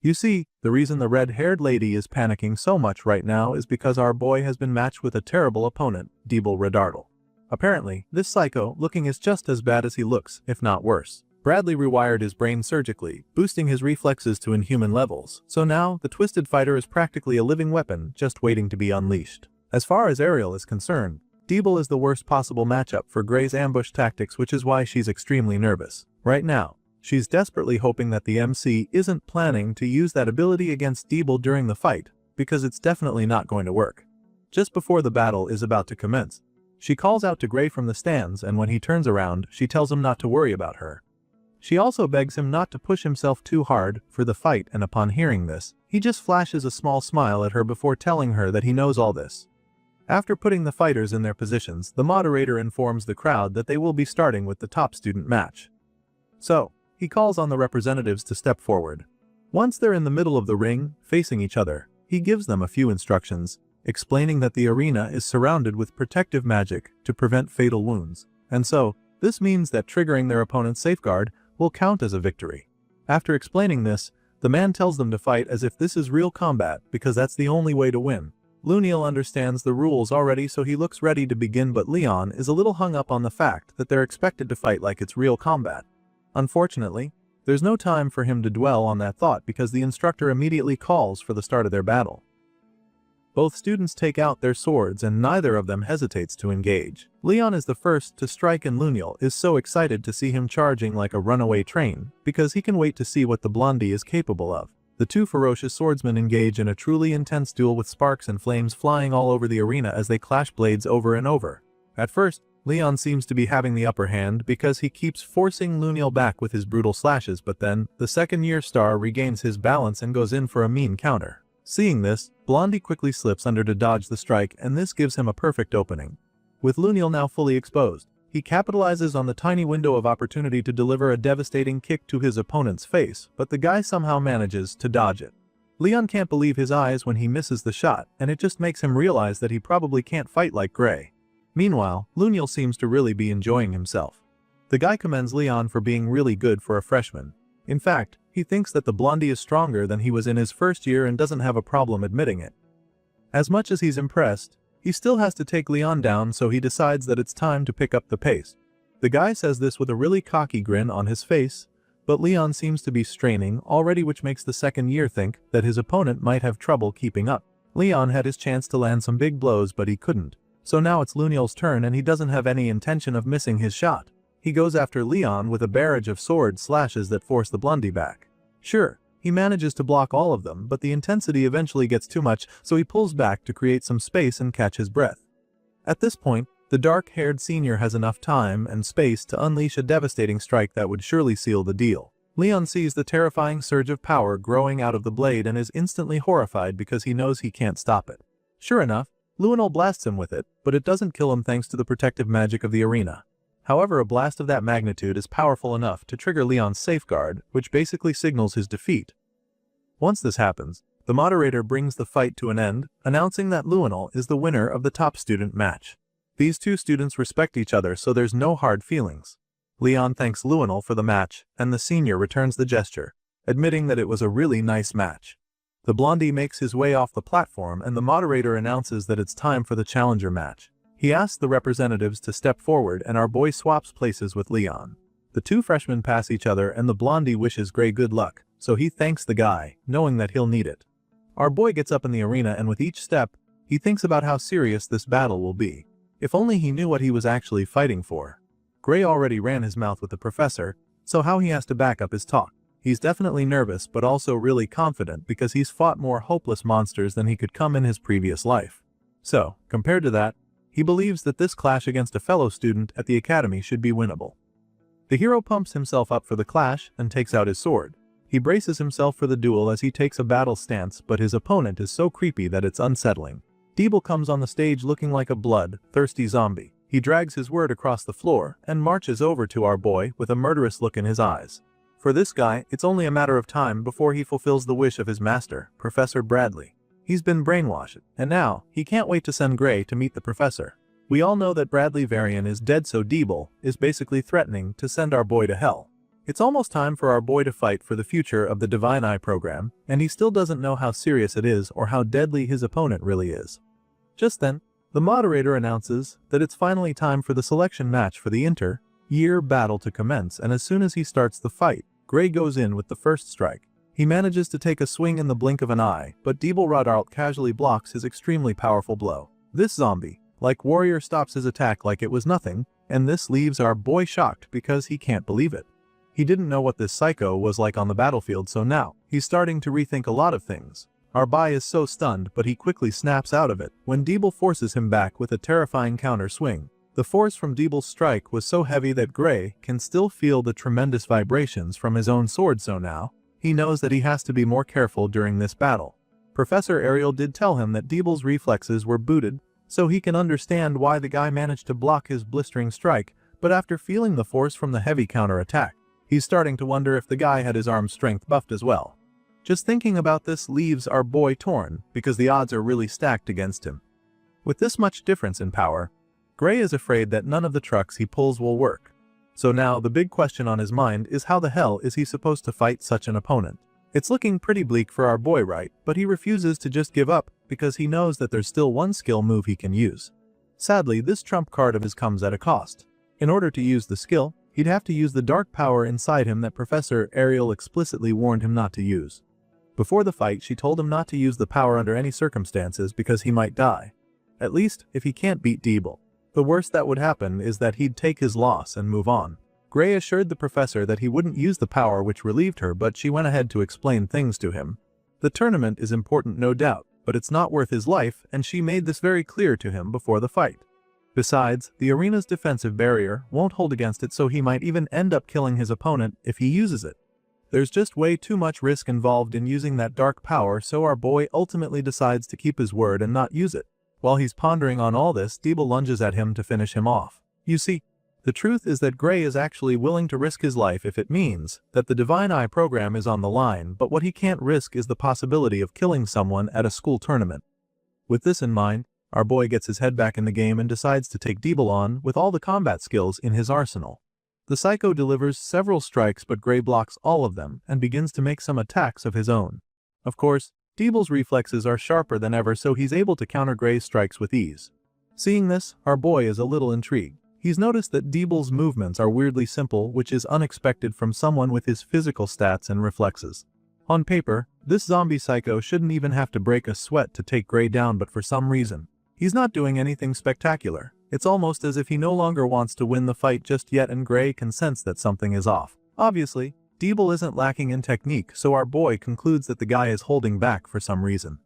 You see, the reason the red-haired lady is panicking so much right now is because our boy has been matched with a terrible opponent, Deeble Redardle. Apparently, this psycho looking is just as bad as he looks, if not worse. Bradley rewired his brain surgically, boosting his reflexes to inhuman levels, so now the twisted fighter is practically a living weapon just waiting to be unleashed. As far as Ariel is concerned, Deeble is the worst possible matchup for Gray's ambush tactics, which is why she's extremely nervous. Right now, she's desperately hoping that the MC isn't planning to use that ability against Deeble during the fight, because it's definitely not going to work. Just before the battle is about to commence, she calls out to Gray from the stands, and when he turns around, she tells him not to worry about her. She also begs him not to push himself too hard for the fight, and upon hearing this, he just flashes a small smile at her before telling her that he knows all this. After putting the fighters in their positions, the moderator informs the crowd that they will be starting with the top student match. So, he calls on the representatives to step forward. Once they're in the middle of the ring, facing each other, he gives them a few instructions, explaining that the arena is surrounded with protective magic to prevent fatal wounds, and so, this means that triggering their opponent's safeguard will count as a victory. After explaining this, the man tells them to fight as if this is real combat, because that's the only way to win. Luniel understands the rules already, so he looks ready to begin, but Leon is a little hung up on the fact that they're expected to fight like it's real combat. Unfortunately, there's no time for him to dwell on that thought because the instructor immediately calls for the start of their battle. Both students take out their swords and neither of them hesitates to engage. Leon is the first to strike, and Luniel is so excited to see him charging like a runaway train because he can wait to see what the blondie is capable of. The two ferocious swordsmen engage in a truly intense duel with sparks and flames flying all over the arena as they clash blades over and over. At first, Leon seems to be having the upper hand because he keeps forcing Luniel back with his brutal slashes, but then, the second-year star regains his balance and goes in for a mean counter. Seeing this, Blondie quickly slips under to dodge the strike, and this gives him a perfect opening. With Luniel now fully exposed, he capitalizes on the tiny window of opportunity to deliver a devastating kick to his opponent's face, but the guy somehow manages to dodge it. Leon can't believe his eyes when he misses the shot, and it just makes him realize that he probably can't fight like Gray. Meanwhile, Luniel seems to really be enjoying himself. The guy commends Leon for being really good for a freshman. In fact, he thinks that the blondie is stronger than he was in his first year and doesn't have a problem admitting it. As much as he's impressed, He still has to take Leon down, so he decides that it's time to pick up the pace. The guy says this with a really cocky grin on his face, but Leon seems to be straining already, which makes the second year think that his opponent might have trouble keeping up. Leon had his chance to land some big blows, but he couldn't. So now it's Lunion's turn, and he doesn't have any intention of missing his shot. He goes after Leon with a barrage of sword slashes that force the blondie back. Sure, he manages to block all of them, but the intensity eventually gets too much, so he pulls back to create some space and catch his breath. At this point, the dark-haired senior has enough time and space to unleash a devastating strike that would surely seal the deal. Leon sees the terrifying surge of power growing out of the blade and is instantly horrified because he knows he can't stop it. Sure enough, Lunional blasts him with it, but it doesn't kill him thanks to the protective magic of the arena. However, a blast of that magnitude is powerful enough to trigger Leon's safeguard, which basically signals his defeat. Once this happens, the moderator brings the fight to an end, announcing that Lunional is the winner of the top student match. These two students respect each other, so there's no hard feelings. Leon thanks Lunional for the match, and the senior returns the gesture, admitting that it was a really nice match. The blondie makes his way off the platform, and the moderator announces that it's time for the challenger match. He asks the representatives to step forward, and our boy swaps places with Leon. The two freshmen pass each other, and the blondie wishes Gray good luck, so he thanks the guy, knowing that he'll need it. Our boy gets up in the arena, and with each step, he thinks about how serious this battle will be. If only he knew what he was actually fighting for. Gray already ran his mouth with the professor, so how he has to back up his talk. He's definitely nervous, but also really confident because he's fought more hopeless monsters than he could come in his previous life. So, compared to that, he believes that this clash against a fellow student at the academy should be winnable. The hero pumps himself up for the clash and takes out his sword. He braces himself for the duel as he takes a battle stance, but his opponent is so creepy that it's unsettling. Deeble comes on the stage looking like a blood-thirsty zombie. He drags his word across the floor and marches over to our boy with a murderous look in his eyes. For this guy, it's only a matter of time before he fulfills the wish of his master, Professor Bradley. He's been brainwashed, and now, he can't wait to send Gray to meet the professor. We all know that Bradley Varian is dead, so Deeble is basically threatening to send our boy to hell. It's almost time for our boy to fight for the future of the Divine Eye program, and he still doesn't know how serious it is or how deadly his opponent really is. Just then, the moderator announces that it's finally time for the selection match for the inter-year battle to commence, and as soon as he starts the fight, Gray goes in with the first strike. He manages to take a swing in the blink of an eye, but Deeble Rodart casually blocks his extremely powerful blow. This zombie, like warrior, stops his attack like it was nothing, and this leaves our boy shocked because he can't believe it. He didn't know what this psycho was like on the battlefield, so now he's starting to rethink a lot of things. Our boy is so stunned, but he quickly snaps out of it when Deeble forces him back with a terrifying counter swing. The force from Deeble's strike was so heavy that Gray can still feel the tremendous vibrations from his own sword, so now he knows that he has to be more careful during this battle. Professor Ariel did tell him that Deeble's reflexes were booted, so he can understand why the guy managed to block his blistering strike, but after feeling the force from the heavy counter-attack, he's starting to wonder if the guy had his arm strength buffed as well. Just thinking about this leaves our boy torn, because the odds are really stacked against him. With this much difference in power, Gray is afraid that none of the trucks he pulls will work. So now the big question on his mind is, how the hell is he supposed to fight such an opponent? It's looking pretty bleak for our boy, right? But he refuses to just give up because he knows that there's still one skill move he can use. Sadly, this trump card of his comes at a cost. In order to use the skill, he'd have to use the dark power inside him that Professor Ariel explicitly warned him not to use. Before the fight, she told him not to use the power under any circumstances because he might die. At least, if he can't beat Deeble. The worst that would happen is that he'd take his loss and move on. Gray assured the professor that he wouldn't use the power, which relieved her, but she went ahead to explain things to him. The tournament is important, no doubt, but it's not worth his life, and she made this very clear to him before the fight. Besides, the arena's defensive barrier won't hold against it, so he might even end up killing his opponent if he uses it. There's just way too much risk involved in using that dark power, so our boy ultimately decides to keep his word and not use it. While he's pondering on all this, Deeble lunges at him to finish him off. You see, the truth is that Gray is actually willing to risk his life if it means that the Divine Eye program is on the line, but what he can't risk is the possibility of killing someone at a school tournament. With this in mind, our boy gets his head back in the game and decides to take Deeble on with all the combat skills in his arsenal. The psycho delivers several strikes, but Gray blocks all of them and begins to make some attacks of his own. Of course, Deeble's reflexes are sharper than ever, so he's able to counter Gray's strikes with ease. Seeing this, our boy is a little intrigued. He's noticed that Deeble's movements are weirdly simple, which is unexpected from someone with his physical stats and reflexes. On paper, this zombie psycho shouldn't even have to break a sweat to take Gray down, but for some reason, he's not doing anything spectacular. It's almost as if he no longer wants to win the fight just yet, and Gray can sense that something is off. Obviously, Deeble isn't lacking in technique, so our boy concludes that the guy is holding back for some reason.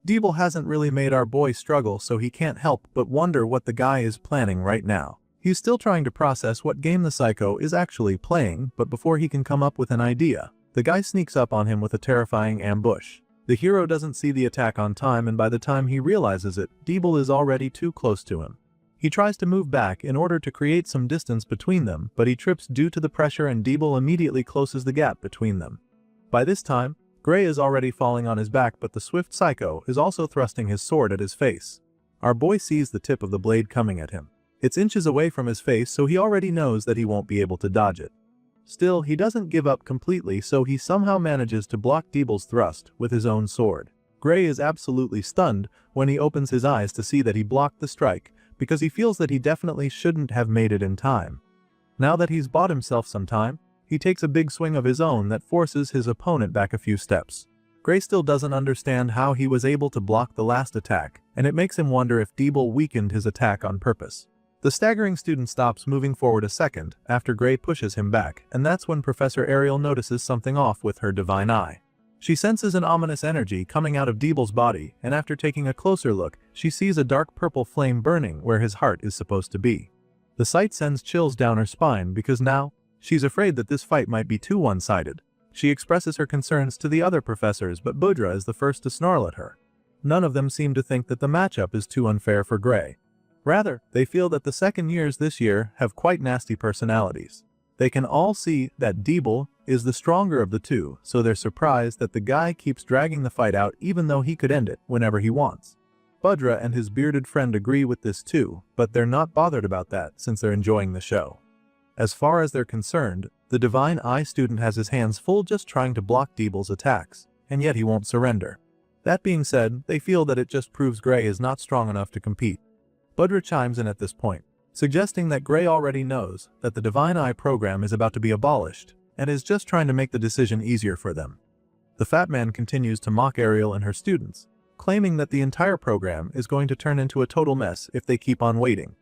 Deeble hasn't really made our boy struggle, so he can't help but wonder what the guy is planning right now. He's still trying to process what game the psycho is actually playing, but before he can come up with an idea, the guy sneaks up on him with a terrifying ambush. The hero doesn't see the attack on time, and by the time he realizes it, Deeble is already too close to him. He tries to move back in order to create some distance between them, but he trips due to the pressure, and Deeble immediately closes the gap between them. By this time, Gray is already falling on his back, but the swift psycho is also thrusting his sword at his face. Our boy sees the tip of the blade coming at him. It's inches away from his face, so he already knows that he won't be able to dodge it. Still, he doesn't give up completely, so he somehow manages to block Deeble's thrust with his own sword. Gray is absolutely stunned when he opens his eyes to see that he blocked the strike, because he feels that he definitely shouldn't have made it in time. Now that he's bought himself some time, he takes a big swing of his own that forces his opponent back a few steps. Gray still doesn't understand how he was able to block the last attack, and it makes him wonder if Deeble weakened his attack on purpose. The staggering student stops moving forward a second after Gray pushes him back, and that's when Professor Ariel notices something off with her divine eye. She senses an ominous energy coming out of Deeble's body, and after taking a closer look, she sees a dark purple flame burning where his heart is supposed to be. The sight sends chills down her spine because now, she's afraid that this fight might be too one-sided. She expresses her concerns to the other professors, but Budra is the first to snarl at her. None of them seem to think that the matchup is too unfair for Gray. Rather, they feel that the second years this year have quite nasty personalities. They can all see that Deeble is the stronger of the two, so they're surprised that the guy keeps dragging the fight out even though he could end it whenever he wants. Budra and his bearded friend agree with this too, but they're not bothered about that since they're enjoying the show. As far as they're concerned, the Divine Eye student has his hands full just trying to block Deeble's attacks, and yet he won't surrender. That being said, they feel that it just proves Gray is not strong enough to compete. Budra chimes in at this point, suggesting that Gray already knows that the Divine Eye program is about to be abolished, and is just trying to make the decision easier for them. The fat man continues to mock Ariel and her students, claiming that the entire program is going to turn into a total mess if they keep on waiting.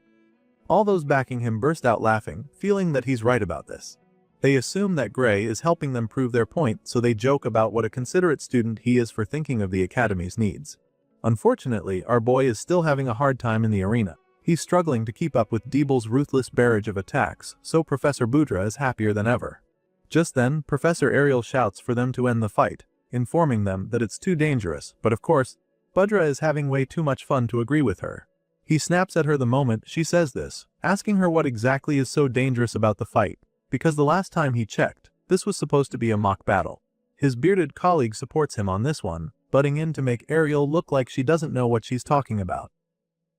All those backing him burst out laughing, feeling that he's right about this. They assume that Gray is helping them prove their point, so they joke about what a considerate student he is for thinking of the Academy's needs. Unfortunately, our boy is still having a hard time in the arena. He's struggling to keep up with Deeble's ruthless barrage of attacks, so Professor Budra is happier than ever. Just then, Professor Ariel shouts for them to end the fight, informing them that it's too dangerous, but of course, Budra is having way too much fun to agree with her. He snaps at her the moment she says this, asking her what exactly is so dangerous about the fight, because the last time he checked, this was supposed to be a mock battle. His bearded colleague supports him on this one, butting in to make Ariel look like she doesn't know what she's talking about.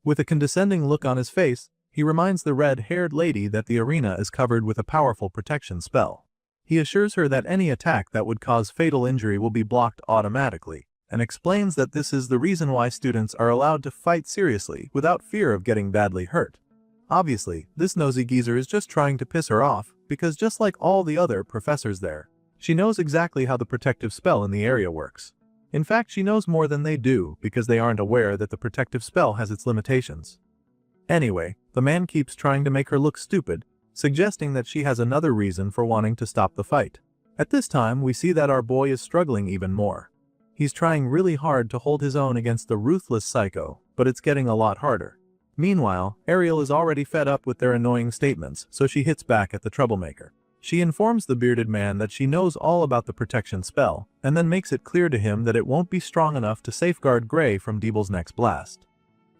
With a condescending look on his face, he reminds the red-haired lady that the arena is covered with a powerful protection spell. He assures her that any attack that would cause fatal injury will be blocked automatically, and explains that this is the reason why students are allowed to fight seriously without fear of getting badly hurt. Obviously, this nosy geezer is just trying to piss her off, because just like all the other professors there, she knows exactly how the protective spell in the area works. In fact, she knows more than they do because they aren't aware that the protective spell has its limitations. Anyway, the man keeps trying to make her look stupid, suggesting that she has another reason for wanting to stop the fight. At this time, we see that our boy is struggling even more. He's trying really hard to hold his own against the ruthless psycho, but it's getting a lot harder. Meanwhile, Ariel is already fed up with their annoying statements, so she hits back at the troublemaker. She informs the bearded man that she knows all about the protection spell, and then makes it clear to him that it won't be strong enough to safeguard Gray from Deeble's next blast.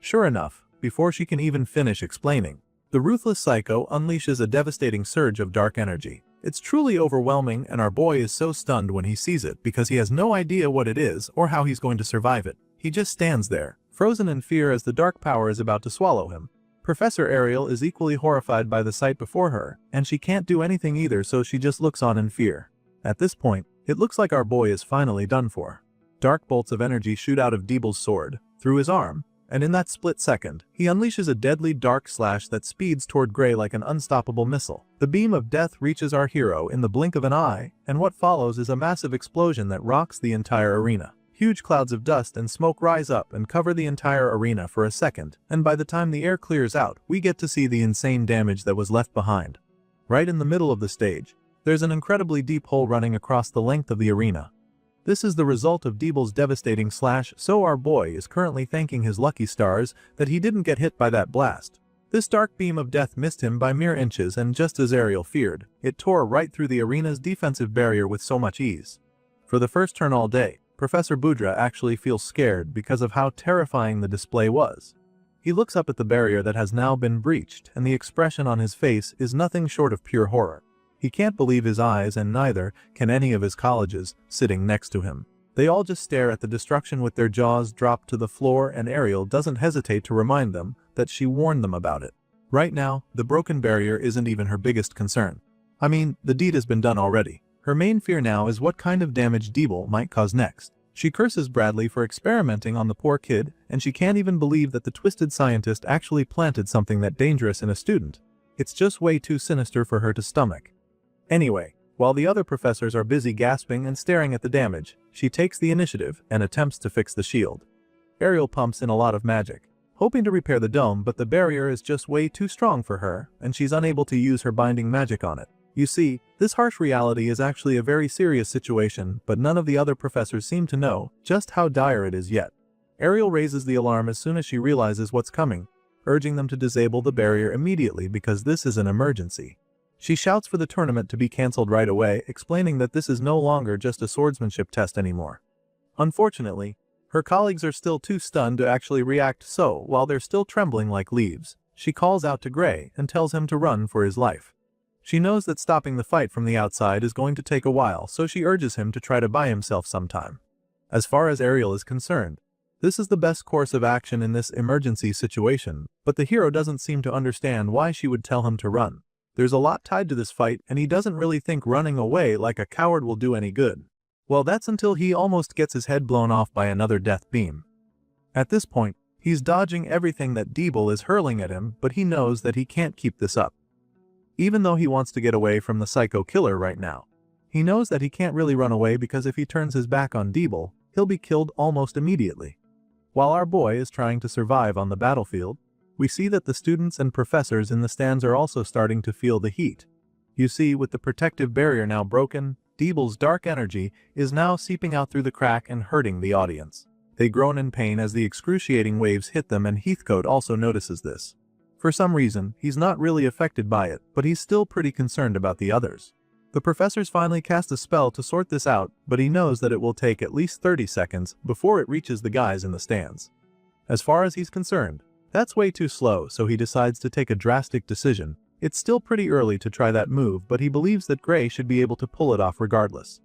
Sure enough, before she can even finish explaining, the ruthless psycho unleashes a devastating surge of dark energy. It's truly overwhelming, and our boy is so stunned when he sees it because he has no idea what it is or how he's going to survive it. He just stands there, frozen in fear as the dark power is about to swallow him. Professor Ariel is equally horrified by the sight before her, and she can't do anything either, so she just looks on in fear. At this point, it looks like our boy is finally done for. Dark bolts of energy shoot out of Deeble's sword, through his arm, and in that split second, he unleashes a deadly dark slash that speeds toward Gray like an unstoppable missile. The beam of death reaches our hero in the blink of an eye, and what follows is a massive explosion that rocks the entire arena. Huge clouds of dust and smoke rise up and cover the entire arena for a second, and by the time the air clears out, we get to see the insane damage that was left behind. Right in the middle of the stage, there's an incredibly deep hole running across the length of the arena. This is the result of Deeble's devastating slash, so our boy is currently thanking his lucky stars that he didn't get hit by that blast. This dark beam of death missed him by mere inches, and just as Ariel feared, it tore right through the arena's defensive barrier with so much ease. For the first turn all day, Professor Budra actually feels scared because of how terrifying the display was. He looks up at the barrier that has now been breached, and the expression on his face is nothing short of pure horror. He can't believe his eyes, and neither can any of his colleagues sitting next to him. They all just stare at the destruction with their jaws dropped to the floor, and Ariel doesn't hesitate to remind them that she warned them about it. Right now, the broken barrier isn't even her biggest concern. I mean, the deed has been done already. Her main fear now is what kind of damage Deeble might cause next. She curses Bradley for experimenting on the poor kid, and she can't even believe that the twisted scientist actually planted something that dangerous in a student. It's just way too sinister for her to stomach. Anyway, while the other professors are busy gasping and staring at the damage, she takes the initiative and attempts to fix the shield. Ariel pumps in a lot of magic, hoping to repair the dome, but the barrier is just way too strong for her, and she's unable to use her binding magic on it. You see, this harsh reality is actually a very serious situation, but none of the other professors seem to know just how dire it is yet. Ariel raises the alarm as soon as she realizes what's coming, urging them to disable the barrier immediately because this is an emergency. She shouts for the tournament to be cancelled right away, explaining that this is no longer just a swordsmanship test anymore. Unfortunately, her colleagues are still too stunned to actually react, so while they're still trembling like leaves, she calls out to Gray and tells him to run for his life. She knows that stopping the fight from the outside is going to take a while, so she urges him to try to buy himself some time. As far as Ariel is concerned, this is the best course of action in this emergency situation, but the hero doesn't seem to understand why she would tell him to run. There's a lot tied to this fight, and he doesn't really think running away like a coward will do any good. Well, that's until he almost gets his head blown off by another death beam. At this point, he's dodging everything that Deeble is hurling at him, but he knows that he can't keep this up. Even though he wants to get away from the psycho killer right now, he knows that he can't really run away because if he turns his back on Deeble, he'll be killed almost immediately. While our boy is trying to survive on the battlefield, we see that the students and professors in the stands are also starting to feel the heat. You see, with the protective barrier now broken, Deeble's dark energy is now seeping out through the crack and hurting the audience. They groan in pain as the excruciating waves hit them, and Heathcote also notices this. For some reason, he's not really affected by it, but he's still pretty concerned about the others. The professors finally cast a spell to sort this out, but he knows that it will take at least 30 seconds before it reaches the guys in the stands. As far as he's concerned, that's way too slow, so he decides to take a drastic decision. It's still pretty early to try that move, but he believes that Gray should be able to pull it off regardless.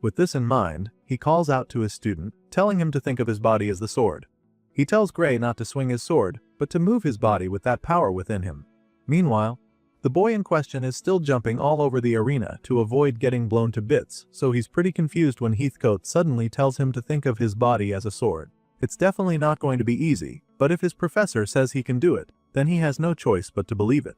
With this in mind, he calls out to his student, telling him to think of his body as the sword. He tells Gray not to swing his sword, but to move his body with that power within him. Meanwhile, the boy in question is still jumping all over the arena to avoid getting blown to bits, so he's pretty confused when Heathcote suddenly tells him to think of his body as a sword. It's definitely not going to be easy, but if his professor says he can do it, then he has no choice but to believe it.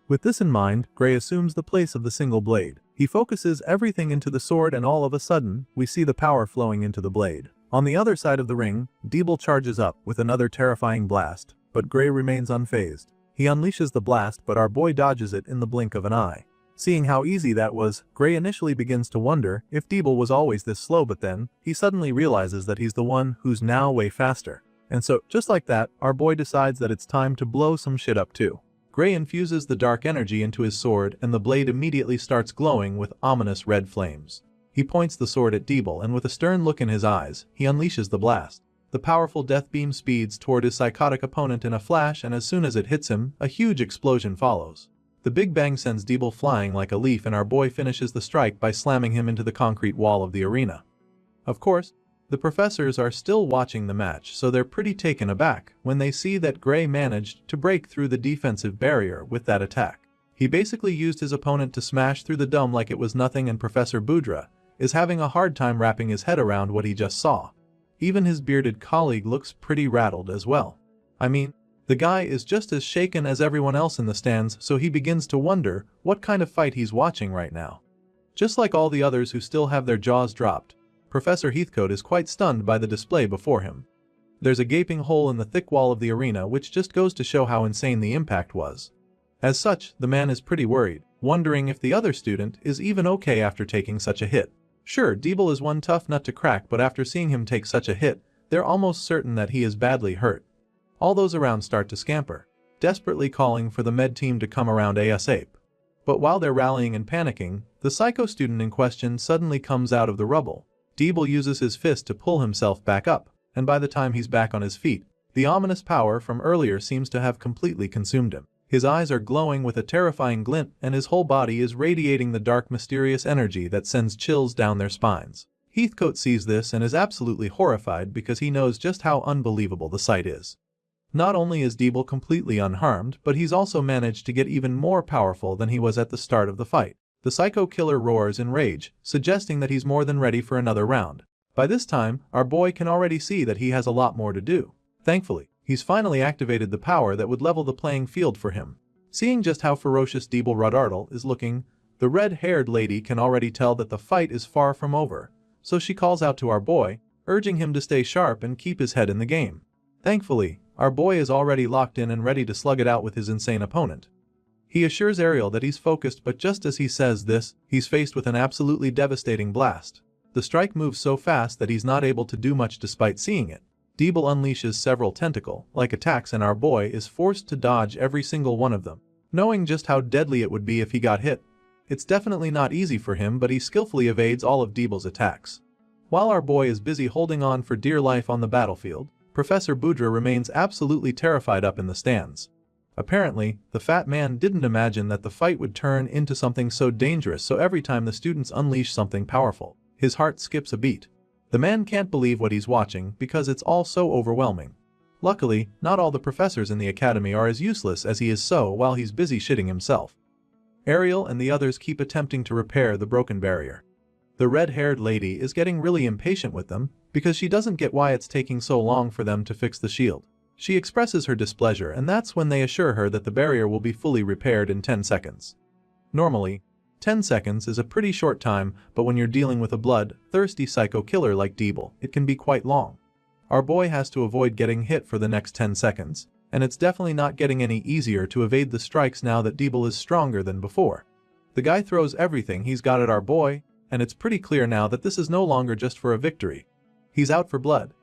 With this in mind, Gray assumes the place of the single blade. He focuses everything into the sword, and all of a sudden, we see the power flowing into the blade. On the other side of the ring, Deeble charges up with another terrifying blast, but Gray remains unfazed. He unleashes the blast, but our boy dodges it in the blink of an eye. Seeing how easy that was, Gray initially begins to wonder if Deeble was always this slow, but then, he suddenly realizes that he's the one who's now way faster. And so, just like that, our boy decides that it's time to blow some shit up too. Gray infuses the dark energy into his sword, and the blade immediately starts glowing with ominous red flames. He points the sword at Deeble, and with a stern look in his eyes, he unleashes the blast. The powerful death beam speeds toward his psychotic opponent in a flash, and as soon as it hits him, a huge explosion follows. The Big Bang sends Deeble flying like a leaf, and our boy finishes the strike by slamming him into the concrete wall of the arena. Of course, the professors are still watching the match, so they're pretty taken aback when they see that Gray managed to break through the defensive barrier with that attack. He basically used his opponent to smash through the dome like it was nothing, and Professor Budra is having a hard time wrapping his head around what he just saw. Even his bearded colleague looks pretty rattled as well. I mean, the guy is just as shaken as everyone else in the stands, so he begins to wonder what kind of fight he's watching right now. Just like all the others who still have their jaws dropped, Professor Heathcote is quite stunned by the display before him. There's a gaping hole in the thick wall of the arena, which just goes to show how insane the impact was. As such, the man is pretty worried, wondering if the other student is even okay after taking such a hit. Sure, Deeble is one tough nut to crack, but after seeing him take such a hit, they're almost certain that he is badly hurt. All those around start to scamper, desperately calling for the med team to come around ASAP. But while they're rallying and panicking, the psycho student in question suddenly comes out of the rubble. Deeble uses his fist to pull himself back up, and by the time he's back on his feet, the ominous power from earlier seems to have completely consumed him. His eyes are glowing with a terrifying glint, and his whole body is radiating the dark, mysterious energy that sends chills down their spines. Heathcote sees this and is absolutely horrified because he knows just how unbelievable the sight is. Not only is Deeble completely unharmed, but he's also managed to get even more powerful than he was at the start of the fight. The psycho killer roars in rage, suggesting that he's more than ready for another round. By this time, our boy can already see that he has a lot more to do. Thankfully, he's finally activated the power that would level the playing field for him. Seeing just how ferocious Deeble Rudartle is looking, the red-haired lady can already tell that the fight is far from over, so she calls out to our boy, urging him to stay sharp and keep his head in the game. Thankfully, our boy is already locked in and ready to slug it out with his insane opponent. He assures Ariel that he's focused, but just as he says this, he's faced with an absolutely devastating blast. The strike moves so fast that he's not able to do much despite seeing it. Deeble unleashes several tentacle-like attacks and our boy is forced to dodge every single one of them, knowing just how deadly it would be if he got hit. It's definitely not easy for him, but he skillfully evades all of Deeble's attacks. While our boy is busy holding on for dear life on the battlefield, Professor Boudre remains absolutely terrified up in the stands. Apparently, the fat man didn't imagine that the fight would turn into something so dangerous, so every time the students unleash something powerful, his heart skips a beat. The man can't believe what he's watching because it's all so overwhelming. Luckily, not all the professors in the academy are as useless as he is, so while he's busy shitting himself, Ariel and the others keep attempting to repair the broken barrier. The red-haired lady is getting really impatient with them because she doesn't get why it's taking so long for them to fix the shield. She expresses her displeasure, and that's when they assure her that the barrier will be fully repaired in 10 seconds. Normally, 10 seconds is a pretty short time, but when you're dealing with a blood-thirsty psycho killer like Deeble, it can be quite long. Our boy has to avoid getting hit for the next 10 seconds, and it's definitely not getting any easier to evade the strikes now that Deeble is stronger than before. The guy throws everything he's got at our boy, and it's pretty clear now that this is no longer just for a victory. He's out for blood.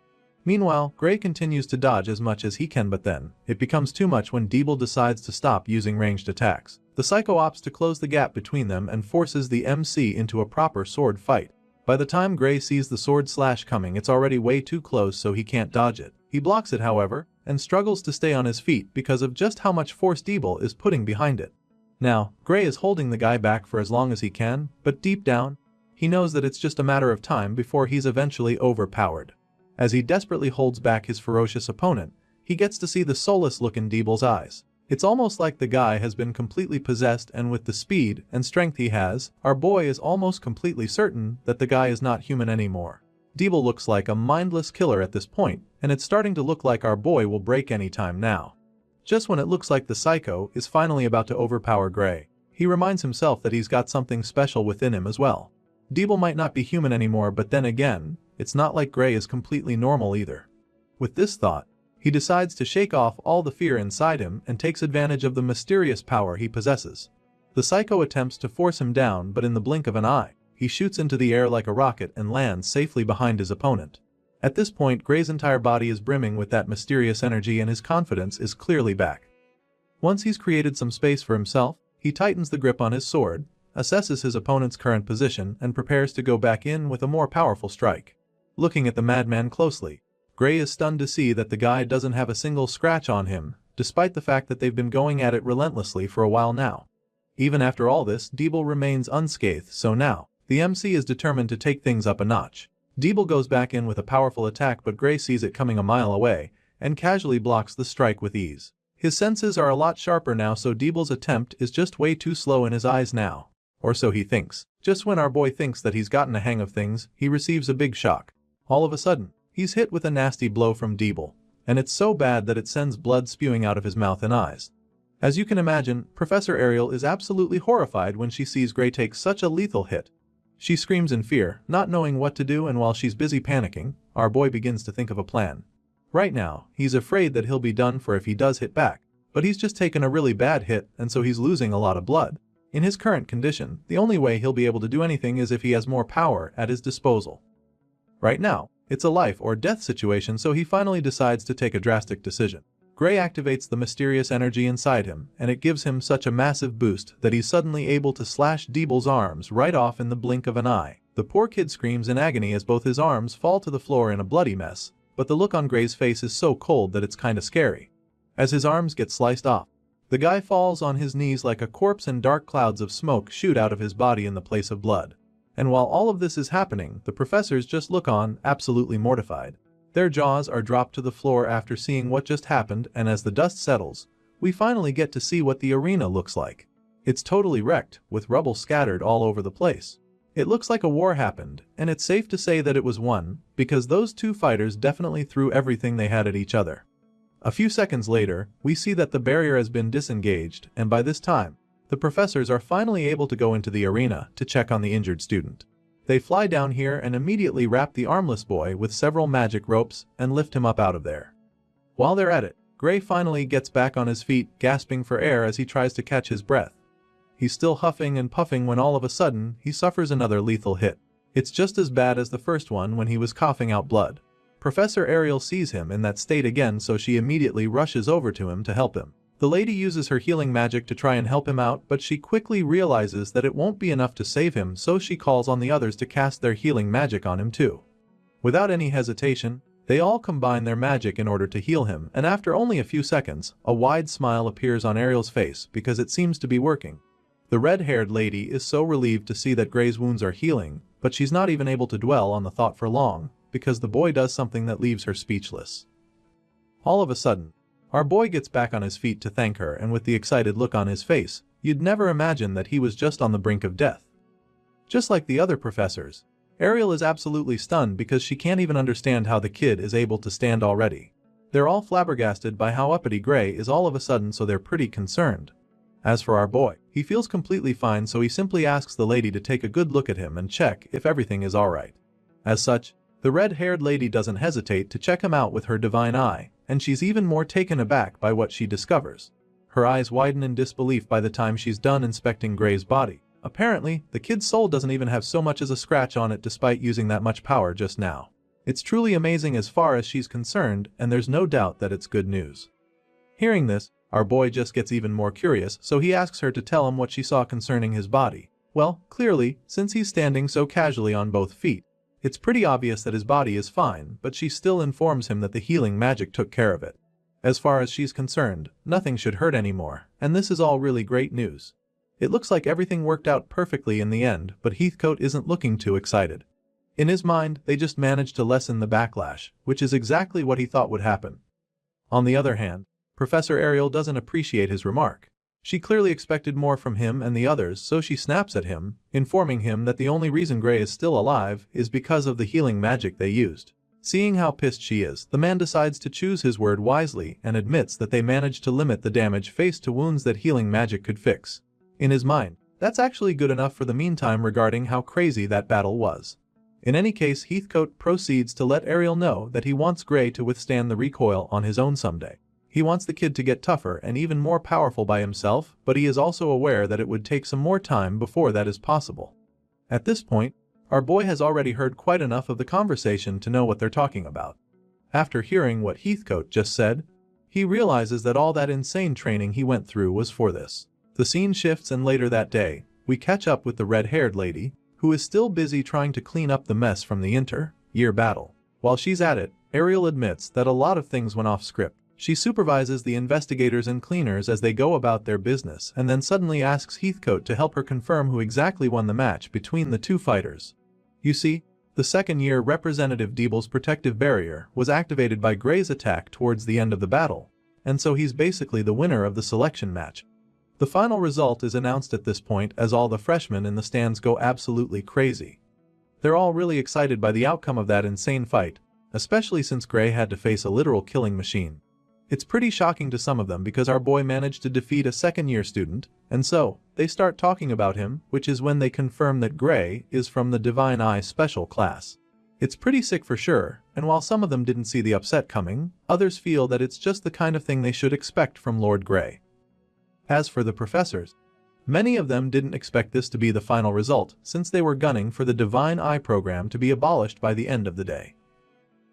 Meanwhile, Gray continues to dodge as much as he can, but then, it becomes too much when Deeble decides to stop using ranged attacks. The psycho opts to close the gap between them and forces the MC into a proper sword fight. By the time Gray sees the sword slash coming, it's already way too close, so he can't dodge it. He blocks it, however, and struggles to stay on his feet because of just how much force Deeble is putting behind it. Now, Gray is holding the guy back for as long as he can, but deep down, he knows that it's just a matter of time before he's eventually overpowered. As he desperately holds back his ferocious opponent, he gets to see the soulless look in Deeble's eyes. It's almost like the guy has been completely possessed, and with the speed and strength he has, our boy is almost completely certain that the guy is not human anymore. Deeble looks like a mindless killer at this point, and it's starting to look like our boy will break any time now. Just when it looks like the psycho is finally about to overpower Gray, he reminds himself that he's got something special within him as well. Deeble might not be human anymore, but then again, it's not like Gray is completely normal either. With this thought, he decides to shake off all the fear inside him and takes advantage of the mysterious power he possesses. The psycho attempts to force him down, but in the blink of an eye, he shoots into the air like a rocket and lands safely behind his opponent. At this point, Gray's entire body is brimming with that mysterious energy and his confidence is clearly back. Once he's created some space for himself, he tightens the grip on his sword, assesses his opponent's current position, and prepares to go back in with a more powerful strike. Looking at the madman closely, Gray is stunned to see that the guy doesn't have a single scratch on him, despite the fact that they've been going at it relentlessly for a while now. Even after all this, Deeble remains unscathed, so now, the MC is determined to take things up a notch. Deeble goes back in with a powerful attack, but Gray sees it coming a mile away, and casually blocks the strike with ease. His senses are a lot sharper now, so Deeble's attempt is just way too slow in his eyes now. Or so he thinks. Just when our boy thinks that he's gotten a hang of things, he receives a big shock. All of a sudden, he's hit with a nasty blow from Deeble, and it's so bad that it sends blood spewing out of his mouth and eyes. As you can imagine, Professor Ariel is absolutely horrified when she sees Gray take such a lethal hit. She screams in fear, not knowing what to do, and while she's busy panicking, our boy begins to think of a plan. Right now, he's afraid that he'll be done for if he does hit back, but he's just taken a really bad hit and so he's losing a lot of blood. In his current condition, the only way he'll be able to do anything is if he has more power at his disposal. Right now, it's a life or death situation, so he finally decides to take a drastic decision. Gray activates the mysterious energy inside him, and it gives him such a massive boost that he's suddenly able to slash Deeble's arms right off in the blink of an eye. The poor kid screams in agony as both his arms fall to the floor in a bloody mess, but the look on Gray's face is so cold that it's kinda scary. As his arms get sliced off, the guy falls on his knees like a corpse and dark clouds of smoke shoot out of his body in the place of blood. And while all of this is happening, the professors just look on, absolutely mortified. Their jaws are dropped to the floor after seeing what just happened, and as the dust settles, we finally get to see what the arena looks like. It's totally wrecked, with rubble scattered all over the place. It looks like a war happened, and it's safe to say that it was won, because those two fighters definitely threw everything they had at each other. A few seconds later, we see that the barrier has been disengaged, and by this time, the professors are finally able to go into the arena to check on the injured student. They fly down here and immediately wrap the armless boy with several magic ropes and lift him up out of there. While they're at it, Gray finally gets back on his feet, gasping for air as he tries to catch his breath. He's still huffing and puffing when all of a sudden, he suffers another lethal hit. It's just as bad as the first one when he was coughing out blood. Professor Ariel sees him in that state again, so she immediately rushes over to him to help him. The lady uses her healing magic to try and help him out, but she quickly realizes that it won't be enough to save him, so she calls on the others to cast their healing magic on him too. Without any hesitation, they all combine their magic in order to heal him, and after only a few seconds, a wide smile appears on Ariel's face because it seems to be working. The red-haired lady is so relieved to see that Gray's wounds are healing, but she's not even able to dwell on the thought for long, because the boy does something that leaves her speechless. All of a sudden, our boy gets back on his feet to thank her, and with the excited look on his face, you'd never imagine that he was just on the brink of death. Just like the other professors, Ariel is absolutely stunned because she can't even understand how the kid is able to stand already. They're all flabbergasted by how uppity Gray is all of a sudden, so they're pretty concerned. As for our boy, he feels completely fine, so he simply asks the lady to take a good look at him and check if everything is alright. As such, the red-haired lady doesn't hesitate to check him out with her divine eye, and she's even more taken aback by what she discovers. Her eyes widen in disbelief by the time she's done inspecting Gray's body. Apparently, the kid's soul doesn't even have so much as a scratch on it despite using that much power just now. It's truly amazing as far as she's concerned, and there's no doubt that it's good news. Hearing this, our boy just gets even more curious, so he asks her to tell him what she saw concerning his body. Well, clearly, since he's standing so casually on both feet, it's pretty obvious that his body is fine, but she still informs him that the healing magic took care of it. As far as she's concerned, nothing should hurt anymore, and this is all really great news. It looks like everything worked out perfectly in the end, but Heathcote isn't looking too excited. In his mind, they just managed to lessen the backlash, which is exactly what he thought would happen. On the other hand, Professor Ariel doesn't appreciate his remark. She clearly expected more from him and the others, so she snaps at him, informing him that the only reason Gray is still alive is because of the healing magic they used. Seeing how pissed she is, the man decides to choose his word wisely and admits that they managed to limit the damage faced to wounds that healing magic could fix. In his mind, that's actually good enough for the meantime regarding how crazy that battle was. In any case, Heathcote proceeds to let Ariel know that he wants Gray to withstand the recoil on his own someday. He wants the kid to get tougher and even more powerful by himself, but he is also aware that it would take some more time before that is possible. At this point, our boy has already heard quite enough of the conversation to know what they're talking about. After hearing what Heathcote just said, he realizes that all that insane training he went through was for this. The scene shifts, and later that day, we catch up with the red-haired lady, who is still busy trying to clean up the mess from the inter-year battle. While she's at it, Ariel admits that a lot of things went off script. She supervises the investigators and cleaners as they go about their business, and then suddenly asks Heathcote to help her confirm who exactly won the match between the two fighters. You see, the second-year Representative Deeble's protective barrier was activated by Gray's attack towards the end of the battle, and so he's basically the winner of the selection match. The final result is announced at this point as all the freshmen in the stands go absolutely crazy. They're all really excited by the outcome of that insane fight, especially since Gray had to face a literal killing machine. It's pretty shocking to some of them because our boy managed to defeat a second-year student, and so, they start talking about him, which is when they confirm that Gray is from the Divine Eye Special class. It's pretty sick for sure, and while some of them didn't see the upset coming, others feel that it's just the kind of thing they should expect from Lord Gray. As for the professors, many of them didn't expect this to be the final result since they were gunning for the Divine Eye program to be abolished by the end of the day.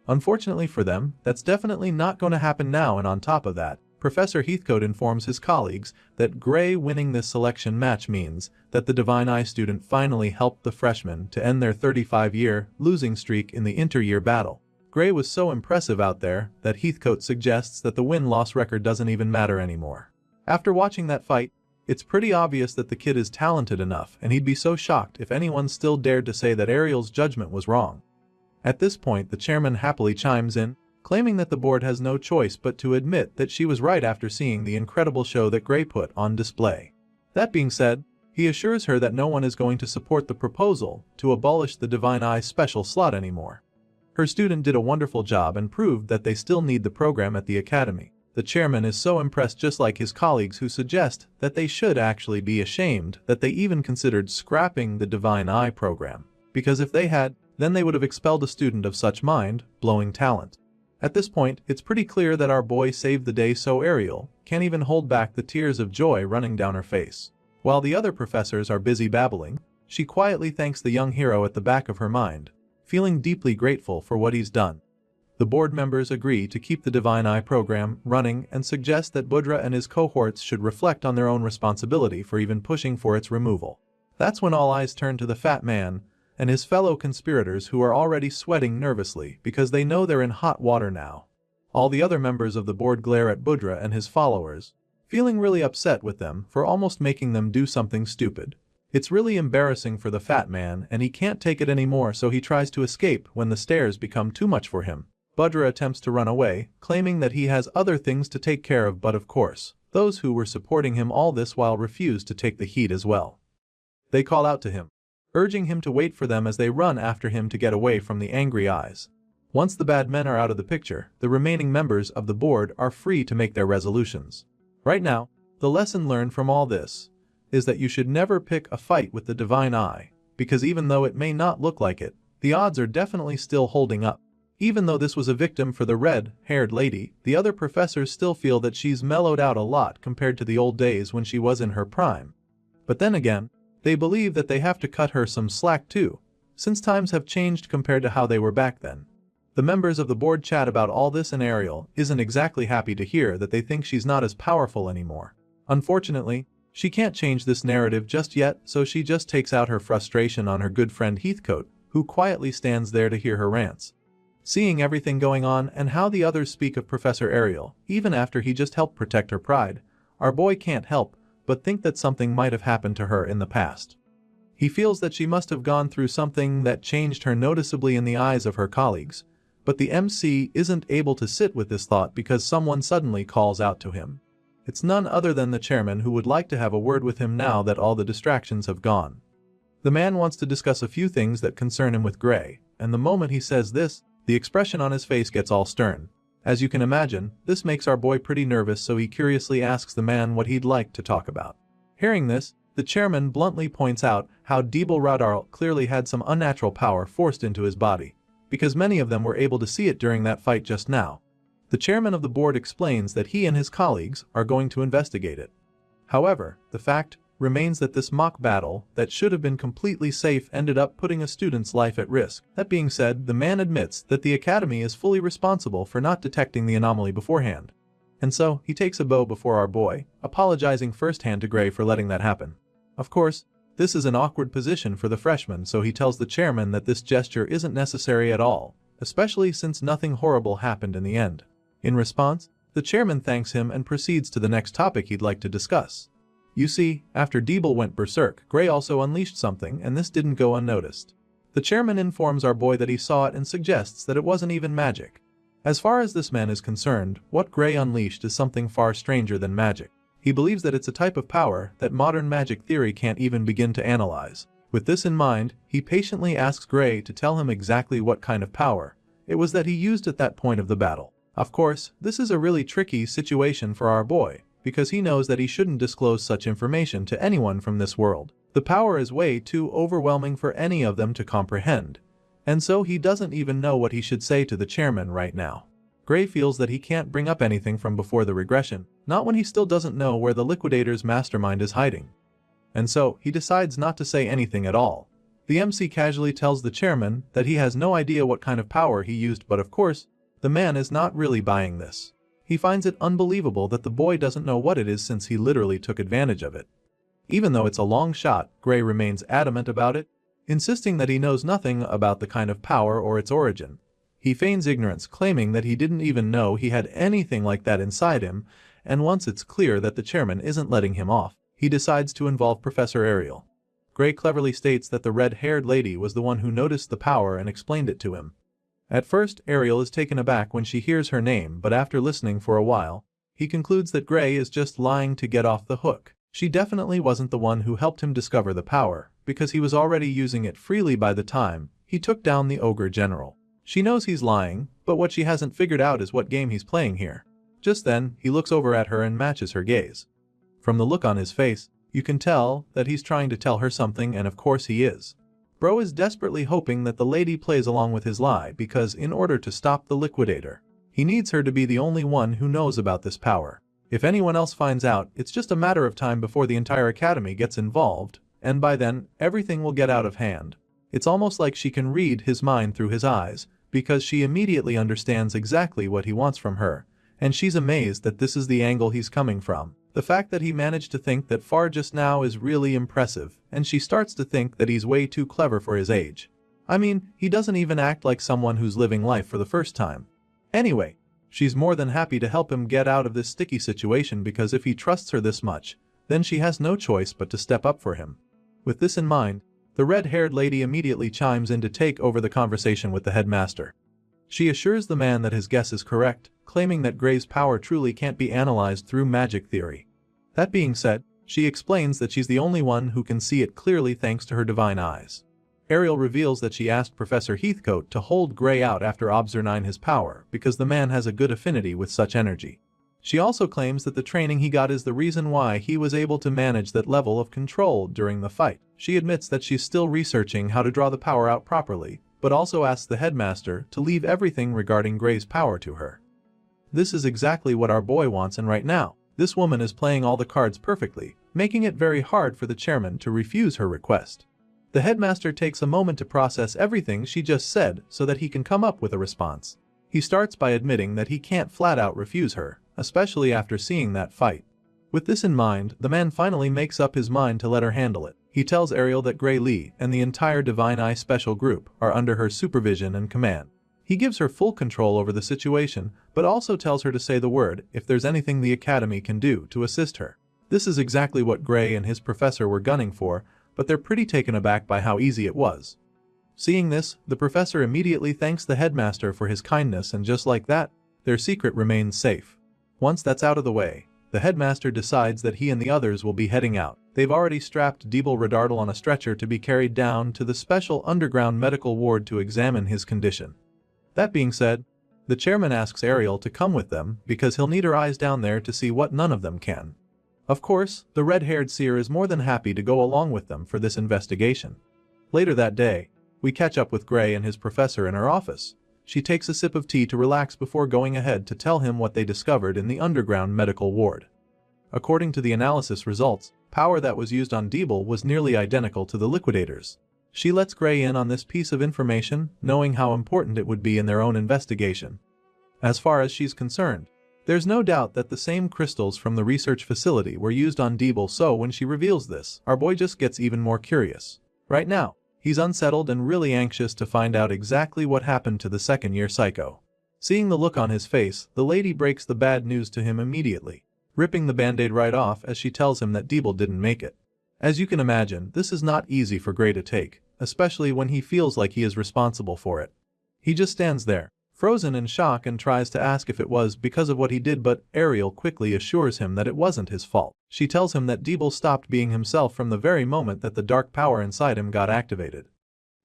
Unfortunately for them, that's definitely not going to happen now, and on top of that, Professor Heathcote informs his colleagues that Gray winning this selection match means that the Divine Eye student finally helped the freshmen to end their 35-year losing streak in the inter-year battle. Gray was so impressive out there that Heathcote suggests that the win-loss record doesn't even matter anymore. After watching that fight, it's pretty obvious that the kid is talented enough, and he'd be so shocked if anyone still dared to say that Ariel's judgment was wrong. At this point, the chairman happily chimes in, claiming that the board has no choice but to admit that she was right after seeing the incredible show that Gray put on display. That being said, he assures her that no one is going to support the proposal to abolish the Divine Eye special slot anymore. Her student did a wonderful job and proved that they still need the program at the academy. The chairman is so impressed, just like his colleagues who suggest that they should actually be ashamed that they even considered scrapping the Divine Eye program, because if they had, then they would have expelled a student of such mind-blowing talent. At this point, it's pretty clear that our boy saved the day, so Ariel can't even hold back the tears of joy running down her face. While the other professors are busy babbling, she quietly thanks the young hero at the back of her mind, feeling deeply grateful for what he's done. The board members agree to keep the Divine Eye program running and suggest that Budra and his cohorts should reflect on their own responsibility for even pushing for its removal. That's when all eyes turn to the fat man and his fellow conspirators, who are already sweating nervously because they know they're in hot water now. All the other members of the board glare at Budra and his followers, feeling really upset with them for almost making them do something stupid. It's really embarrassing for the fat man, and he can't take it anymore, so he tries to escape when the stairs become too much for him. Budra attempts to run away, claiming that he has other things to take care of, but of course, those who were supporting him all this while refuse to take the heat as well. They call out to him, urging him to wait for them as they run after him to get away from the angry eyes. Once the bad men are out of the picture, the remaining members of the board are free to make their resolutions. Right now, the lesson learned from all this is that you should never pick a fight with the Divine Eye, because even though it may not look like it, the odds are definitely still holding up. Even though this was a victim for the red-haired lady, the other professors still feel that she's mellowed out a lot compared to the old days when she was in her prime. But then again, they believe that they have to cut her some slack too, since times have changed compared to how they were back then. The members of the board chat about all this, and Ariel isn't exactly happy to hear that they think she's not as powerful anymore. Unfortunately, she can't change this narrative just yet, so she just takes out her frustration on her good friend Heathcote, who quietly stands there to hear her rants. Seeing everything going on and how the others speak of Professor Ariel, even after he just helped protect her pride, our boy can't help but think that something might have happened to her in the past. He feels that she must have gone through something that changed her noticeably in the eyes of her colleagues, but the MC isn't able to sit with this thought because someone suddenly calls out to him. It's none other than the chairman, who would like to have a word with him now that all the distractions have gone. The man wants to discuss a few things that concern him with Gray, and the moment he says this, the expression on his face gets all stern. As you can imagine, this makes our boy pretty nervous, so he curiously asks the man what he'd like to talk about. Hearing this, the chairman bluntly points out how Debel Radar clearly had some unnatural power forced into his body, because many of them were able to see it during that fight just now. The chairman of the board explains that he and his colleagues are going to investigate it. However, the fact remains that this mock battle that should have been completely safe ended up putting a student's life at risk. That being said, the man admits that the academy is fully responsible for not detecting the anomaly beforehand. And so, he takes a bow before our boy, apologizing firsthand to Gray for letting that happen. Of course, this is an awkward position for the freshman, so he tells the chairman that this gesture isn't necessary at all, especially since nothing horrible happened in the end. In response, the chairman thanks him and proceeds to the next topic he'd like to discuss. You see, after Debel went berserk, Gray also unleashed something, and this didn't go unnoticed. The chairman informs our boy that he saw it and suggests that it wasn't even magic. As far as this man is concerned, what Gray unleashed is something far stranger than magic. He believes that it's a type of power that modern magic theory can't even begin to analyze. With this in mind, he patiently asks Gray to tell him exactly what kind of power It was that he used at that point of the battle. Of course, this is a really tricky situation for our boy, because he knows that he shouldn't disclose such information to anyone from this world. The power is way too overwhelming for any of them to comprehend, and so he doesn't even know what he should say to the chairman right now. Gray feels that he can't bring up anything from before the regression, not when he still doesn't know where the liquidator's mastermind is hiding. And so, he decides not to say anything at all. The MC casually tells the chairman that he has no idea what kind of power he used, but of course, the man is not really buying this. He finds it unbelievable that the boy doesn't know what it is since he literally took advantage of it. Even though it's a long shot, Gray remains adamant about it, insisting that he knows nothing about the kind of power or its origin. He feigns ignorance, claiming that he didn't even know he had anything like that inside him, and once it's clear that the chairman isn't letting him off, he decides to involve Professor Ariel. Gray cleverly states that the red-haired lady was the one who noticed the power and explained it to him. At first, Ariel is taken aback when she hears her name, but after listening for a while, he concludes that Gray is just lying to get off the hook. She definitely wasn't the one who helped him discover the power, because he was already using it freely by the time he took down the ogre general. She knows he's lying, but what she hasn't figured out is what game he's playing here. Just then, he looks over at her and matches her gaze. From the look on his face, you can tell that he's trying to tell her something, and of course he is. Bro is desperately hoping that the lady plays along with his lie because in order to stop the liquidator, he needs her to be the only one who knows about this power. If anyone else finds out, it's just a matter of time before the entire academy gets involved, and by then, everything will get out of hand. It's almost like she can read his mind through his eyes, because she immediately understands exactly what he wants from her, and she's amazed that this is the angle he's coming from. The fact that he managed to think that far just now is really impressive, and she starts to think that he's way too clever for his age. I mean, he doesn't even act like someone who's living life for the first time. Anyway, she's more than happy to help him get out of this sticky situation because if he trusts her this much, then she has no choice but to step up for him. With this in mind, the red-haired lady immediately chimes in to take over the conversation with the headmaster. She assures the man that his guess is correct, claiming that Gray's power truly can't be analyzed through magic theory. That being said, she explains that she's the only one who can see it clearly thanks to her divine eyes. Ariel reveals that she asked Professor Heathcote to hold Gray out after observing his power because the man has a good affinity with such energy. She also claims that the training he got is the reason why he was able to manage that level of control during the fight. She admits that she's still researching how to draw the power out properly, but also asks the headmaster to leave everything regarding Gray's power to her. This is exactly what our boy wants, and right now, this woman is playing all the cards perfectly, making it very hard for the chairman to refuse her request. The headmaster takes a moment to process everything she just said so that he can come up with a response. He starts by admitting that he can't flat out refuse her, especially after seeing that fight. With this in mind, the man finally makes up his mind to let her handle it. He tells Ariel that Gray Lee and the entire Divine Eye Special Group are under her supervision and command. He gives her full control over the situation, but also tells her to say the word if there's anything the Academy can do to assist her. This is exactly what Gray and his professor were gunning for, but they're pretty taken aback by how easy it was. Seeing this, the professor immediately thanks the headmaster for his kindness, and just like that, their secret remains safe. Once that's out of the way, the headmaster decides that he and the others will be heading out. They've already strapped Deeble Redardal on a stretcher to be carried down to the special underground medical ward to examine his condition. That being said, the chairman asks Ariel to come with them because he'll need her eyes down there to see what none of them can. Of course, the red-haired seer is more than happy to go along with them for this investigation. Later that day, we catch up with Gray and his professor in her office. She takes a sip of tea to relax before going ahead to tell him what they discovered in the underground medical ward. According to the analysis results, power that was used on Deeble was nearly identical to the liquidators. She lets Gray in on this piece of information, knowing how important it would be in their own investigation. As far as she's concerned, there's no doubt that the same crystals from the research facility were used on Deeble, so when she reveals this, our boy just gets even more curious. Right now, he's unsettled and really anxious to find out exactly what happened to the second-year psycho. Seeing the look on his face, the lady breaks the bad news to him immediately, ripping the band-aid right off as she tells him that Deeble didn't make it. As you can imagine, this is not easy for Gray to take, especially when he feels like he is responsible for it. He just stands there, frozen in shock, and tries to ask if it was because of what he did, but Ariel quickly assures him that it wasn't his fault. She tells him that Deeble stopped being himself from the very moment that the dark power inside him got activated.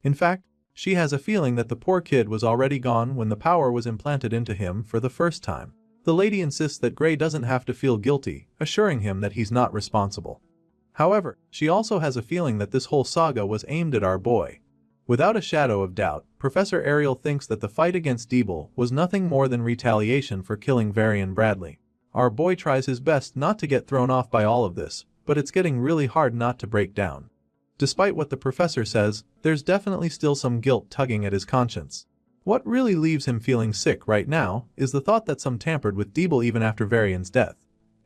In fact, She has a feeling that the poor kid was already gone when the power was implanted into him for the first time. The lady insists that Gray doesn't have to feel guilty, assuring him that he's not responsible. However, she also has a feeling that this whole saga was aimed at our boy. Without a shadow of doubt, Professor Ariel thinks that the fight against Deeble was nothing more than retaliation for killing Varian Bradley. Our boy tries his best not to get thrown off by all of this, but it's getting really hard not to break down. Despite what the professor says, there's definitely still some guilt tugging at his conscience. What really leaves him feeling sick right now is the thought that some tampered with Deeble even after Varian's death.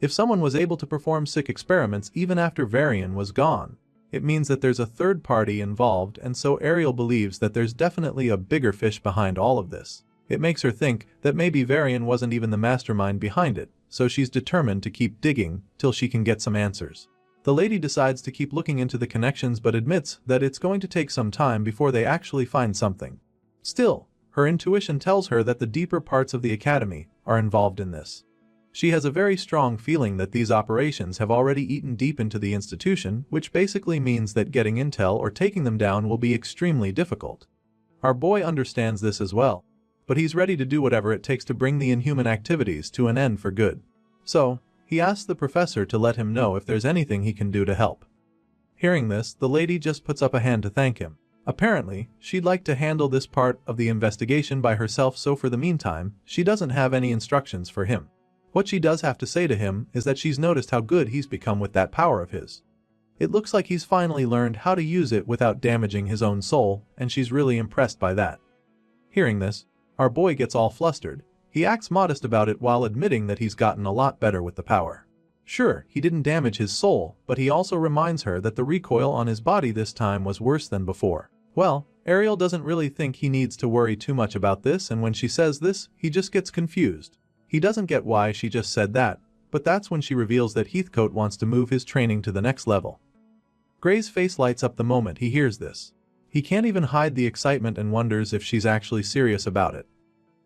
If someone was able to perform sick experiments even after Varian was gone, it means that there's a third party involved, and so Ariel believes that there's definitely a bigger fish behind all of this. It makes her think that maybe Varian wasn't even the mastermind behind it, so she's determined to keep digging till she can get some answers. The lady decides to keep looking into the connections but admits that it's going to take some time before they actually find something. Still, her intuition tells her that the deeper parts of the academy are involved in this. She has a very strong feeling that these operations have already eaten deep into the institution, which basically means that getting intel or taking them down will be extremely difficult. Our boy understands this as well, but he's ready to do whatever it takes to bring the inhuman activities to an end for good. So, he asks the professor to let him know if there's anything he can do to help. Hearing this, the lady just puts up a hand to thank him. Apparently, she'd like to handle this part of the investigation by herself, so for the meantime, she doesn't have any instructions for him. What she does have to say to him is that she's noticed how good he's become with that power of his. It looks like he's finally learned how to use it without damaging his own soul, and she's really impressed by that. Hearing this, our boy gets all flustered. He acts modest about it while admitting that he's gotten a lot better with the power. Sure, he didn't damage his soul, but he also reminds her that the recoil on his body this time was worse than before. Well, Ariel doesn't really think he needs to worry too much about this, and when she says this, he just gets confused. He doesn't get why she just said that, but that's when she reveals that Heathcote wants to move his training to the next level. Gray's face lights up the moment he hears this. He can't even hide the excitement and wonders if she's actually serious about it.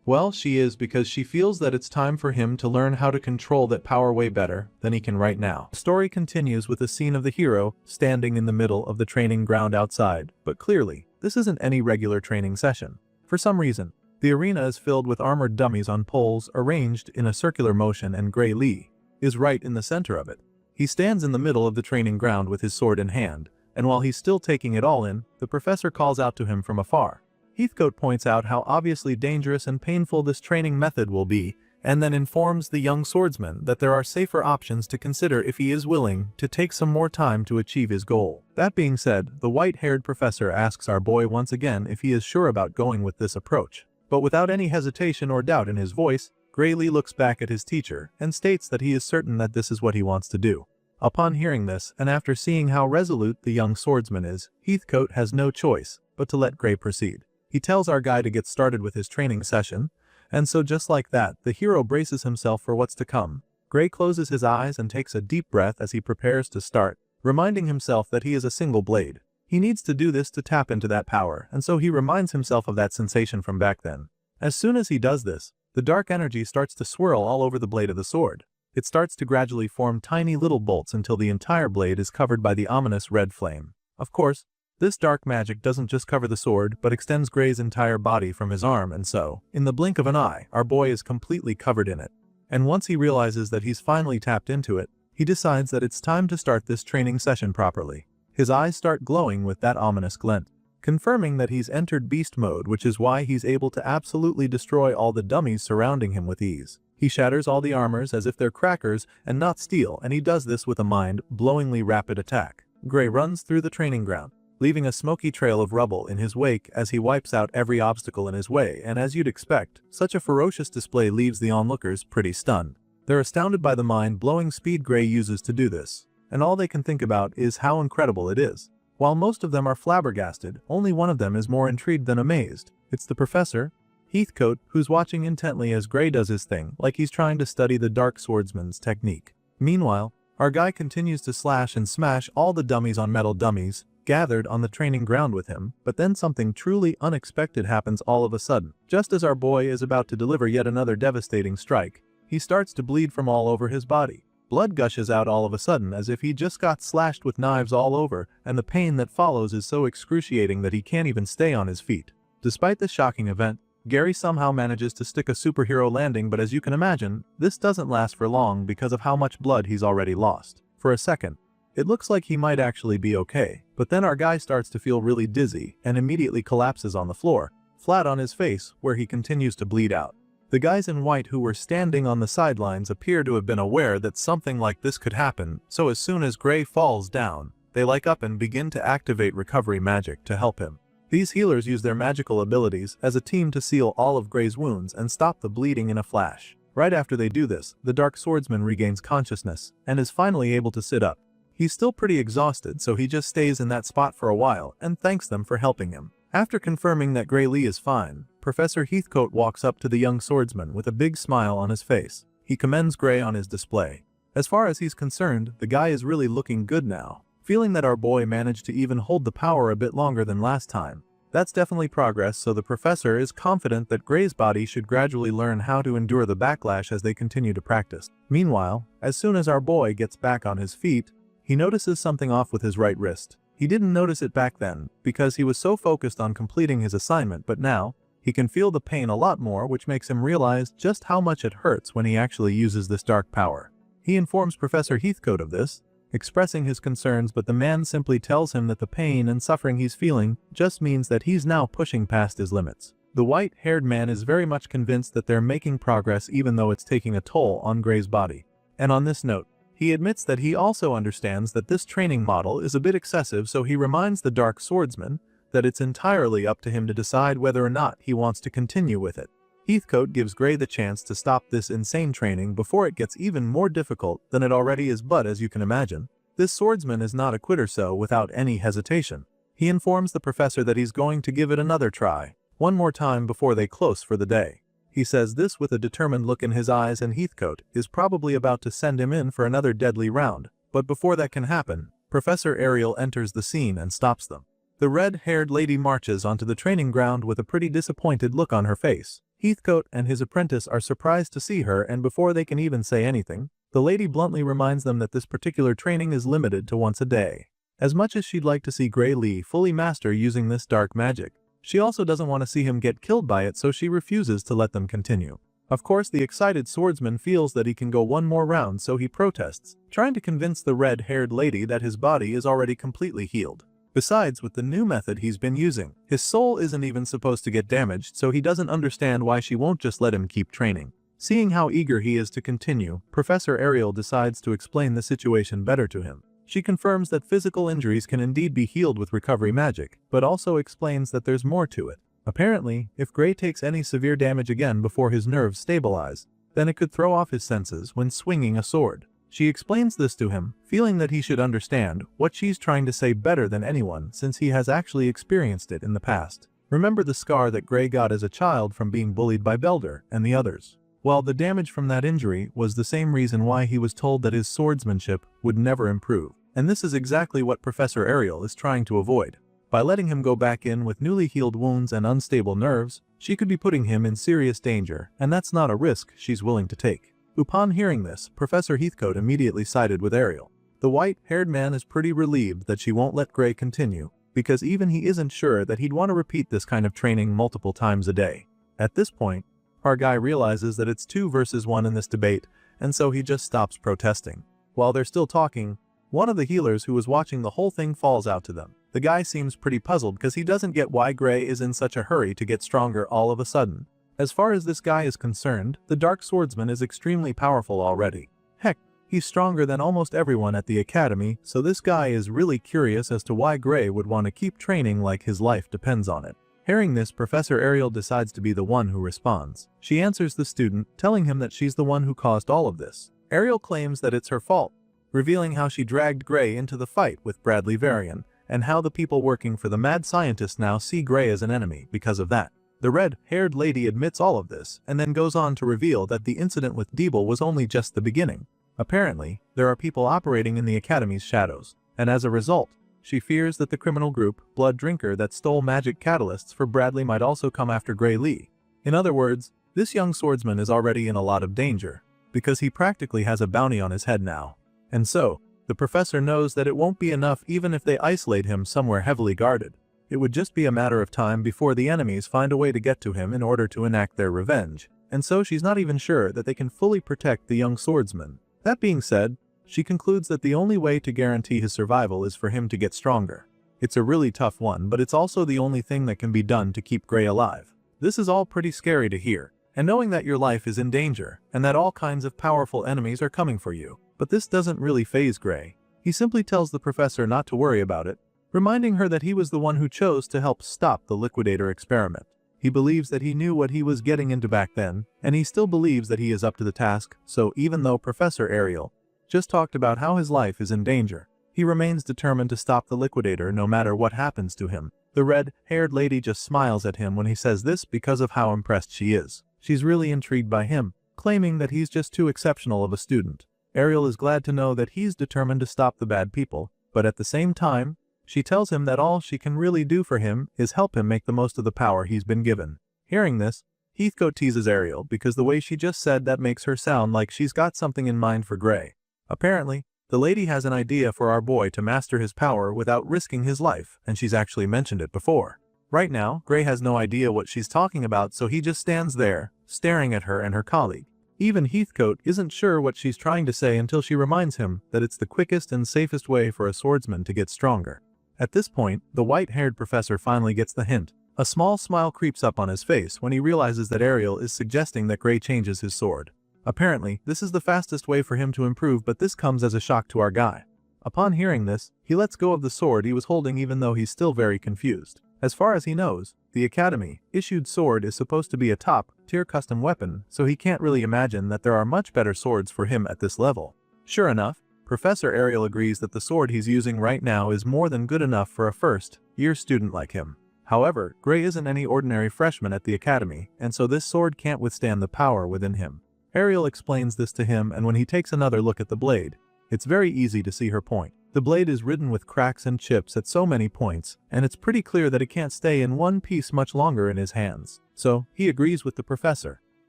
Well, she is, because she feels that it's time for him to learn how to control that power way better than he can right now. The story continues with a scene of the hero standing in the middle of the training ground outside, but clearly, this isn't any regular training session. For some reason, the arena is filled with armored dummies on poles arranged in a circular motion, and Gray Lee is right in the center of it. He stands in the middle of the training ground with his sword in hand, and while he's still taking it all in, the professor calls out to him from afar. Heathcote points out how obviously dangerous and painful this training method will be, and then informs the young swordsman that there are safer options to consider if he is willing to take some more time to achieve his goal. That being said, the white-haired professor asks our boy once again if he is sure about going with this approach. But without any hesitation or doubt in his voice, Gray Lee looks back at his teacher and states that he is certain that this is what he wants to do. Upon hearing this, and after seeing how resolute the young swordsman is, Heathcote has no choice but to let Gray proceed. He tells our guy to get started with his training session, and so just like that, the hero braces himself for what's to come. Gray closes his eyes and takes a deep breath as he prepares to start, reminding himself that he is a single blade. He needs to do this to tap into that power, and so he reminds himself of that sensation from back then. As soon as he does this, the dark energy starts to swirl all over the blade of the sword. It starts to gradually form tiny little bolts until the entire blade is covered by the ominous red flame. Of course, this dark magic doesn't just cover the sword, but extends Gray's entire body from his arm, and so, in the blink of an eye, our boy is completely covered in it. And once he realizes that he's finally tapped into it, he decides that it's time to start this training session properly. His eyes start glowing with that ominous glint, confirming that he's entered beast mode, which is why he's able to absolutely destroy all the dummies surrounding him with ease. He shatters all the armors as if they're crackers and not steel, and he does this with a mind-blowingly rapid attack. Gray runs through the training ground, leaving a smoky trail of rubble in his wake as he wipes out every obstacle in his way, and as you'd expect, such a ferocious display leaves the onlookers pretty stunned. They're astounded by the mind-blowing speed Gray uses to do this, and all they can think about is how incredible it is. While most of them are flabbergasted, only one of them is more intrigued than amazed. It's the professor, Heathcote, who's watching intently as Gray does his thing, like he's trying to study the dark swordsman's technique. Meanwhile, our guy continues to slash and smash all the dummies on metal dummies gathered on the training ground with him, but then something truly unexpected happens all of a sudden. Just as our boy is about to deliver yet another devastating strike, he starts to bleed from all over his body. Blood gushes out all of a sudden as if he just got slashed with knives all over, and the pain that follows is so excruciating that he can't even stay on his feet. Despite this shocking event, Gary somehow manages to stick a superhero landing, but as you can imagine, this doesn't last for long because of how much blood he's already lost. For a second, it looks like he might actually be okay, but then our guy starts to feel really dizzy and immediately collapses on the floor, flat on his face, where he continues to bleed out. The guys in white who were standing on the sidelines appear to have been aware that something like this could happen, so as soon as Gray falls down, they light up and begin to activate recovery magic to help him. These healers use their magical abilities as a team to seal all of Gray's wounds and stop the bleeding in a flash. Right after they do this, the Dark Swordsman regains consciousness and is finally able to sit up. He's still pretty exhausted, so he just stays in that spot for a while and thanks them for helping him. After confirming that Gray Lee is fine, Professor Heathcote walks up to the young swordsman with a big smile on his face. He commends Gray on his display. As far as he's concerned, the guy is really looking good now. Feeling that our boy managed to even hold the power a bit longer than last time. That's definitely progress, so the professor is confident that Gray's body should gradually learn how to endure the backlash as they continue to practice. Meanwhile, as soon as our boy gets back on his feet, he notices something off with his right wrist. He didn't notice it back then, because he was so focused on completing his assignment, but now, he can feel the pain a lot more, which makes him realize just how much it hurts when he actually uses this dark power. He informs Professor Heathcote of this, expressing his concerns, but the man simply tells him that the pain and suffering he's feeling just means that he's now pushing past his limits. The white-haired man is very much convinced that they're making progress even though it's taking a toll on Gray's body. And on this note, he admits that he also understands that this training model is a bit excessive, so he reminds the Dark Swordsman that it's entirely up to him to decide whether or not he wants to continue with it. Heathcote gives Gray the chance to stop this insane training before it gets even more difficult than it already is, but as you can imagine, this swordsman is not a quitter, so without any hesitation, he informs the professor that he's going to give it another try, one more time before they close for the day. He says this with a determined look in his eyes, and Heathcote is probably about to send him in for another deadly round, but before that can happen, Professor Ariel enters the scene and stops them. The red-haired lady marches onto the training ground with a pretty disappointed look on her face. Heathcote and his apprentice are surprised to see her, and before they can even say anything, the lady bluntly reminds them that this particular training is limited to once a day. As much as she'd like to see Gray Lee fully master using this dark magic, she also doesn't want to see him get killed by it, so she refuses to let them continue. Of course, the excited swordsman feels that he can go one more round, so he protests, trying to convince the red-haired lady that his body is already completely healed. Besides, with the new method he's been using, his soul isn't even supposed to get damaged, so he doesn't understand why she won't just let him keep training. Seeing how eager he is to continue, Professor Ariel decides to explain the situation better to him. She confirms that physical injuries can indeed be healed with recovery magic, but also explains that there's more to it. Apparently, if Gray takes any severe damage again before his nerves stabilize, then it could throw off his senses when swinging a sword. She explains this to him, feeling that he should understand what she's trying to say better than anyone since he has actually experienced it in the past. Remember the scar that Gray got as a child from being bullied by Belder and the others? Well, the damage from that injury was the same reason why he was told that his swordsmanship would never improve. And this is exactly what Professor Ariel is trying to avoid. By letting him go back in with newly healed wounds and unstable nerves, she could be putting him in serious danger, and that's not a risk she's willing to take. Upon hearing this, Professor Heathcote immediately sided with Ariel. The white-haired man is pretty relieved that she won't let Gray continue, because even he isn't sure that he'd want to repeat this kind of training multiple times a day. At this point, our guy realizes that it's 2 versus 1 in this debate, and so he just stops protesting. While they're still talking, one of the healers who was watching the whole thing falls out to them. The guy seems pretty puzzled because he doesn't get why Gray is in such a hurry to get stronger all of a sudden. As far as this guy is concerned, the Dark Swordsman is extremely powerful already. Heck, he's stronger than almost everyone at the academy, so this guy is really curious as to why Gray would want to keep training like his life depends on it. Hearing this, Professor Ariel decides to be the one who responds. She answers the student, telling him that she's the one who caused all of this. Ariel claims that it's her fault, revealing how she dragged Gray into the fight with Bradley Varian, and how the people working for the mad scientist now see Gray as an enemy because of that. The red-haired lady admits all of this, and then goes on to reveal that the incident with Deeble was only just the beginning. Apparently, there are people operating in the Academy's shadows, and as a result, she fears that the criminal group, Blood Drinker, that stole magic catalysts for Bradley might also come after Gray Lee. In other words, this young swordsman is already in a lot of danger. because he practically has a bounty on his head now. And so, the professor knows that it won't be enough even if they isolate him somewhere heavily guarded. It would just be a matter of time before the enemies find a way to get to him in order to enact their revenge, and so she's not even sure that they can fully protect the young swordsman. That being said, she concludes that the only way to guarantee his survival is for him to get stronger. It's a really tough one, but it's also the only thing that can be done to keep Gray alive. This is all pretty scary to hear, and knowing that your life is in danger, and that all kinds of powerful enemies are coming for you. But this doesn't really faze Gray. He simply tells the professor not to worry about it, reminding her that he was the one who chose to help stop the liquidator experiment. He believes that he knew what he was getting into back then, and he still believes that he is up to the task, so even though Professor Ariel just talked about how his life is in danger, he remains determined to stop the liquidator no matter what happens to him. The red-haired lady just smiles at him when he says this because of how impressed she is. She's really intrigued by him, claiming that he's just too exceptional of a student. Ariel is glad to know that he's determined to stop the bad people, but at the same time, she tells him that all she can really do for him is help him make the most of the power he's been given. Hearing this, Heathcote teases Ariel because the way she just said that makes her sound like she's got something in mind for Gray. Apparently, the lady has an idea for our boy to master his power without risking his life, and she's actually mentioned it before. Right now, Gray has no idea what she's talking about, so he just stands there, staring at her and her colleague. Even Heathcote isn't sure what she's trying to say until she reminds him that it's the quickest and safest way for a swordsman to get stronger. At this point, the white-haired professor finally gets the hint. A small smile creeps up on his face when he realizes that Ariel is suggesting that Gray changes his sword. Apparently, this is the fastest way for him to improve, but this comes as a shock to our guy. Upon hearing this, he lets go of the sword he was holding even though he's still very confused. As far as he knows, the Academy-issued sword is supposed to be a top-tier custom weapon, so he can't really imagine that there are much better swords for him at this level. Sure enough, Professor Ariel agrees that the sword he's using right now is more than good enough for a first-year student like him. However, Gray isn't any ordinary freshman at the Academy, and so this sword can't withstand the power within him. Ariel explains this to him, and when he takes another look at the blade, it's very easy to see her point. The blade is ridden with cracks and chips at so many points, and it's pretty clear that it can't stay in one piece much longer in his hands. So, he agrees with the professor,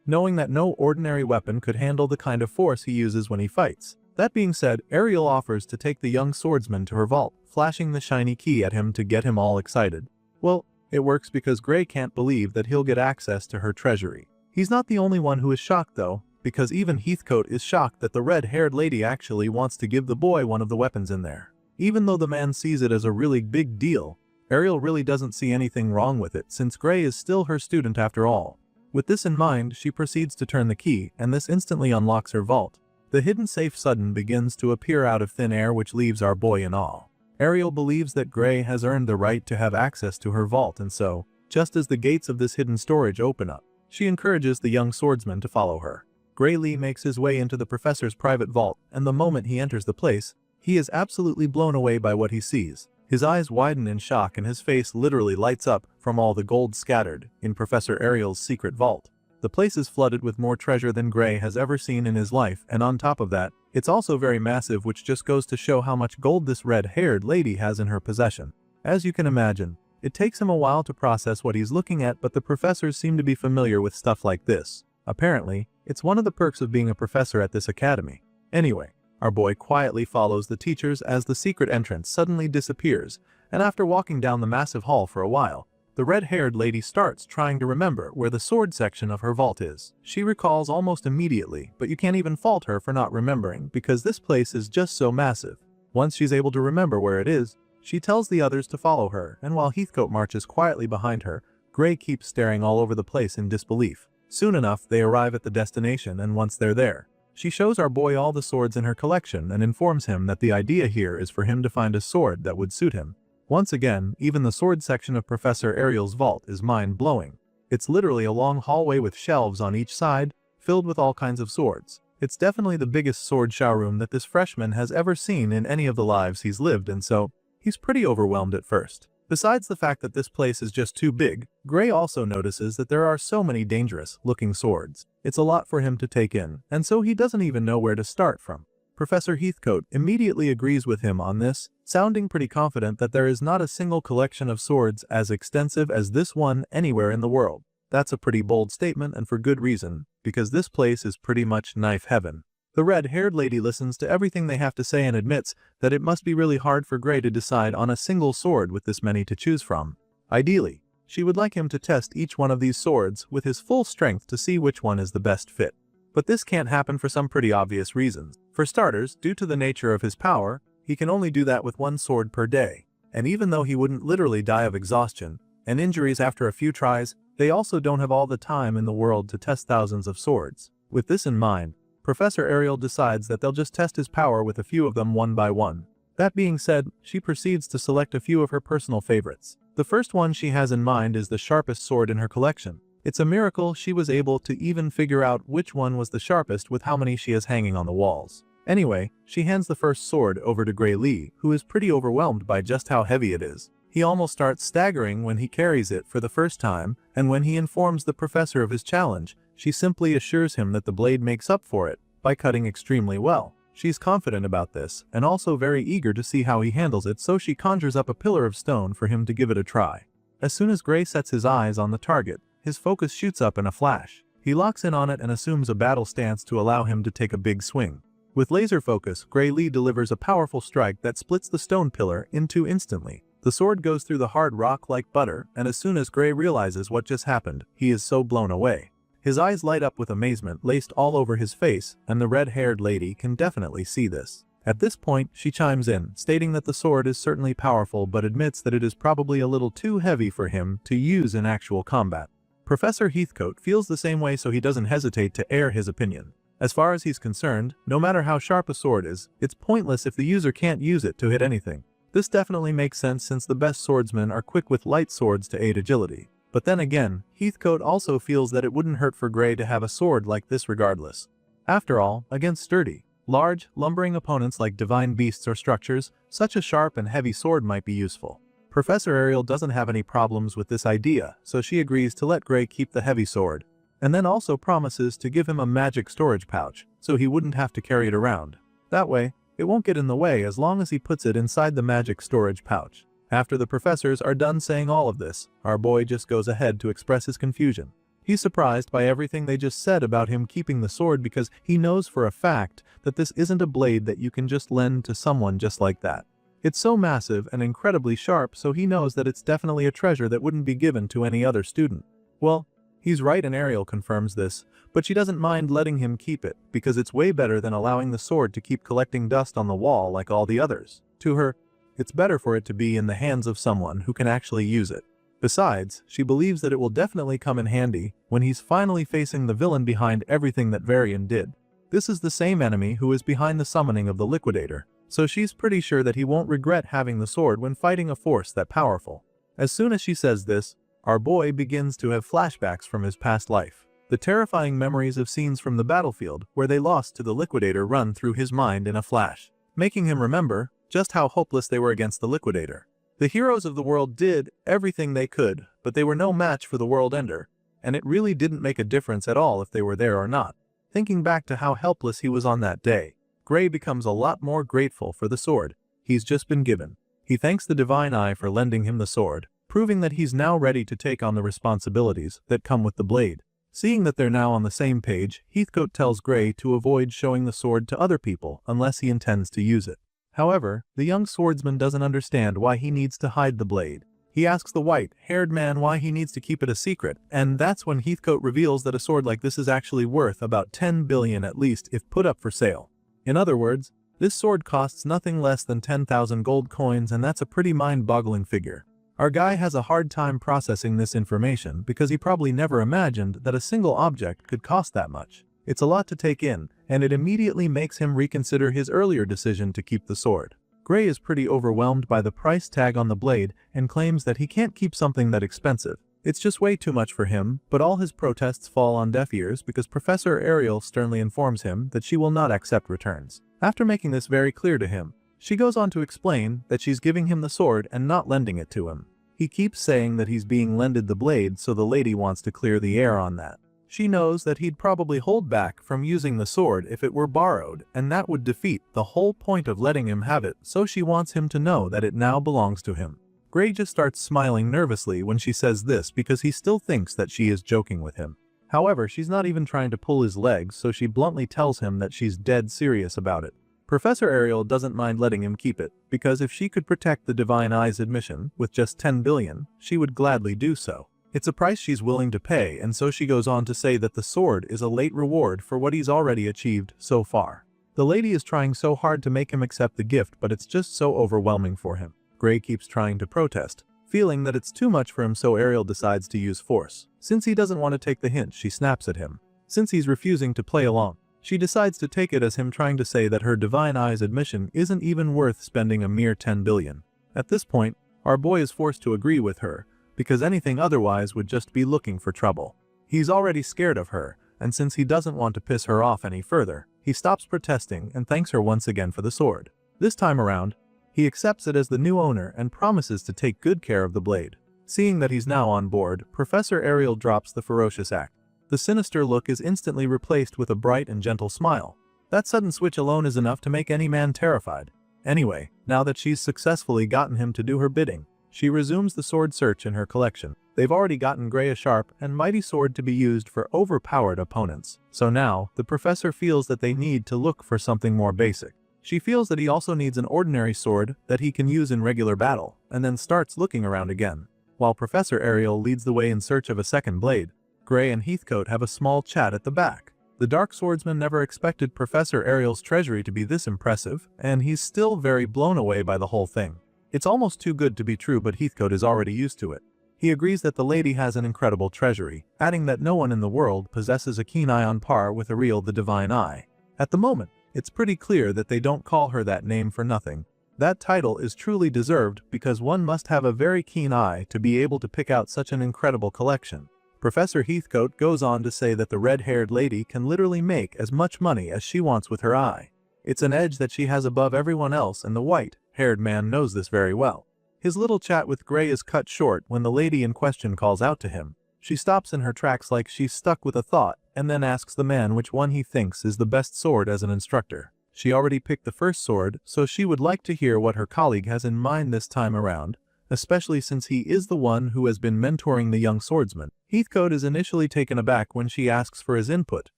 knowing that no ordinary weapon could handle the kind of force he uses when he fights. That being said, Ariel offers to take the young swordsman to her vault, flashing the shiny key at him to get him all excited. Well, it works because Gray can't believe that he'll get access to her treasury. He's not the only one who is shocked though, because even Heathcote is shocked that the red-haired lady actually wants to give the boy one of the weapons in there. Even though the man sees it as a really big deal, Ariel really doesn't see anything wrong with it since Gray is still her student after all. With this in mind, she proceeds to turn the key, and this instantly unlocks her vault. The hidden safe sudden begins to appear out of thin air, which leaves our boy in awe. Ariel believes that Gray has earned the right to have access to her vault, and so, just as the gates of this hidden storage open up, she encourages the young swordsman to follow her. Gray Lee makes his way into the professor's private vault, and the moment he enters the place, he is absolutely blown away by what he sees. His eyes widen in shock and his face literally lights up from all the gold scattered in Professor Ariel's secret vault. The place is flooded with more treasure than Gray has ever seen in his life, and on top of that, it's also very massive, which just goes to show how much gold this red-haired lady has in her possession. As you can imagine, it takes him a while to process what he's looking at, but the professors seem to be familiar with stuff like this. Apparently, it's one of the perks of being a professor at this academy. Anyway, our boy quietly follows the teachers as the secret entrance suddenly disappears, and after walking down the massive hall for a while, the red-haired lady starts trying to remember where the sword section of her vault is. She recalls almost immediately, but you can't even fault her for not remembering because this place is just so massive. Once she's able to remember where it is, she tells the others to follow her, and while Heathcote marches quietly behind her, Gray keeps staring all over the place in disbelief. Soon enough, they arrive at the destination, and once they're there, she shows our boy all the swords in her collection and informs him that the idea here is for him to find a sword that would suit him. Once again, even the sword section of Professor Ariel's vault is mind-blowing. It's literally a long hallway with shelves on each side, filled with all kinds of swords. It's definitely the biggest sword showroom that this freshman has ever seen in any of the lives he's lived, and so, he's pretty overwhelmed at first. Besides the fact that this place is just too big, Gray also notices that there are so many dangerous-looking swords. It's a lot for him to take in, and so he doesn't even know where to start from. Professor Heathcote immediately agrees with him on this, sounding pretty confident that there is not a single collection of swords as extensive as this one anywhere in the world. That's a pretty bold statement, and for good reason, because this place is pretty much knife heaven. The red-haired lady listens to everything they have to say and admits that it must be really hard for Gray to decide on a single sword with this many to choose from. Ideally, she would like him to test each one of these swords with his full strength to see which one is the best fit. But this can't happen for some pretty obvious reasons. For starters, due to the nature of his power, he can only do that with one sword per day. And even though he wouldn't literally die of exhaustion and injuries after a few tries, they also don't have all the time in the world to test thousands of swords. With this in mind, Professor Ariel decides that they'll just test his power with a few of them one by one. That being said, she proceeds to select a few of her personal favorites. The first one she has in mind is the sharpest sword in her collection. It's a miracle she was able to even figure out which one was the sharpest with how many she has hanging on the walls. Anyway, she hands the first sword over to Gray Lee, who is pretty overwhelmed by just how heavy it is. He almost starts staggering when he carries it for the first time, and when he informs the professor of his challenge, she simply assures him that the blade makes up for it by cutting extremely well. She's confident about this, and also very eager to see how he handles it, so she conjures up a pillar of stone for him to give it a try. As soon as Gray sets his eyes on the target, his focus shoots up in a flash. He locks in on it and assumes a battle stance to allow him to take a big swing. With laser focus, Gray Lee delivers a powerful strike that splits the stone pillar in two instantly. The sword goes through the hard rock like butter, and as soon as Gray realizes what just happened, he is so blown away. His eyes light up with amazement laced all over his face, and the red-haired lady can definitely see this. At this point, she chimes in, stating that the sword is certainly powerful but admits that it is probably a little too heavy for him to use in actual combat. Professor Heathcote feels the same way, so he doesn't hesitate to air his opinion. As far as he's concerned, no matter how sharp a sword is, it's pointless if the user can't use it to hit anything. This definitely makes sense since the best swordsmen are quick with light swords to aid agility. But then again, Heathcote also feels that it wouldn't hurt for Gray to have a sword like this regardless. After all, against sturdy, large, lumbering opponents like divine beasts or structures, such a sharp and heavy sword might be useful. Professor Ariel doesn't have any problems with this idea, so she agrees to let Gray keep the heavy sword, and then also promises to give him a magic storage pouch, so he wouldn't have to carry it around. That way, it won't get in the way as long as he puts it inside the magic storage pouch. After the professors are done saying all of this, our boy just goes ahead to express his confusion. He's surprised by everything they just said about him keeping the sword because he knows for a fact that this isn't a blade that you can just lend to someone just like that. It's so massive and incredibly sharp, so he knows that it's definitely a treasure that wouldn't be given to any other student. Well, he's right, and Ariel confirms this, but she doesn't mind letting him keep it because it's way better than allowing the sword to keep collecting dust on the wall like all the others. To her, it's better for it to be in the hands of someone who can actually use it. Besides, she believes that it will definitely come in handy when he's finally facing the villain behind everything that Varian did. This is the same enemy who is behind the summoning of the Liquidator, so she's pretty sure that he won't regret having the sword when fighting a force that powerful. As soon as she says this, our boy begins to have flashbacks from his past life. The terrifying memories of scenes from the battlefield where they lost to the Liquidator run through his mind in a flash, making him remember just how hopeless they were against the Liquidator. The heroes of the world did everything they could, but they were no match for the World Ender, and it really didn't make a difference at all if they were there or not. Thinking back to how helpless he was on that day, Gray becomes a lot more grateful for the sword he's just been given. He thanks the Divine Eye for lending him the sword, proving that he's now ready to take on the responsibilities that come with the blade. Seeing that they're now on the same page, Heathcote tells Gray to avoid showing the sword to other people unless he intends to use it. However, the young swordsman doesn't understand why he needs to hide the blade. He asks the white-haired man why he needs to keep it a secret, and that's when Heathcote reveals that a sword like this is actually worth about 10 billion at least if put up for sale. In other words, this sword costs nothing less than 10,000 gold coins, and that's a pretty mind-boggling figure. Our guy has a hard time processing this information because he probably never imagined that a single object could cost that much. It's a lot to take in, and it immediately makes him reconsider his earlier decision to keep the sword. Gray is pretty overwhelmed by the price tag on the blade and claims that he can't keep something that expensive. It's just way too much for him, but all his protests fall on deaf ears because Professor Ariel sternly informs him that she will not accept returns. After making this very clear to him, she goes on to explain that she's giving him the sword and not lending it to him. He keeps saying that he's being lended the blade, so the lady wants to clear the air on that. She knows that he'd probably hold back from using the sword if it were borrowed, and that would defeat the whole point of letting him have it, so she wants him to know that it now belongs to him. Gray just starts smiling nervously when she says this because he still thinks that she is joking with him. However, she's not even trying to pull his legs, so she bluntly tells him that she's dead serious about it. Professor Ariel doesn't mind letting him keep it, because if she could protect the Divine Eye's admission with just 10 billion, she would gladly do so. It's a price she's willing to pay, and so she goes on to say that the sword is a late reward for what he's already achieved so far. The lady is trying so hard to make him accept the gift, but it's just so overwhelming for him. Gray keeps trying to protest, feeling that it's too much for him, so Ariel decides to use force. Since he doesn't want to take the hint, she snaps at him. Since he's refusing to play along, she decides to take it as him trying to say that her Divine Eye's admission isn't even worth spending a mere 10 billion. At this point, our boy is forced to agree with her, because anything otherwise would just be looking for trouble. He's already scared of her, and since he doesn't want to piss her off any further, he stops protesting and thanks her once again for the sword. This time around, he accepts it as the new owner and promises to take good care of the blade. Seeing that he's now on board, Professor Ariel drops the ferocious act. The sinister look is instantly replaced with a bright and gentle smile. That sudden switch alone is enough to make any man terrified. Anyway, now that she's successfully gotten him to do her bidding, she resumes the sword search in her collection. They've already gotten Gray a sharp and mighty sword to be used for overpowered opponents. So now, the professor feels that they need to look for something more basic. She feels that he also needs an ordinary sword that he can use in regular battle, and then starts looking around again. While Professor Ariel leads the way in search of a second blade, Gray and Heathcote have a small chat at the back. The Dark Swordsman never expected Professor Ariel's treasury to be this impressive, and he's still very blown away by the whole thing. It's almost too good to be true, but Heathcote is already used to it. He agrees that the lady has an incredible treasury, adding that no one in the world possesses a keen eye on par with Ariel the Divine Eye. At the moment, it's pretty clear that they don't call her that name for nothing. That title is truly deserved because one must have a very keen eye to be able to pick out such an incredible collection. Professor Heathcote goes on to say that the red-haired lady can literally make as much money as she wants with her eye. It's an edge that she has above everyone else, and the white-haired man knows this very well. His little chat with Gray is cut short when the lady in question calls out to him. She stops in her tracks like she's stuck with a thought, and then asks the man which one he thinks is the best sword as an instructor. She already picked the first sword, so she would like to hear what her colleague has in mind this time around, especially since he is the one who has been mentoring the young swordsman. Heathcote is initially taken aback when she asks for his input,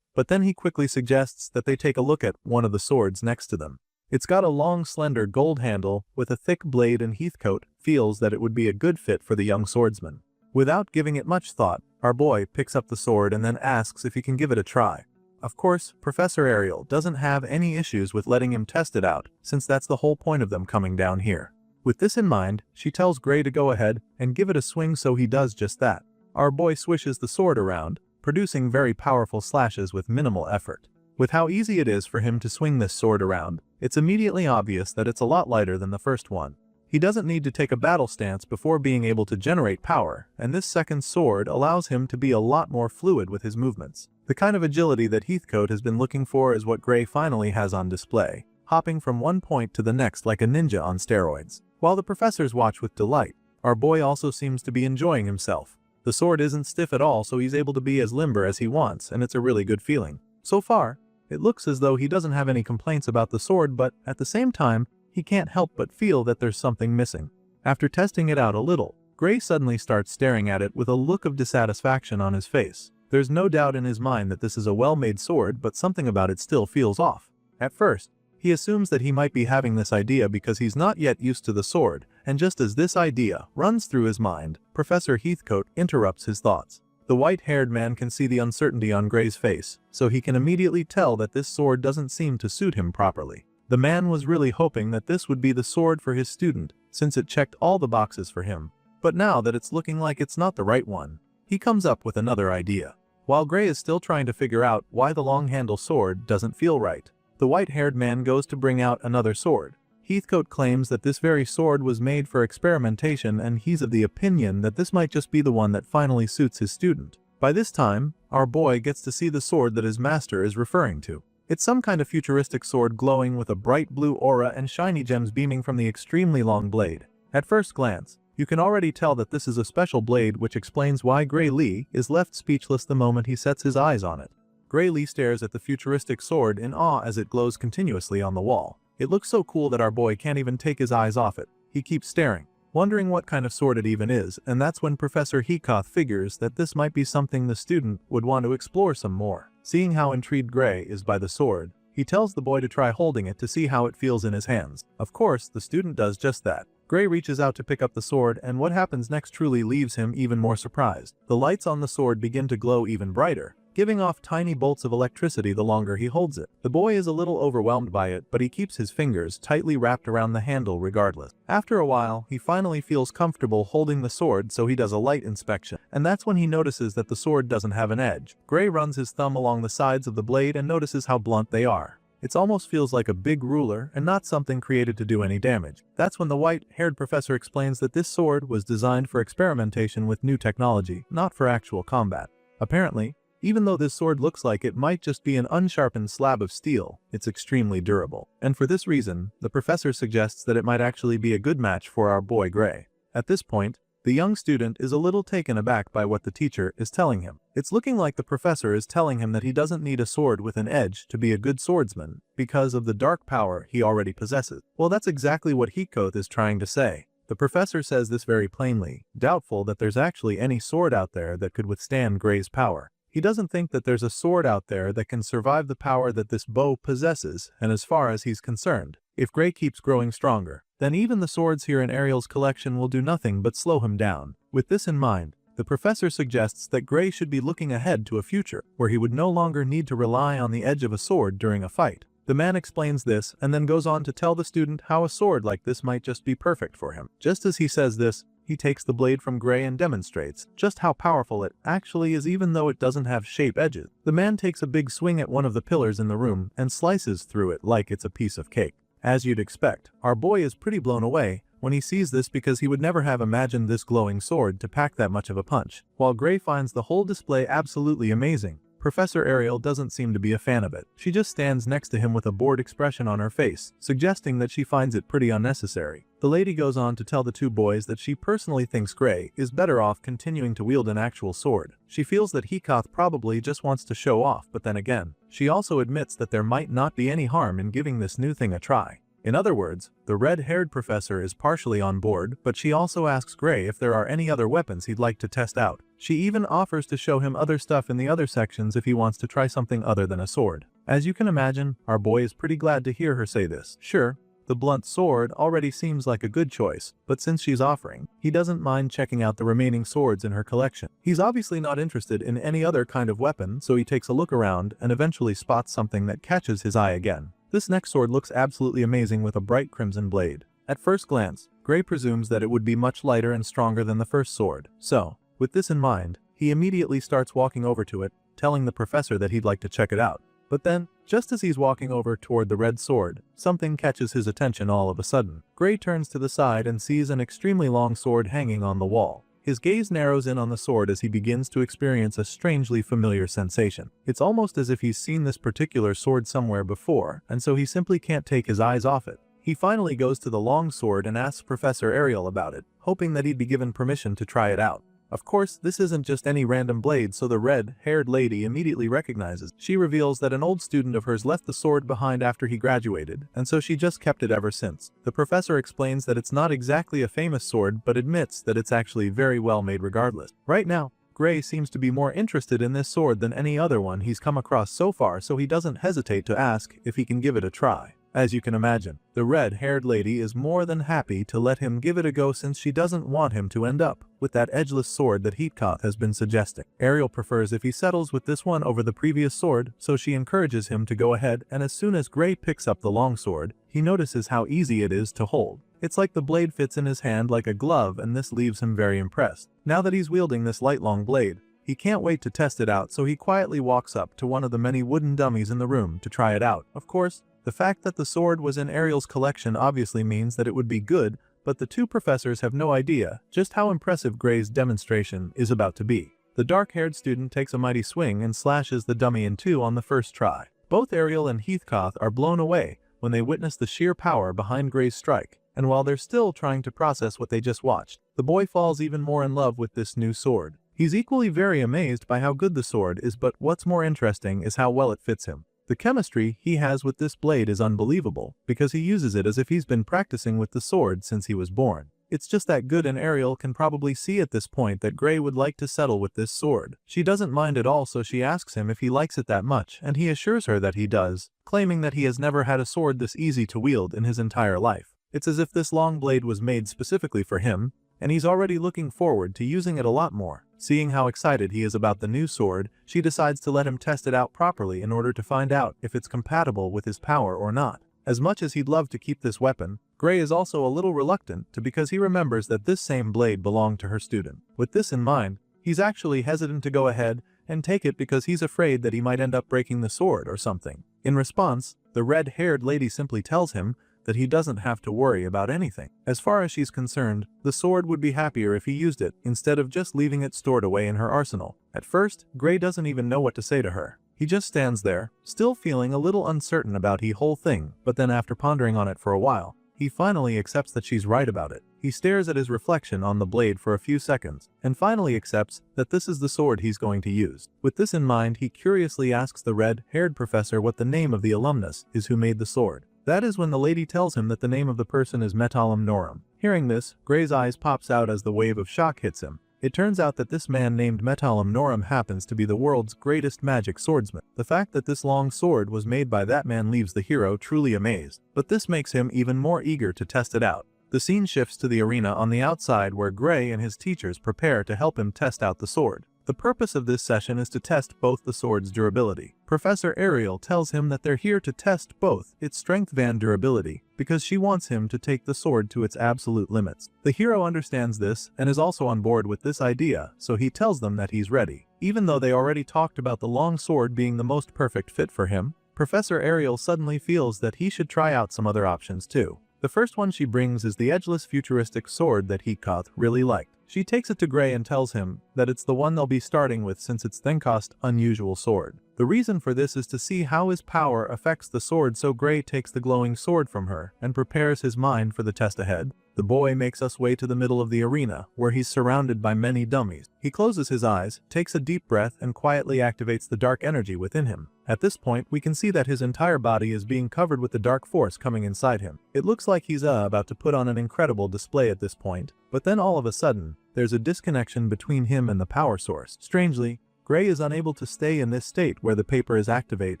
but then he quickly suggests that they take a look at one of the swords next to them. It's got a long, slender gold handle with a thick blade, and Heathcote feels that it would be a good fit for the young swordsman. Without giving it much thought, our boy picks up the sword and then asks if he can give it a try. Of course, Professor Ariel doesn't have any issues with letting him test it out, since that's the whole point of them coming down here. With this in mind, she tells Gray to go ahead and give it a swing, so he does just that. Our boy swishes the sword around, producing very powerful slashes with minimal effort. With how easy it is for him to swing this sword around, it's immediately obvious that it's a lot lighter than the first one. He doesn't need to take a battle stance before being able to generate power, and this second sword allows him to be a lot more fluid with his movements. The kind of agility that Heathcote has been looking for is what Gray finally has on display, hopping from one point to the next like a ninja on steroids. While the professors watch with delight, our boy also seems to be enjoying himself. The sword isn't stiff at all, so he's able to be as limber as he wants, and it's a really good feeling. So far, it looks as though he doesn't have any complaints about the sword, but at the same time, he can't help but feel that there's something missing. After testing it out a little, Gray suddenly starts staring at it with a look of dissatisfaction on his face. There's no doubt in his mind that this is a well-made sword, but something about it still feels off. At first, he assumes that he might be having this idea because he's not yet used to the sword, and just as this idea runs through his mind, Professor Heathcote interrupts his thoughts. The white-haired man can see the uncertainty on Gray's face, so he can immediately tell that this sword doesn't seem to suit him properly. The man was really hoping that this would be the sword for his student, since it checked all the boxes for him. But now that it's looking like it's not the right one, he comes up with another idea. While Gray is still trying to figure out why the long-handle sword doesn't feel right, the white-haired man goes to bring out another sword. Heathcote claims that this very sword was made for experimentation, and he's of the opinion that this might just be the one that finally suits his student. By this time, our boy gets to see the sword that his master is referring to. It's some kind of futuristic sword glowing with a bright blue aura and shiny gems beaming from the extremely long blade. At first glance, you can already tell that this is a special blade, which explains why Gray Lee is left speechless the moment he sets his eyes on it. Gray Lee stares at the futuristic sword in awe as it glows continuously on the wall. It looks so cool that our boy can't even take his eyes off it. He keeps staring. wondering what kind of sword it even is, and that's when Professor Heathcote figures that this might be something the student would want to explore some more. Seeing how intrigued Gray is by the sword, he tells the boy to try holding it to see how it feels in his hands. Of course, the student does just that. Gray reaches out to pick up the sword, and what happens next truly leaves him even more surprised. The lights on the sword begin to glow even brighter, giving off tiny bolts of electricity the longer he holds it. The boy is a little overwhelmed by it, but he keeps his fingers tightly wrapped around the handle regardless. After a while, he finally feels comfortable holding the sword, so he does a light inspection, and that's when he notices that the sword doesn't have an edge. Gray runs his thumb along the sides of the blade and notices how blunt they are. It almost feels like a big ruler and not something created to do any damage. That's when the white-haired professor explains that this sword was designed for experimentation with new technology, not for actual combat. Apparently, even though this sword looks like it might just be an unsharpened slab of steel, it's extremely durable. And for this reason, the professor suggests that it might actually be a good match for our boy Gray. At this point, the young student is a little taken aback by what the teacher is telling him. It's looking like the professor is telling him that he doesn't need a sword with an edge to be a good swordsman because of the dark power he already possesses. Well, that's exactly what Heathcote is trying to say. The professor says this very plainly, doubtful that there's actually any sword out there that could withstand Gray's power. He doesn't think that there's a sword out there that can survive the power that this bow possesses, and as far as he's concerned, if Gray keeps growing stronger, then even the swords here in Ariel's collection will do nothing but slow him down. With this in mind, the professor suggests that Gray should be looking ahead to a future where he would no longer need to rely on the edge of a sword during a fight. The man explains this and then goes on to tell the student how a sword like this might just be perfect for him. Just as he says this, he takes the blade from Gray and demonstrates just how powerful it actually is even though it doesn't have sharp edges. The man takes a big swing at one of the pillars in the room and slices through it like it's a piece of cake. As you'd expect, our boy is pretty blown away when he sees this because he would never have imagined this glowing sword to pack that much of a punch. While Gray finds the whole display absolutely amazing, Professor Ariel doesn't seem to be a fan of it. She just stands next to him with a bored expression on her face, suggesting that she finds it pretty unnecessary. The lady goes on to tell the two boys that she personally thinks Gray is better off continuing to wield an actual sword. She feels that Heathcote probably just wants to show off, but then again, she also admits that there might not be any harm in giving this new thing a try. In other words, the red-haired professor is partially on board, but she also asks Gray if there are any other weapons he'd like to test out. She even offers to show him other stuff in the other sections if he wants to try something other than a sword. As you can imagine, our boy is pretty glad to hear her say this. Sure, the blunt sword already seems like a good choice, but since she's offering, he doesn't mind checking out the remaining swords in her collection. He's obviously not interested in any other kind of weapon, so he takes a look around and eventually spots something that catches his eye again. This next sword looks absolutely amazing with a bright crimson blade. At first glance, Gray presumes that it would be much lighter and stronger than the first sword. So, with this in mind, he immediately starts walking over to it, telling the professor that he'd like to check it out. But then, just as he's walking over toward the red sword, something catches his attention all of a sudden. Gray turns to the side and sees an extremely long sword hanging on the wall. His gaze narrows in on the sword as he begins to experience a strangely familiar sensation. It's almost as if he's seen this particular sword somewhere before, and so he simply can't take his eyes off it. He finally goes to the long sword and asks Professor Ariel about it, hoping that he'd be given permission to try it out. Of course, this isn't just any random blade, so the red-haired lady immediately recognizes. She reveals that an old student of hers left the sword behind after he graduated, and so she just kept it ever since. The professor explains that it's not exactly a famous sword, but admits that it's actually very well made regardless. Right now, Gray seems to be more interested in this sword than any other one he's come across so far, so he doesn't hesitate to ask if he can give it a try. As you can imagine, the red-haired lady is more than happy to let him give it a go since she doesn't want him to end up with that edgeless sword that Heathcote has been suggesting. Ariel prefers if he settles with this one over the previous sword, so she encourages him to go ahead, and as soon as Gray picks up the long sword, he notices how easy it is to hold. It's like the blade fits in his hand like a glove, and this leaves him very impressed. Now that he's wielding this light long blade, he can't wait to test it out, so he quietly walks up to one of the many wooden dummies in the room to try it out. Of course, the fact that the sword was in Ariel's collection obviously means that it would be good, but the two professors have no idea just how impressive Gray's demonstration is about to be. The dark-haired student takes a mighty swing and slashes the dummy in two on the first try. Both Ariel and Heathcote are blown away when they witness the sheer power behind Gray's strike, and while they're still trying to process what they just watched, the boy falls even more in love with this new sword. He's equally very amazed by how good the sword is, but what's more interesting is how well it fits him. The chemistry he has with this blade is unbelievable, because he uses it as if he's been practicing with the sword since he was born. It's just that Good and Ariel can probably see at this point that Gray would like to settle with this sword. She doesn't mind at all, so she asks him if he likes it that much, and he assures her that he does, claiming that he has never had a sword this easy to wield in his entire life. It's as if this long blade was made specifically for him, and he's already looking forward to using it a lot more. Seeing how excited he is about the new sword, she decides to let him test it out properly in order to find out if it's compatible with his power or not. As much as he'd love to keep this weapon, Gray is also a little reluctant because he remembers that this same blade belonged to her student. With this in mind, he's actually hesitant to go ahead and take it because he's afraid that he might end up breaking the sword or something. In response, the red-haired lady simply tells him that he doesn't have to worry about anything. As far as she's concerned, the sword would be happier if he used it instead of just leaving it stored away in her arsenal. At first, Gray doesn't even know what to say to her. He just stands there, still feeling a little uncertain about the whole thing, but then after pondering on it for a while, he finally accepts that she's right about it. He stares at his reflection on the blade for a few seconds, and finally accepts that this is the sword he's going to use. With this in mind, he curiously asks the red-haired professor what the name of the alumnus is who made the sword. That is when the lady tells him that the name of the person is Metallum Norum. Hearing this, Gray's eyes pops out as the wave of shock hits him. It turns out that this man named Metallum Norum happens to be the world's greatest magic swordsman. The fact that this long sword was made by that man leaves the hero truly amazed, but this makes him even more eager to test it out. The scene shifts to the arena on the outside where Gray and his teachers prepare to help him test out the sword. The purpose of this session is to test both the sword's durability. Professor Ariel tells him that they're here to test both its strength and durability, because she wants him to take the sword to its absolute limits. The hero understands this and is also on board with this idea, so he tells them that he's ready. Even though they already talked about the long sword being the most perfect fit for him, Professor Ariel suddenly feels that he should try out some other options too. The first one she brings is the edgeless futuristic sword that Heathcote really liked. She takes it to Gray and tells him that it's the one they'll be starting with since it's then-cost unusual sword. The reason for this is to see how his power affects the sword, so Gray takes the glowing sword from her and prepares his mind for the test ahead. The boy makes us way to the middle of the arena, where he's surrounded by many dummies. He closes his eyes, takes a deep breath, and quietly activates the dark energy within him. At this point, we can see that his entire body is being covered with the dark force coming inside him. It looks like he's about to put on an incredible display at this point, but then all of a sudden, there's a disconnection between him and the power source. Strangely, Gray is unable to stay in this state where the paper is activate,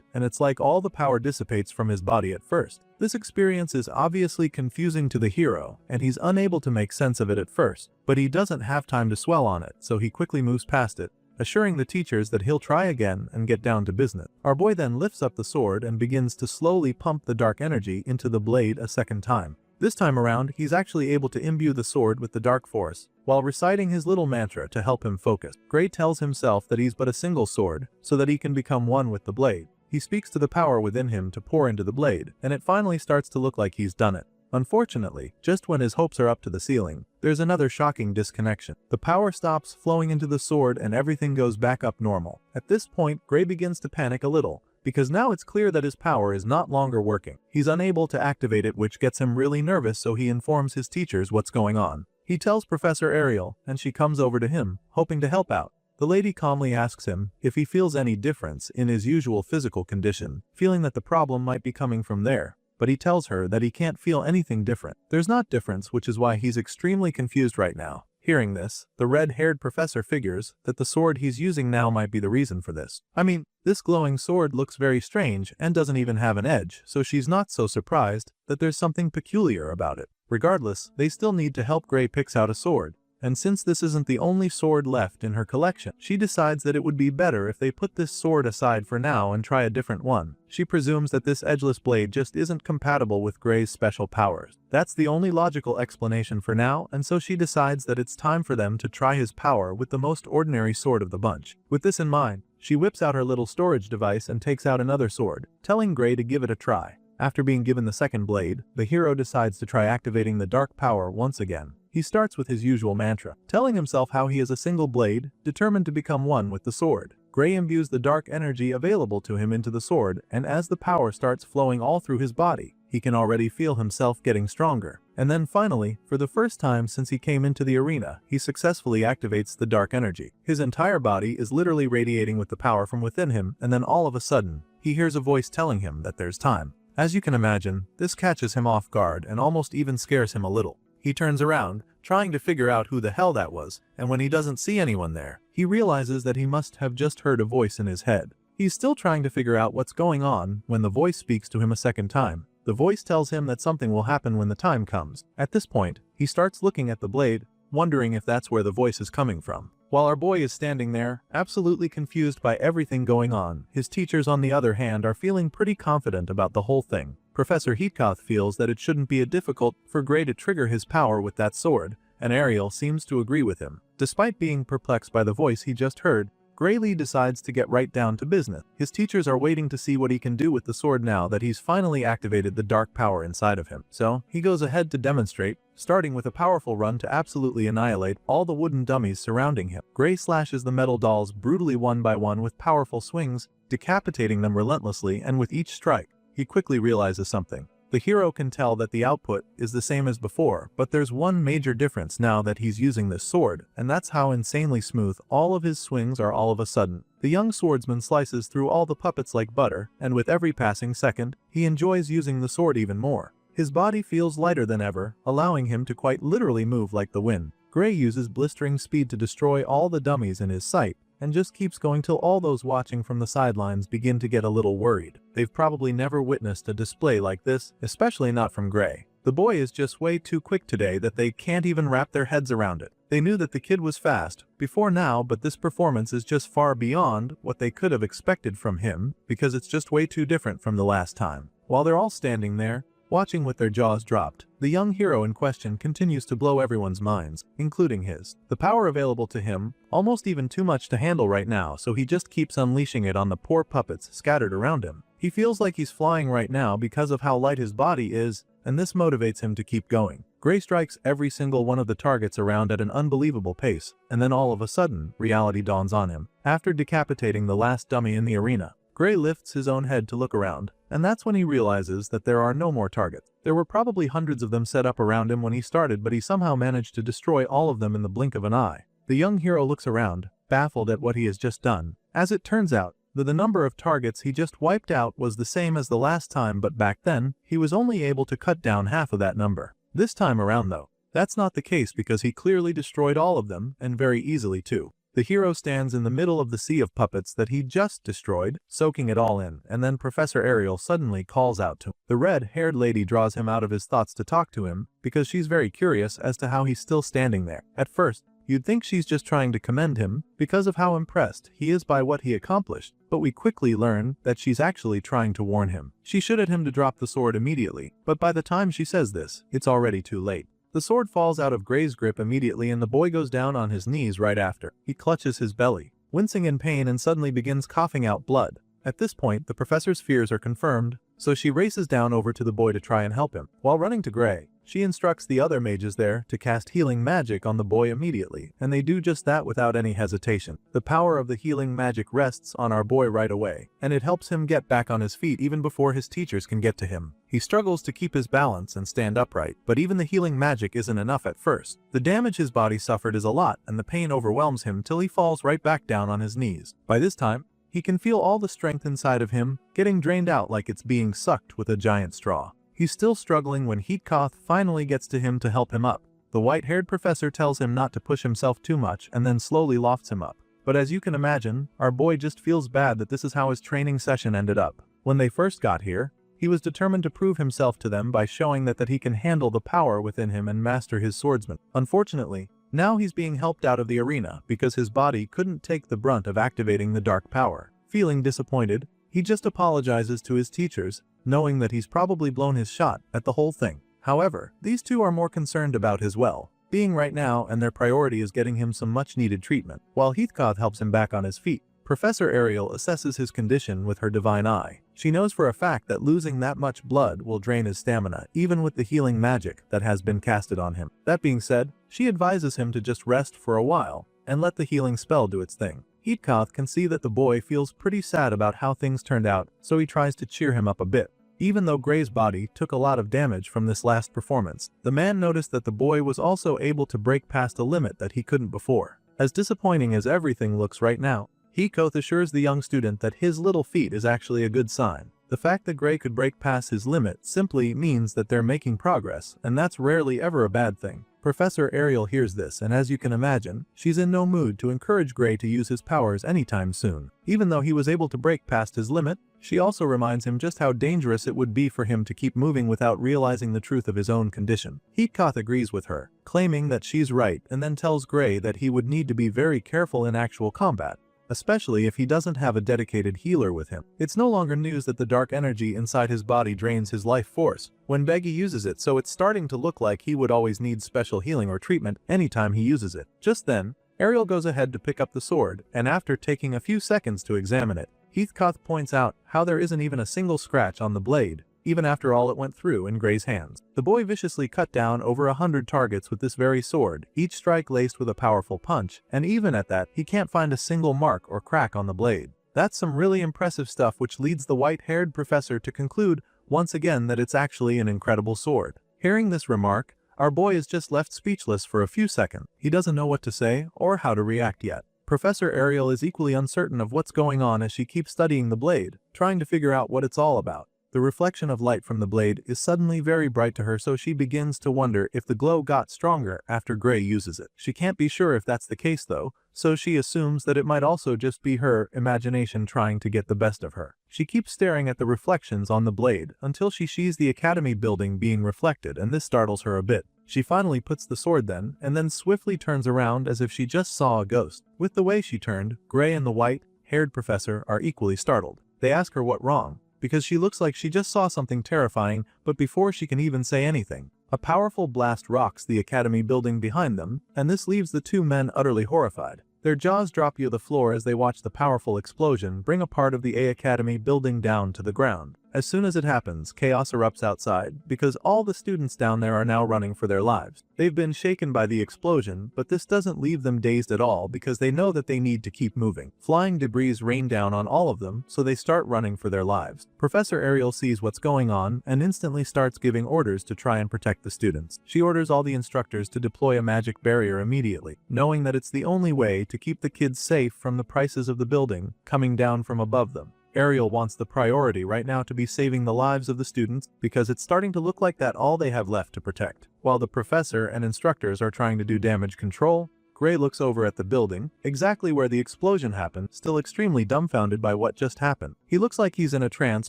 and it's like all the power dissipates from his body at first. This experience is obviously confusing to the hero, and he's unable to make sense of it at first, but he doesn't have time to dwell on it, so he quickly moves past it, assuring the teachers that he'll try again and get down to business. Our boy then lifts up the sword and begins to slowly pump the dark energy into the blade a second time. This time around, he's actually able to imbue the sword with the dark force, while reciting his little mantra to help him focus. Gray tells himself that he's but a single sword, so that he can become one with the blade. He speaks to the power within him to pour into the blade, and it finally starts to look like he's done it. Unfortunately, just when his hopes are up to the ceiling, there's another shocking disconnection. The power stops flowing into the sword and everything goes back up normal. At this point, Gray begins to panic a little, because now it's clear that his power is not longer working. He's unable to activate it, which gets him really nervous, so he informs his teachers what's going on. He tells Professor Ariel, and she comes over to him, hoping to help out. The lady calmly asks him if he feels any difference in his usual physical condition, feeling that the problem might be coming from there. But he tells her that he can't feel anything different. There's not difference, which is why he's extremely confused right now. Hearing this, the red-haired professor figures that the sword he's using now might be the reason for this. I mean, this glowing sword looks very strange and doesn't even have an edge, so she's not so surprised that there's something peculiar about it. Regardless, they still need to help Gray picks out a sword. And since this isn't the only sword left in her collection, she decides that it would be better if they put this sword aside for now and try a different one. She presumes that this edgeless blade just isn't compatible with Gray's special powers. That's the only logical explanation for now, and so she decides that it's time for them to try his power with the most ordinary sword of the bunch. With this in mind, she whips out her little storage device and takes out another sword, telling Gray to give it a try. After being given the second blade, the hero decides to try activating the dark power once again. He starts with his usual mantra, telling himself how he is a single blade, determined to become one with the sword. Gray imbues the dark energy available to him into the sword, and as the power starts flowing all through his body, he can already feel himself getting stronger. And then finally, for the first time since he came into the arena, he successfully activates the dark energy. His entire body is literally radiating with the power from within him, and then all of a sudden, he hears a voice telling him that there's time. As you can imagine, this catches him off guard and almost even scares him a little. He turns around, trying to figure out who the hell that was, and when he doesn't see anyone there, he realizes that he must have just heard a voice in his head. He's still trying to figure out what's going on when the voice speaks to him a second time. The voice tells him that something will happen when the time comes. At this point, he starts looking at the blade, wondering if that's where the voice is coming from. While our boy is standing there, absolutely confused by everything going on, his teachers on the other hand are feeling pretty confident about the whole thing. Professor Heathcote feels that it shouldn't be difficult for Gray to trigger his power with that sword, and Ariel seems to agree with him. Despite being perplexed by the voice he just heard, Graylee decides to get right down to business. His teachers are waiting to see what he can do with the sword now that he's finally activated the dark power inside of him. So, he goes ahead to demonstrate, starting with a powerful run to absolutely annihilate all the wooden dummies surrounding him. Gray slashes the metal dolls brutally one by one with powerful swings, decapitating them relentlessly, and with each strike, he quickly realizes something. The hero can tell that the output is the same as before, but there's one major difference now that he's using this sword, and that's how insanely smooth all of his swings are all of a sudden. The young swordsman slices through all the puppets like butter, and with every passing second, he enjoys using the sword even more. His body feels lighter than ever, allowing him to quite literally move like the wind. Gray uses blistering speed to destroy all the dummies in his sight, and just keeps going till all those watching from the sidelines begin to get a little worried. They've probably never witnessed a display like this, especially not from Gray. The boy is just way too quick today that they can't even wrap their heads around it. They knew that the kid was fast before now, but this performance is just far beyond what they could have expected from him, because it's just way too different from the last time. While they're all standing there, watching with their jaws dropped, the young hero in question continues to blow everyone's minds, including his. The power available to him, almost even too much to handle right now, so he just keeps unleashing it on the poor puppets scattered around him. He feels like he's flying right now because of how light his body is, and this motivates him to keep going. Gray strikes every single one of the targets around at an unbelievable pace, and then all of a sudden, reality dawns on him. After decapitating the last dummy in the arena, Gray lifts his own head to look around, and that's when he realizes that there are no more targets. There were probably hundreds of them set up around him when he started, but he somehow managed to destroy all of them in the blink of an eye. The young hero looks around, baffled at what he has just done. As it turns out, the number of targets he just wiped out was the same as the last time, but back then, he was only able to cut down half of that number. This time around though, that's not the case because he clearly destroyed all of them, and very easily too. The hero stands in the middle of the sea of puppets that he just destroyed, soaking it all in, and then Professor Ariel suddenly calls out to him. The red-haired lady draws him out of his thoughts to talk to him, because she's very curious as to how he's still standing there. At first, you'd think she's just trying to commend him, because of how impressed he is by what he accomplished, but we quickly learn that she's actually trying to warn him. She shouted him to drop the sword immediately, but by the time she says this, it's already too late. The sword falls out of Gray's grip immediately and the boy goes down on his knees right after. He clutches his belly, wincing in pain, and suddenly begins coughing out blood. At this point, the professor's fears are confirmed, so she races down over to the boy to try and help him. While running to Gray, she instructs the other mages there to cast healing magic on the boy immediately, and they do just that without any hesitation. The power of the healing magic rests on our boy right away, and it helps him get back on his feet even before his teachers can get to him. He struggles to keep his balance and stand upright, but even the healing magic isn't enough at first. The damage his body suffered is a lot, and the pain overwhelms him till he falls right back down on his knees. By this time, he can feel all the strength inside of him getting drained out like it's being sucked with a giant straw. He's still struggling when Heathcote finally gets to him to help him up. The white-haired professor tells him not to push himself too much and then slowly lofts him up. But as you can imagine, our boy just feels bad that this is how his training session ended up. When they first got here, he was determined to prove himself to them by showing that he can handle the power within him and master his swordsman. Unfortunately, now he's being helped out of the arena because his body couldn't take the brunt of activating the dark power. Feeling disappointed, he just apologizes to his teachers, knowing that he's probably blown his shot at the whole thing. However, these two are more concerned about his well-being right now, and their priority is getting him some much-needed treatment. While Heathcote helps him back on his feet, Professor Ariel assesses his condition with her divine eye. She knows for a fact that losing that much blood will drain his stamina, even with the healing magic that has been casted on him. That being said, she advises him to just rest for a while and let the healing spell do its thing. Heathcote can see that the boy feels pretty sad about how things turned out, so he tries to cheer him up a bit. Even though Gray's body took a lot of damage from this last performance, the man noticed that the boy was also able to break past a limit that he couldn't before. As disappointing as everything looks right now, Heathcote assures the young student that his little feat is actually a good sign. The fact that Gray could break past his limit simply means that they're making progress, and that's rarely ever a bad thing. Professor Ariel hears this, and as you can imagine, she's in no mood to encourage Gray to use his powers anytime soon. Even though he was able to break past his limit, she also reminds him just how dangerous it would be for him to keep moving without realizing the truth of his own condition. Heatkoth agrees with her, claiming that she's right, and then tells Gray that he would need to be very careful in actual combat, especially if he doesn't have a dedicated healer with him. It's no longer news that the dark energy inside his body drains his life force when Beggy uses it, so it's starting to look like he would always need special healing or treatment anytime he uses it. Just then, Ariel goes ahead to pick up the sword, and after taking a few seconds to examine it, Heathcote points out how there isn't even a single scratch on the blade, even after all it went through in Gray's hands. The boy viciously cut down over 100 targets with this very sword, each strike laced with a powerful punch, and even at that, he can't find a single mark or crack on the blade. That's some really impressive stuff, which leads the white-haired professor to conclude once again that it's actually an incredible sword. Hearing this remark, our boy is just left speechless for a few seconds. He doesn't know what to say or how to react yet. Professor Ariel is equally uncertain of what's going on as she keeps studying the blade, trying to figure out what it's all about. The reflection of light from the blade is suddenly very bright to her, so she begins to wonder if the glow got stronger after Gray uses it. She can't be sure if that's the case though, so she assumes that it might also just be her imagination trying to get the best of her. She keeps staring at the reflections on the blade until she sees the academy building being reflected, and this startles her a bit. She finally puts the sword then, and then swiftly turns around as if she just saw a ghost. With the way she turned, Gray and the white-haired professor are equally startled. They ask her what wrong, because she looks like she just saw something terrifying, but before she can even say anything, a powerful blast rocks the academy building behind them, and this leaves the two men utterly horrified. Their jaws drop to the floor as they watch the powerful explosion bring a part of the Academy building down to the ground. As soon as it happens, chaos erupts outside, because all the students down there are now running for their lives. They've been shaken by the explosion, but this doesn't leave them dazed at all because they know that they need to keep moving. Flying debris rain down on all of them, so they start running for their lives. Professor Ariel sees what's going on and instantly starts giving orders to try and protect the students. She orders all the instructors to deploy a magic barrier immediately, knowing that it's the only way to keep the kids safe from the prices of the building coming down from above them. Ariel wants the priority right now to be saving the lives of the students because it's starting to look like that all they have left to protect. While the professor and instructors are trying to do damage control, Gray looks over at the building, exactly where the explosion happened, still extremely dumbfounded by what just happened. He looks like he's in a trance,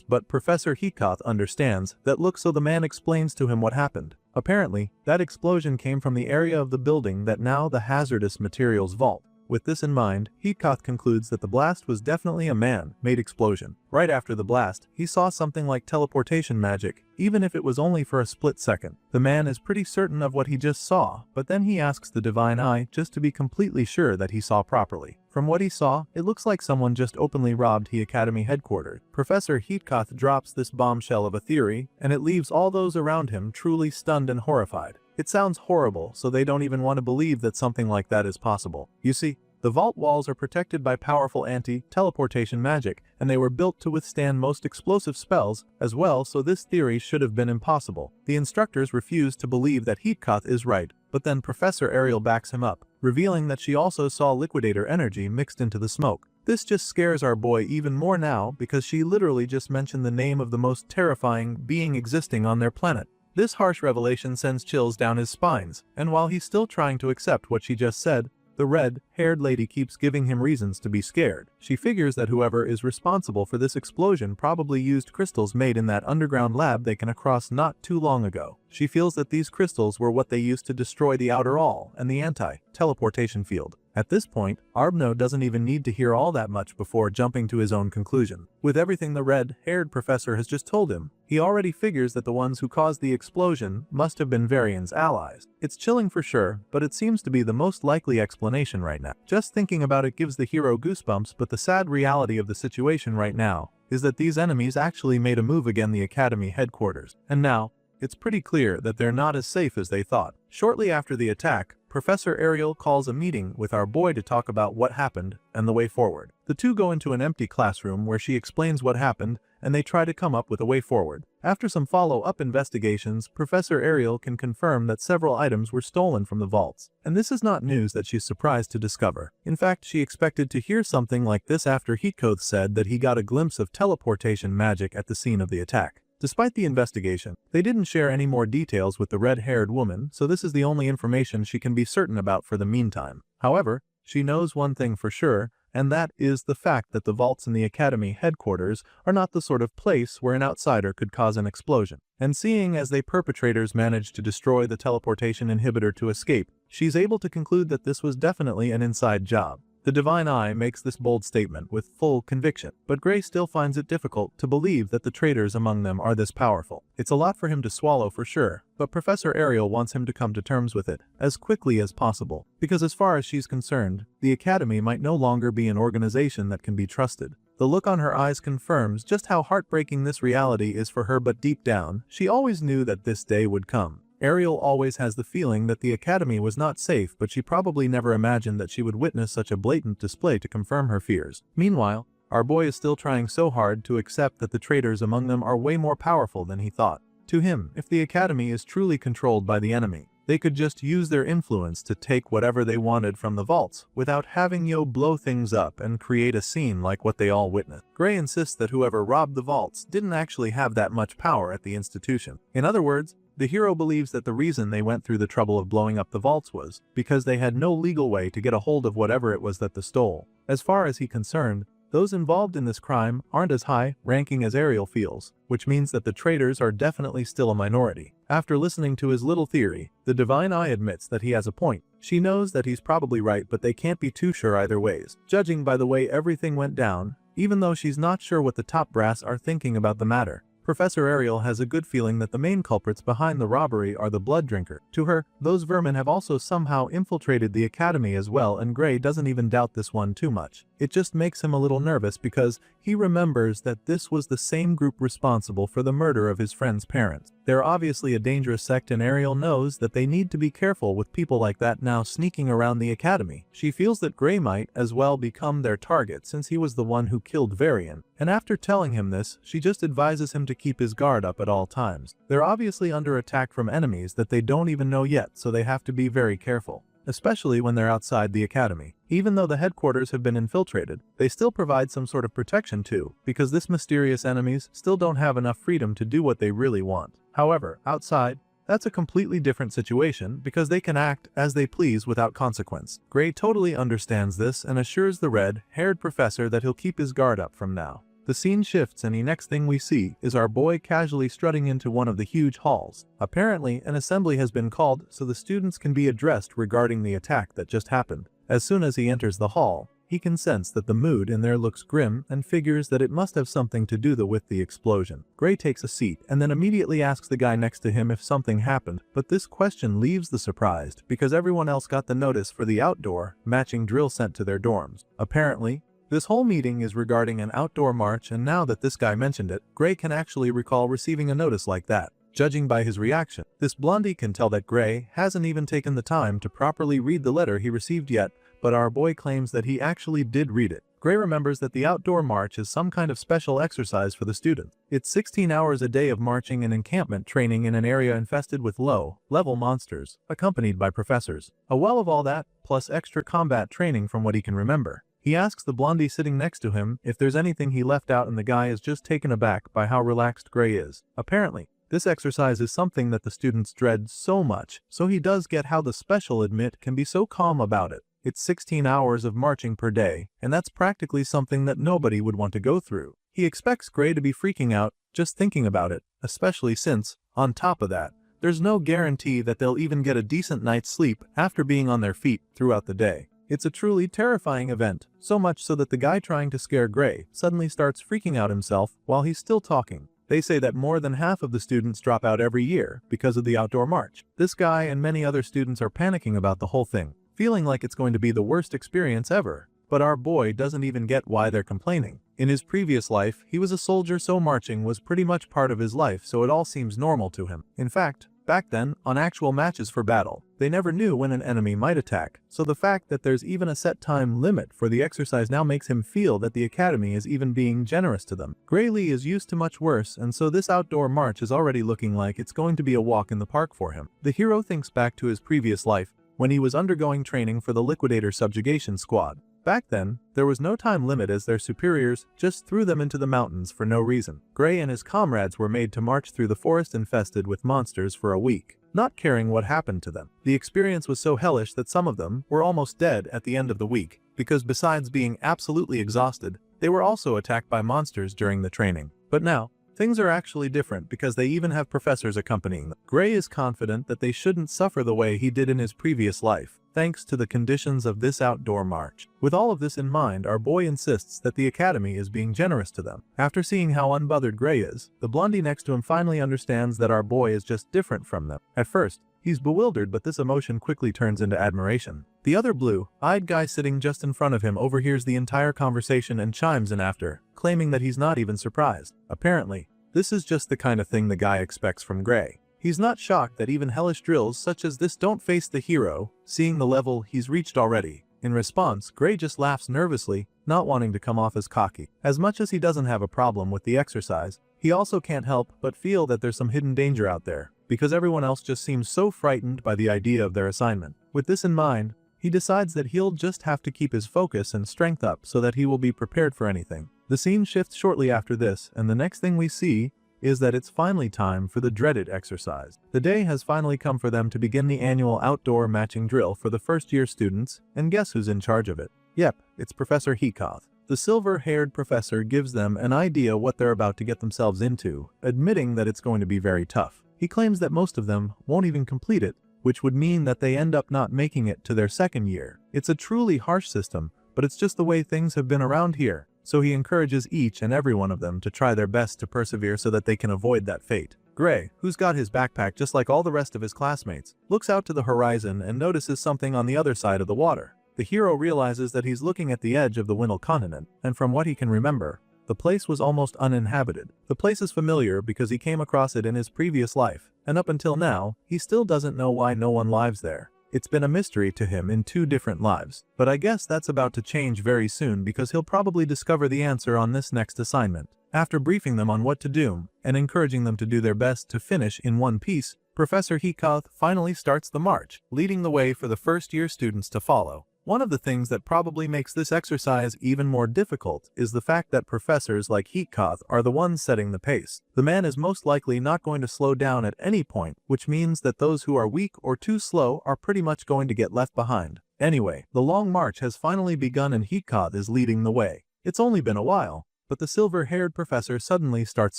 but Professor Heatkoth understands that look, so the man explains to him what happened. Apparently, that explosion came from the area of the building that now the hazardous materials vault. With this in mind, Heatkoth concludes that the blast was definitely a man-made explosion. Right after the blast, he saw something like teleportation magic, even if it was only for a split second. The man is pretty certain of what he just saw, but then he asks the Divine Eye just to be completely sure that he saw properly. From what he saw, it looks like someone just openly robbed the Academy headquarters. Professor Heatkoth drops this bombshell of a theory, and it leaves all those around him truly stunned and horrified. It sounds horrible, so they don't even want to believe that something like that is possible. You see, the vault walls are protected by powerful anti-teleportation magic, and they were built to withstand most explosive spells as well, so this theory should have been impossible. The instructors refuse to believe that Heatkoth is right, but then Professor Ariel backs him up, revealing that she also saw liquidator energy mixed into the smoke. This just scares our boy even more now because she literally just mentioned the name of the most terrifying being existing on their planet. This harsh revelation sends chills down his spines, and while he's still trying to accept what she just said, the red-haired lady keeps giving him reasons to be scared. She figures that whoever is responsible for this explosion probably used crystals made in that underground lab they came across not too long ago. She feels that these crystals were what they used to destroy the Outer All and the anti-teleportation field. At this point, Arbno doesn't even need to hear all that much before jumping to his own conclusion. With everything the red-haired professor has just told him, he already figures that the ones who caused the explosion must have been Varian's allies. It's chilling for sure, but it seems to be the most likely explanation right now. Just thinking about it gives the hero goosebumps, but the sad reality of the situation right now is that these enemies actually made a move against the Academy headquarters, and now, it's pretty clear that they're not as safe as they thought. Shortly after the attack, Professor Ariel calls a meeting with our boy to talk about what happened and the way forward. The two go into an empty classroom where she explains what happened and they try to come up with a way forward. After some follow-up investigations, Professor Ariel can confirm that several items were stolen from the vaults. And this is not news that she's surprised to discover. In fact, she expected to hear something like this after Heatcoath said that he got a glimpse of teleportation magic at the scene of the attack. Despite the investigation, they didn't share any more details with the red-haired woman, so this is the only information she can be certain about for the meantime. However, she knows one thing for sure, and that is the fact that the vaults in the Academy headquarters are not the sort of place where an outsider could cause an explosion. And seeing as the perpetrators managed to destroy the teleportation inhibitor to escape, she's able to conclude that this was definitely an inside job. The Divine Eye makes this bold statement with full conviction, but Gray still finds it difficult to believe that the traitors among them are this powerful. It's a lot for him to swallow for sure, but Professor Ariel wants him to come to terms with it as quickly as possible, because as far as she's concerned, the Academy might no longer be an organization that can be trusted. The look on her eyes confirms just how heartbreaking this reality is for her, but deep down, she always knew that this day would come. Ariel always has the feeling that the Academy was not safe, but she probably never imagined that she would witness such a blatant display to confirm her fears. Meanwhile, our boy is still trying so hard to accept that the traitors among them are way more powerful than he thought. To him, if the Academy is truly controlled by the enemy, they could just use their influence to take whatever they wanted from the vaults, without having Yo blow things up and create a scene like what they all witnessed. Gray insists that whoever robbed the vaults didn't actually have that much power at the institution. In other words, the hero believes that the reason they went through the trouble of blowing up the vaults was because they had no legal way to get a hold of whatever it was that they stole. As far as he's concerned, those involved in this crime aren't as high-ranking as Ariel feels, which means that the traitors are definitely still a minority. After listening to his little theory, the Divine Eye admits that he has a point. She knows that he's probably right, but they can't be too sure either ways, judging by the way everything went down, even though she's not sure what the top brass are thinking about the matter. Professor Ariel has a good feeling that the main culprits behind the robbery are the Blood Drinker. To her, those vermin have also somehow infiltrated the Academy as well, and Gray doesn't even doubt this one too much. It just makes him a little nervous because he remembers that this was the same group responsible for the murder of his friend's parents. They're obviously a dangerous sect, and Ariel knows that they need to be careful with people like that now sneaking around the Academy. She feels that Gray might as well become their target since he was the one who killed Varian, and after telling him this, she just advises him to keep his guard up at all times. They're obviously under attack from enemies that they don't even know yet, so they have to be very careful, especially when they're outside the Academy. Even though the headquarters have been infiltrated, they still provide some sort of protection too, because this mysterious enemies still don't have enough freedom to do what they really want. However, outside, that's a completely different situation because they can act as they please without consequence. Gray totally understands this and assures the red-haired professor that he'll keep his guard up from now. The scene shifts, and the next thing we see is our boy casually strutting into one of the huge halls. Apparently, an assembly has been called so the students can be addressed regarding the attack that just happened. As soon as he enters the hall, he can sense that the mood in there looks grim and figures that it must have something to do with the explosion. Gray takes a seat and then immediately asks the guy next to him if something happened, but this question leaves the surprised because everyone else got the notice for the outdoor matching drill sent to their dorms. Apparently, this whole meeting is regarding an outdoor march, and now that this guy mentioned it, Gray can actually recall receiving a notice like that. Judging by his reaction, this blondie can tell that Gray hasn't even taken the time to properly read the letter he received yet, but our boy claims that he actually did read it. Gray remembers that the outdoor march is some kind of special exercise for the students. It's 16 hours a day of marching and encampment training in an area infested with low-level monsters, accompanied by professors. A well of all that, plus extra combat training from what he can remember. He asks the blondie sitting next to him if there's anything he left out, and the guy is just taken aback by how relaxed Gray is. Apparently, this exercise is something that the students dread so much, so he does get how the special admit can be so calm about it. It's 16 hours of marching per day, and that's practically something that nobody would want to go through. He expects Gray to be freaking out just thinking about it, especially since, on top of that, there's no guarantee that they'll even get a decent night's sleep after being on their feet throughout the day. It's a truly terrifying event, so much so that the guy trying to scare Gray suddenly starts freaking out himself while he's still talking. They say that more than half of the students drop out every year because of the outdoor march. This guy and many other students are panicking about the whole thing, feeling like it's going to be the worst experience ever. But our boy doesn't even get why they're complaining. In his previous life, he was a soldier, so marching was pretty much part of his life, so it all seems normal to him. In fact, Back then, on actual matches for battle, they never knew when an enemy might attack, so the fact that there's even a set time limit for the exercise now makes him feel that the academy is even being generous to them. Gray Lee is used to much worse, and so this outdoor march is already looking like it's going to be a walk in the park for him. The hero thinks back to his previous life, when he was undergoing training for the Liquidator Subjugation Squad. Back then, there was no time limit as their superiors just threw them into the mountains for no reason. Gray and his comrades were made to march through the forest infested with monsters for a week, not caring what happened to them. The experience was so hellish that some of them were almost dead at the end of the week, because besides being absolutely exhausted, they were also attacked by monsters during the training. But now, things are actually different because they even have professors accompanying them. Gray is confident that they shouldn't suffer the way he did in his previous life, thanks to the conditions of this outdoor march. With all of this in mind, our boy insists that the academy is being generous to them. After seeing how unbothered Gray is, the blondie next to him finally understands that our boy is just different from them. At first, he's bewildered, but this emotion quickly turns into admiration. The other blue-eyed guy sitting just in front of him overhears the entire conversation and chimes in after, claiming that he's not even surprised. Apparently, this is just the kind of thing the guy expects from Gray. He's not shocked that even hellish drills such as this don't face the hero, seeing the level he's reached already. In response, Gray just laughs nervously, not wanting to come off as cocky. As much as he doesn't have a problem with the exercise, he also can't help but feel that there's some hidden danger out there, because everyone else just seems so frightened by the idea of their assignment. With this in mind, he decides that he'll just have to keep his focus and strength up so that he will be prepared for anything. The scene shifts shortly after this, and the next thing we see is that it's finally time for the dreaded exercise. The day has finally come for them to begin the annual outdoor matching drill for the first-year students, and guess who's in charge of it? Yep, it's Professor Heacoth. The silver-haired professor gives them an idea what they're about to get themselves into, admitting that it's going to be very tough. He claims that most of them won't even complete it, which would mean that they end up not making it to their second year. It's a truly harsh system, but it's just the way things have been around here. So he encourages each and every one of them to try their best to persevere so that they can avoid that fate. Gray, who's got his backpack just like all the rest of his classmates, looks out to the horizon and notices something on the other side of the water. The hero realizes that he's looking at the edge of the Wintle continent, and from what he can remember, the place was almost uninhabited. The place is familiar because he came across it in his previous life, and up until now, he still doesn't know why no one lives there. It's been a mystery to him in 2 different lives, but I guess that's about to change very soon because he'll probably discover the answer on this next assignment. After briefing them on what to do, and encouraging them to do their best to finish in one piece, Professor Heacoth finally starts the march, leading the way for the first-year students to follow. One of the things that probably makes this exercise even more difficult is the fact that professors like Heacoth are the ones setting the pace. The man is most likely not going to slow down at any point, which means that those who are weak or too slow are pretty much going to get left behind. Anyway, the long march has finally begun and Heacoth is leading the way. It's only been a while, but the silver-haired professor suddenly starts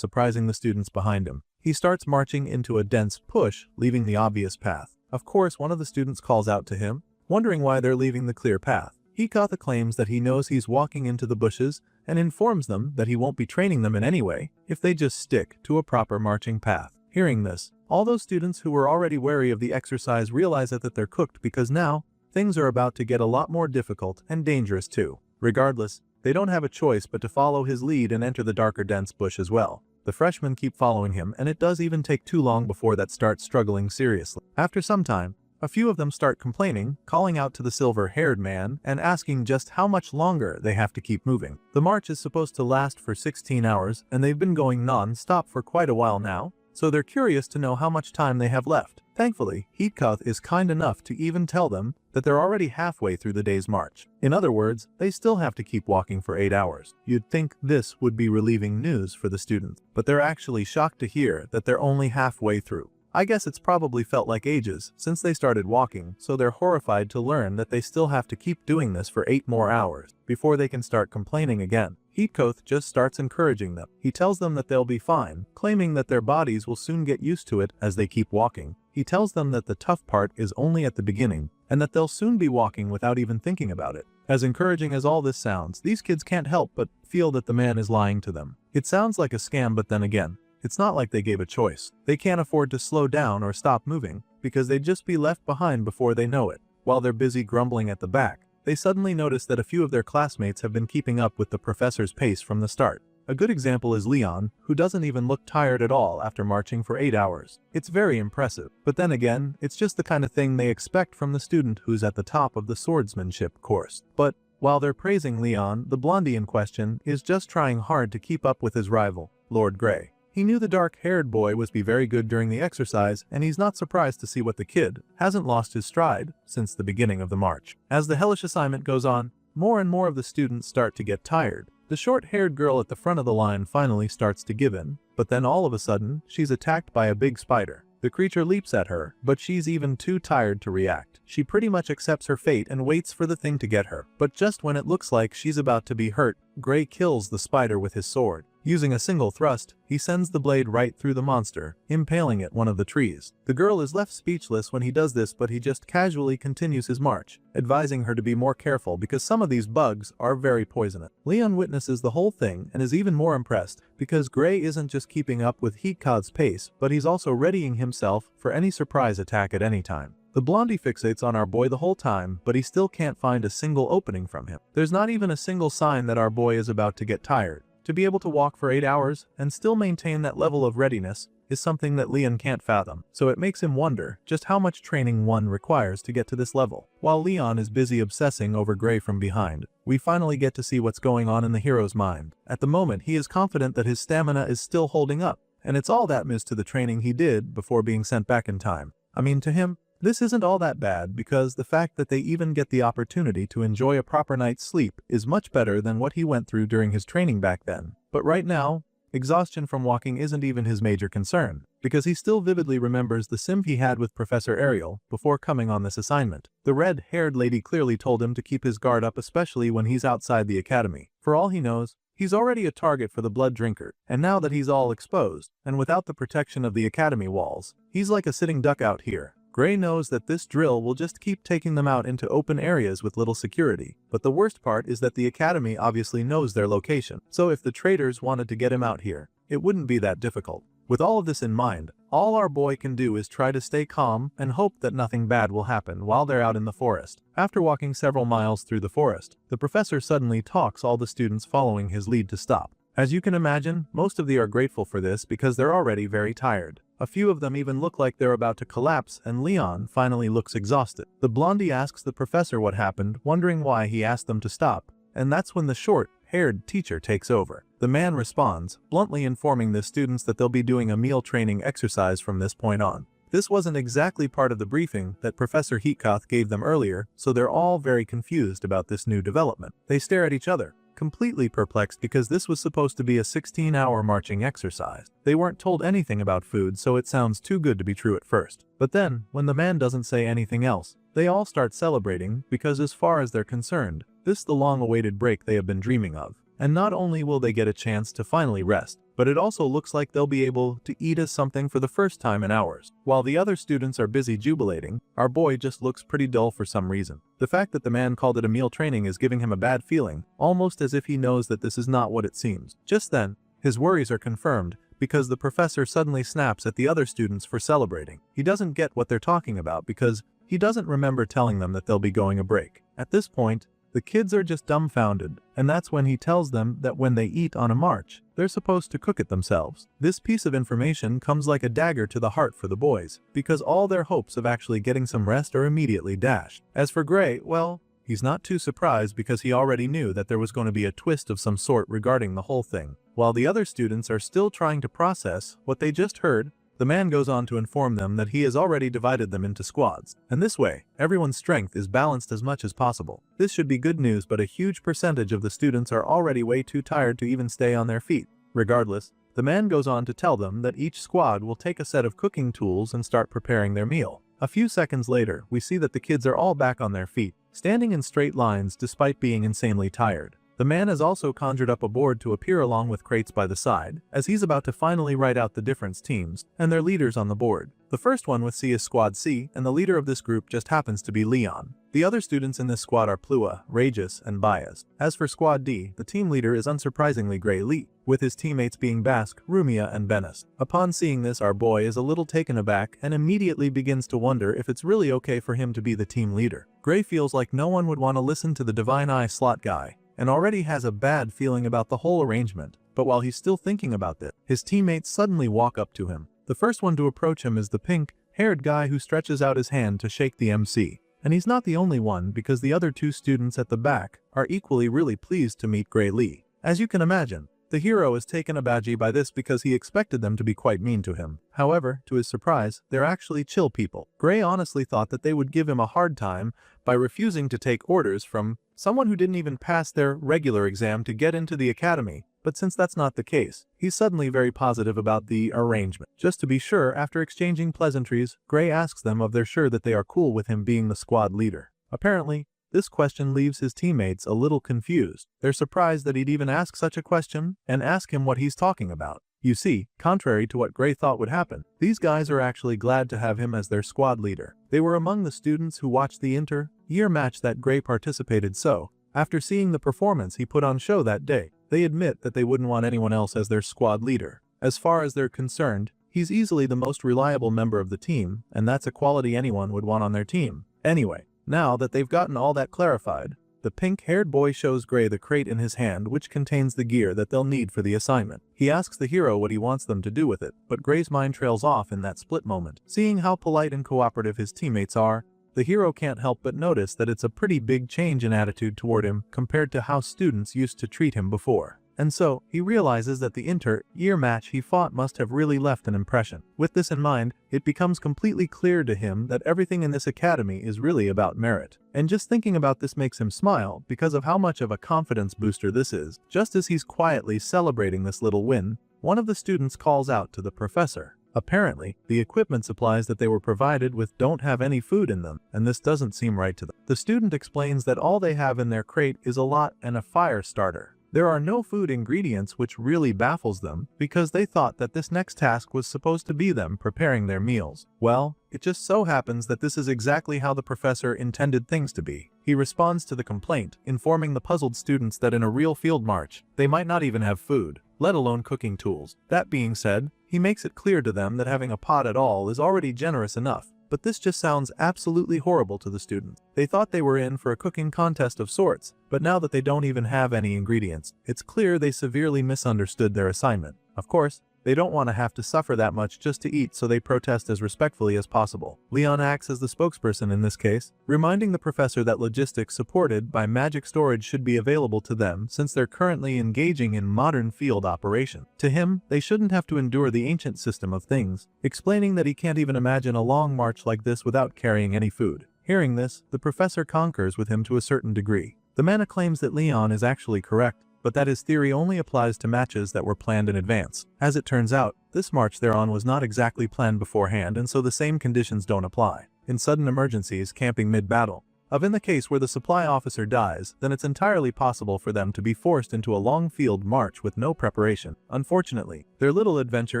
surprising the students behind him. He starts marching into a dense push, leaving the obvious path. Of course, one of the students calls out to him, wondering why they're leaving the clear path. Heacoth claims that he knows he's walking into the bushes and informs them that he won't be training them in any way if they just stick to a proper marching path. Hearing this, all those students who were already wary of the exercise realize that they're cooked because now, things are about to get a lot more difficult and dangerous too. Regardless, they don't have a choice but to follow his lead and enter the darker dense bush as well. The freshmen keep following him, and it does even take too long before that starts struggling seriously. After some time, a few of them start complaining, calling out to the silver-haired man and asking just how much longer they have to keep moving. The march is supposed to last for 16 hours, and they've been going non-stop for quite a while now, so they're curious to know how much time they have left. Thankfully, Heacoth is kind enough to even tell them that they're already halfway through the day's march. In other words, they still have to keep walking for 8 hours. You'd think this would be relieving news for the students, but they're actually shocked to hear that they're only halfway through. I guess it's probably felt like ages since they started walking, so they're horrified to learn that they still have to keep doing this for 8 more hours before they can start complaining again. Heacoth just starts encouraging them. He tells them that they'll be fine, claiming that their bodies will soon get used to it as they keep walking. He tells them that the tough part is only at the beginning, and that they'll soon be walking without even thinking about it. As encouraging as all this sounds, these kids can't help but feel that the man is lying to them. It sounds like a scam, but then again, it's not like they gave a choice. They can't afford to slow down or stop moving, because they'd just be left behind before they know it. While they're busy grumbling at the back, they suddenly notice that a few of their classmates have been keeping up with the professor's pace from the start. A good example is Leon, who doesn't even look tired at all after marching for 8 hours. It's very impressive. But then again, it's just the kind of thing they expect from the student who's at the top of the swordsmanship course. But while they're praising Leon, the blondie in question is just trying hard to keep up with his rival, Lord Grey. He knew the dark-haired boy was be very good during the exercise, and he's not surprised to see what the kid hasn't lost his stride since the beginning of the march. As the hellish assignment goes on, more and more of the students start to get tired. The short-haired girl at the front of the line finally starts to give in, but then all of a sudden, she's attacked by a big spider. The creature leaps at her, but she's even too tired to react. She pretty much accepts her fate and waits for the thing to get her. But just when it looks like she's about to be hurt, Grey kills the spider with his sword. Using a single thrust, he sends the blade right through the monster, impaling it one of the trees. The girl is left speechless when he does this, but he just casually continues his march, advising her to be more careful because some of these bugs are very poisonous. Leon witnesses the whole thing and is even more impressed because Grey isn't just keeping up with Heatcod's pace, but he's also readying himself for any surprise attack at any time. The blondie fixates on our boy the whole time, but he still can't find a single opening from him. There's not even a single sign that our boy is about to get tired. To be able to walk for 8 hours and still maintain that level of readiness is something that Leon can't fathom, so it makes him wonder just how much training one requires to get to this level. While Leon is busy obsessing over Grey from behind, we finally get to see what's going on in the hero's mind. At the moment, he is confident that his stamina is still holding up, and it's all that missed to the training he did before being sent back in time. I mean, to him, this isn't all that bad because the fact that they even get the opportunity to enjoy a proper night's sleep is much better than what he went through during his training back then. But right now, exhaustion from walking isn't even his major concern, because he still vividly remembers the sim he had with Professor Ariel before coming on this assignment. The red-haired lady clearly told him to keep his guard up, especially when he's outside the academy. For all he knows, he's already a target for the blood drinker, and now that he's all exposed, and without the protection of the academy walls, he's like a sitting duck out here. Grey knows that this drill will just keep taking them out into open areas with little security, but the worst part is that the academy obviously knows their location, so if the traitors wanted to get him out here, it wouldn't be that difficult. With all of this in mind, all our boy can do is try to stay calm and hope that nothing bad will happen while they're out in the forest. After walking several miles through the forest, the professor suddenly talks all the students following his lead to stop. As you can imagine, most of them are grateful for this because they're already very tired. A few of them even look like they're about to collapse, and Leon finally looks exhausted. The blondie asks the professor what happened, wondering why he asked them to stop, and that's when the short-haired teacher takes over. The man responds, bluntly informing the students that they'll be doing a meal training exercise from this point on. This wasn't exactly part of the briefing that Professor Heatcod gave them earlier, so they're all very confused about this new development. They stare at each other, completely perplexed because this was supposed to be a 16-hour marching exercise. They weren't told anything about food, so it sounds too good to be true at first. But then, when the man doesn't say anything else, they all start celebrating because as far as they're concerned, this is the long-awaited break they have been dreaming of. And not only will they get a chance to finally rest, but it also looks like they'll be able to eat as something for the first time in hours. While the other students are busy jubilating, our boy just looks pretty dull for some reason. The fact that the man called it a meal training is giving him a bad feeling, almost as if he knows that this is not what it seems. Just then, his worries are confirmed because the professor suddenly snaps at the other students for celebrating. He doesn't get what they're talking about because he doesn't remember telling them that they'll be going a break. At this point, the kids are just dumbfounded, and that's when he tells them that when they eat on a march, they're supposed to cook it themselves. This piece of information comes like a dagger to the heart for the boys, because all their hopes of actually getting some rest are immediately dashed. As for Grey, well, he's not too surprised because he already knew that there was going to be a twist of some sort regarding the whole thing. While the other students are still trying to process what they just heard, the man goes on to inform them that he has already divided them into squads, and this way, everyone's strength is balanced as much as possible. This should be good news, but a huge percentage of the students are already way too tired to even stay on their feet. Regardless, the man goes on to tell them that each squad will take a set of cooking tools and start preparing their meal. A few seconds later, we see that the kids are all back on their feet, standing in straight lines despite being insanely tired. The man has also conjured up a board to appear along with crates by the side, as he's about to finally write out the different teams and their leaders on the board. The first one with C is Squad C, and the leader of this group just happens to be Leon. The other students in this squad are Plua, Regis, and Bias. As for Squad D, the team leader is unsurprisingly Grey Lee, with his teammates being Bask, Rumia, and Benes. Upon seeing this, our boy is a little taken aback and immediately begins to wonder if it's really okay for him to be the team leader. Grey feels like no one would want to listen to the Divine Eye slot guy, and already has a bad feeling about the whole arrangement. But while he's still thinking about this, his teammates suddenly walk up to him. The first one to approach him is the pink-haired guy who stretches out his hand to shake the MC. And he's not the only one, because the other two students at the back are equally really pleased to meet Gray Lee. As you can imagine, the hero is taken aback by this because he expected them to be quite mean to him. However, to his surprise, they're actually chill people. Gray honestly thought that they would give him a hard time by refusing to take orders from someone who didn't even pass their regular exam to get into the academy. But since that's not the case, he's suddenly very positive about the arrangement. Just to be sure, after exchanging pleasantries, Gray asks them if they're sure that they are cool with him being the squad leader. Apparently, this question leaves his teammates a little confused. They're surprised that he'd even ask such a question and ask him what he's talking about. You see, contrary to what Gray thought would happen, these guys are actually glad to have him as their squad leader. They were among the students who watched the inter-year match that Gray participated, so after seeing the performance he put on show that day, they admit that they wouldn't want anyone else as their squad leader. As far as they're concerned, he's easily the most reliable member of the team, and that's a quality anyone would want on their team. Anyway, now that they've gotten all that clarified, the pink-haired boy shows Gray the crate in his hand which contains the gear that they'll need for the assignment. He asks the hero what he wants them to do with it, but Gray's mind trails off in that split moment. Seeing how polite and cooperative his teammates are, the hero can't help but notice that it's a pretty big change in attitude toward him compared to how students used to treat him before. And so, he realizes that the inter-year match he fought must have really left an impression. With this in mind, it becomes completely clear to him that everything in this academy is really about merit. And just thinking about this makes him smile because of how much of a confidence booster this is. Just as he's quietly celebrating this little win, one of the students calls out to the professor. Apparently, the equipment supplies that they were provided with don't have any food in them, and this doesn't seem right to them. The student explains that all they have in their crate is a lot and a fire starter. There are no food ingredients, which really baffles them, because they thought that this next task was supposed to be them preparing their meals. Well, it just so happens that this is exactly how the professor intended things to be. He responds to the complaint, informing the puzzled students that in a real field march, they might not even have food, let alone cooking tools. That being said, he makes it clear to them that having a pot at all is already generous enough. But this just sounds absolutely horrible to the students. They thought they were in for a cooking contest of sorts, but now that they don't even have any ingredients, it's clear they severely misunderstood their assignment. Of course, they don't want to have to suffer that much just to eat, so they protest as respectfully as possible. Leon acts as the spokesperson in this case, reminding the professor that logistics supported by magic storage should be available to them since they're currently engaging in modern field operation. To him, they shouldn't have to endure the ancient system of things, explaining that he can't even imagine a long march like this without carrying any food. Hearing this, the professor concurs with him to a certain degree. The man claims that Leon is actually correct, but that his theory only applies to matches that were planned in advance. As it turns out, this march they're on was not exactly planned beforehand, and so the same conditions don't apply. In sudden emergencies, camping mid-battle, in the case where the supply officer dies, then it's entirely possible for them to be forced into a long field march with no preparation. Unfortunately, their little adventure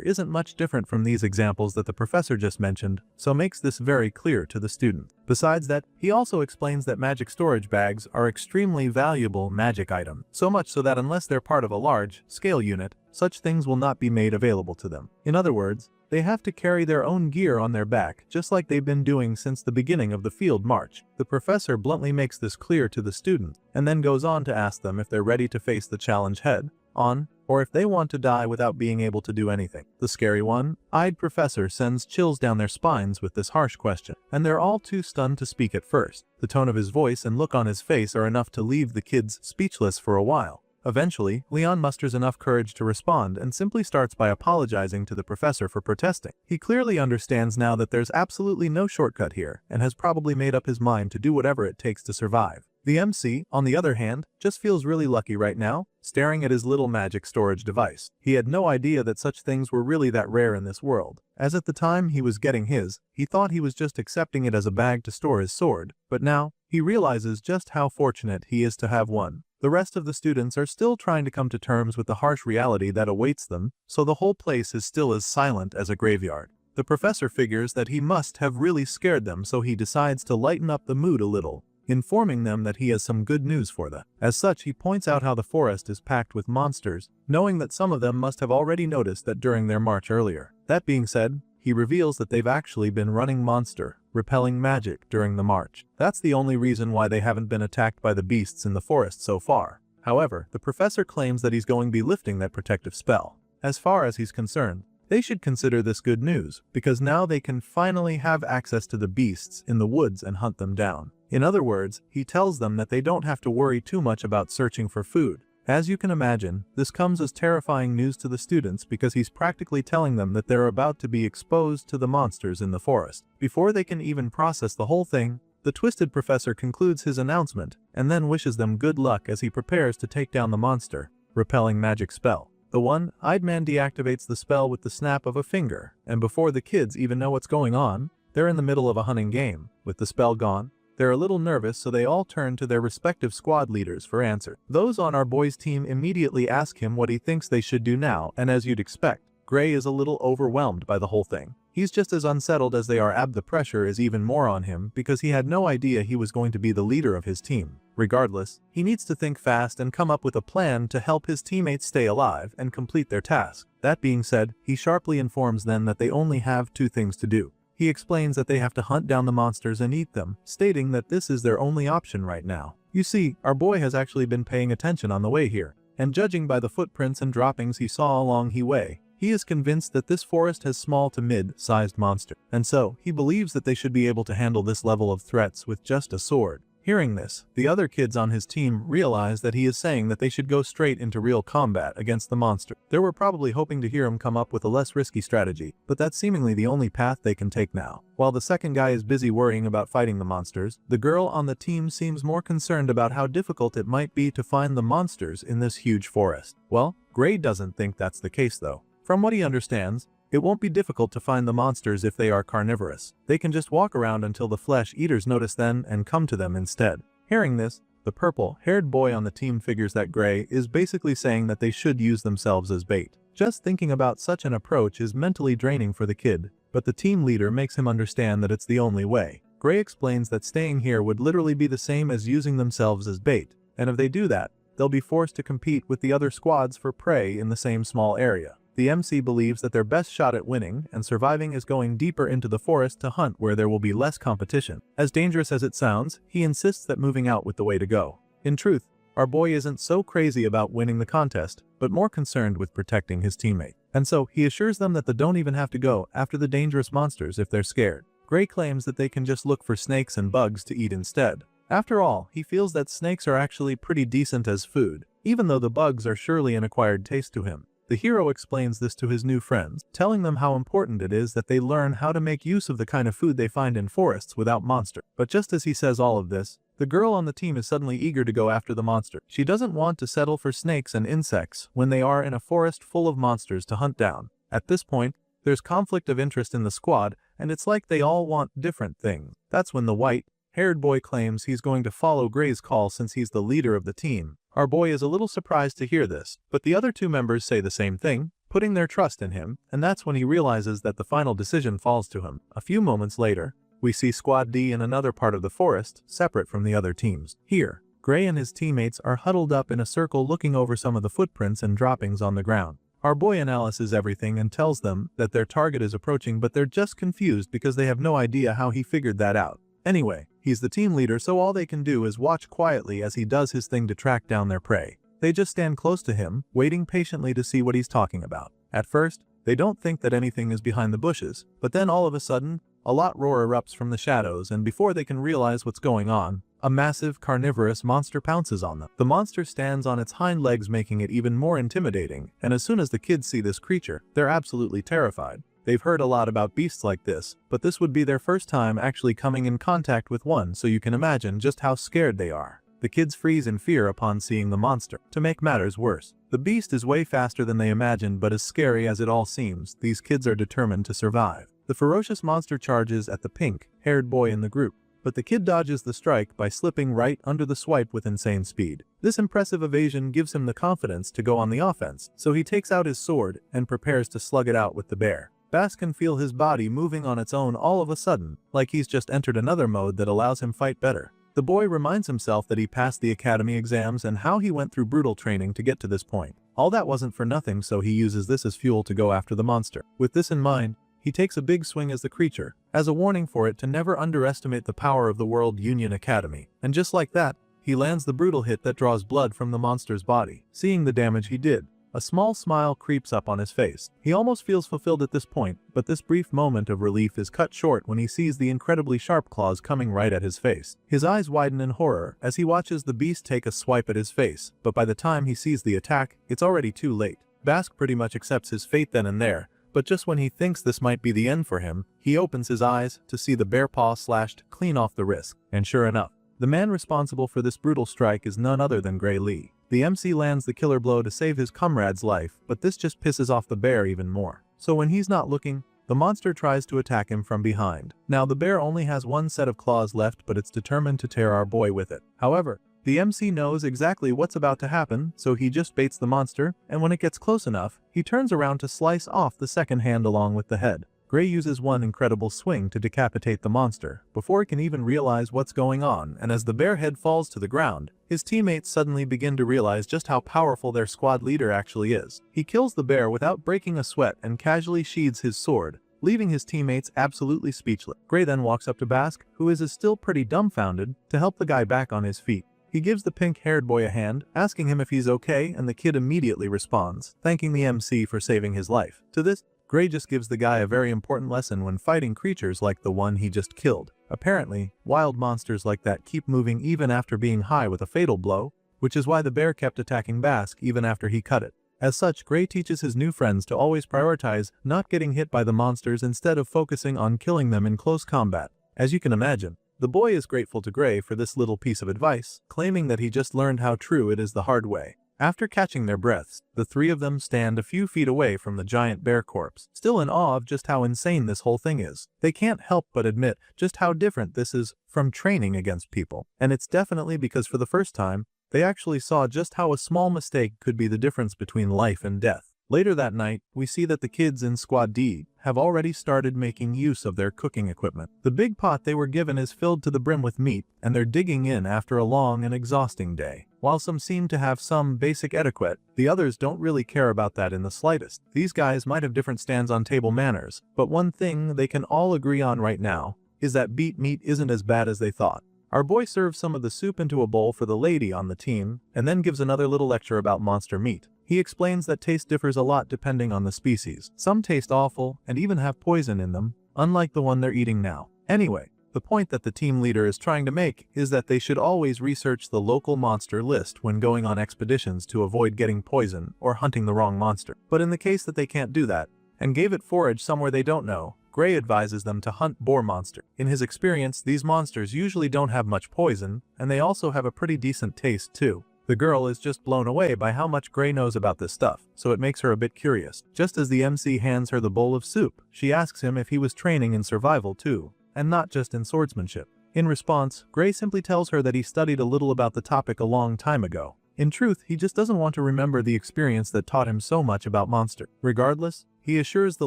isn't much different from these examples that the professor just mentioned, so makes this very clear to the student. Besides that, he also explains that magic storage bags are extremely valuable magic items, so much so that unless they're part of a large-scale unit, such things will not be made available to them. In other words, they have to carry their own gear on their back, just like they've been doing since the beginning of the field march. The professor bluntly makes this clear to the student, and then goes on to ask them if they're ready to face the challenge head-on, or if they want to die without being able to do anything. The scary one-eyed professor sends chills down their spines with this harsh question, and they're all too stunned to speak at first. The tone of his voice and look on his face are enough to leave the kids speechless for a while. Eventually, Leon musters enough courage to respond and simply starts by apologizing to the professor for protesting. He clearly understands now that there's absolutely no shortcut here, and has probably made up his mind to do whatever it takes to survive. The MC, on the other hand, just feels really lucky right now, staring at his little magic storage device. He had no idea that such things were really that rare in this world, as at the time he was getting his, he thought he was just accepting it as a bag to store his sword, but now, he realizes just how fortunate he is to have one. The rest of the students are still trying to come to terms with the harsh reality that awaits them, so the whole place is still as silent as a graveyard. The professor figures that he must have really scared them, so he decides to lighten up the mood a little, informing them that he has some good news for them. As such, he points out how the forest is packed with monsters, knowing that some of them must have already noticed that during their march earlier. That being said, he reveals that they've actually been running monster-repelling magic during the march. That's the only reason why they haven't been attacked by the beasts in the forest so far. However, the professor claims that he's going to be lifting that protective spell. As far as he's concerned, they should consider this good news, because now they can finally have access to the beasts in the woods and hunt them down. In other words, he tells them that they don't have to worry too much about searching for food. As you can imagine, this comes as terrifying news to the students because he's practically telling them that they're about to be exposed to the monsters in the forest. Before they can even process the whole thing, the twisted professor concludes his announcement and then wishes them good luck as he prepares to take down the monster, repelling magic spell. The one-eyed man deactivates the spell with the snap of a finger, and before the kids even know what's going on, they're in the middle of a hunting game. With the spell gone, they're a little nervous, so they all turn to their respective squad leaders for answers. Those on our boy's team immediately ask him what he thinks they should do now, and as you'd expect, Gray is a little overwhelmed by the whole thing. He's just as unsettled as they are. The pressure is even more on him because he had no idea he was going to be the leader of his team. Regardless, he needs to think fast and come up with a plan to help his teammates stay alive and complete their task. That being said, he sharply informs them that they only have two things to do. He explains that they have to hunt down the monsters and eat them, stating that this is their only option right now. You see, our boy has actually been paying attention on the way here, and judging by the footprints and droppings he saw along the way, he is convinced that this forest has small to mid-sized monsters, and so he believes that they should be able to handle this level of threats with just a sword. Hearing this, the other kids on his team realize that he is saying that they should go straight into real combat against the monster. They were probably hoping to hear him come up with a less risky strategy, but that's seemingly the only path they can take now. While the second guy is busy worrying about fighting the monsters, the girl on the team seems more concerned about how difficult it might be to find the monsters in this huge forest. Well, Gray doesn't think that's the case though. From what he understands, it won't be difficult to find the monsters if they are carnivorous. They can just walk around until the flesh eaters notice them and come to them instead. Hearing this, the purple-haired boy on the team figures that Gray is basically saying that they should use themselves as bait. Just thinking about such an approach is mentally draining for the kid, but the team leader makes him understand that it's the only way. Gray explains that staying here would literally be the same as using themselves as bait, and if they do that, they'll be forced to compete with the other squads for prey in the same small area. The MC believes that their best shot at winning and surviving is going deeper into the forest to hunt where there will be less competition. As dangerous as it sounds, he insists that moving out with the way to go. In truth, our boy isn't so crazy about winning the contest, but more concerned with protecting his teammate. And so, he assures them that they don't even have to go after the dangerous monsters if they're scared. Gray claims that they can just look for snakes and bugs to eat instead. After all, he feels that snakes are actually pretty decent as food, even though the bugs are surely an acquired taste to him. The hero explains this to his new friends, telling them how important it is that they learn how to make use of the kind of food they find in forests without monsters. But just as he says all of this, the girl on the team is suddenly eager to go after the monster. She doesn't want to settle for snakes and insects when they are in a forest full of monsters to hunt down. At this point, there's conflict of interest in the squad, and it's like they all want different things. That's when the white-haired boy claims he's going to follow Gray's call since he's the leader of the team. Our boy is a little surprised to hear this, but the other two members say the same thing, putting their trust in him, and that's when he realizes that the final decision falls to him. A few moments later, we see Squad D in another part of the forest, separate from the other teams. Here, Gray and his teammates are huddled up in a circle looking over some of the footprints and droppings on the ground. Our boy analyzes everything and tells them that their target is approaching, but they're just confused because they have no idea how he figured that out. Anyway, he's the team leader, so all they can do is watch quietly as he does his thing to track down their prey. They just stand close to him, waiting patiently to see what he's talking about. At first, they don't think that anything is behind the bushes, but then all of a sudden, a lot roar erupts from the shadows, and before they can realize what's going on, a massive carnivorous monster pounces on them. The monster stands on its hind legs, making it even more intimidating, and as soon as the kids see this creature, they're absolutely terrified. They've heard a lot about beasts like this, but this would be their first time actually coming in contact with one, so you can imagine just how scared they are. The kids freeze in fear upon seeing the monster. To make matters worse, the beast is way faster than they imagined, but as scary as it all seems, these kids are determined to survive. The ferocious monster charges at the pink-haired boy in the group, but the kid dodges the strike by slipping right under the swipe with insane speed. This impressive evasion gives him the confidence to go on the offense, so he takes out his sword and prepares to slug it out with the bear. Bass can feel his body moving on its own all of a sudden, like he's just entered another mode that allows him fight better. The boy reminds himself that he passed the academy exams and how he went through brutal training to get to this point. All that wasn't for nothing, so he uses this as fuel to go after the monster. With this in mind, he takes a big swing as the creature, as a warning for it to never underestimate the power of the World Union Academy. And just like that, he lands the brutal hit that draws blood from the monster's body. Seeing the damage he did, a small smile creeps up on his face. He almost feels fulfilled at this point, but this brief moment of relief is cut short when he sees the incredibly sharp claws coming right at his face. His eyes widen in horror as he watches the beast take a swipe at his face, but by the time he sees the attack, it's already too late. Bask pretty much accepts his fate then and there, but just when he thinks this might be the end for him, he opens his eyes to see the bear paw slashed clean off the wrist, and sure enough, the man responsible for this brutal strike is none other than Gray Lee. The MC lands the killer blow to save his comrade's life, but this just pisses off the bear even more. So when he's not looking, the monster tries to attack him from behind. Now the bear only has one set of claws left, but it's determined to tear our boy with it. However, the MC knows exactly what's about to happen, so he just baits the monster, and when it gets close enough, he turns around to slice off the second hand along with the head. Gray uses one incredible swing to decapitate the monster, before it can even realize what's going on, and as the bear head falls to the ground, his teammates suddenly begin to realize just how powerful their squad leader actually is. He kills the bear without breaking a sweat and casually sheathes his sword, leaving his teammates absolutely speechless. Gray then walks up to Bask, who is still pretty dumbfounded, to help the guy back on his feet. He gives the pink-haired boy a hand, asking him if he's okay, and the kid immediately responds, thanking the MC for saving his life. To this, Gray just gives the guy a very important lesson when fighting creatures like the one he just killed. Apparently, wild monsters like that keep moving even after being high with a fatal blow, which is why the bear kept attacking Bask even after he cut it. As such, Gray teaches his new friends to always prioritize not getting hit by the monsters instead of focusing on killing them in close combat. As you can imagine, the boy is grateful to Gray for this little piece of advice, claiming that he just learned how true it is the hard way. After catching their breaths, the three of them stand a few feet away from the giant bear corpse, still in awe of just how insane this whole thing is. They can't help but admit just how different this is from training against people. And it's definitely because for the first time, they actually saw just how a small mistake could be the difference between life and death. Later that night, we see that the kids in Squad D have already started making use of their cooking equipment. The big pot they were given is filled to the brim with meat, and they're digging in after a long and exhausting day. While some seem to have some basic etiquette, the others don't really care about that in the slightest. These guys might have different stands on table manners, but one thing they can all agree on right now is that beet meat isn't as bad as they thought. Our boy serves some of the soup into a bowl for the lady on the team, and then gives another little lecture about monster meat. He explains that taste differs a lot depending on the species. Some taste awful and even have poison in them, unlike the one they're eating now. Anyway, the point that the team leader is trying to make is that they should always research the local monster list when going on expeditions to avoid getting poison or hunting the wrong monster. But in the case that they can't do that, and gave it forage somewhere they don't know, Gray advises them to hunt boar monster. In his experience, these monsters usually don't have much poison, and they also have a pretty decent taste too. The girl is just blown away by how much Gray knows about this stuff, so it makes her a bit curious. Just as the MC hands her the bowl of soup, she asks him if he was training in survival too, and not just in swordsmanship. In response, Gray simply tells her that he studied a little about the topic a long time ago. In truth, he just doesn't want to remember the experience that taught him so much about monster. Regardless, he assures the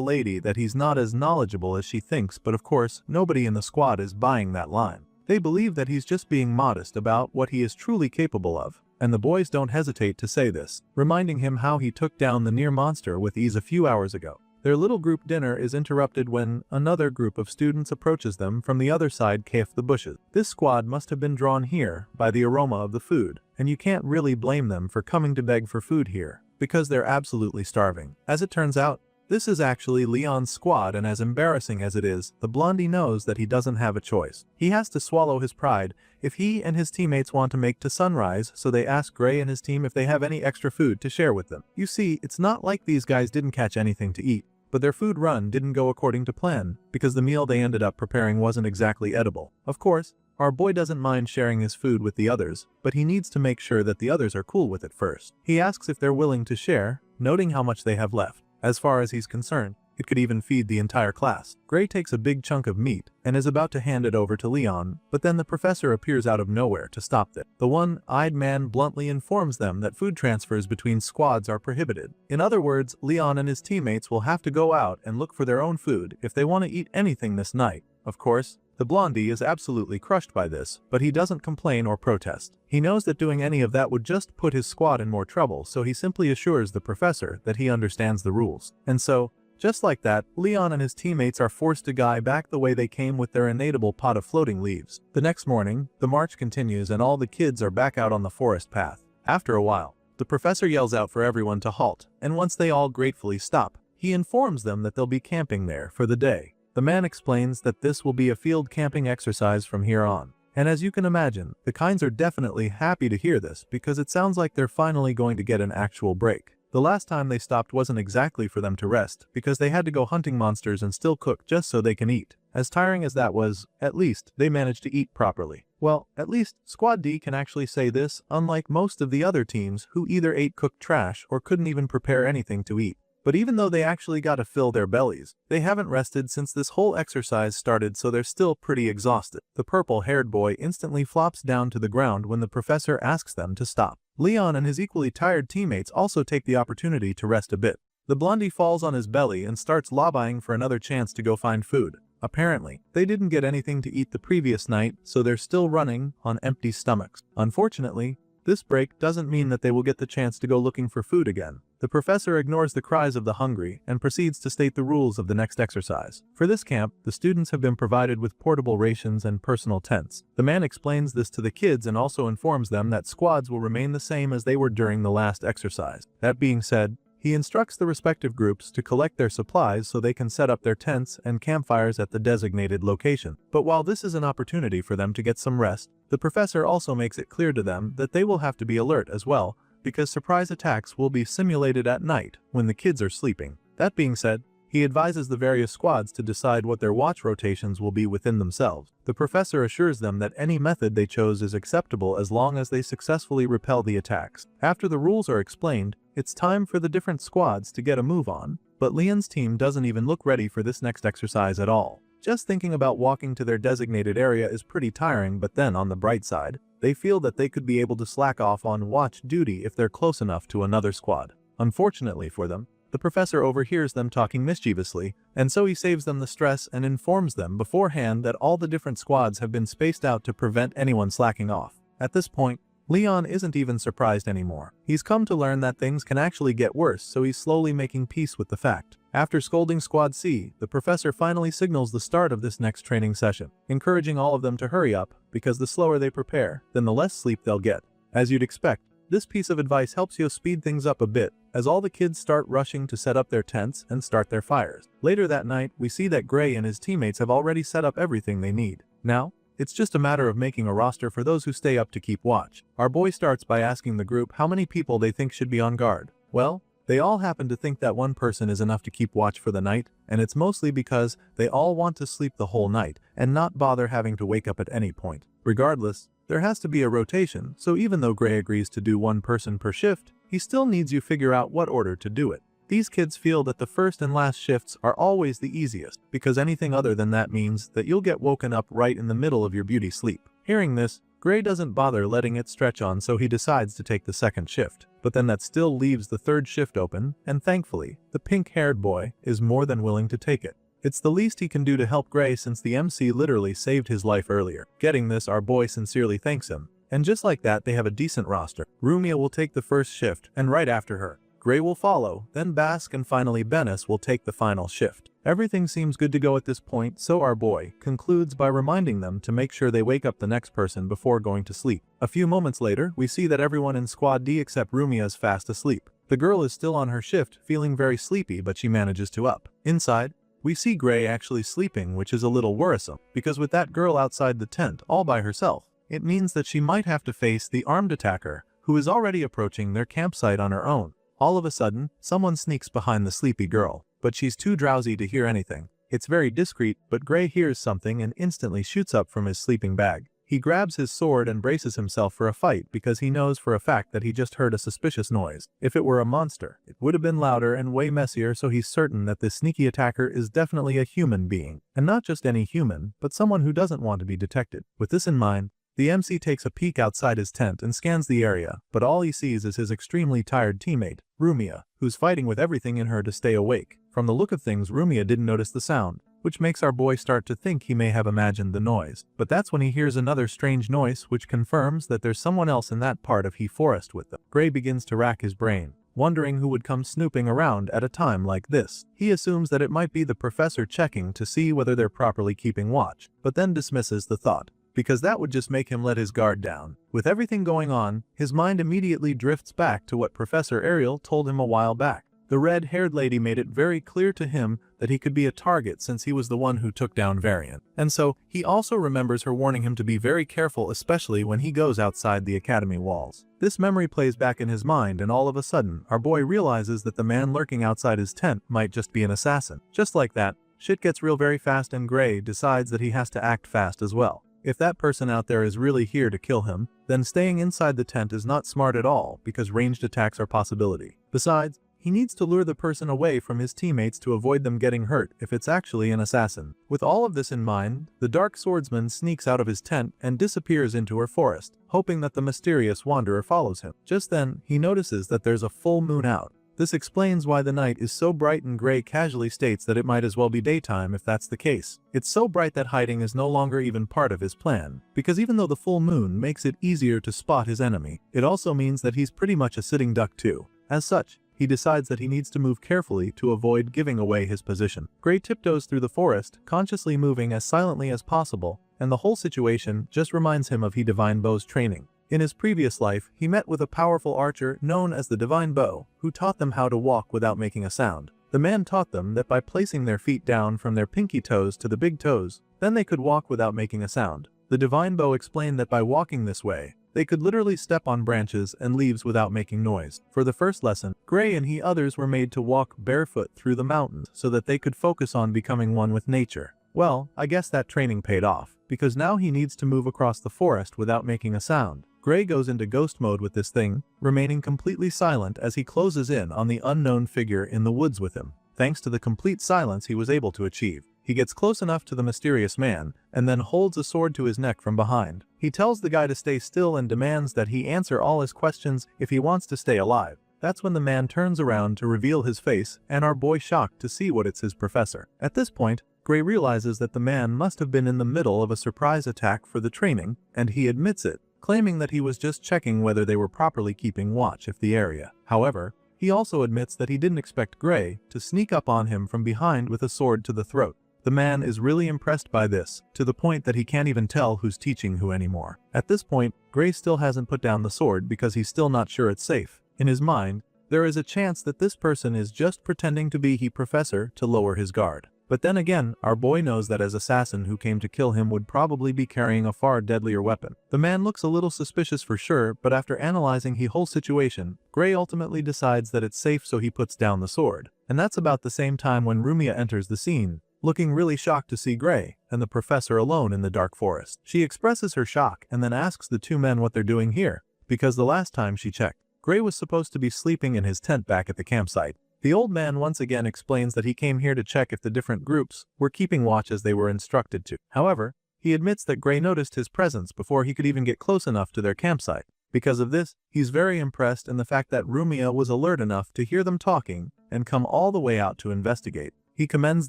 lady that he's not as knowledgeable as she thinks, but of course, nobody in the squad is buying that line. They believe that he's just being modest about what he is truly capable of, and the boys don't hesitate to say this, reminding him how he took down the near monster with ease a few hours ago. Their little group dinner is interrupted when another group of students approaches them from the other side of the bushes. This squad must have been drawn here by the aroma of the food, and you can't really blame them for coming to beg for food here, because they're absolutely starving. As it turns out, this is actually Leon's squad, and as embarrassing as it is, the blondie knows that he doesn't have a choice. He has to swallow his pride if he and his teammates want to make to sunrise, so they ask Gray and his team if they have any extra food to share with them. You see, it's not like these guys didn't catch anything to eat, but their food run didn't go according to plan, because the meal they ended up preparing wasn't exactly edible. Of course, our boy doesn't mind sharing his food with the others, but he needs to make sure that the others are cool with it first. He asks if they're willing to share, noting how much they have left. As far as he's concerned, it could even feed the entire class. Gray takes a big chunk of meat and is about to hand it over to Leon, but then the professor appears out of nowhere to stop them. The one-eyed man bluntly informs them that food transfers between squads are prohibited. In other words, Leon and his teammates will have to go out and look for their own food if they want to eat anything this night. Of course, the blondie is absolutely crushed by this, but he doesn't complain or protest. He knows that doing any of that would just put his squad in more trouble, so he simply assures the professor that he understands the rules. And so, Just like that, Leon and his teammates are forced to go back the way they came with their inedible pot of floating leaves. The next morning, the march continues and all the kids are back out on the forest path. After a while, the professor yells out for everyone to halt, and once they all gratefully stop, he informs them that they'll be camping there for the day. The man explains that this will be a field camping exercise from here on. And as you can imagine, the kinds are definitely happy to hear this because it sounds like they're finally going to get an actual break. The last time they stopped wasn't exactly for them to rest because they had to go hunting monsters and still cook just so they can eat. As tiring as that was, at least they managed to eat properly. Well, at least Squad D can actually say this, unlike most of the other teams who either ate cooked trash or couldn't even prepare anything to eat. But even though they actually got to fill their bellies, they haven't rested since this whole exercise started, so they're still pretty exhausted. The purple-haired boy instantly flops down to the ground when the professor asks them to stop. Leon and his equally tired teammates also take the opportunity to rest a bit. The blondie falls on his belly and starts lobbying for another chance to go find food. Apparently, they didn't get anything to eat the previous night, so they're still running on empty stomachs. Unfortunately, this break doesn't mean that they will get the chance to go looking for food again. The professor ignores the cries of the hungry and proceeds to state the rules of the next exercise. For this camp, the students have been provided with portable rations and personal tents. The man explains this to the kids and also informs them that squads will remain the same as they were during the last exercise. That being said, he instructs the respective groups to collect their supplies so they can set up their tents and campfires at the designated location. But while this is an opportunity for them to get some rest, the professor also makes it clear to them that they will have to be alert as well, because surprise attacks will be simulated at night when the kids are sleeping. That being said, he advises the various squads to decide what their watch rotations will be within themselves. The professor assures them that any method they chose is acceptable as long as they successfully repel the attacks. After the rules are explained, it's time for the different squads to get a move on, but Leon's team doesn't even look ready for this next exercise at all. Just thinking about walking to their designated area is pretty tiring, but then on the bright side, they feel that they could be able to slack off on watch duty if they're close enough to another squad. Unfortunately for them, the professor overhears them talking mischievously, and so he saves them the stress and informs them beforehand that all the different squads have been spaced out to prevent anyone slacking off. At this point, Leon isn't even surprised anymore. He's come to learn that things can actually get worse, so he's slowly making peace with the fact. After scolding Squad C, the professor finally signals the start of this next training session, encouraging all of them to hurry up, because the slower they prepare, then the less sleep they'll get. As you'd expect, this piece of advice helps you speed things up a bit, as all the kids start rushing to set up their tents and start their fires. Later that night, we see that Gray and his teammates have already set up everything they need. Now, it's just a matter of making a roster for those who stay up to keep watch. Our boy starts by asking the group how many people they think should be on guard. Well, they all happen to think that one person is enough to keep watch for the night, and it's mostly because they all want to sleep the whole night and not bother having to wake up at any point. Regardless, there has to be a rotation, so even though Gray agrees to do one person per shift, he still needs you figure out what order to do it. These kids feel that the first and last shifts are always the easiest, because anything other than that means that you'll get woken up right in the middle of your beauty sleep. Hearing this, Gray doesn't bother letting it stretch on, so he decides to take the second shift. But then that still leaves the third shift open, and thankfully, the pink-haired boy is more than willing to take it. It's the least he can do to help Gray since the MC literally saved his life earlier. Getting this, our boy sincerely thanks him. And just like that, they have a decent roster. Rumia will take the first shift, and right after her, Gray will follow, then Bask, and finally Benes will take the final shift. Everything seems good to go at this point, so our boy concludes by reminding them to make sure they wake up the next person before going to sleep. A few moments later, we see that everyone in Squad D except Rumia is fast asleep. The girl is still on her shift, feeling very sleepy, but she manages to up. Inside, we see Gray actually sleeping, which is a little worrisome, because with that girl outside the tent all by herself, it means that she might have to face the armed attacker, who is already approaching their campsite on her own. All of a sudden, someone sneaks behind the sleepy girl, but she's too drowsy to hear anything. It's very discreet, but Gray hears something and instantly shoots up from his sleeping bag. He grabs his sword and braces himself for a fight because he knows for a fact that he just heard a suspicious noise. If it were a monster, it would have been louder and way messier, so he's certain that this sneaky attacker is definitely a human being. And not just any human, but someone who doesn't want to be detected. With this in mind, the MC takes a peek outside his tent and scans the area, but all he sees is his extremely tired teammate, Rumia, who's fighting with everything in her to stay awake. From the look of things, Rumia didn't notice the sound, which makes our boy start to think he may have imagined the noise. But that's when he hears another strange noise, which confirms that there's someone else in that part of the forest with them. Gray begins to rack his brain. wondering who would come snooping around at a time like this. He assumes that it might be the professor checking to see whether they're properly keeping watch, but then dismisses the thought, because that would just make him let his guard down. With everything going on, his mind immediately drifts back to what Professor Ariel told him a while back. The red-haired lady made it very clear to him that he could be a target since he was the one who took down Variant. And so, he also remembers her warning him to be very careful, especially when he goes outside the academy walls. This memory plays back in his mind, and all of a sudden, our boy realizes that the man lurking outside his tent might just be an assassin. Just like that, shit gets real very fast, and Gray decides that he has to act fast as well. If that person out there is really here to kill him, then staying inside the tent is not smart at all because ranged attacks are a possibility. Besides, he needs to lure the person away from his teammates to avoid them getting hurt if it's actually an assassin. With all of this in mind, the dark swordsman sneaks out of his tent and disappears into her forest, hoping that the mysterious wanderer follows him. Just then, he notices that there's a full moon out. This explains why the night is so bright, and Gray casually states that it might as well be daytime if that's the case. It's so bright that hiding is no longer even part of his plan, because even though the full moon makes it easier to spot his enemy, it also means that he's pretty much a sitting duck too. As such, he decides that he needs to move carefully to avoid giving away his position. Gray tiptoes through the forest, consciously moving as silently as possible, and the whole situation just reminds him of Divine Bow's training. In his previous life, he met with a powerful archer known as the Divine Bow, who taught them how to walk without making a sound. The man taught them that by placing their feet down from their pinky toes to the big toes, then they could walk without making a sound. The Divine Bow explained that by walking this way, they could literally step on branches and leaves without making noise. For the first lesson, Gray and others were made to walk barefoot through the mountains so that they could focus on becoming one with nature. Well, I guess that training paid off, because now he needs to move across the forest without making a sound. Gray goes into ghost mode with this thing, remaining completely silent as he closes in on the unknown figure in the woods with him. Thanks to the complete silence he was able to achieve, he gets close enough to the mysterious man, and then holds a sword to his neck from behind. He tells the guy to stay still and demands that he answer all his questions if he wants to stay alive. That's when the man turns around to reveal his face, and our boy shocked to see what it's his professor. At this point, Gray realizes that the man must have been in the middle of a surprise attack for the training, and he admits it, claiming that he was just checking whether they were properly keeping watch of the area. However, he also admits that he didn't expect Gray to sneak up on him from behind with a sword to the throat. The man is really impressed by this, to the point that he can't even tell who's teaching who anymore. At this point, Gray still hasn't put down the sword because he's still not sure it's safe. In his mind, there is a chance that this person is just pretending to be the professor to lower his guard. But then again, our boy knows that his assassin who came to kill him would probably be carrying a far deadlier weapon. The man looks a little suspicious for sure, but after analyzing the whole situation, Gray ultimately decides that it's safe, so he puts down the sword. And that's about the same time when Rumia enters the scene, looking really shocked to see Gray and the professor alone in the dark forest. She expresses her shock and then asks the two men what they're doing here, because the last time she checked, Gray was supposed to be sleeping in his tent back at the campsite. The old man once again explains that he came here to check if the different groups were keeping watch as they were instructed to. However, he admits that Gray noticed his presence before he could even get close enough to their campsite. Because of this, he's very impressed in the fact that Rumia was alert enough to hear them talking and come all the way out to investigate. He commends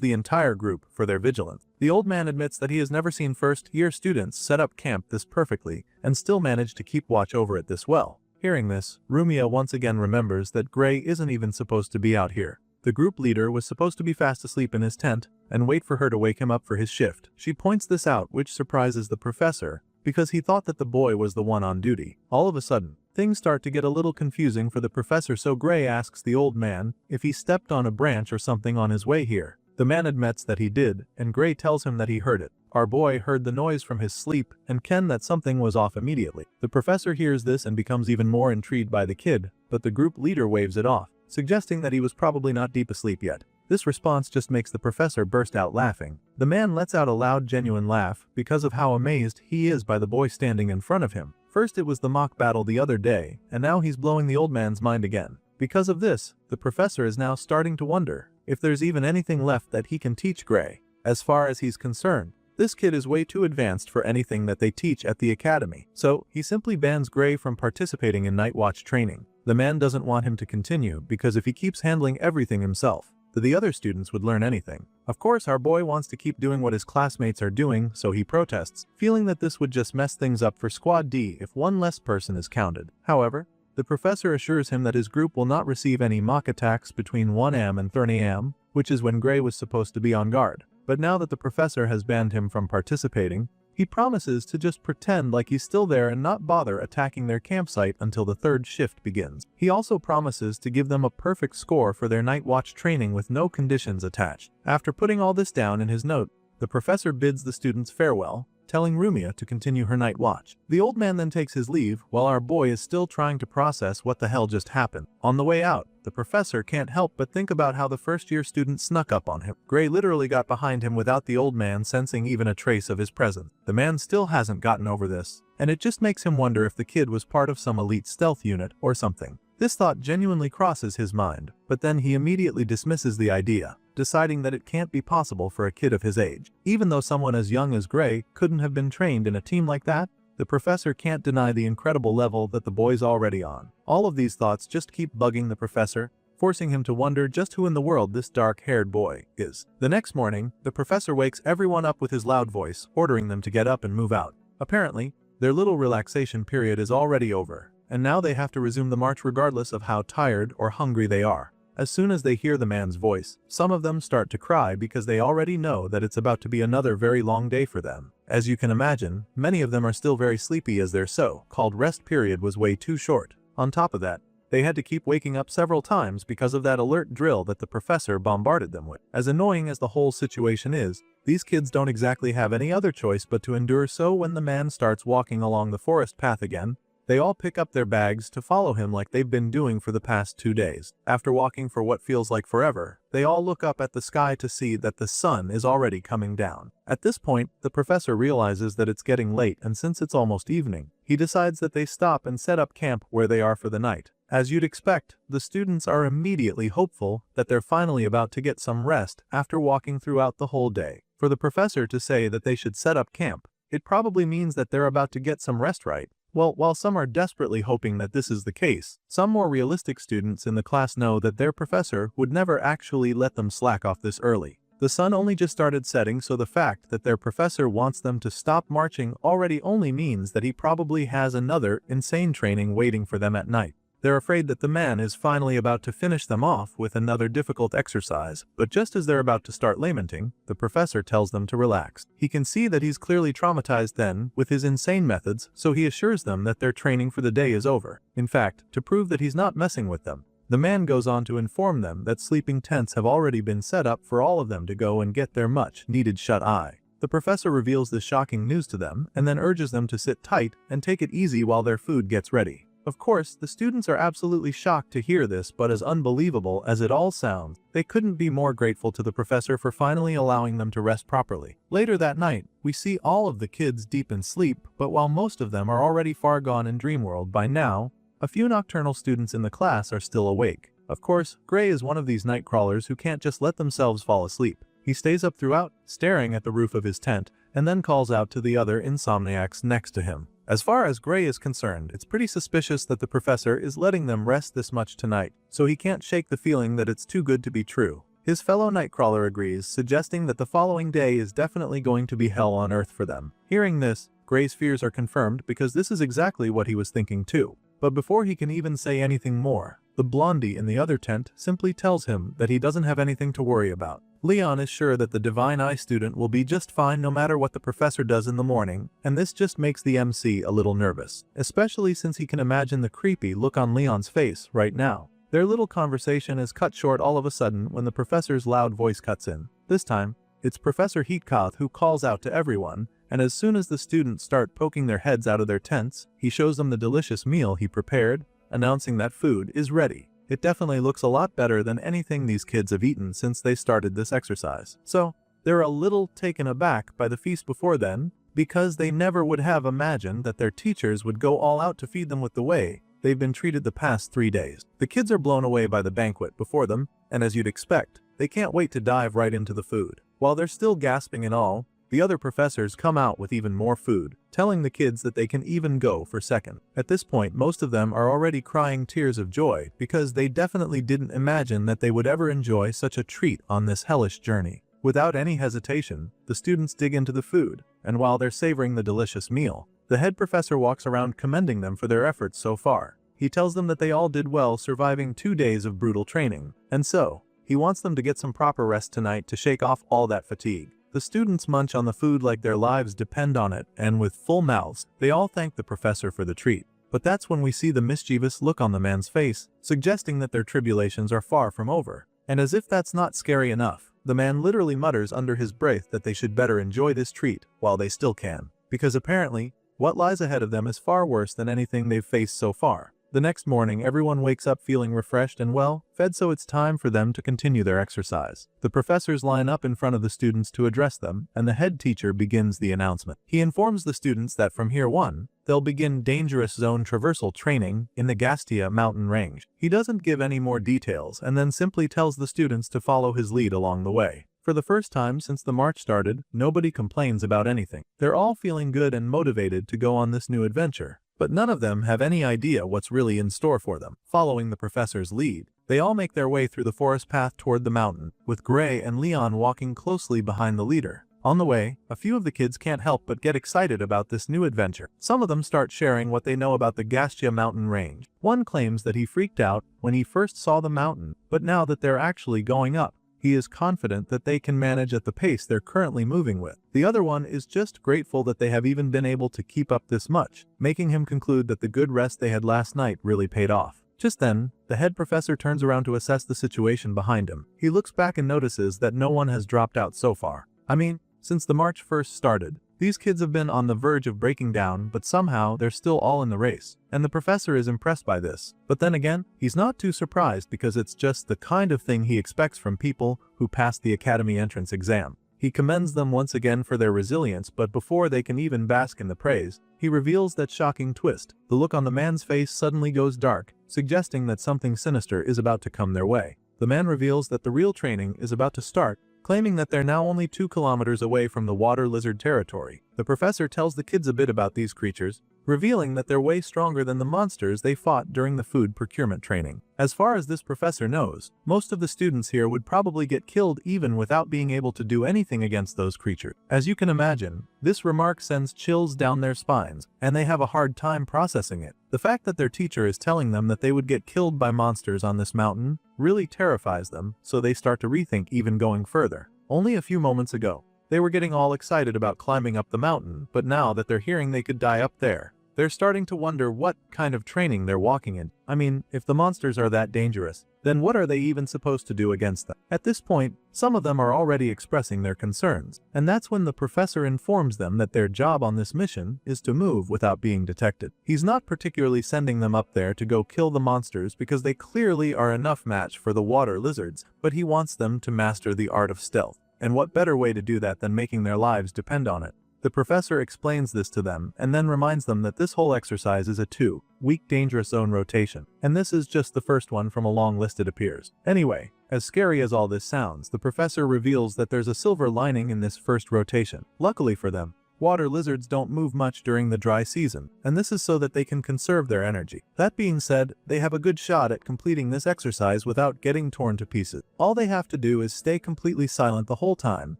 the entire group for their vigilance. The old man admits that he has never seen first-year students set up camp this perfectly and still manage to keep watch over it this well. Hearing this, Rumia once again remembers that Gray isn't even supposed to be out here. The group leader was supposed to be fast asleep in his tent and wait for her to wake him up for his shift. She points this out, which surprises the professor, because he thought that the boy was the one on duty. All of a sudden, things start to get a little confusing for the professor, so Gray asks the old man if he stepped on a branch or something on his way here. The man admits that he did, and Gray tells him that he heard it. Our boy heard the noise from his sleep and can that something was off immediately. The professor hears this and becomes even more intrigued by the kid, but the group leader waves it off, suggesting that he was probably not deep asleep yet. This response just makes the professor burst out laughing. The man lets out a loud, genuine laugh because of how amazed he is by the boy standing in front of him. First it was the mock battle the other day, and now he's blowing the old man's mind again. Because of this, the professor is now starting to wonder if there's even anything left that he can teach Gray. As far as he's concerned, this kid is way too advanced for anything that they teach at the academy, so he simply bans Gray from participating in night watch training. The man doesn't want him to continue because if he keeps handling everything himself, the other students would learn anything. Of course, our boy wants to keep doing what his classmates are doing, so he protests, feeling that this would just mess things up for Squad D if one less person is counted. However, The professor assures him that his group will not receive any mock attacks between 1 am and 30 am, which is when Gray was supposed to be on guard. But now that the professor has banned him from participating, he promises to just pretend like he's still there and not bother attacking their campsite until the third shift begins. He also promises to give them a perfect score for their night watch training with no conditions attached. After putting all this down in his note, the professor bids the students farewell, telling Rumia to continue her night watch. The old man then takes his leave while our boy is still trying to process what the hell just happened. On the way out, the professor can't help but think about how the first-year student snuck up on him. Gray literally got behind him without the old man sensing even a trace of his presence. The man still hasn't gotten over this, and it just makes him wonder if the kid was part of some elite stealth unit or something. This thought genuinely crosses his mind, but then he immediately dismisses the idea, deciding that it can't be possible for a kid of his age. Even though someone as young as Gray couldn't have been trained in a team like that, the professor can't deny the incredible level that the boy's already on. All of these thoughts just keep bugging the professor, forcing him to wonder just who in the world this dark-haired boy is. The next morning, the professor wakes everyone up with his loud voice, ordering them to get up and move out. Apparently, their little relaxation period is already over, and now they have to resume the march regardless of how tired or hungry they are. As soon as they hear the man's voice, some of them start to cry because they already know that it's about to be another very long day for them. As you can imagine, many of them are still very sleepy as their so-called rest period was way too short. On top of that, they had to keep waking up several times because of that alert drill that the professor bombarded them with. As annoying as the whole situation is, these kids don't exactly have any other choice but to endure. So when the man starts walking along the forest path again, they all pick up their bags to follow him like they've been doing for the past 2 days. After walking for what feels like forever, they all look up at the sky to see that the sun is already coming down. At this point, the professor realizes that it's getting late, and since it's almost evening, he decides that they stop and set up camp where they are for the night. As you'd expect, the students are immediately hopeful that they're finally about to get some rest after walking throughout the whole day. For the professor to say that they should set up camp, it probably means that they're about to get some rest, right? Well, while some are desperately hoping that this is the case, some more realistic students in the class know that their professor would never actually let them slack off this early. The sun only just started setting, so the fact that their professor wants them to stop marching already only means that he probably has another insane training waiting for them at night. They're afraid that the man is finally about to finish them off with another difficult exercise, but just as they're about to start lamenting, the professor tells them to relax. He can see that he's clearly traumatized then with his insane methods, so he assures them that their training for the day is over. In fact, to prove that he's not messing with them, the man goes on to inform them that sleeping tents have already been set up for all of them to go and get their much-needed shut-eye. The professor reveals this shocking news to them and then urges them to sit tight and take it easy while their food gets ready. Of course, the students are absolutely shocked to hear this, but as unbelievable as it all sounds, they couldn't be more grateful to the professor for finally allowing them to rest properly. Later that night, we see all of the kids deep in sleep, but while most of them are already far gone in Dreamworld by now, a few nocturnal students in the class are still awake. Of course, Gray is one of these night crawlers who can't just let themselves fall asleep. He stays up throughout, staring at the roof of his tent, and then calls out to the other insomniacs next to him. As far as Gray is concerned, it's pretty suspicious that the professor is letting them rest this much tonight, so he can't shake the feeling that it's too good to be true. His fellow nightcrawler agrees, suggesting that the following day is definitely going to be hell on earth for them. Hearing this, Gray's fears are confirmed because this is exactly what he was thinking too. But before he can even say anything more, the blondie in the other tent simply tells him that he doesn't have anything to worry about. Leon is sure that the Divine Eye student will be just fine no matter what the professor does in the morning, and this just makes the MC a little nervous, especially since he can imagine the creepy look on Leon's face right now. Their little conversation is cut short all of a sudden when the professor's loud voice cuts in. This time, it's Professor Heatkoth who calls out to everyone, and as soon as the students start poking their heads out of their tents, he shows them the delicious meal he prepared, announcing that food is ready. It definitely looks a lot better than anything these kids have eaten since they started this exercise. So, they're a little taken aback by the feast before then, because they never would have imagined that their teachers would go all out to feed them with the way they've been treated the past 3 days. The kids are blown away by the banquet before them, and as you'd expect, they can't wait to dive right into the food. While they're still gasping and all, the other professors come out with even more food, telling the kids that they can even go for second. At this point, most of them are already crying tears of joy because they definitely didn't imagine that they would ever enjoy such a treat on this hellish journey. Without any hesitation, the students dig into the food, and while they're savoring the delicious meal, the head professor walks around commending them for their efforts so far. He tells them that they all did well surviving 2 days of brutal training, and so, he wants them to get some proper rest tonight to shake off all that fatigue. The students munch on the food like their lives depend on it, and with full mouths, they all thank the professor for the treat. But that's when we see the mischievous look on the man's face, suggesting that their tribulations are far from over. And as if that's not scary enough, the man literally mutters under his breath that they should better enjoy this treat while they still can. Because apparently, what lies ahead of them is far worse than anything they've faced so far. The next morning, everyone wakes up feeling refreshed and well fed, so it's time for them to continue their exercise. The professors line up in front of the students to address them, and the head teacher begins the announcement. He informs the students that from here on, they'll begin dangerous zone traversal training in the Gastia mountain range. He doesn't give any more details and then simply tells the students to follow his lead along the way. For the first time since the march started, nobody complains about anything. They're all feeling good and motivated to go on this new adventure. But none of them have any idea what's really in store for them. Following the professor's lead, they all make their way through the forest path toward the mountain, with Gray and Leon walking closely behind the leader. On the way, a few of the kids can't help but get excited about this new adventure. Some of them start sharing what they know about the Gastia mountain range. One claims that he freaked out when he first saw the mountain, but now that they're actually going up, he is confident that they can manage at the pace they're currently moving with. The other one is just grateful that they have even been able to keep up this much, making him conclude that the good rest they had last night really paid off. Just then, the head professor turns around to assess the situation behind him. He looks back and notices that no one has dropped out so far. I mean, since the march first started, these kids have been on the verge of breaking down, but somehow they're still all in the race. And the professor is impressed by this. But then again, he's not too surprised because it's just the kind of thing he expects from people who pass the academy entrance exam. He commends them once again for their resilience, but before they can even bask in the praise, he reveals that shocking twist. The look on the man's face suddenly goes dark, suggesting that something sinister is about to come their way. The man reveals that the real training is about to start, claiming that they're now only 2 kilometers away from the water lizard territory. The professor tells the kids a bit about these creatures, revealing that they're way stronger than the monsters they fought during the food procurement training. As far as this professor knows, most of the students here would probably get killed even without being able to do anything against those creatures. As you can imagine, this remark sends chills down their spines, and they have a hard time processing it. The fact that their teacher is telling them that they would get killed by monsters on this mountain really terrifies them, so they start to rethink even going further. Only a few moments ago, they were getting all excited about climbing up the mountain, but now that they're hearing they could die up there, they're starting to wonder what kind of training they're walking in. I mean, if the monsters are that dangerous, then what are they even supposed to do against them? At this point, some of them are already expressing their concerns, and that's when the professor informs them that their job on this mission is to move without being detected. He's not particularly sending them up there to go kill the monsters because they clearly are enough match for the water lizards, but he wants them to master the art of stealth. And what better way to do that than making their lives depend on it? The professor explains this to them and then reminds them that this whole exercise is a 2-week dangerous zone rotation, and this is just the first one from a long list it appears. Anyway, as scary as all this sounds, the professor reveals that there's a silver lining in this first rotation. Luckily for them, water lizards don't move much during the dry season, and this is so that they can conserve their energy. That being said, they have a good shot at completing this exercise without getting torn to pieces. All they have to do is stay completely silent the whole time,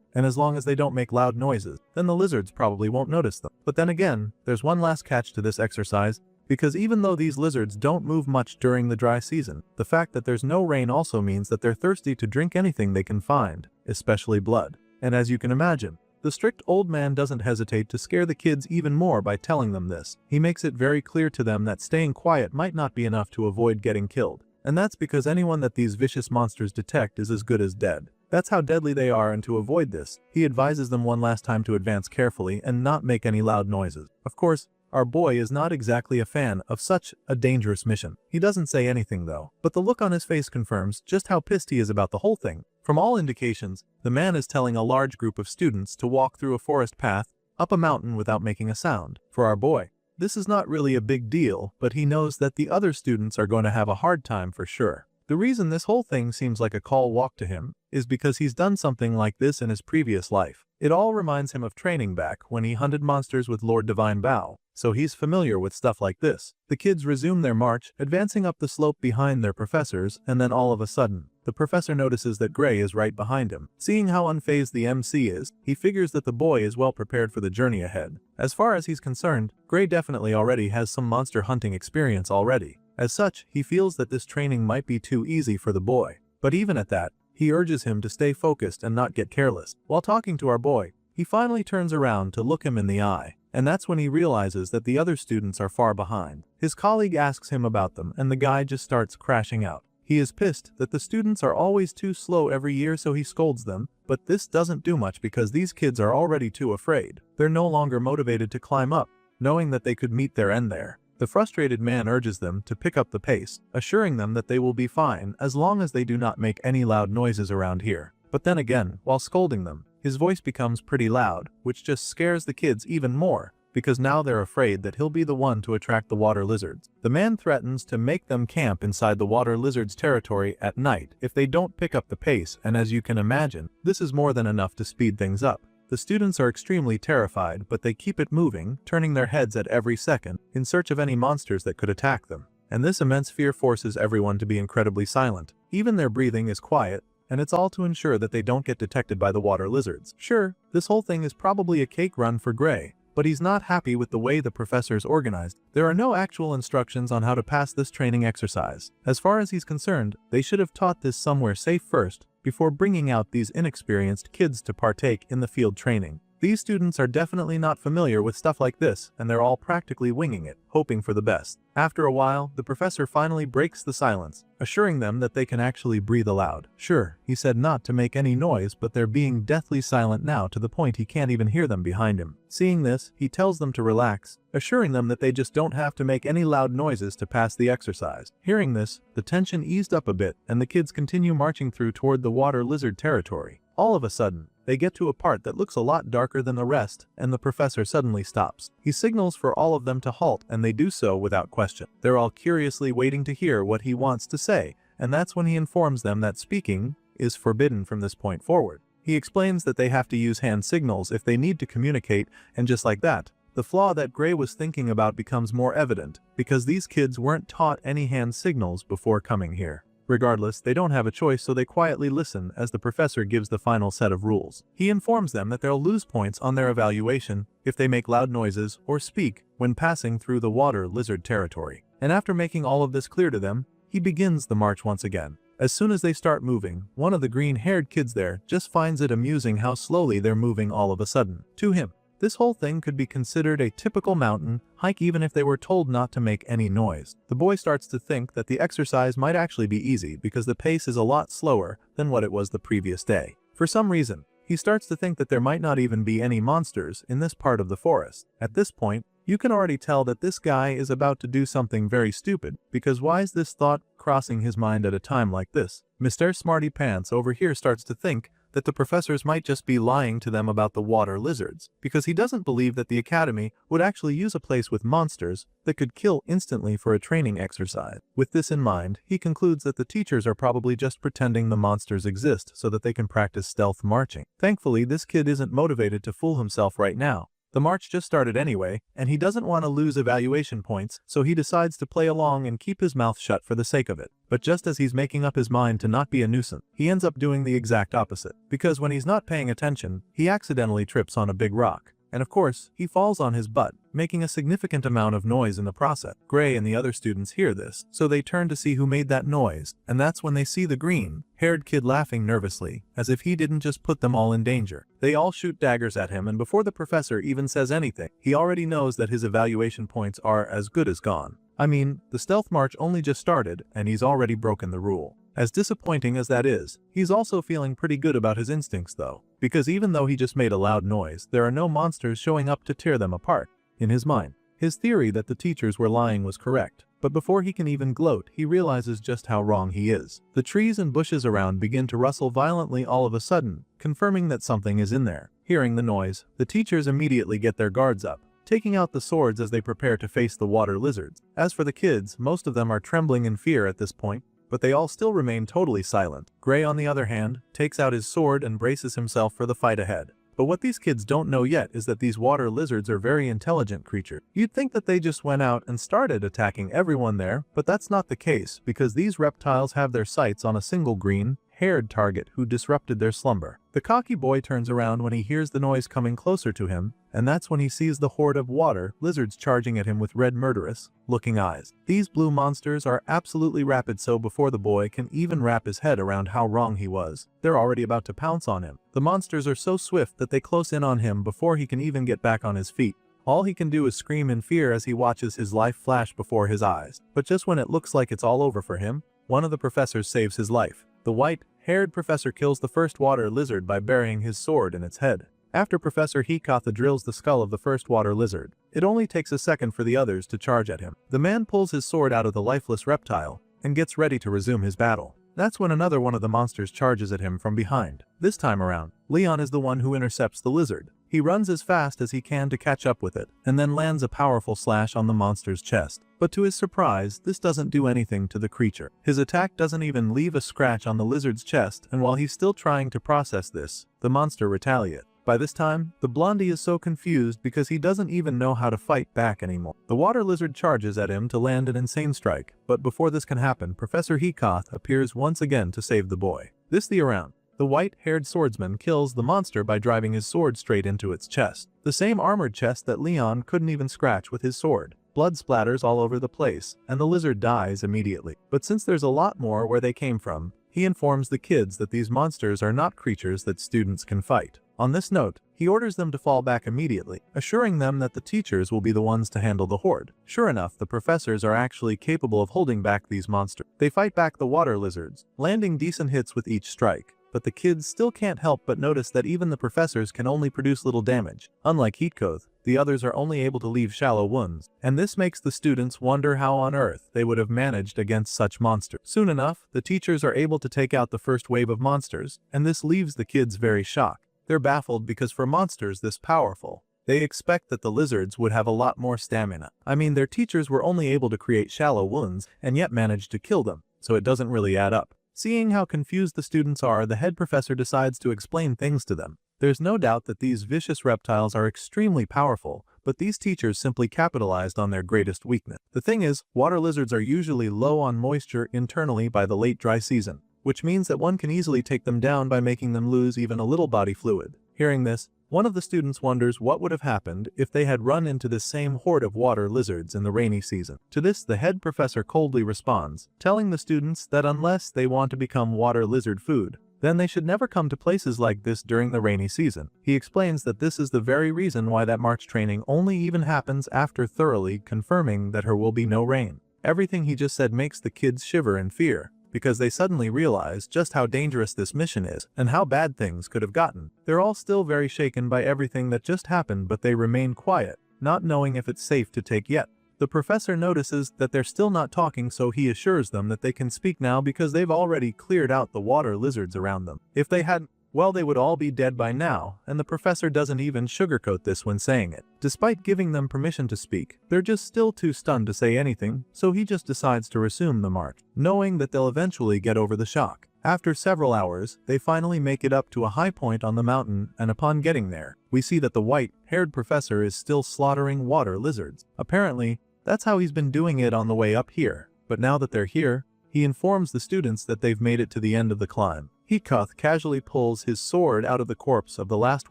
and as long as they don't make loud noises, then the lizards probably won't notice them. But then again, there's one last catch to this exercise, because even though these lizards don't move much during the dry season, the fact that there's no rain also means that they're thirsty to drink anything they can find, especially blood. And as you can imagine, the strict old man doesn't hesitate to scare the kids even more by telling them this. He makes it very clear to them that staying quiet might not be enough to avoid getting killed. And that's because anyone that these vicious monsters detect is as good as dead. That's how deadly they are, and to avoid this, he advises them one last time to advance carefully and not make any loud noises. Of course, our boy is not exactly a fan of such a dangerous mission. He doesn't say anything though, but the look on his face confirms just how pissed he is about the whole thing. From all indications, the man is telling a large group of students to walk through a forest path up a mountain without making a sound. For our boy, this is not really a big deal, but he knows that the other students are going to have a hard time for sure. The reason this whole thing seems like a call walk to him is because he's done something like this in his previous life. It all reminds him of training back when he hunted monsters with Lord Divine Bao, so he's familiar with stuff like this. The kids resume their march, advancing up the slope behind their professors, and then all of a sudden, the professor notices that Gray is right behind him. Seeing how unfazed the MC is, he figures that the boy is well prepared for the journey ahead. As far as he's concerned, Gray definitely already has some monster hunting experience already. As such, he feels that this training might be too easy for the boy. But even at that, he urges him to stay focused and not get careless. While talking to our boy, he finally turns around to look him in the eye. And that's when he realizes that the other students are far behind. His colleague asks him about them and the guy just starts crashing out. He is pissed that the students are always too slow every year, so he scolds them, but this doesn't do much because these kids are already too afraid. They're no longer motivated to climb up, knowing that they could meet their end there. The frustrated man urges them to pick up the pace, assuring them that they will be fine as long as they do not make any loud noises around here. But then again, while scolding them, his voice becomes pretty loud, which just scares the kids even more, because now they're afraid that he'll be the one to attract the water lizards. The man threatens to make them camp inside the water lizards' territory at night if they don't pick up the pace, and as you can imagine, this is more than enough to speed things up. The students are extremely terrified, but they keep it moving, turning their heads at every second, in search of any monsters that could attack them. And this immense fear forces everyone to be incredibly silent. Even their breathing is quiet, and it's all to ensure that they don't get detected by the water lizards. Sure, this whole thing is probably a cake run for Gray, but he's not happy with the way the professor's organized. There are no actual instructions on how to pass this training exercise. As far as he's concerned, they should have taught this somewhere safe first, before bringing out these inexperienced kids to partake in the field training. These students are definitely not familiar with stuff like this, and they're all practically winging it, hoping for the best. After a while, the professor finally breaks the silence, assuring them that they can actually breathe aloud. Sure, he said not to make any noise, but they're being deathly silent now to the point he can't even hear them behind him. Seeing this, he tells them to relax, assuring them that they just don't have to make any loud noises to pass the exercise. Hearing this, the tension eased up a bit, and the kids continue marching through toward the water lizard territory. All of a sudden, they get to a part that looks a lot darker than the rest, and the professor suddenly stops. He signals for all of them to halt, and they do so without question. They're all curiously waiting to hear what he wants to say, and that's when he informs them that speaking is forbidden from this point forward. He explains that they have to use hand signals if they need to communicate, and just like that, the flaw that Gray was thinking about becomes more evident, because these kids weren't taught any hand signals before coming here. Regardless, they don't have a choice, so they quietly listen as the professor gives the final set of rules. He informs them that they'll lose points on their evaluation if they make loud noises or speak when passing through the water lizard territory. And after making all of this clear to them, he begins the march once again. As soon as they start moving, one of the green-haired kids there just finds it amusing how slowly they're moving all of a sudden. To him, this whole thing could be considered a typical mountain hike even if they were told not to make any noise. The boy starts to think that the exercise might actually be easy because the pace is a lot slower than what it was the previous day. For some reason, he starts to think that there might not even be any monsters in this part of the forest. At this point, you can already tell that this guy is about to do something very stupid, because why is this thought crossing his mind at a time like this? Mr. Smarty Pants over here starts to think that the professors might just be lying to them about the water lizards, because he doesn't believe that the academy would actually use a place with monsters that could kill instantly for a training exercise. With this in mind, he concludes that the teachers are probably just pretending the monsters exist so that they can practice stealth marching. Thankfully, this kid isn't motivated to fool himself right now. The march just started anyway, and he doesn't want to lose evaluation points, so he decides to play along and keep his mouth shut for the sake of it. But just as he's making up his mind to not be a nuisance, he ends up doing the exact opposite. Because when he's not paying attention, he accidentally trips on a big rock. And of course, he falls on his butt, making a significant amount of noise in the process. Gray and the other students hear this, so they turn to see who made that noise, and that's when they see the green-haired kid laughing nervously, as if he didn't just put them all in danger. They all shoot daggers at him, and before the professor even says anything, he already knows that his evaluation points are as good as gone. I mean, the stealth march only just started, and he's already broken the rule. As disappointing as that is, he's also feeling pretty good about his instincts though, because even though he just made a loud noise, there are no monsters showing up to tear them apart. In his mind, his theory that the teachers were lying was correct, but before he can even gloat, he realizes just how wrong he is. The trees and bushes around begin to rustle violently all of a sudden, confirming that something is in there. Hearing the noise, the teachers immediately get their guards up, taking out the swords as they prepare to face the water lizards. As for the kids, most of them are trembling in fear at this point, but they all still remain totally silent. Gray, on the other hand, takes out his sword and braces himself for the fight ahead. But what these kids don't know yet is that these water lizards are very intelligent creatures. You'd think that they just went out and started attacking everyone there, but that's not the case, because these reptiles have their sights on a single green-haired white-haired target who disrupted their slumber. The cocky boy turns around when he hears the noise coming closer to him, and that's when he sees the horde of water lizards charging at him with red murderous-looking eyes. These blue monsters are absolutely rapid, so before the boy can even wrap his head around how wrong he was, they're already about to pounce on him. The monsters are so swift that they close in on him before he can even get back on his feet. All he can do is scream in fear as he watches his life flash before his eyes. But just when it looks like it's all over for him, one of the professors saves his life. The white-haired professor kills the first water lizard by burying his sword in its head. After Professor Hikatha drills the skull of the first water lizard, it only takes a second for the others to charge at him. The man pulls his sword out of the lifeless reptile and gets ready to resume his battle. That's when another one of the monsters charges at him from behind. This time around, Leon is the one who intercepts the lizard. He runs as fast as he can to catch up with it, and then lands a powerful slash on the monster's chest. But to his surprise, this doesn't do anything to the creature. His attack doesn't even leave a scratch on the lizard's chest, and while he's still trying to process this, the monster retaliates. By this time, the blondie is so confused because he doesn't even know how to fight back anymore. The water lizard charges at him to land an insane strike, but before this can happen, Professor Hikath appears once again to save the boy. This the around. The white-haired swordsman kills the monster by driving his sword straight into its chest. The same armored chest that Leon couldn't even scratch with his sword. Blood splatters all over the place, and the lizard dies immediately. But since there's a lot more where they came from, he informs the kids that these monsters are not creatures that students can fight. On this note, he orders them to fall back immediately, assuring them that the teachers will be the ones to handle the horde. Sure enough, the professors are actually capable of holding back these monsters. They fight back the water lizards, landing decent hits with each strike. But the kids still can't help but notice that even the professors can only produce little damage. Unlike Heatkoth, the others are only able to leave shallow wounds, and this makes the students wonder how on earth they would have managed against such monsters. Soon enough, the teachers are able to take out the first wave of monsters, and this leaves the kids very shocked. They're baffled because for monsters this powerful, they expect that the lizards would have a lot more stamina. I mean, their teachers were only able to create shallow wounds and yet managed to kill them, so it doesn't really add up. Seeing how confused the students are, the head professor decides to explain things to them. There's no doubt that these vicious reptiles are extremely powerful, but these teachers simply capitalized on their greatest weakness. The thing is, water lizards are usually low on moisture internally by the late dry season, which means that one can easily take them down by making them lose even a little body fluid. Hearing this, one of the students wonders what would have happened if they had run into this same horde of water lizards in the rainy season. To this, the head professor coldly responds, telling the students that unless they want to become water lizard food, then they should never come to places like this during the rainy season. He explains that this is the very reason why that march training only even happens after thoroughly confirming that there will be no rain. Everything he just said makes the kids shiver in fear, because they suddenly realize just how dangerous this mission is and how bad things could have gotten. They're all still very shaken by everything that just happened, but they remain quiet, not knowing if it's safe to take yet. The professor notices that they're still not talking, so he assures them that they can speak now because they've already cleared out the water lizards around them. If they hadn't, well, they would all be dead by now, and the professor doesn't even sugarcoat this when saying it. Despite giving them permission to speak, they're just still too stunned to say anything, so he just decides to resume the march, knowing that they'll eventually get over the shock. After several hours, they finally make it up to a high point on the mountain, and upon getting there, we see that the white-haired professor is still slaughtering water lizards. Apparently, that's how he's been doing it on the way up here, but now that they're here, he informs the students that they've made it to the end of the climb. Heatkoth casually pulls his sword out of the corpse of the last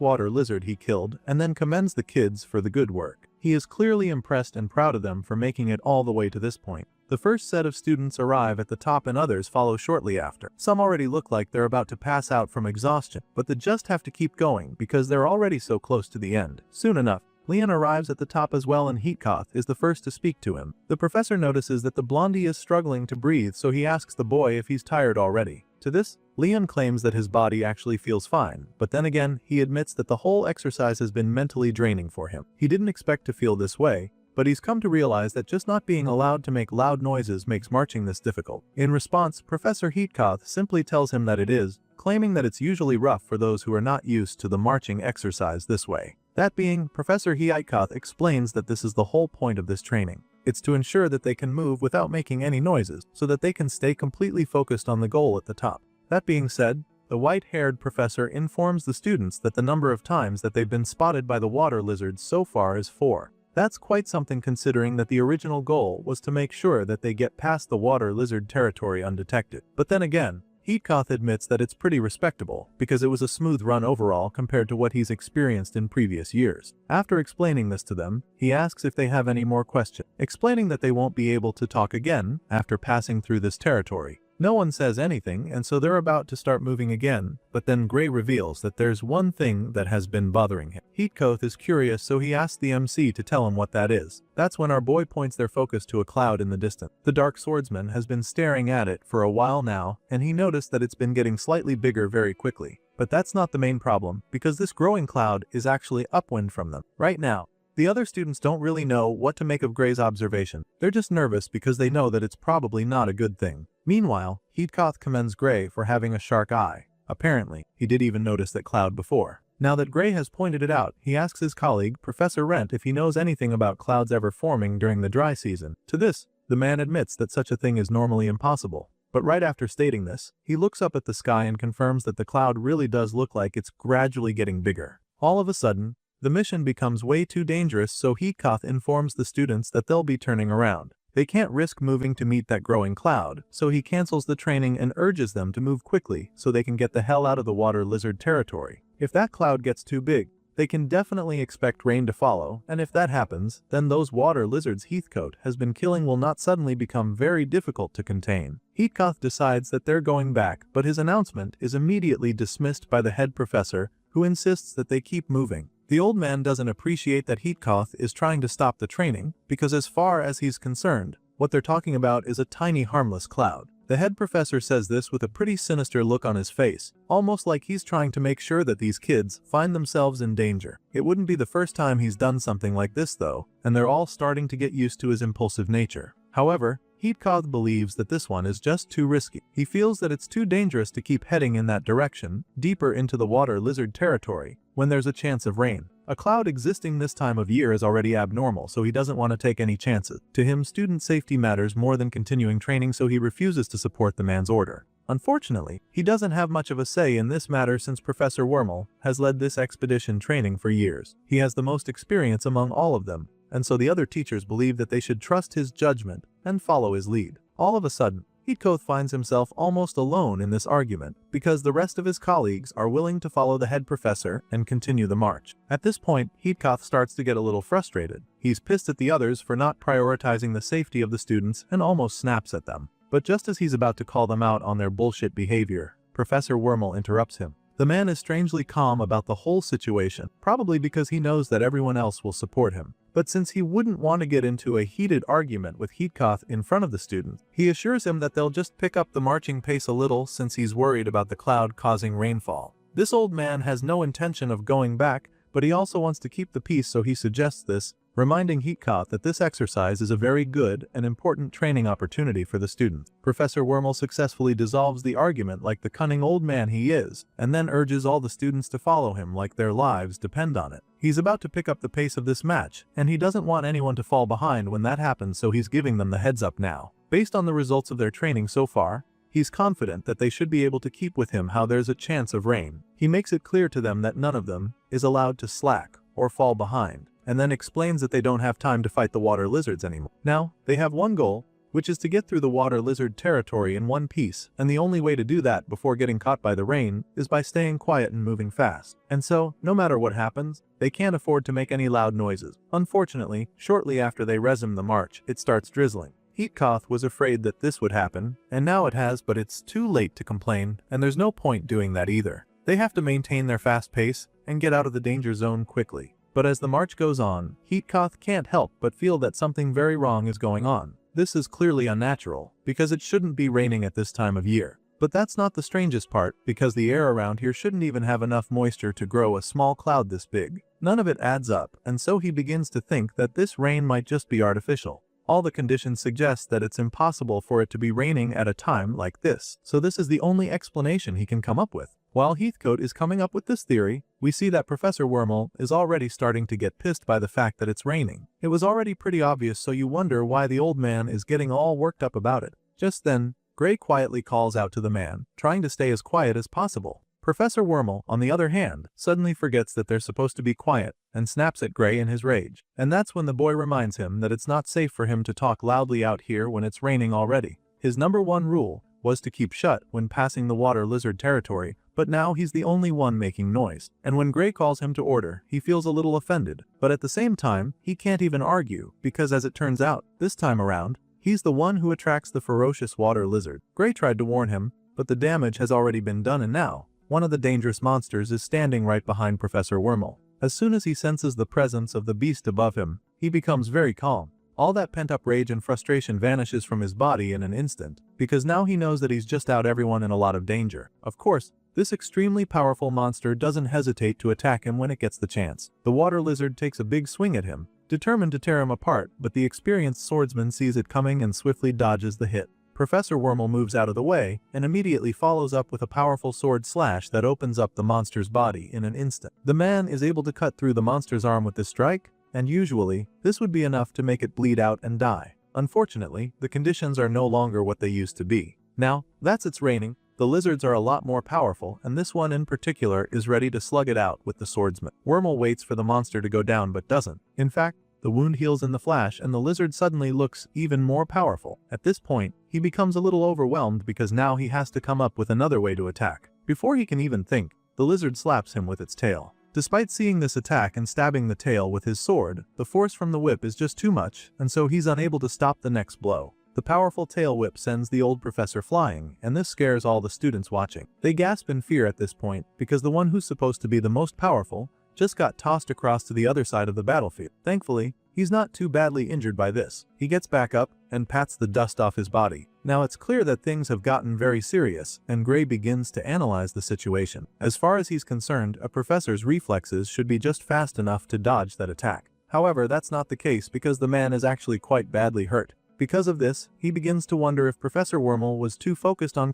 water lizard he killed and then commends the kids for the good work. He is clearly impressed and proud of them for making it all the way to this point. The first set of students arrive at the top and others follow shortly after. Some already look like they're about to pass out from exhaustion, but they just have to keep going because they're already so close to the end. Soon enough, Leon arrives at the top as well, and Heatkoth is the first to speak to him. The professor notices that the blondie is struggling to breathe, so he asks the boy if he's tired already. To this, Leon claims that his body actually feels fine, but then again, he admits that the whole exercise has been mentally draining for him. He didn't expect to feel this way, but he's come to realize that just not being allowed to make loud noises makes marching this difficult. In response, Professor Heatkoth simply tells him that it is, claiming that it's usually rough for those who are not used to the marching exercise this way. That being, Professor Heatkoth explains that this is the whole point of this training. It's to ensure that they can move without making any noises, so that they can stay completely focused on the goal at the top. That being said, the white-haired professor informs the students that the number of times that they've been spotted by the water lizards so far is 4. That's quite something considering that the original goal was to make sure that they get past the water lizard territory undetected. But then again, Heathcote admits that it's pretty respectable, because it was a smooth run overall compared to what he's experienced in previous years. After explaining this to them, he asks if they have any more questions, explaining that they won't be able to talk again after passing through this territory. No one says anything, and so they're about to start moving again, but then Gray reveals that there's one thing that has been bothering him. Heathcote is curious, so he asks the MC to tell him what that is. That's when our boy points their focus to a cloud in the distance. The Dark Swordsman has been staring at it for a while now, and he noticed that it's been getting slightly bigger very quickly. But that's not the main problem, because this growing cloud is actually upwind from them. Right now, the other students don't really know what to make of Gray's observation. They're just nervous because they know that it's probably not a good thing. Meanwhile, Heathcote commends Gray for having a sharp eye. Apparently, he did even notice that cloud before. Now that Gray has pointed it out, he asks his colleague, Professor Rent, if he knows anything about clouds ever forming during the dry season. To this, the man admits that such a thing is normally impossible. But right after stating this, he looks up at the sky and confirms that the cloud really does look like it's gradually getting bigger. All of a sudden, the mission becomes way too dangerous, so Heathcote informs the students that they'll be turning around. They can't risk moving to meet that growing cloud, so he cancels the training and urges them to move quickly so they can get the hell out of the water lizard territory. If that cloud gets too big, they can definitely expect rain to follow, and if that happens, then those water lizards Heathcote has been killing will not suddenly become very difficult to contain. Heathcote decides that they're going back, but his announcement is immediately dismissed by the head professor, who insists that they keep moving. The old man doesn't appreciate that Heathcote is trying to stop the training, because as far as he's concerned, what they're talking about is a tiny harmless cloud. The head professor says this with a pretty sinister look on his face, almost like he's trying to make sure that these kids find themselves in danger. It wouldn't be the first time he's done something like this though, and they're all starting to get used to his impulsive nature. However, Heathcote believes that this one is just too risky. He feels that it's too dangerous to keep heading in that direction, deeper into the water lizard territory, when there's a chance of rain. A cloud existing this time of year is already abnormal, so he doesn't want to take any chances. To him, student safety matters more than continuing training, so he refuses to support the man's order. Unfortunately, he doesn't have much of a say in this matter since Professor Wormel has led this expedition training for years. He has the most experience among all of them, and so the other teachers believe that they should trust his judgment and follow his lead. All of a sudden, Heathcote finds himself almost alone in this argument because the rest of his colleagues are willing to follow the head professor and continue the march. At this point, Heathcote starts to get a little frustrated. He's pissed at the others for not prioritizing the safety of the students and almost snaps at them. But just as he's about to call them out on their bullshit behavior, Professor Wormel interrupts him. The man is strangely calm about the whole situation, probably because he knows that everyone else will support him. But since he wouldn't want to get into a heated argument with Heathcote in front of the students, he assures him that they'll just pick up the marching pace a little since he's worried about the cloud causing rainfall. This old man has no intention of going back, but he also wants to keep the peace, so he suggests this, reminding Heathcote that this exercise is a very good and important training opportunity for the students. Professor Wormel successfully dissolves the argument like the cunning old man he is, and then urges all the students to follow him like their lives depend on it. He's about to pick up the pace of this match, and he doesn't want anyone to fall behind when that happens, so he's giving them the heads up now. Based on the results of their training so far, he's confident that they should be able to keep with him how there's a chance of rain. He makes it clear to them that none of them is allowed to slack or fall behind, and then explains that they don't have time to fight the water lizards anymore. Now, they have one goal, which is to get through the water lizard territory in one piece, and the only way to do that before getting caught by the rain is by staying quiet and moving fast. And so, no matter what happens, they can't afford to make any loud noises. Unfortunately, shortly after they resume the march, it starts drizzling. Heathcote was afraid that this would happen, and now it has, but it's too late to complain, and there's no point doing that either. They have to maintain their fast pace and get out of the danger zone quickly. But as the march goes on, Heathcote can't help but feel that something very wrong is going on. This is clearly unnatural, because it shouldn't be raining at this time of year. But that's not the strangest part, because the air around here shouldn't even have enough moisture to grow a small cloud this big. None of it adds up, and so he begins to think that this rain might just be artificial. All the conditions suggest that it's impossible for it to be raining at a time like this, so this is the only explanation he can come up with. While Heathcote is coming up with this theory, we see that Professor Wormel is already starting to get pissed by the fact that it's raining. It was already pretty obvious, so you wonder why the old man is getting all worked up about it. Just then, Gray quietly calls out to the man, trying to stay as quiet as possible. Professor Wormel, on the other hand, suddenly forgets that they're supposed to be quiet and snaps at Gray in his rage. And that's when the boy reminds him that it's not safe for him to talk loudly out here when it's raining already. His number one rule was to keep shut when passing the water lizard territory, but now he's the only one making noise. And when Gray calls him to order, he feels a little offended, but at the same time, he can't even argue, because as it turns out, this time around, he's the one who attracts the ferocious water lizard. Gray tried to warn him, but the damage has already been done, and now, one of the dangerous monsters is standing right behind Professor Wormel. As soon as he senses the presence of the beast above him, he becomes very calm. All that pent-up rage and frustration vanishes from his body in an instant, because now he knows that he's just out everyone in a lot of danger. Of course, this extremely powerful monster doesn't hesitate to attack him when it gets the chance. The water lizard takes a big swing at him, determined to tear him apart, but the experienced swordsman sees it coming and swiftly dodges the hit. Professor Wormel moves out of the way and immediately follows up with a powerful sword slash that opens up the monster's body in an instant. The man is able to cut through the monster's arm with this strike, and usually, this would be enough to make it bleed out and die. Unfortunately, the conditions are no longer what they used to be. Now, that's it's raining, the lizards are a lot more powerful, and this one in particular is ready to slug it out with the swordsman. Wormel waits for the monster to go down but doesn't. In fact, the wound heals in the flash and the lizard suddenly looks even more powerful. At this point, he becomes a little overwhelmed because now he has to come up with another way to attack. Before he can even think, the lizard slaps him with its tail. Despite seeing this attack and stabbing the tail with his sword, the force from the whip is just too much, and so he's unable to stop the next blow. The powerful tail whip sends the old professor flying, and this scares all the students watching. They gasp in fear at this point, because the one who's supposed to be the most powerful just got tossed across to the other side of the battlefield. Thankfully, he's not too badly injured by this. He gets back up and pats the dust off his body. Now it's clear that things have gotten very serious, and Gray begins to analyze the situation. As far as he's concerned, a professor's reflexes should be just fast enough to dodge that attack. However, that's not the case because the man is actually quite badly hurt. Because of this, he begins to wonder if Professor Wormel was too focused on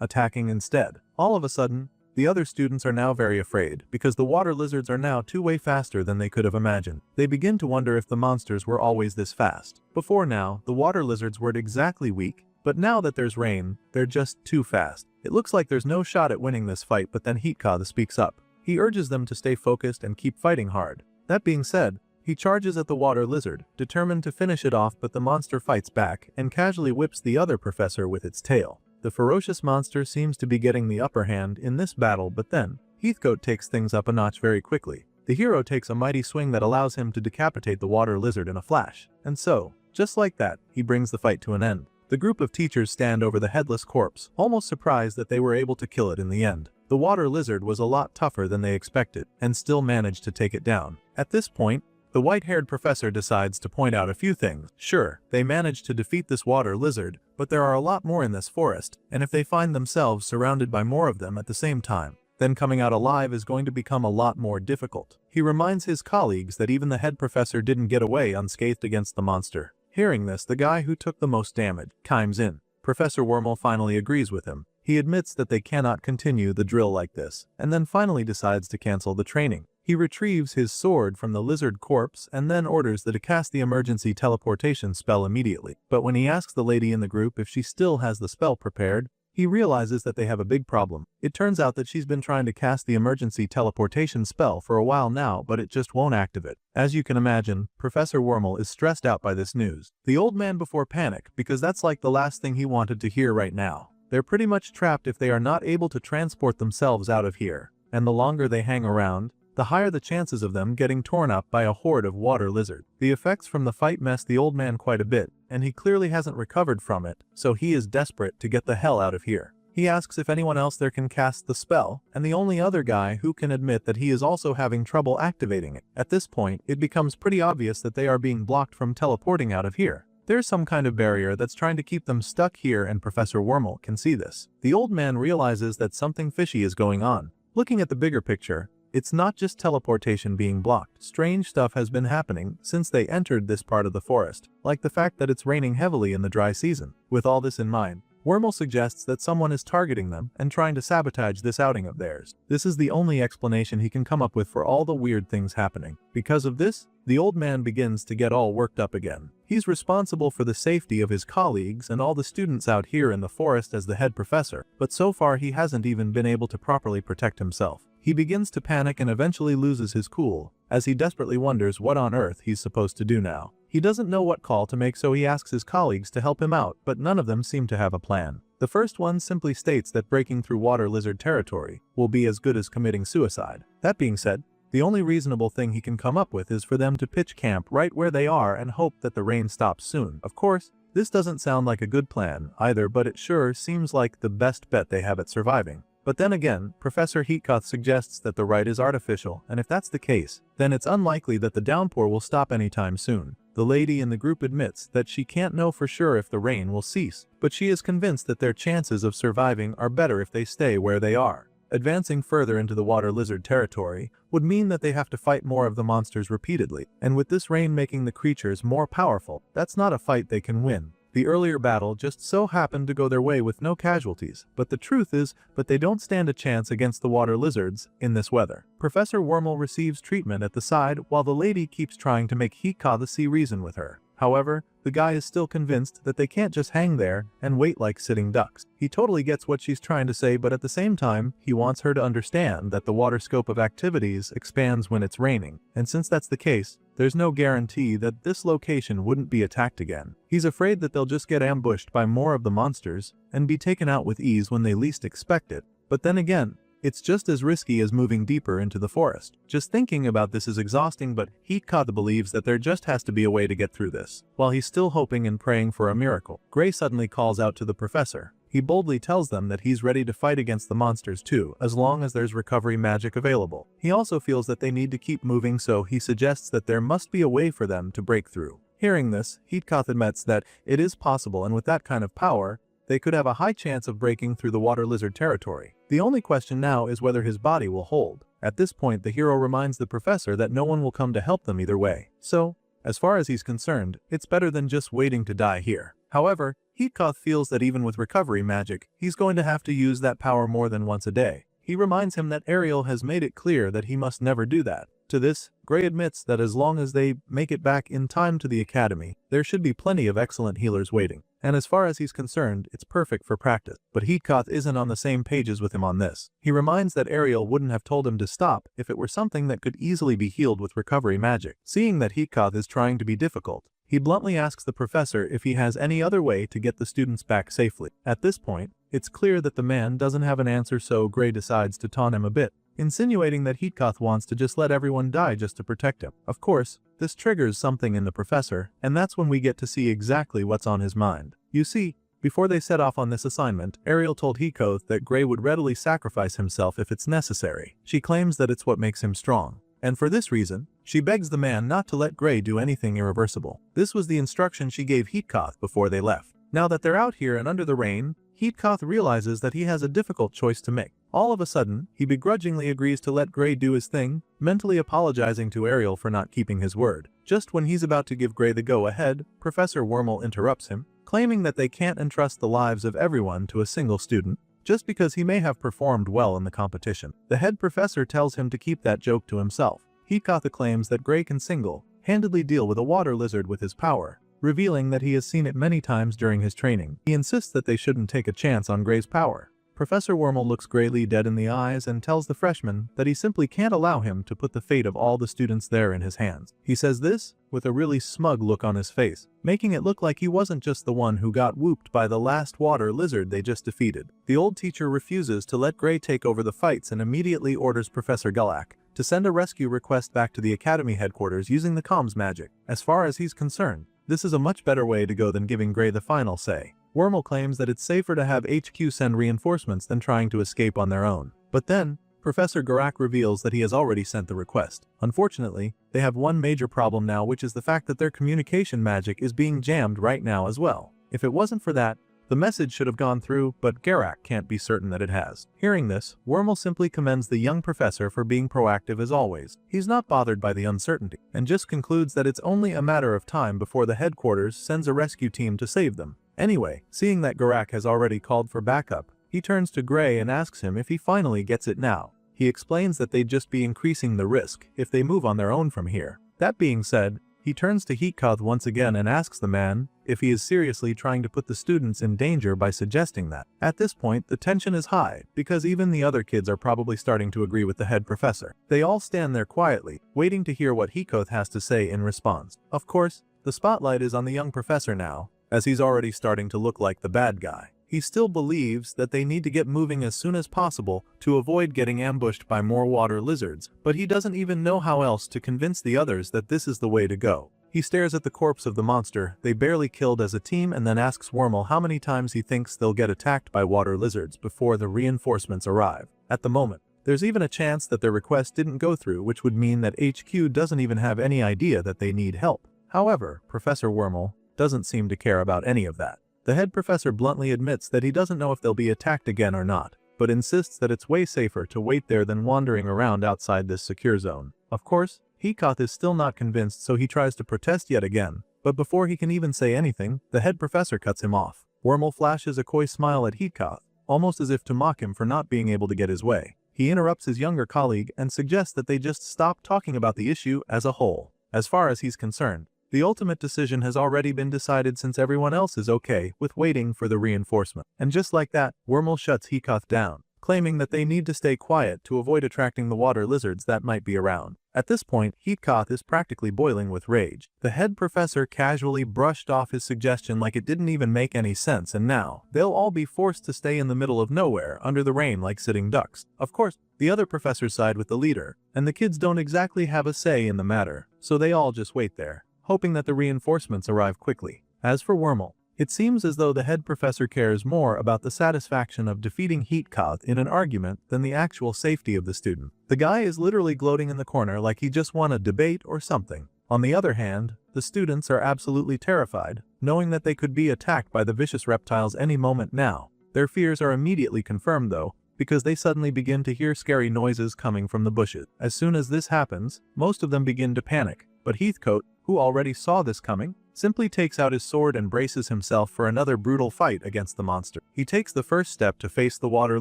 attacking instead. All of a sudden, the other students are now very afraid because the water lizards are now way faster than they could have imagined. They begin to wonder if the monsters were always this fast. Before now, the water lizards weren't exactly weak, but now that there's rain, they're just too fast. It looks like there's no shot at winning this fight, but then Heatka speaks up. He urges them to stay focused and keep fighting hard. That being said, he charges at the water lizard, determined to finish it off, but the monster fights back and casually whips the other professor with its tail. The ferocious monster seems to be getting the upper hand in this battle, but then Heathcote takes things up a notch very quickly. The hero takes a mighty swing that allows him to decapitate the water lizard in a flash. And so, just like that, he brings the fight to an end. The group of teachers stand over the headless corpse, almost surprised that they were able to kill it in the end. The water lizard was a lot tougher than they expected, and still managed to take it down. At this point, the white-haired professor decides to point out a few things. Sure, they managed to defeat this water lizard, but there are a lot more in this forest, and if they find themselves surrounded by more of them at the same time, then coming out alive is going to become a lot more difficult. He reminds his colleagues that even the head professor didn't get away unscathed against the monster. Hearing this, the guy who took the most damage chimes in. Professor Wormel finally agrees with him. He admits that they cannot continue the drill like this, and then finally decides to cancel the training. He retrieves his sword from the lizard corpse and then orders that to cast the emergency teleportation spell immediately. But when he asks the lady in the group if she still has the spell prepared, he realizes that they have a big problem. It turns out that she's been trying to cast the emergency teleportation spell for a while now, but it just won't activate. As you can imagine, Professor Wormel is stressed out by this news. The old man before panic, because that's like the last thing he wanted to hear right now. They're pretty much trapped if they are not able to transport themselves out of here, and the longer they hang around, the higher the chances of them getting torn up by a horde of water lizard. The effects from the fight mess the old man quite a bit, and he clearly hasn't recovered from it, so he is desperate to get the hell out of here. He asks if anyone else there can cast the spell, and the only other guy who can admit that he is also having trouble activating it. At this point, it becomes pretty obvious that they are being blocked from teleporting out of here. There's some kind of barrier that's trying to keep them stuck here, and Professor Wormel can see this. The old man realizes that something fishy is going on. Looking at the bigger picture, it's not just teleportation being blocked. Strange stuff has been happening since they entered this part of the forest, like the fact that it's raining heavily in the dry season. With all this in mind, Wormel suggests that someone is targeting them and trying to sabotage this outing of theirs. This is the only explanation he can come up with for all the weird things happening. Because of this, the old man begins to get all worked up again. He's responsible for the safety of his colleagues and all the students out here in the forest as the head professor, but so far he hasn't even been able to properly protect himself. He begins to panic and eventually loses his cool, as he desperately wonders what on earth he's supposed to do now. He doesn't know what call to make, so he asks his colleagues to help him out, but none of them seem to have a plan. The first one simply states that breaking through water lizard territory will be as good as committing suicide. That being said, the only reasonable thing he can come up with is for them to pitch camp right where they are and hope that the rain stops soon. Of course, this doesn't sound like a good plan either, but it sure seems like the best bet they have at surviving. But then again, Professor Heatkoth suggests that the rite is artificial, and if that's the case, then it's unlikely that the downpour will stop anytime soon. The lady in the group admits that she can't know for sure if the rain will cease, but she is convinced that their chances of surviving are better if they stay where they are. Advancing further into the water lizard territory would mean that they have to fight more of the monsters repeatedly, and with this rain making the creatures more powerful, that's not a fight they can win. The earlier battle just so happened to go their way with no casualties, but the truth is, they don't stand a chance against the water lizards in this weather. Professor Wormel receives treatment at the side while the lady keeps trying to make Heatkoth see reason with her. However, the guy is still convinced that they can't just hang there and wait like sitting ducks. He totally gets what she's trying to say, but at the same time, he wants her to understand that the water scope of activities expands when it's raining, and since that's the case, there's no guarantee that this location wouldn't be attacked again. He's afraid that they'll just get ambushed by more of the monsters and be taken out with ease when they least expect it. But then again, it's just as risky as moving deeper into the forest. Just thinking about this is exhausting, but Heatkoth believes that there just has to be a way to get through this. While he's still hoping and praying for a miracle, Gray suddenly calls out to the professor. He boldly tells them that he's ready to fight against the monsters too, as long as there's recovery magic available. He also feels that they need to keep moving, so he suggests that there must be a way for them to break through. Hearing this, Heatkoth admits that it is possible, and with that kind of power, they could have a high chance of breaking through the water lizard territory. The only question now is whether his body will hold. At this point, the hero reminds the professor that no one will come to help them either way. So, as far as he's concerned, it's better than just waiting to die here. However, Heatkoth feels that even with recovery magic, he's going to have to use that power more than once a day. He reminds him that Ariel has made it clear that he must never do that. To this, Gray admits that as long as they make it back in time to the academy, there should be plenty of excellent healers waiting. And as far as he's concerned, it's perfect for practice. But Heatkoth isn't on the same pages with him on this. He reminds that Ariel wouldn't have told him to stop if it were something that could easily be healed with recovery magic. Seeing that Heatkoth is trying to be difficult, he bluntly asks the professor if he has any other way to get the students back safely. At this point, it's clear that the man doesn't have an answer, so Gray decides to taunt him a bit, insinuating that Heatkoth wants to just let everyone die just to protect him. Of course, this triggers something in the professor, and that's when we get to see exactly what's on his mind. You see, before they set off on this assignment, Ariel told Heatkoth that Gray would readily sacrifice himself if it's necessary. She claims that it's what makes him strong. And for this reason, she begs the man not to let Gray do anything irreversible. This was the instruction she gave Heatkoth before they left. Now that they're out here and under the rain, Heatkoth realizes that he has a difficult choice to make. All of a sudden, he begrudgingly agrees to let Gray do his thing, mentally apologizing to Ariel for not keeping his word. Just when he's about to give Gray the go-ahead, Professor Wormel interrupts him, claiming that they can't entrust the lives of everyone to a single student, just because he may have performed well in the competition. The head professor tells him to keep that joke to himself. Heatkoth claims that Gray can single-handedly deal with a water lizard with his power, revealing that he has seen it many times during his training. He insists that they shouldn't take a chance on Gray's power. Professor Wormel looks Gray dead in the eyes and tells the freshman that he simply can't allow him to put the fate of all the students there in his hands. He says this with a really smug look on his face, making it look like he wasn't just the one who got whooped by the last water lizard they just defeated. The old teacher refuses to let Gray take over the fights and immediately orders Professor Gulak to send a rescue request back to the academy headquarters using the comms magic. As far as he's concerned, this is a much better way to go than giving Gray the final say. Wormel claims that it's safer to have HQ send reinforcements than trying to escape on their own. But then, Professor Garak reveals that he has already sent the request. Unfortunately, they have one major problem now, which is the fact that their communication magic is being jammed right now as well. If it wasn't for that, the message should have gone through, but Garak can't be certain that it has. Hearing this, Wormel simply commends the young professor for being proactive as always. He's not bothered by the uncertainty, and just concludes that it's only a matter of time before the headquarters sends a rescue team to save them. Anyway, seeing that Garak has already called for backup, he turns to Gray and asks him if he finally gets it now. He explains that they'd just be increasing the risk if they move on their own from here. That being said, he turns to Heatkoth once again and asks the man if he is seriously trying to put the students in danger by suggesting that. At this point, the tension is high, because even the other kids are probably starting to agree with the head professor. They all stand there quietly, waiting to hear what Heatkoth has to say in response. Of course, the spotlight is on the young professor now, as he's already starting to look like the bad guy. He still believes that they need to get moving as soon as possible to avoid getting ambushed by more water lizards, but he doesn't even know how else to convince the others that this is the way to go. He stares at the corpse of the monster they barely killed as a team and then asks Wormel how many times he thinks they'll get attacked by water lizards before the reinforcements arrive. At the moment, there's even a chance that their request didn't go through, which would mean that HQ doesn't even have any idea that they need help. However, Professor Wormel doesn't seem to care about any of that. The head professor bluntly admits that he doesn't know if they'll be attacked again or not, but insists that it's way safer to wait there than wandering around outside this secure zone. Of course, Hikoth is still not convinced, so he tries to protest yet again, but before he can even say anything, the head professor cuts him off. Wormel flashes a coy smile at Hikoth, almost as if to mock him for not being able to get his way. He interrupts his younger colleague and suggests that they just stop talking about the issue as a whole. As far as he's concerned, the ultimate decision has already been decided since everyone else is okay with waiting for the reinforcement. And just like that, Wormel shuts Hikoth down, claiming that they need to stay quiet to avoid attracting the water lizards that might be around. At this point, Hikoth is practically boiling with rage. The head professor casually brushed off his suggestion like it didn't even make any sense, and now they'll all be forced to stay in the middle of nowhere under the rain like sitting ducks. Of course, the other professors side with the leader, and the kids don't exactly have a say in the matter, so they all just wait there, hoping that the reinforcements arrive quickly. As for Wormel, it seems as though the head professor cares more about the satisfaction of defeating Hikoth in an argument than the actual safety of the student. The guy is literally gloating in the corner like he just won a debate or something. On the other hand, the students are absolutely terrified, knowing that they could be attacked by the vicious reptiles any moment now. Their fears are immediately confirmed though, because they suddenly begin to hear scary noises coming from the bushes. As soon as this happens, most of them begin to panic, but Heathcote, who already saw this coming, simply takes out his sword and braces himself for another brutal fight against the monster. He takes the first step to face the water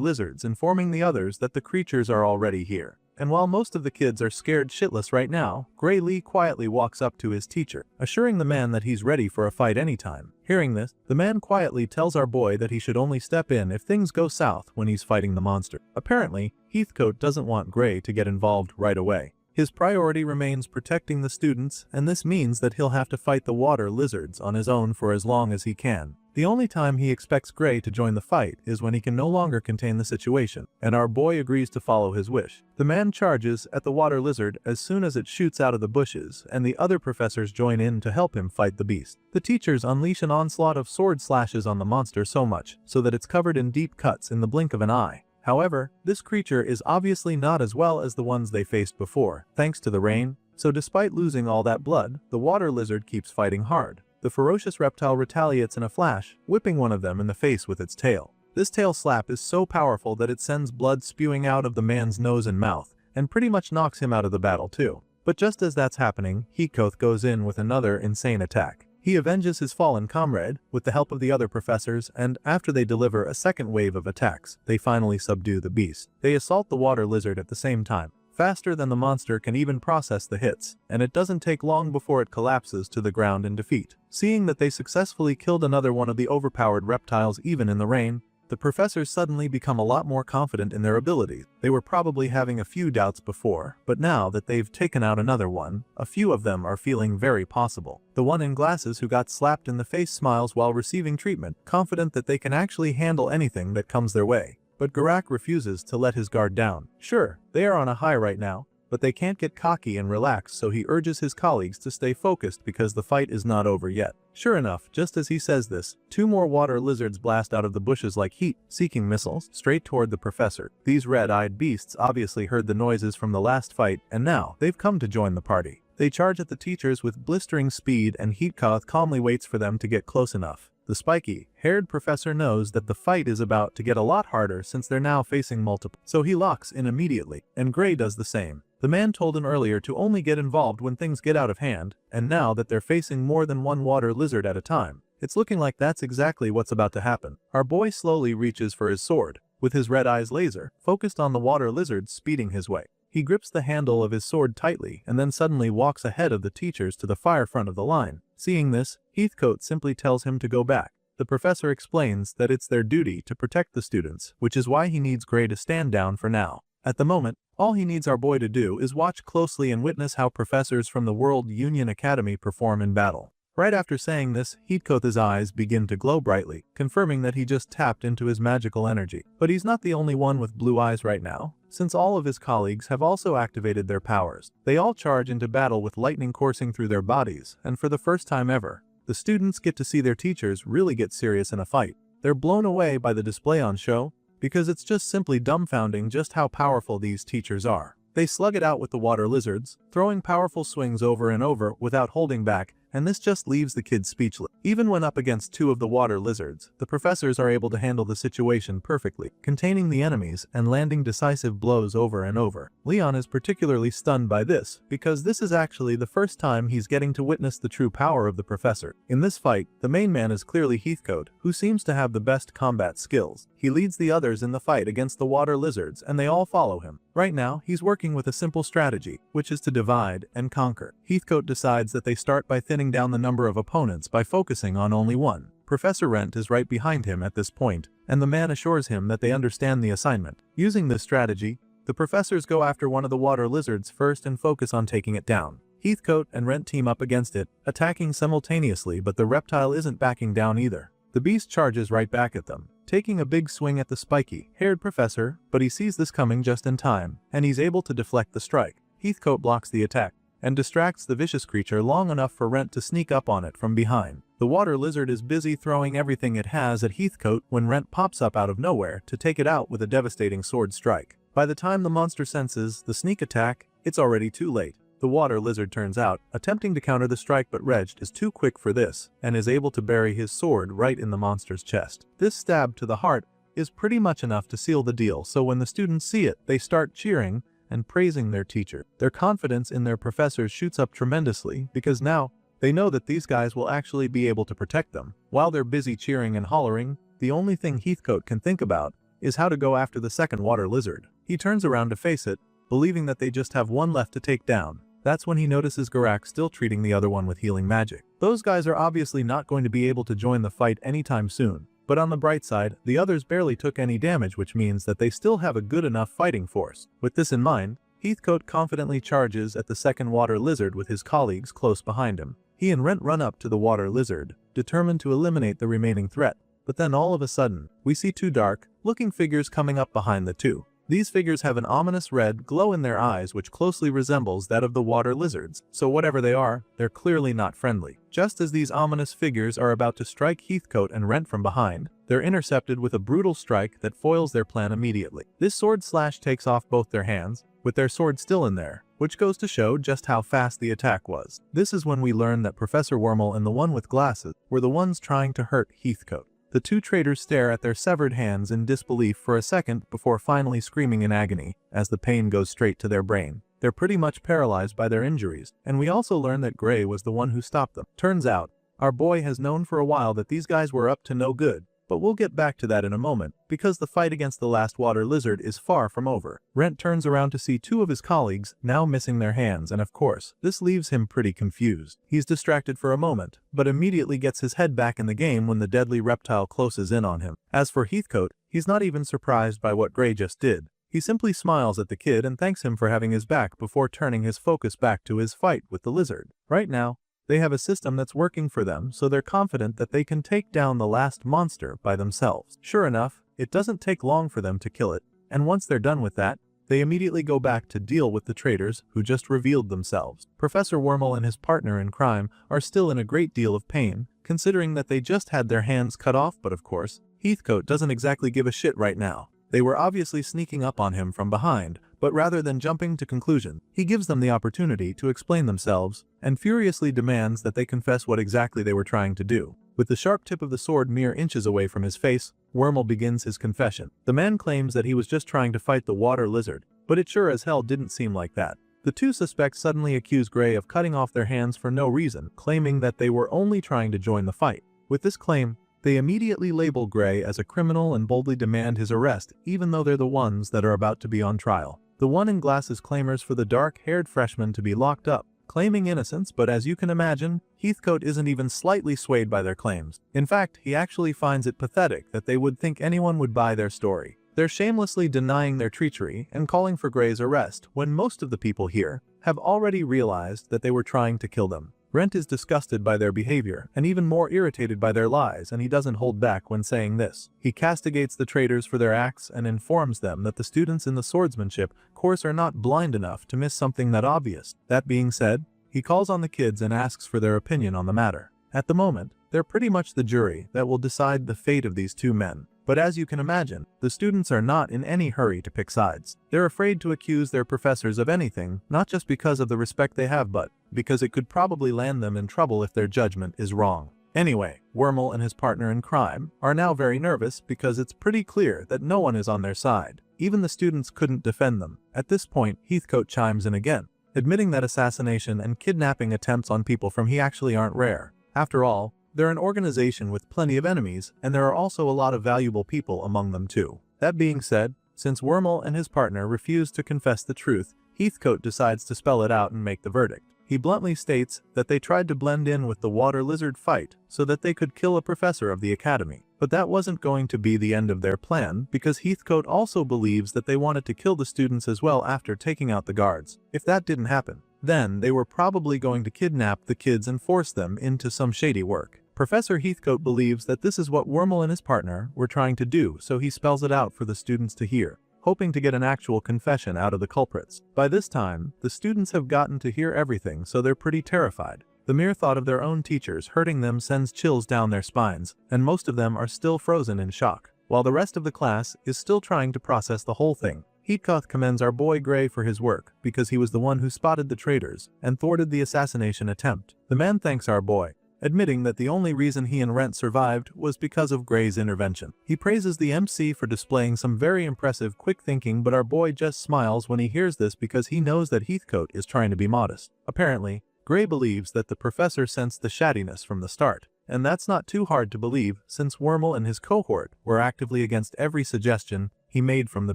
lizards, informing the others that the creatures are already here. And while most of the kids are scared shitless right now, Gray Lee quietly walks up to his teacher, assuring the man that he's ready for a fight anytime. Hearing this, the man quietly tells our boy that he should only step in if things go south when he's fighting the monster. Apparently, Heathcote doesn't want Gray to get involved right away. His priority remains protecting the students, and this means that he'll have to fight the water lizards on his own for as long as he can. The only time he expects Gray to join the fight is when he can no longer contain the situation, and our boy agrees to follow his wish. The man charges at the water lizard as soon as it shoots out of the bushes, and the other professors join in to help him fight the beast. The teachers unleash an onslaught of sword slashes on the monster so much so that it's covered in deep cuts in the blink of an eye. However, this creature is obviously not as well as the ones they faced before, thanks to the rain, so despite losing all that blood, the water lizard keeps fighting hard. The ferocious reptile retaliates in a flash, whipping one of them in the face with its tail. This tail slap is so powerful that it sends blood spewing out of the man's nose and mouth, and pretty much knocks him out of the battle too. But just as that's happening, Heathcote goes in with another insane attack. He avenges his fallen comrade with the help of the other professors, and after they deliver a second wave of attacks, they finally subdue the beast. They assault the water lizard at the same time, faster than the monster can even process the hits, and it doesn't take long before it collapses to the ground in defeat. Seeing that they successfully killed another one of the overpowered reptiles even in the rain, the professors suddenly become a lot more confident in their abilities. They were probably having a few doubts before, but now that they've taken out another one, a few of them are feeling very possible. The one in glasses who got slapped in the face smiles while receiving treatment, confident that they can actually handle anything that comes their way. But Garak refuses to let his guard down. Sure, they are on a high right now, but they can't get cocky and relax, so he urges his colleagues to stay focused because the fight is not over yet. Sure enough, just as he says this, two more water lizards blast out of the bushes like heat-seeking missiles straight toward the professor. These red-eyed beasts obviously heard the noises from the last fight, and now they've come to join the party. They charge at the teachers with blistering speed, and Heathcote calmly waits for them to get close enough. The spiky-haired professor knows that the fight is about to get a lot harder since they're now facing multiple, so he locks in immediately, and Gray does the same. The man told him earlier to only get involved when things get out of hand, and now that they're facing more than one water lizard at a time, it's looking like that's exactly what's about to happen. Our boy slowly reaches for his sword, with his red eyes laser focused on the water lizard speeding his way. He grips the handle of his sword tightly and then suddenly walks ahead of the teachers to the fire front of the line. Seeing this, Heathcote simply tells him to go back. The professor explains that it's their duty to protect the students, which is why he needs Gray to stand down for now. At the moment, all he needs our boy to do is watch closely and witness how professors from the World Union Academy perform in battle. Right after saying this, Heathcote's eyes begin to glow brightly, confirming that he just tapped into his magical energy. But he's not the only one with blue eyes right now, since all of his colleagues have also activated their powers. They all charge into battle with lightning coursing through their bodies, and for the first time ever, the students get to see their teachers really get serious in a fight. They're blown away by the display on show, because it's just simply dumbfounding just how powerful these teachers are. They slug it out with the water lizards, throwing powerful swings over and over without holding back, and this just leaves the kids speechless. Even when up against two of the water lizards, the professors are able to handle the situation perfectly, containing the enemies and landing decisive blows over and over. Leon is particularly stunned by this, because this is actually the first time he's getting to witness the true power of the professor. In this fight, the main man is clearly Heathcote, who seems to have the best combat skills. He leads the others in the fight against the water lizards, and they all follow him. Right now, he's working with a simple strategy, which is to divide and conquer. Heathcote decides that they start by thinning down the number of opponents by focusing on only one. Professor Rent is right behind him at this point, and the man assures him that they understand the assignment. Using this strategy, the professors go after one of the water lizards first and focus on taking it down. Heathcote and Rent team up against it, attacking simultaneously, but the reptile isn't backing down either. The beast charges right back at them, taking a big swing at the spiky-haired professor, but he sees this coming just in time, and he's able to deflect the strike. Heathcote blocks the attack and distracts the vicious creature long enough for Rent to sneak up on it from behind. The water lizard is busy throwing everything it has at Heathcote when Rent pops up out of nowhere to take it out with a devastating sword strike. By the time the monster senses the sneak attack, it's already too late. The water lizard turns out, attempting to counter the strike, but Reg is too quick for this and is able to bury his sword right in the monster's chest. This stab to the heart is pretty much enough to seal the deal, so when the students see it, they start cheering and praising their teacher. Their confidence in their professors shoots up tremendously because now they know that these guys will actually be able to protect them. While they're busy cheering and hollering, the only thing Heathcote can think about is how to go after the second water lizard. He turns around to face it, believing that they just have one left to take down. That's when he notices Garak still treating the other one with healing magic. Those guys are obviously not going to be able to join the fight anytime soon. But on the bright side, the others barely took any damage, which means that they still have a good enough fighting force. With this in mind, Heathcote confidently charges at the second water lizard with his colleagues close behind him. He and Rent run up to the water lizard, determined to eliminate the remaining threat. But then all of a sudden, we see two dark-looking figures coming up behind the two. These figures have an ominous red glow in their eyes which closely resembles that of the water lizards, so whatever they are, they're clearly not friendly. Just as these ominous figures are about to strike Heathcote and Rent from behind, they're intercepted with a brutal strike that foils their plan immediately. This sword slash takes off both their hands, with their sword still in there, which goes to show just how fast the attack was. This is when we learn that Professor Wormel and the one with glasses were the ones trying to hurt Heathcote. The two traitors stare at their severed hands in disbelief for a second before finally screaming in agony as the pain goes straight to their brain. They're pretty much paralyzed by their injuries, and we also learn that Gray was the one who stopped them. Turns out, our boy has known for a while that these guys were up to no good, but we'll get back to that in a moment, because the fight against the last water lizard is far from over. Rent turns around to see two of his colleagues now missing their hands, and of course, this leaves him pretty confused. He's distracted for a moment, but immediately gets his head back in the game when the deadly reptile closes in on him. As for Heathcote, he's not even surprised by what Gray just did. He simply smiles at the kid and thanks him for having his back before turning his focus back to his fight with the lizard. Right now, they have a system that's working for them, so they're confident that they can take down the last monster by themselves. Sure enough, it doesn't take long for them to kill it, and once they're done with that, they immediately go back to deal with the traitors who just revealed themselves. Professor Wormel and his partner in crime are still in a great deal of pain, considering that they just had their hands cut off, but of course, Heathcote doesn't exactly give a shit right now. They were obviously sneaking up on him from behind, but rather than jumping to conclusion, he gives them the opportunity to explain themselves and furiously demands that they confess what exactly they were trying to do. With the sharp tip of the sword mere inches away from his face, Wormel begins his confession. The man claims that he was just trying to fight the water lizard, but it sure as hell didn't seem like that. The two suspects suddenly accuse Gray of cutting off their hands for no reason, claiming that they were only trying to join the fight. With this claim, they immediately label Gray as a criminal and boldly demand his arrest, even though they're the ones that are about to be on trial. The one in glasses clamors for the dark-haired freshman to be locked up, claiming innocence, but as you can imagine, Heathcote isn't even slightly swayed by their claims. In fact, he actually finds it pathetic that they would think anyone would buy their story. They're shamelessly denying their treachery and calling for Gray's arrest when most of the people here have already realized that they were trying to kill them. Brent is disgusted by their behavior and even more irritated by their lies, and he doesn't hold back when saying this. He castigates the traitors for their acts and informs them that the students in the swordsmanship course are not blind enough to miss something that obvious. That being said, he calls on the kids and asks for their opinion on the matter. At the moment, they're pretty much the jury that will decide the fate of these two men. But as you can imagine, the students are not in any hurry to pick sides. They're afraid to accuse their professors of anything, not just because of the respect they have, but because it could probably land them in trouble if their judgment is wrong. Anyway, Wormel and his partner in crime are now very nervous because it's pretty clear that no one is on their side. Even the students couldn't defend them. At this point, Heathcote chimes in again, admitting that assassination and kidnapping attempts on people from he actually aren't rare. After all, they're an organization with plenty of enemies, and there are also a lot of valuable people among them too. That being said, since Wormel and his partner refuse to confess the truth, Heathcote decides to spell it out and make the verdict. He bluntly states that they tried to blend in with the water lizard fight so that they could kill a professor of the academy. But that wasn't going to be the end of their plan, because Heathcote also believes that they wanted to kill the students as well after taking out the guards. If that didn't happen, then they were probably going to kidnap the kids and force them into some shady work. Professor Heathcote believes that this is what Wormel and his partner were trying to do, so he spells it out for the students to hear, hoping to get an actual confession out of the culprits. By this time, the students have gotten to hear everything, so they're pretty terrified. The mere thought of their own teachers hurting them sends chills down their spines, and most of them are still frozen in shock, while the rest of the class is still trying to process the whole thing. Heathcote commends our boy Gray for his work, because he was the one who spotted the traitors and thwarted the assassination attempt. The man thanks our boy, admitting that the only reason he and Rent survived was because of Gray's intervention. He praises the MC for displaying some very impressive quick thinking, but our boy just smiles when he hears this because he knows that Heathcote is trying to be modest. Apparently, Gray believes that the professor sensed the shaddiness from the start, and that's not too hard to believe since Wormel and his cohort were actively against every suggestion he made from the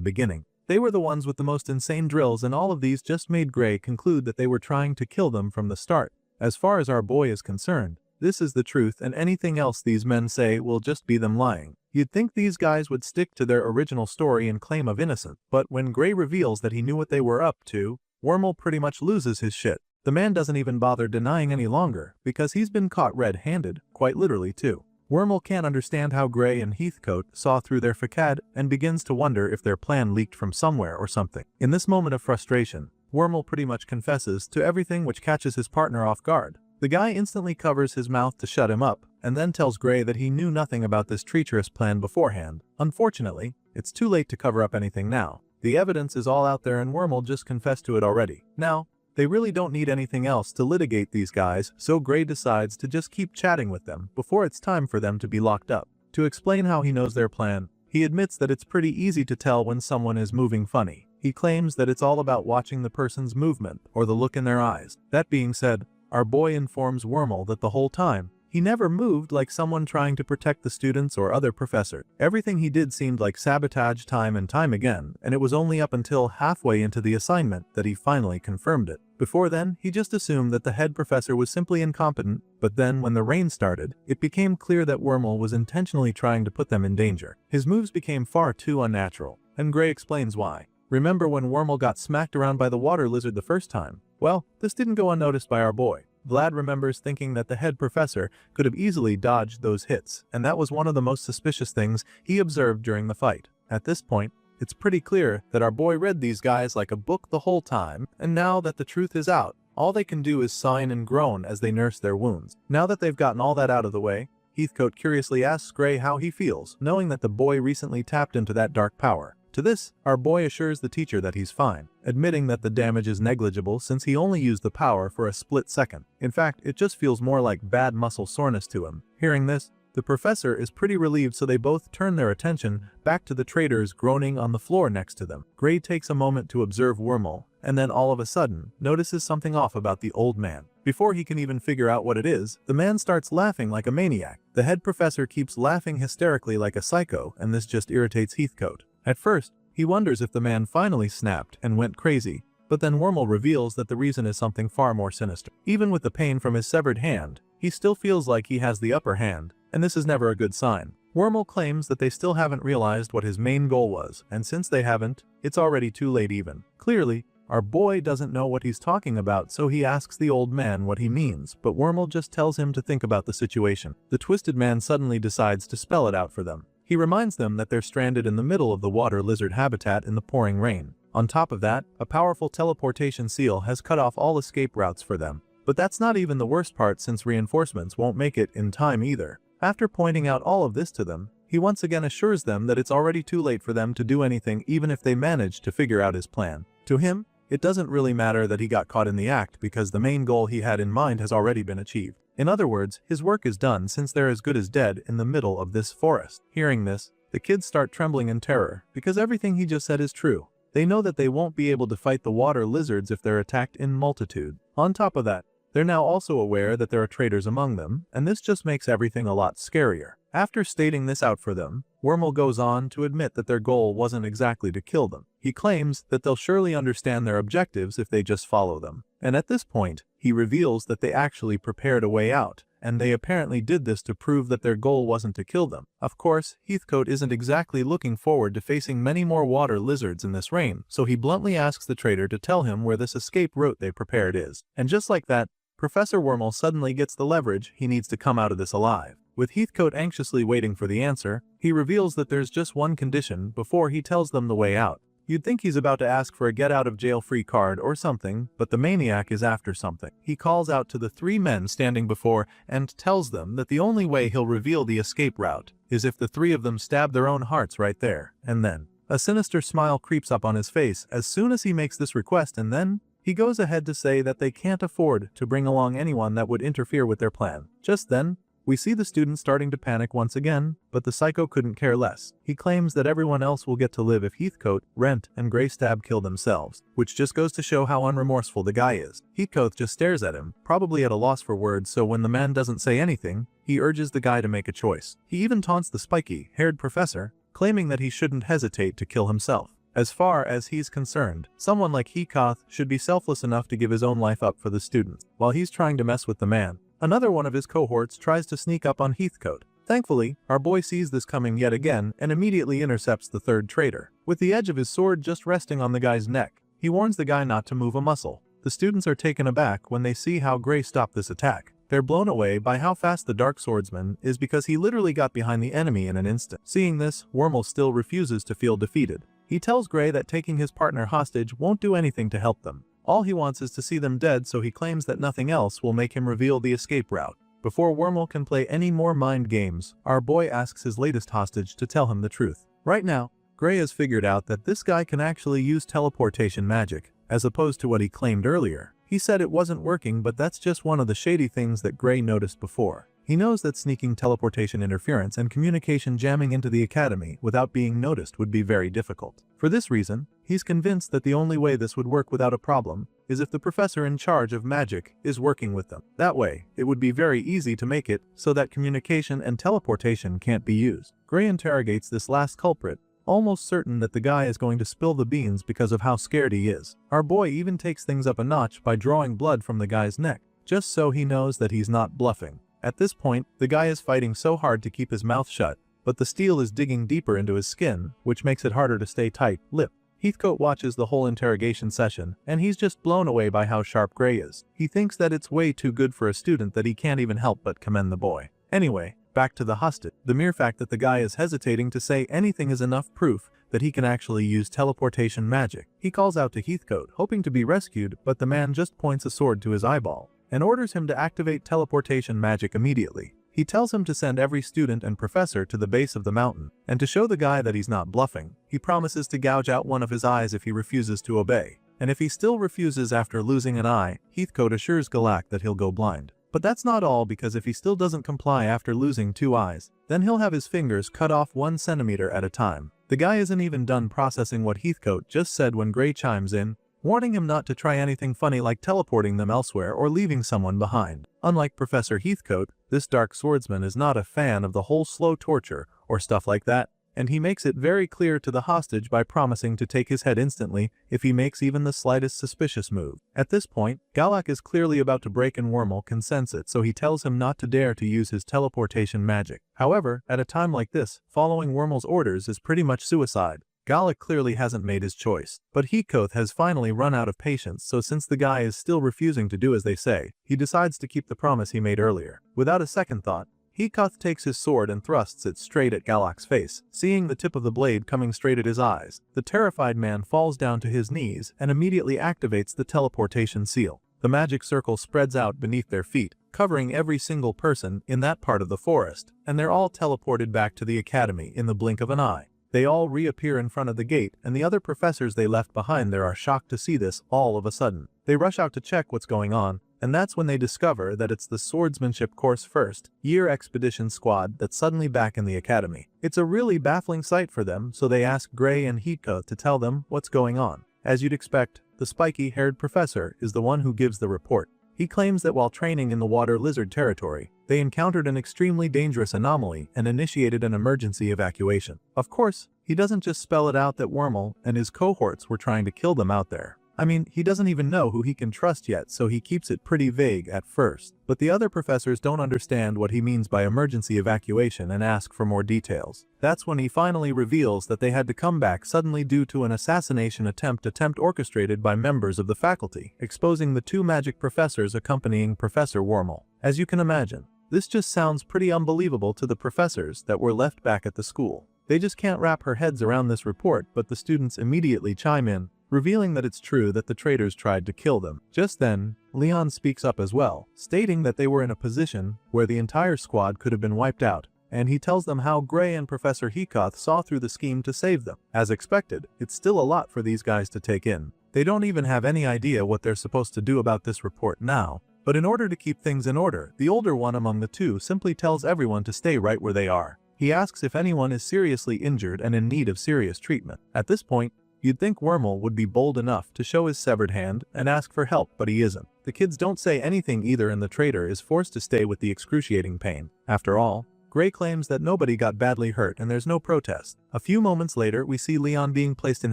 beginning. They were the ones with the most insane drills, and all of these just made Gray conclude that they were trying to kill them from the start. As far as our boy is concerned, this is the truth, and anything else these men say will just be them lying. You'd think these guys would stick to their original story and claim of innocence, but when Gray reveals that he knew what they were up to, Wormel pretty much loses his shit. The man doesn't even bother denying any longer, because he's been caught red-handed, quite literally too. Wormel can't understand how Gray and Heathcote saw through their facade and begins to wonder if their plan leaked from somewhere or something. In this moment of frustration, Wormel pretty much confesses to everything, which catches his partner off guard. The guy instantly covers his mouth to shut him up, and then tells Gray that he knew nothing about this treacherous plan beforehand. Unfortunately, it's too late to cover up anything now. The evidence is all out there and Wormel just confessed to it already. Now, they really don't need anything else to litigate these guys, so Gray decides to just keep chatting with them before it's time for them to be locked up. To explain how he knows their plan, he admits that it's pretty easy to tell when someone is moving funny. He claims that it's all about watching the person's movement or the look in their eyes. That being said, our boy informs Wormel that the whole time, he never moved like someone trying to protect the students or other professor. Everything he did seemed like sabotage time and time again, and it was only up until halfway into the assignment that he finally confirmed it. Before then, he just assumed that the head professor was simply incompetent, but then when the rain started, it became clear that Wormel was intentionally trying to put them in danger. His moves became far too unnatural, and Gray explains why. Remember when Wormel got smacked around by the water lizard the first time? Well, this didn't go unnoticed by our boy. Vlad remembers thinking that the head professor could have easily dodged those hits, and that was one of the most suspicious things he observed during the fight. At this point, it's pretty clear that our boy read these guys like a book the whole time, and now that the truth is out, all they can do is sigh and groan as they nurse their wounds. Now that they've gotten all that out of the way, Heathcote curiously asks Gray how he feels, knowing that the boy recently tapped into that dark power. To this, our boy assures the teacher that he's fine, admitting that the damage is negligible since he only used the power for a split second. In fact, it just feels more like bad muscle soreness to him. Hearing this, the professor is pretty relieved, so they both turn their attention back to the traitors groaning on the floor next to them. Gray takes a moment to observe Wormel, and then all of a sudden, notices something off about the old man. Before he can even figure out what it is, the man starts laughing like a maniac. The head professor keeps laughing hysterically like a psycho, and this just irritates Heathcote. At first, he wonders if the man finally snapped and went crazy, but then Wormel reveals that the reason is something far more sinister. Even with the pain from his severed hand, he still feels like he has the upper hand, and this is never a good sign. Wormel claims that they still haven't realized what his main goal was, and since they haven't, it's already too late even. Clearly, Our boy doesn't know what he's talking about, so he asks the old man what he means, but Wormel just tells him to think about the situation. The twisted man suddenly decides to spell it out for them. He reminds them that they're stranded in the middle of the water lizard habitat in the pouring rain. On top of that, a powerful teleportation seal has cut off all escape routes for them. But that's not even the worst part, since reinforcements won't make it in time either. After pointing out all of this to them, he once again assures them that it's already too late for them to do anything even if they manage to figure out his plan. To him, it doesn't really matter that he got caught in the act because the main goal he had in mind has already been achieved. In other words, his work is done since they're as good as dead in the middle of this forest. Hearing this, the kids start trembling in terror because everything he just said is true. They know that they won't be able to fight the water lizards if they're attacked in multitude. On top of that, they're now also aware that there are traitors among them, and this just makes everything a lot scarier. After stating this out for them, Wormel goes on to admit that their goal wasn't exactly to kill them. He claims that they'll surely understand their objectives if they just follow them. And at this point, he reveals that they actually prepared a way out, and they apparently did this to prove that their goal wasn't to kill them. Of course, Heathcote isn't exactly looking forward to facing many more water lizards in this rain, so he bluntly asks the traitor to tell him where this escape route they prepared is. And just like that, Professor Wormel suddenly gets the leverage he needs to come out of this alive. With Heathcote anxiously waiting for the answer, he reveals that there's just one condition before he tells them the way out. You'd think he's about to ask for a get-out-of-jail-free card or something, but the maniac is after something. He calls out to the three men standing before and tells them that the only way he'll reveal the escape route is if the three of them stab their own hearts right there and then. A sinister smile creeps up on his face as soon as he makes this request, and then he goes ahead to say that they can't afford to bring along anyone that would interfere with their plan. Just then, we see the students starting to panic once again, but the psycho couldn't care less. He claims that everyone else will get to live if Heathcote, Rent, and Greystab kill themselves, which just goes to show how unremorseful the guy is. Heathcote just stares at him, probably at a loss for words, so when the man doesn't say anything, he urges the guy to make a choice. He even taunts the spiky-haired professor, claiming that he shouldn't hesitate to kill himself. As far as he's concerned, someone like Heathcote should be selfless enough to give his own life up for the students. While he's trying to mess with the man, another one of his cohorts tries to sneak up on Heathcote. Thankfully, our boy sees this coming yet again and immediately intercepts the third traitor. With the edge of his sword just resting on the guy's neck, he warns the guy not to move a muscle. The students are taken aback when they see how Gray stopped this attack. They're blown away by how fast the Dark Swordsman is because he literally got behind the enemy in an instant. Seeing this, Wormel still refuses to feel defeated. He tells Gray that taking his partner hostage won't do anything to help them. All he wants is to see them dead, so he claims that nothing else will make him reveal the escape route. Before Wormel can play any more mind games, our boy asks his latest hostage to tell him the truth. Right now, Gray has figured out that this guy can actually use teleportation magic, as opposed to what he claimed earlier. He said it wasn't working, but that's just one of the shady things that Gray noticed before. He knows that sneaking teleportation interference and communication jamming into the academy without being noticed would be very difficult. For this reason, he's convinced that the only way this would work without a problem is if the professor in charge of magic is working with them. That way, it would be very easy to make it so that communication and teleportation can't be used. Gray interrogates this last culprit, almost certain that the guy is going to spill the beans because of how scared he is. Our boy even takes things up a notch by drawing blood from the guy's neck, just so he knows that he's not bluffing. At this point, the guy is fighting so hard to keep his mouth shut, but the steel is digging deeper into his skin, which makes it harder to stay tight-lipped. Heathcote watches the whole interrogation session, and he's just blown away by how sharp Gray is. He thinks that it's way too good for a student that he can't even help but commend the boy. Anyway, back to the hostage. The mere fact that the guy is hesitating to say anything is enough proof that he can actually use teleportation magic. He calls out to Heathcote, hoping to be rescued, but the man just points a sword to his eyeball and orders him to activate teleportation magic immediately. He tells him to send every student and professor to the base of the mountain, and to show the guy that he's not bluffing, he promises to gouge out one of his eyes if he refuses to obey. And if he still refuses after losing an eye, Heathcote assures Galak that he'll go blind. But that's not all, because if he still doesn't comply after losing 2 eyes, then he'll have his fingers cut off 1 centimeter at a time. The guy isn't even done processing what Heathcote just said when Gray chimes in, warning him not to try anything funny like teleporting them elsewhere or leaving someone behind. Unlike Professor Heathcote, this Dark Swordsman is not a fan of the whole slow torture or stuff like that, and he makes it very clear to the hostage by promising to take his head instantly if he makes even the slightest suspicious move. At this point, Galak is clearly about to break and Wormel can sense it, so he tells him not to dare to use his teleportation magic. However, at a time like this, following Wormel's orders is pretty much suicide. Galak clearly hasn't made his choice, but Heathcote has finally run out of patience, so since the guy is still refusing to do as they say, he decides to keep the promise he made earlier. Without a second thought, Heathcote takes his sword and thrusts it straight at Galak's face. Seeing the tip of the blade coming straight at his eyes, the terrified man falls down to his knees and immediately activates the teleportation seal. The magic circle spreads out beneath their feet, covering every single person in that part of the forest, and they're all teleported back to the academy in the blink of an eye. They all reappear in front of the gate, and the other professors they left behind there are shocked to see this all of a sudden. They rush out to check what's going on, and that's when they discover that it's the swordsmanship course first year expedition squad that's suddenly back in the academy. It's a really baffling sight for them, so they ask Gray and Heathcote to tell them what's going on. As you'd expect, the spiky-haired professor is the one who gives the report. He claims that while training in the water lizard territory, they encountered an extremely dangerous anomaly and initiated an emergency evacuation. Of course, he doesn't just spell it out that Wormel and his cohorts were trying to kill them out there. I mean, he doesn't even know who he can trust yet, so he keeps it pretty vague at first. But the other professors don't understand what he means by emergency evacuation and ask for more details. That's when he finally reveals that they had to come back suddenly due to an assassination attempt orchestrated by members of the faculty, exposing the two magic professors accompanying Professor Wormel. As you can imagine, this just sounds pretty unbelievable to the professors that were left back at the school. They just can't wrap their heads around this report, but the students immediately chime in, revealing that it's true that the traitors tried to kill them. Just then, Leon speaks up as well, stating that they were in a position where the entire squad could have been wiped out, and he tells them how Gray and Professor Heathcote saw through the scheme to save them. As expected, it's still a lot for these guys to take in. They don't even have any idea what they're supposed to do about this report now. But in order to keep things in order, the older one among the two simply tells everyone to stay right where they are. He asks if anyone is seriously injured and in need of serious treatment. At this point, you'd think Wormel would be bold enough to show his severed hand and ask for help, but he isn't. The kids don't say anything either, and the traitor is forced to stay with the excruciating pain. After all, Gray claims that nobody got badly hurt and there's no protest. A few moments later, we see Leon being placed in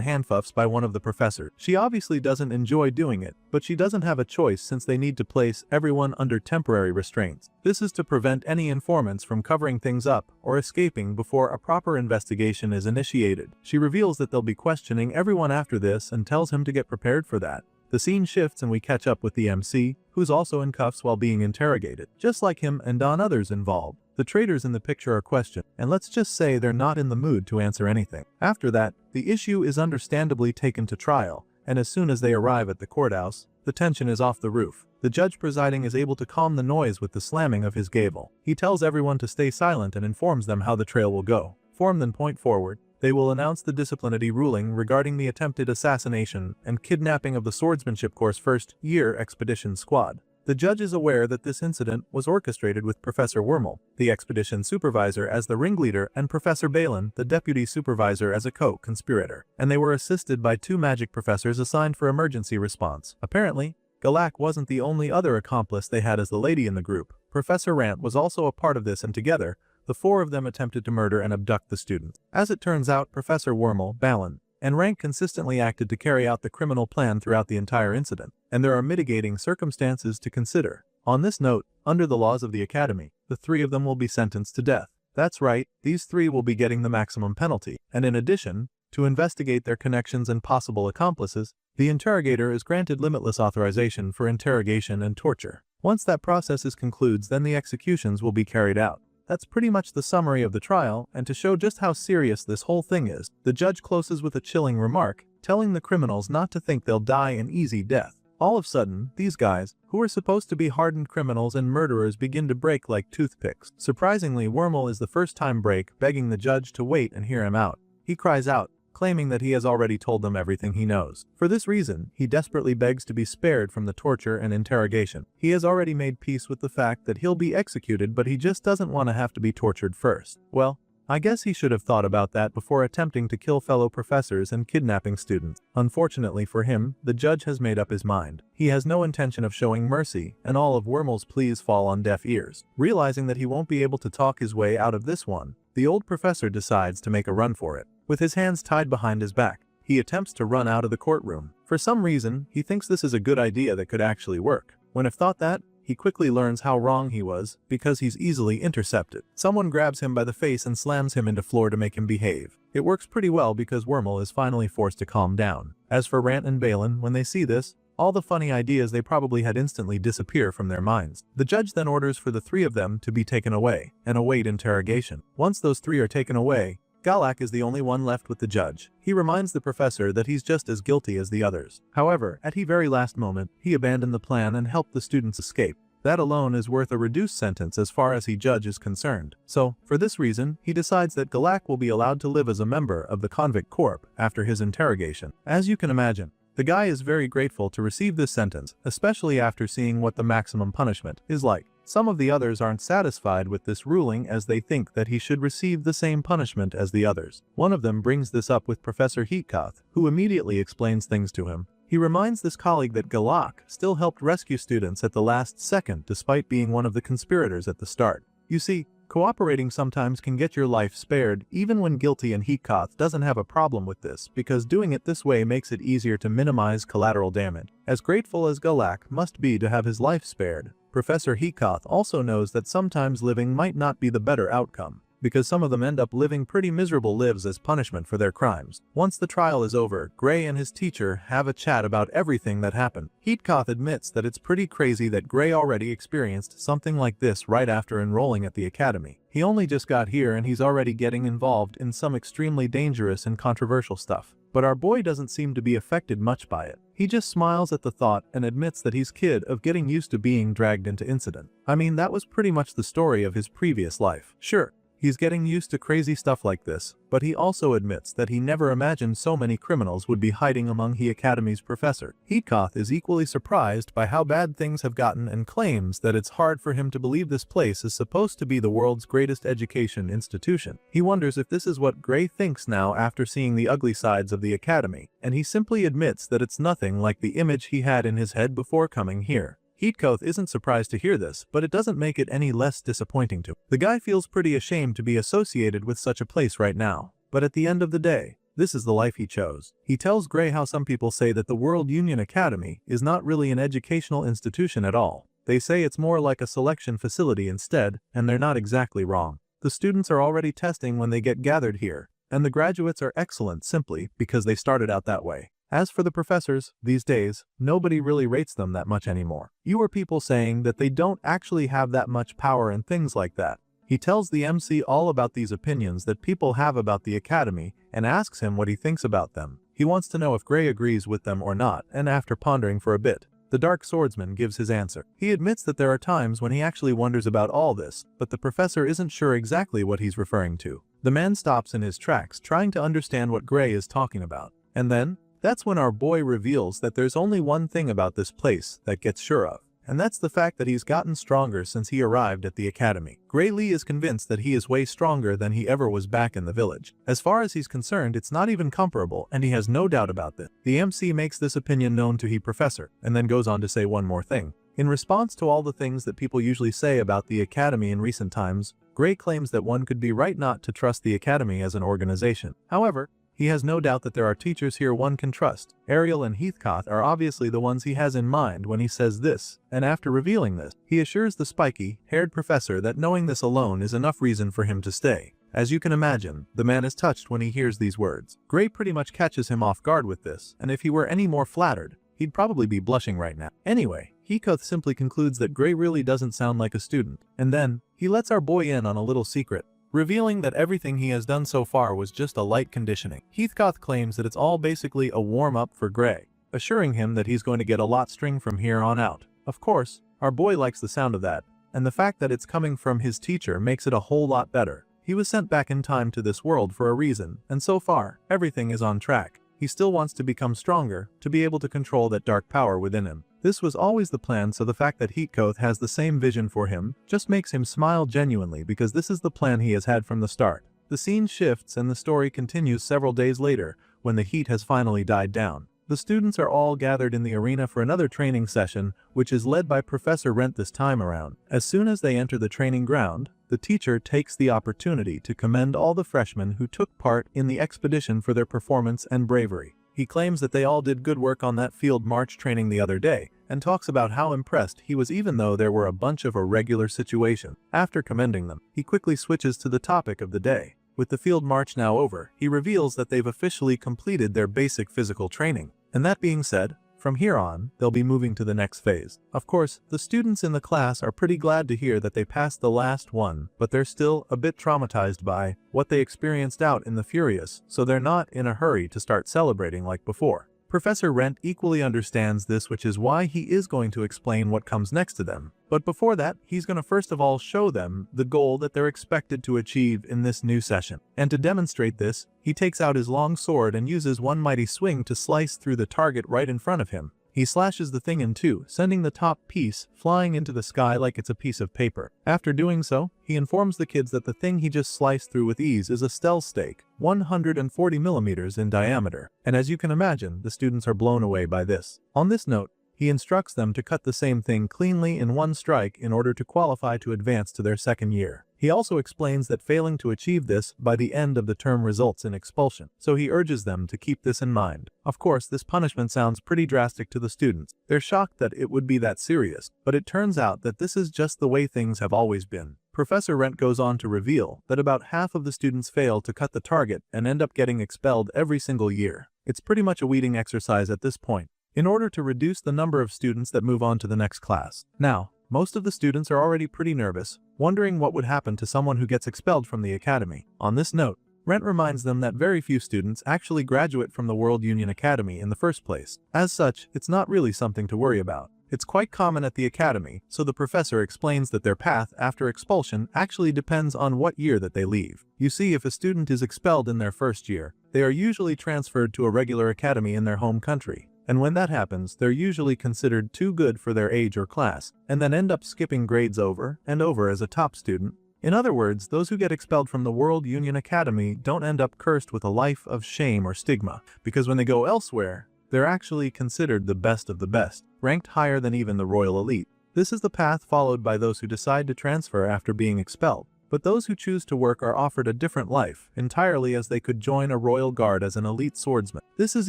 handcuffs by one of the professors. She obviously doesn't enjoy doing it, but she doesn't have a choice since they need to place everyone under temporary restraints. This is to prevent any informants from covering things up or escaping before a proper investigation is initiated. She reveals that they'll be questioning everyone after this and tells him to get prepared for that. The scene shifts and we catch up with the MC, who's also in cuffs while being interrogated. Just like him and others involved, the traitors in the picture are questioned, and let's just say they're not in the mood to answer anything. After that, the issue is understandably taken to trial, and as soon as they arrive at the courthouse, the tension is off the roof. The judge presiding is able to calm the noise with the slamming of his gavel. He tells everyone to stay silent and informs them how the trail will go. Form then point forward. They will announce the disciplinary ruling regarding the attempted assassination and kidnapping of the swordsmanship course first year expedition squad. The judge is aware that this incident was orchestrated with Professor Wormel, the expedition supervisor, as the ringleader, and Professor Balin, the deputy supervisor, as a co-conspirator, and they were assisted by two magic professors assigned for emergency response. Apparently, Galak wasn't the only other accomplice they had as the lady in the group. Professor Rant was also a part of this, and together, the four of them attempted to murder and abduct the students. As it turns out, Professor Wormel, Balin, and Rank consistently acted to carry out the criminal plan throughout the entire incident, and there are mitigating circumstances to consider. On this note, under the laws of the Academy, the three of them will be sentenced to death. That's right, these three will be getting the maximum penalty, and in addition, to investigate their connections and possible accomplices, the interrogator is granted limitless authorization for interrogation and torture. Once that process concludes, then the executions will be carried out. That's pretty much the summary of the trial, and to show just how serious this whole thing is, the judge closes with a chilling remark, telling the criminals not to think they'll die an easy death. All of a sudden, these guys, who are supposed to be hardened criminals and murderers, begin to break like toothpicks. Surprisingly, Wormel is the first-time break, begging the judge to wait and hear him out. He cries out, claiming that he has already told them everything he knows. For this reason, he desperately begs to be spared from the torture and interrogation. He has already made peace with the fact that he'll be executed, but he just doesn't want to have to be tortured first. Well, I guess he should have thought about that before attempting to kill fellow professors and kidnapping students. Unfortunately for him, the judge has made up his mind. He has no intention of showing mercy, and all of Wormel's pleas fall on deaf ears. Realizing that he won't be able to talk his way out of this one, the old professor decides to make a run for it. With his hands tied behind his back, he attempts to run out of the courtroom. For some reason, he thinks this is a good idea that could actually work. When if thought that, he quickly learns how wrong he was because he's easily intercepted. Someone grabs him by the face and slams him into floor to make him behave. It works pretty well because Wormel is finally forced to calm down. As for Rant and Balin, when they see this, all the funny ideas they probably had instantly disappear from their minds. The judge then orders for the three of them to be taken away and await interrogation. Once those three are taken away, Galak is the only one left with the judge. He reminds the professor that he's just as guilty as the others. However, at the very last moment, he abandoned the plan and helped the students escape. That alone is worth a reduced sentence as far as the judge is concerned. So, for this reason, he decides that Galak will be allowed to live as a member of the convict corps after his interrogation. As you can imagine, the guy is very grateful to receive this sentence, especially after seeing what the maximum punishment is like. Some of the others aren't satisfied with this ruling as they think that he should receive the same punishment as the others. One of them brings this up with Professor Heatkoth, who immediately explains things to him. He reminds this colleague that Galak still helped rescue students at the last second despite being one of the conspirators at the start. You see, cooperating sometimes can get your life spared even when guilty, and Heatkoth doesn't have a problem with this because doing it this way makes it easier to minimize collateral damage. As grateful as Galak must be to have his life spared, Professor Heatkoth also knows that sometimes living might not be the better outcome, because some of them end up living pretty miserable lives as punishment for their crimes. Once the trial is over, Gray and his teacher have a chat about everything that happened. Heatkoth admits that it's pretty crazy that Gray already experienced something like this right after enrolling at the academy. He only just got here and he's already getting involved in some extremely dangerous and controversial stuff. But our boy doesn't seem to be affected much by it. He just smiles at the thought and admits that he's kid of getting used to being dragged into incident. I mean, that was pretty much the story of his previous life. Sure, he's getting used to crazy stuff like this, but he also admits that he never imagined so many criminals would be hiding among the Academy's professor. Heatkoth is equally surprised by how bad things have gotten and claims that it's hard for him to believe this place is supposed to be the world's greatest education institution. He wonders if this is what Gray thinks now after seeing the ugly sides of the Academy, and he simply admits that it's nothing like the image he had in his head before coming here. Heatkoth isn't surprised to hear this, but it doesn't make it any less disappointing to him. The guy feels pretty ashamed to be associated with such a place right now, but at the end of the day, this is the life he chose. He tells Gray how some people say that the World Union Academy is not really an educational institution at all. They say it's more like a selection facility instead, and they're not exactly wrong. The students are already testing when they get gathered here, and the graduates are excellent simply because they started out that way. As for the professors, these days, nobody really rates them that much anymore. You hear people saying that they don't actually have that much power and things like that. He tells the MC all about these opinions that people have about the Academy and asks him what he thinks about them. He wants to know if Gray agrees with them or not, and after pondering for a bit, the Dark Swordsman gives his answer. He admits that there are times when he actually wonders about all this, but the professor isn't sure exactly what he's referring to. The man stops in his tracks trying to understand what Gray is talking about, and then, that's when our boy reveals that there's only one thing about this place that gets sure of, and that's the fact that he's gotten stronger since he arrived at the academy. Gray Lee is convinced that he is way stronger than he ever was back in the village. As far as he's concerned, it's not even comparable, and he has no doubt about this. The MC makes this opinion known to the professor, and then goes on to say one more thing. In response to all the things that people usually say about the academy in recent times, Gray claims that one could be right not to trust the academy as an organization. However, he has no doubt that there are teachers here one can trust. Ariel and Heatkoth are obviously the ones he has in mind when he says this, and after revealing this, he assures the spiky-haired professor that knowing this alone is enough reason for him to stay. As you can imagine, the man is touched when he hears these words. Gray pretty much catches him off guard with this, and if he were any more flattered, he'd probably be blushing right now. Anyway, Heatkoth simply concludes that Gray really doesn't sound like a student, and then, he lets our boy in on a little secret, revealing that everything he has done so far was just a light conditioning. Heatkoth claims that it's all basically a warm-up for Gray, assuring him that he's going to get a lot string from here on out. Of course, our boy likes the sound of that, and the fact that it's coming from his teacher makes it a whole lot better. He was sent back in time to this world for a reason, and so far, everything is on track. He still wants to become stronger, to be able to control that dark power within him. This was always the plan, so the fact that Heatkoth has the same vision for him just makes him smile genuinely because this is the plan he has had from the start. The scene shifts and the story continues several days later when the heat has finally died down. The students are all gathered in the arena for another training session, which is led by Professor Rent this time around. As soon as they enter the training ground, the teacher takes the opportunity to commend all the freshmen who took part in the expedition for their performance and bravery. He claims that they all did good work on that field march training the other day, and talks about how impressed he was even though there were a bunch of irregular situations. After commending them, he quickly switches to the topic of the day. With the field march now over, he reveals that they've officially completed their basic physical training. And that being said, from here on, they'll be moving to the next phase. Of course, the students in the class are pretty glad to hear that they passed the last one, but they're still a bit traumatized by what they experienced out in the Furious, so they're not in a hurry to start celebrating like before. Professor Rent equally understands this, which is why he is going to explain what comes next to them. But before that, he's going to first of all show them the goal that they're expected to achieve in this new session. And to demonstrate this, he takes out his long sword and uses one mighty swing to slice through the target right in front of him. He slashes the thing in two, sending the top piece flying into the sky like it's a piece of paper. After doing so, he informs the kids that the thing he just sliced through with ease is a stealth stake, 140 millimeters in diameter. And as you can imagine, the students are blown away by this. On this note, he instructs them to cut the same thing cleanly in one strike in order to qualify to advance to their second year. He also explains that failing to achieve this by the end of the term results in expulsion, so he urges them to keep this in mind. Of course, this punishment sounds pretty drastic to the students. They're shocked that it would be that serious, but it turns out that this is just the way things have always been. Professor Rent goes on to reveal that about half of the students fail to cut the target and end up getting expelled every single year. It's pretty much a weeding exercise at this point, in order to reduce the number of students that move on to the next class. Now, most of the students are already pretty nervous, wondering what would happen to someone who gets expelled from the academy. On this note, Rent reminds them that very few students actually graduate from the World Union Academy in the first place. As such, it's not really something to worry about. It's quite common at the academy, so the professor explains that their path after expulsion actually depends on what year that they leave. You see, if a student is expelled in their first year, they are usually transferred to a regular academy in their home country. And when that happens, they're usually considered too good for their age or class, and then end up skipping grades over and over as a top student. In other words, those who get expelled from the World Union Academy don't end up cursed with a life of shame or stigma, because when they go elsewhere, they're actually considered the best of the best, ranked higher than even the royal elite. This is the path followed by those who decide to transfer after being expelled. But those who choose to work are offered a different life, entirely, as they could join a royal guard as an elite swordsman. This is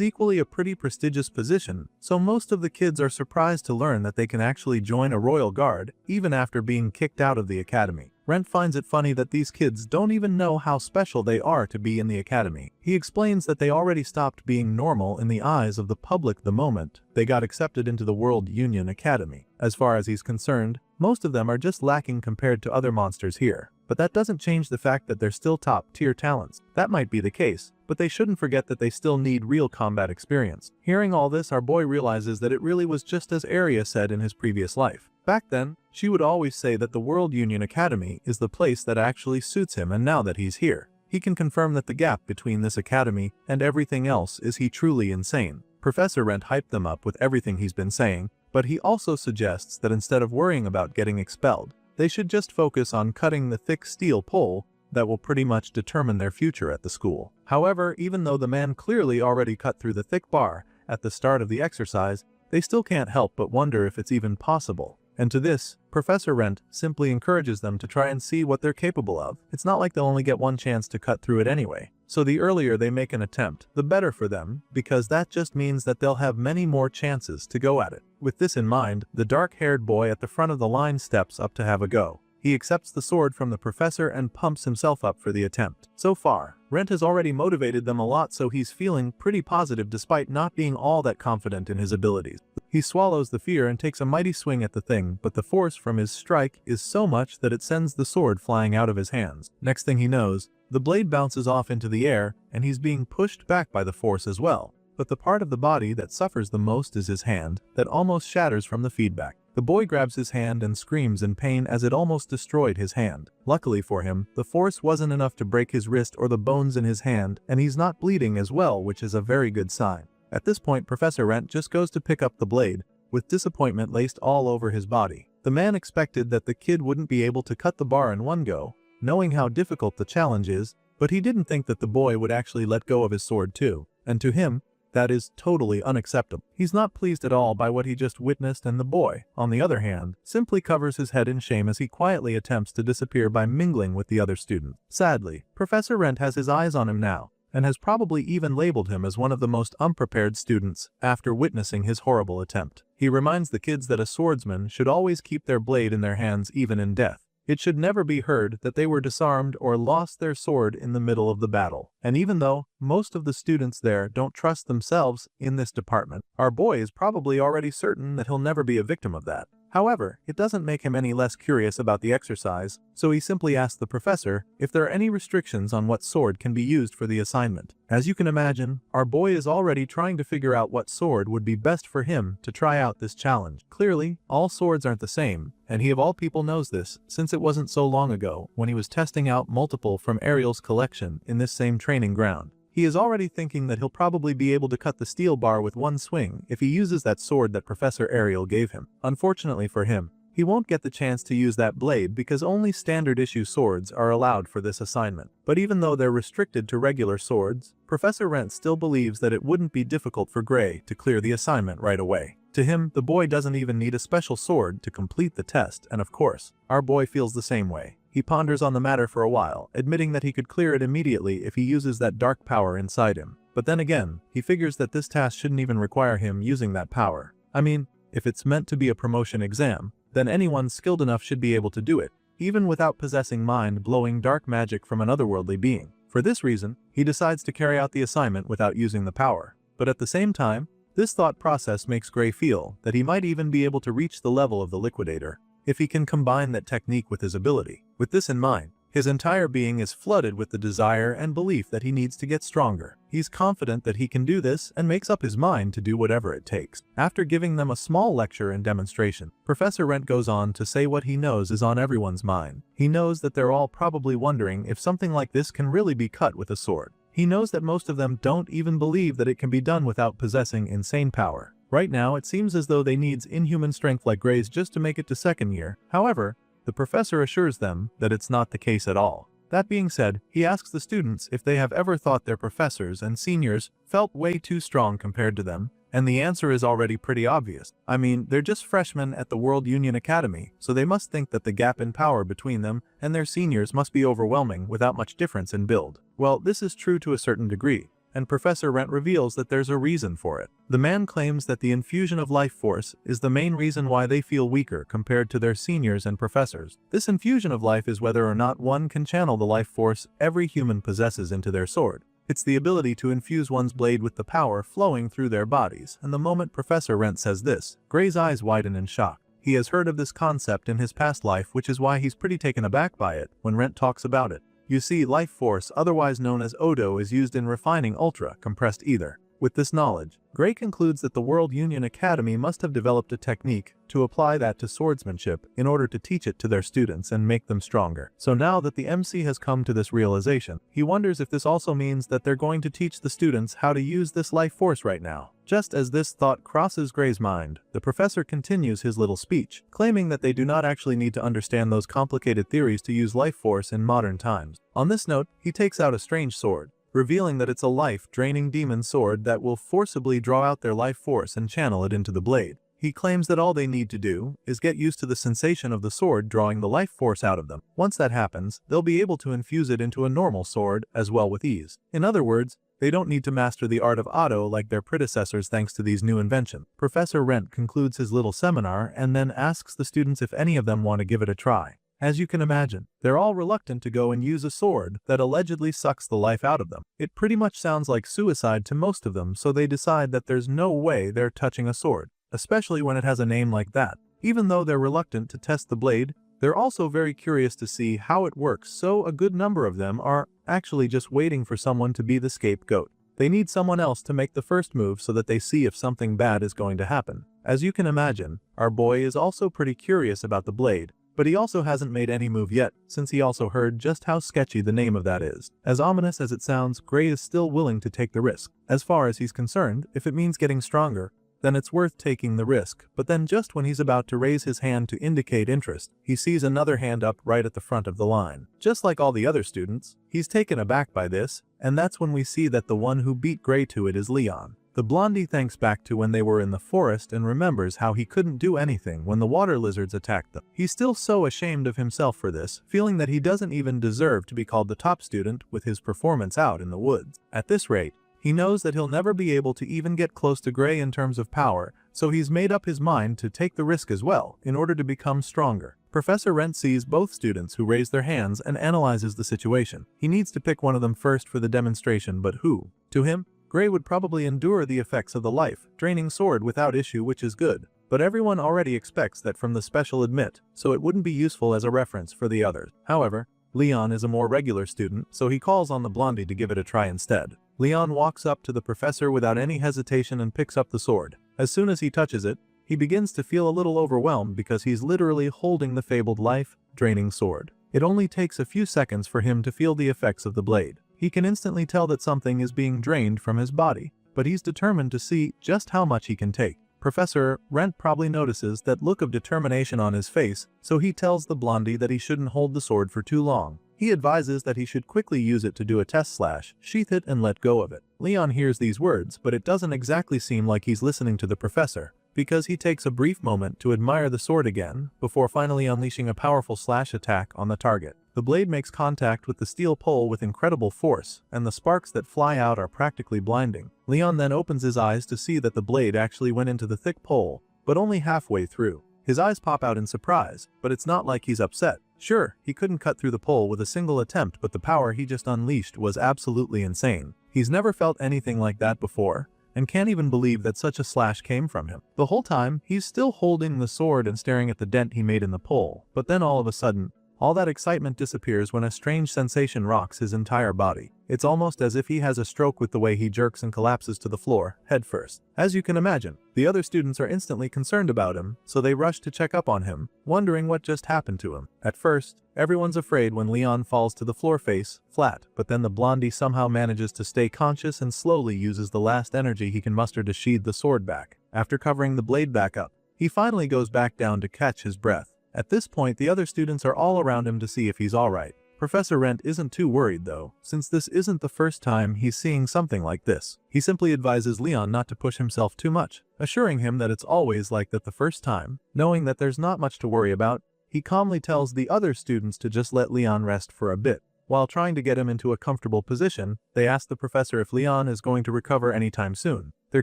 equally a pretty prestigious position, so most of the kids are surprised to learn that they can actually join a royal guard, even after being kicked out of the academy. Rent finds it funny that these kids don't even know how special they are to be in the academy. He explains that they already stopped being normal in the eyes of the public the moment they got accepted into the World Union Academy. As far as he's concerned, most of them are just lacking compared to other monsters here. But that doesn't change the fact that they're still top-tier talents. That might be the case, but they shouldn't forget that they still need real combat experience. Hearing all this, our boy realizes that it really was just as Arya said in his previous life. Back then, she would always say that the World Union Academy is the place that actually suits him, and now that he's here, he can confirm that the gap between this academy and everything else is he truly insane. Professor Rent hyped them up with everything he's been saying, but he also suggests that instead of worrying about getting expelled, they should just focus on cutting the thick steel pole that will pretty much determine their future at the school. However, even though the man clearly already cut through the thick bar at the start of the exercise, they still can't help but wonder if it's even possible. And to this, Professor Rent simply encourages them to try and see what they're capable of. It's not like they'll only get one chance to cut through it anyway. So the earlier they make an attempt, the better for them, because that just means that they'll have many more chances to go at it. With this in mind, the dark-haired boy at the front of the line steps up to have a go. He accepts the sword from the professor and pumps himself up for the attempt. So far, Rent has already motivated them a lot, so he's feeling pretty positive despite not being all that confident in his abilities. He swallows the fear and takes a mighty swing at the thing, but the force from his strike is so much that it sends the sword flying out of his hands. Next thing he knows, the blade bounces off into the air, and he's being pushed back by the force as well. But the part of the body that suffers the most is his hand, that almost shatters from the feedback. The boy grabs his hand and screams in pain as it almost destroyed his hand. Luckily for him, the force wasn't enough to break his wrist or the bones in his hand, and he's not bleeding as well, which is a very good sign. At this point, Professor Rent just goes to pick up the blade, with disappointment laced all over his body. The man expected that the kid wouldn't be able to cut the bar in one go, knowing how difficult the challenge is, but he didn't think that the boy would actually let go of his sword too. And to him, that is totally unacceptable. He's not pleased at all by what he just witnessed, and the boy, on the other hand, simply covers his head in shame as he quietly attempts to disappear by mingling with the other students. Sadly, Professor Rent has his eyes on him now, and has probably even labeled him as one of the most unprepared students after witnessing his horrible attempt. He reminds the kids that a swordsman should always keep their blade in their hands even in death. It should never be heard that they were disarmed or lost their sword in the middle of the battle. And even though most of the students there don't trust themselves in this department, our boy is probably already certain that he'll never be a victim of that. However, it doesn't make him any less curious about the exercise, so he simply asks the professor if there are any restrictions on what sword can be used for the assignment. As you can imagine, our boy is already trying to figure out what sword would be best for him to try out this challenge. Clearly, all swords aren't the same, and he of all people knows this, since it wasn't so long ago when he was testing out multiple from Ariel's collection in this same training ground. He is already thinking that he'll probably be able to cut the steel bar with one swing if he uses that sword that Professor Ariel gave him. Unfortunately for him, he won't get the chance to use that blade because only standard issue swords are allowed for this assignment. But even though they're restricted to regular swords, Professor Rent still believes that it wouldn't be difficult for Gray to clear the assignment right away. To him, the boy doesn't even need a special sword to complete the test, and of course, our boy feels the same way. He ponders on the matter for a while, admitting that he could clear it immediately if he uses that dark power inside him. But then again, he figures that this task shouldn't even require him using that power. I mean, if it's meant to be a promotion exam, then anyone skilled enough should be able to do it, even without possessing mind-blowing dark magic from an otherworldly being. For this reason, he decides to carry out the assignment without using the power. But at the same time, this thought process makes Gray feel that he might even be able to reach the level of the Liquidator if he can combine that technique with his ability. With this in mind, his entire being is flooded with the desire and belief that he needs to get stronger. He's confident that he can do this and makes up his mind to do whatever it takes. After giving them a small lecture and demonstration, Professor Rent goes on to say what he knows is on everyone's mind. He knows that they're all probably wondering if something like this can really be cut with a sword. He knows that most of them don't even believe that it can be done without possessing insane power. Right now, it seems as though they need inhuman strength like Gray's just to make it to second year. However, the professor assures them that it's not the case at all. That being said, he asks the students if they have ever thought their professors and seniors felt way too strong compared to them, and the answer is already pretty obvious. I mean, they're just freshmen at the World Union Academy, so they must think that the gap in power between them and their seniors must be overwhelming without much difference in build. Well, this is true to a certain degree, and Professor Rent reveals that there's a reason for it. The man claims that the infusion of life force is the main reason why they feel weaker compared to their seniors and professors. This infusion of life is whether or not one can channel the life force every human possesses into their sword. It's the ability to infuse one's blade with the power flowing through their bodies, and the moment Professor Rent says this, Gray's eyes widen in shock. He has heard of this concept in his past life, which is why he's pretty taken aback by it when Rent talks about it. You see, life force, otherwise known as Odo, is used in refining ultra-compressed ether. With this knowledge, Gray concludes that the World Union Academy must have developed a technique to apply that to swordsmanship in order to teach it to their students and make them stronger. So now that the MC has come to this realization, he wonders if this also means that they're going to teach the students how to use this life force right now. Just as this thought crosses Gray's mind, the professor continues his little speech, claiming that they do not actually need to understand those complicated theories to use life force in modern times. On this note, he takes out a strange sword, revealing that it's a life-draining demon sword that will forcibly draw out their life force and channel it into the blade. He claims that all they need to do is get used to the sensation of the sword drawing the life force out of them. Once that happens, they'll be able to infuse it into a normal sword as well with ease. In other words, they don't need to master the art of Auto like their predecessors thanks to these new inventions. Professor Rent concludes his little seminar and then asks the students if any of them want to give it a try. As you can imagine, they're all reluctant to go and use a sword that allegedly sucks the life out of them. It pretty much sounds like suicide to most of them, so they decide that there's no way they're touching a sword, especially when it has a name like that. Even though they're reluctant to test the blade, they're also very curious to see how it works, so a good number of them are actually just waiting for someone to be the scapegoat. They need someone else to make the first move so that they see if something bad is going to happen. As you can imagine, our boy is also pretty curious about the blade, but he also hasn't made any move yet, since he also heard just how sketchy the name of that is. As ominous as it sounds, Gray is still willing to take the risk. As far as he's concerned, if it means getting stronger, then it's worth taking the risk. But then just when he's about to raise his hand to indicate interest, he sees another hand up right at the front of the line. Just like all the other students, he's taken aback by this, and that's when we see that the one who beat Gray to it is Leon. The blondie thinks back to when they were in the forest and remembers how he couldn't do anything when the water lizards attacked them. He's still so ashamed of himself for this, feeling that he doesn't even deserve to be called the top student with his performance out in the woods. At this rate, he knows that he'll never be able to even get close to Gray in terms of power, so he's made up his mind to take the risk as well, in order to become stronger. Professor Rent sees both students who raise their hands and analyzes the situation. He needs to pick one of them first for the demonstration, but who? To him, Gray would probably endure the effects of the life-draining sword without issue, which is good. But everyone already expects that from the special admit, so it wouldn't be useful as a reference for the others. However, Leon is a more regular student, so he calls on the blondie to give it a try instead. Leon walks up to the professor without any hesitation and picks up the sword. As soon as he touches it, he begins to feel a little overwhelmed because he's literally holding the fabled life-draining sword. It only takes a few seconds for him to feel the effects of the blade. He can instantly tell that something is being drained from his body, but he's determined to see just how much he can take. Professor Rent probably notices that look of determination on his face, so he tells the blondie that he shouldn't hold the sword for too long. He advises that he should quickly use it to do a test / sheath it and let go of it. Leon hears these words, but it doesn't exactly seem like he's listening to the professor, because he takes a brief moment to admire the sword again, before finally unleashing a powerful slash attack on the target. The blade makes contact with the steel pole with incredible force, and the sparks that fly out are practically blinding. Leon then opens his eyes to see that the blade actually went into the thick pole, but only halfway through. His eyes pop out in surprise, but it's not like he's upset. Sure, he couldn't cut through the pole with a single attempt, but the power he just unleashed was absolutely insane. He's never felt anything like that before, and can't even believe that such a slash came from him. The whole time, he's still holding the sword and staring at the dent he made in the pole, but then all of a sudden, all that excitement disappears when a strange sensation rocks his entire body. It's almost as if he has a stroke with the way he jerks and collapses to the floor, headfirst. As you can imagine, the other students are instantly concerned about him, so they rush to check up on him, wondering what just happened to him. At first, everyone's afraid when Leon falls to the floor face flat, but then the blondie somehow manages to stay conscious and slowly uses the last energy he can muster to sheathe the sword back. After covering the blade back up, he finally goes back down to catch his breath. At this point, the other students are all around him to see if he's alright. Professor Rent isn't too worried though, since this isn't the first time he's seeing something like this. He simply advises Leon not to push himself too much, assuring him that it's always like that the first time. Knowing that there's not much to worry about, he calmly tells the other students to just let Leon rest for a bit. While trying to get him into a comfortable position, they ask the professor if Leon is going to recover anytime soon. They're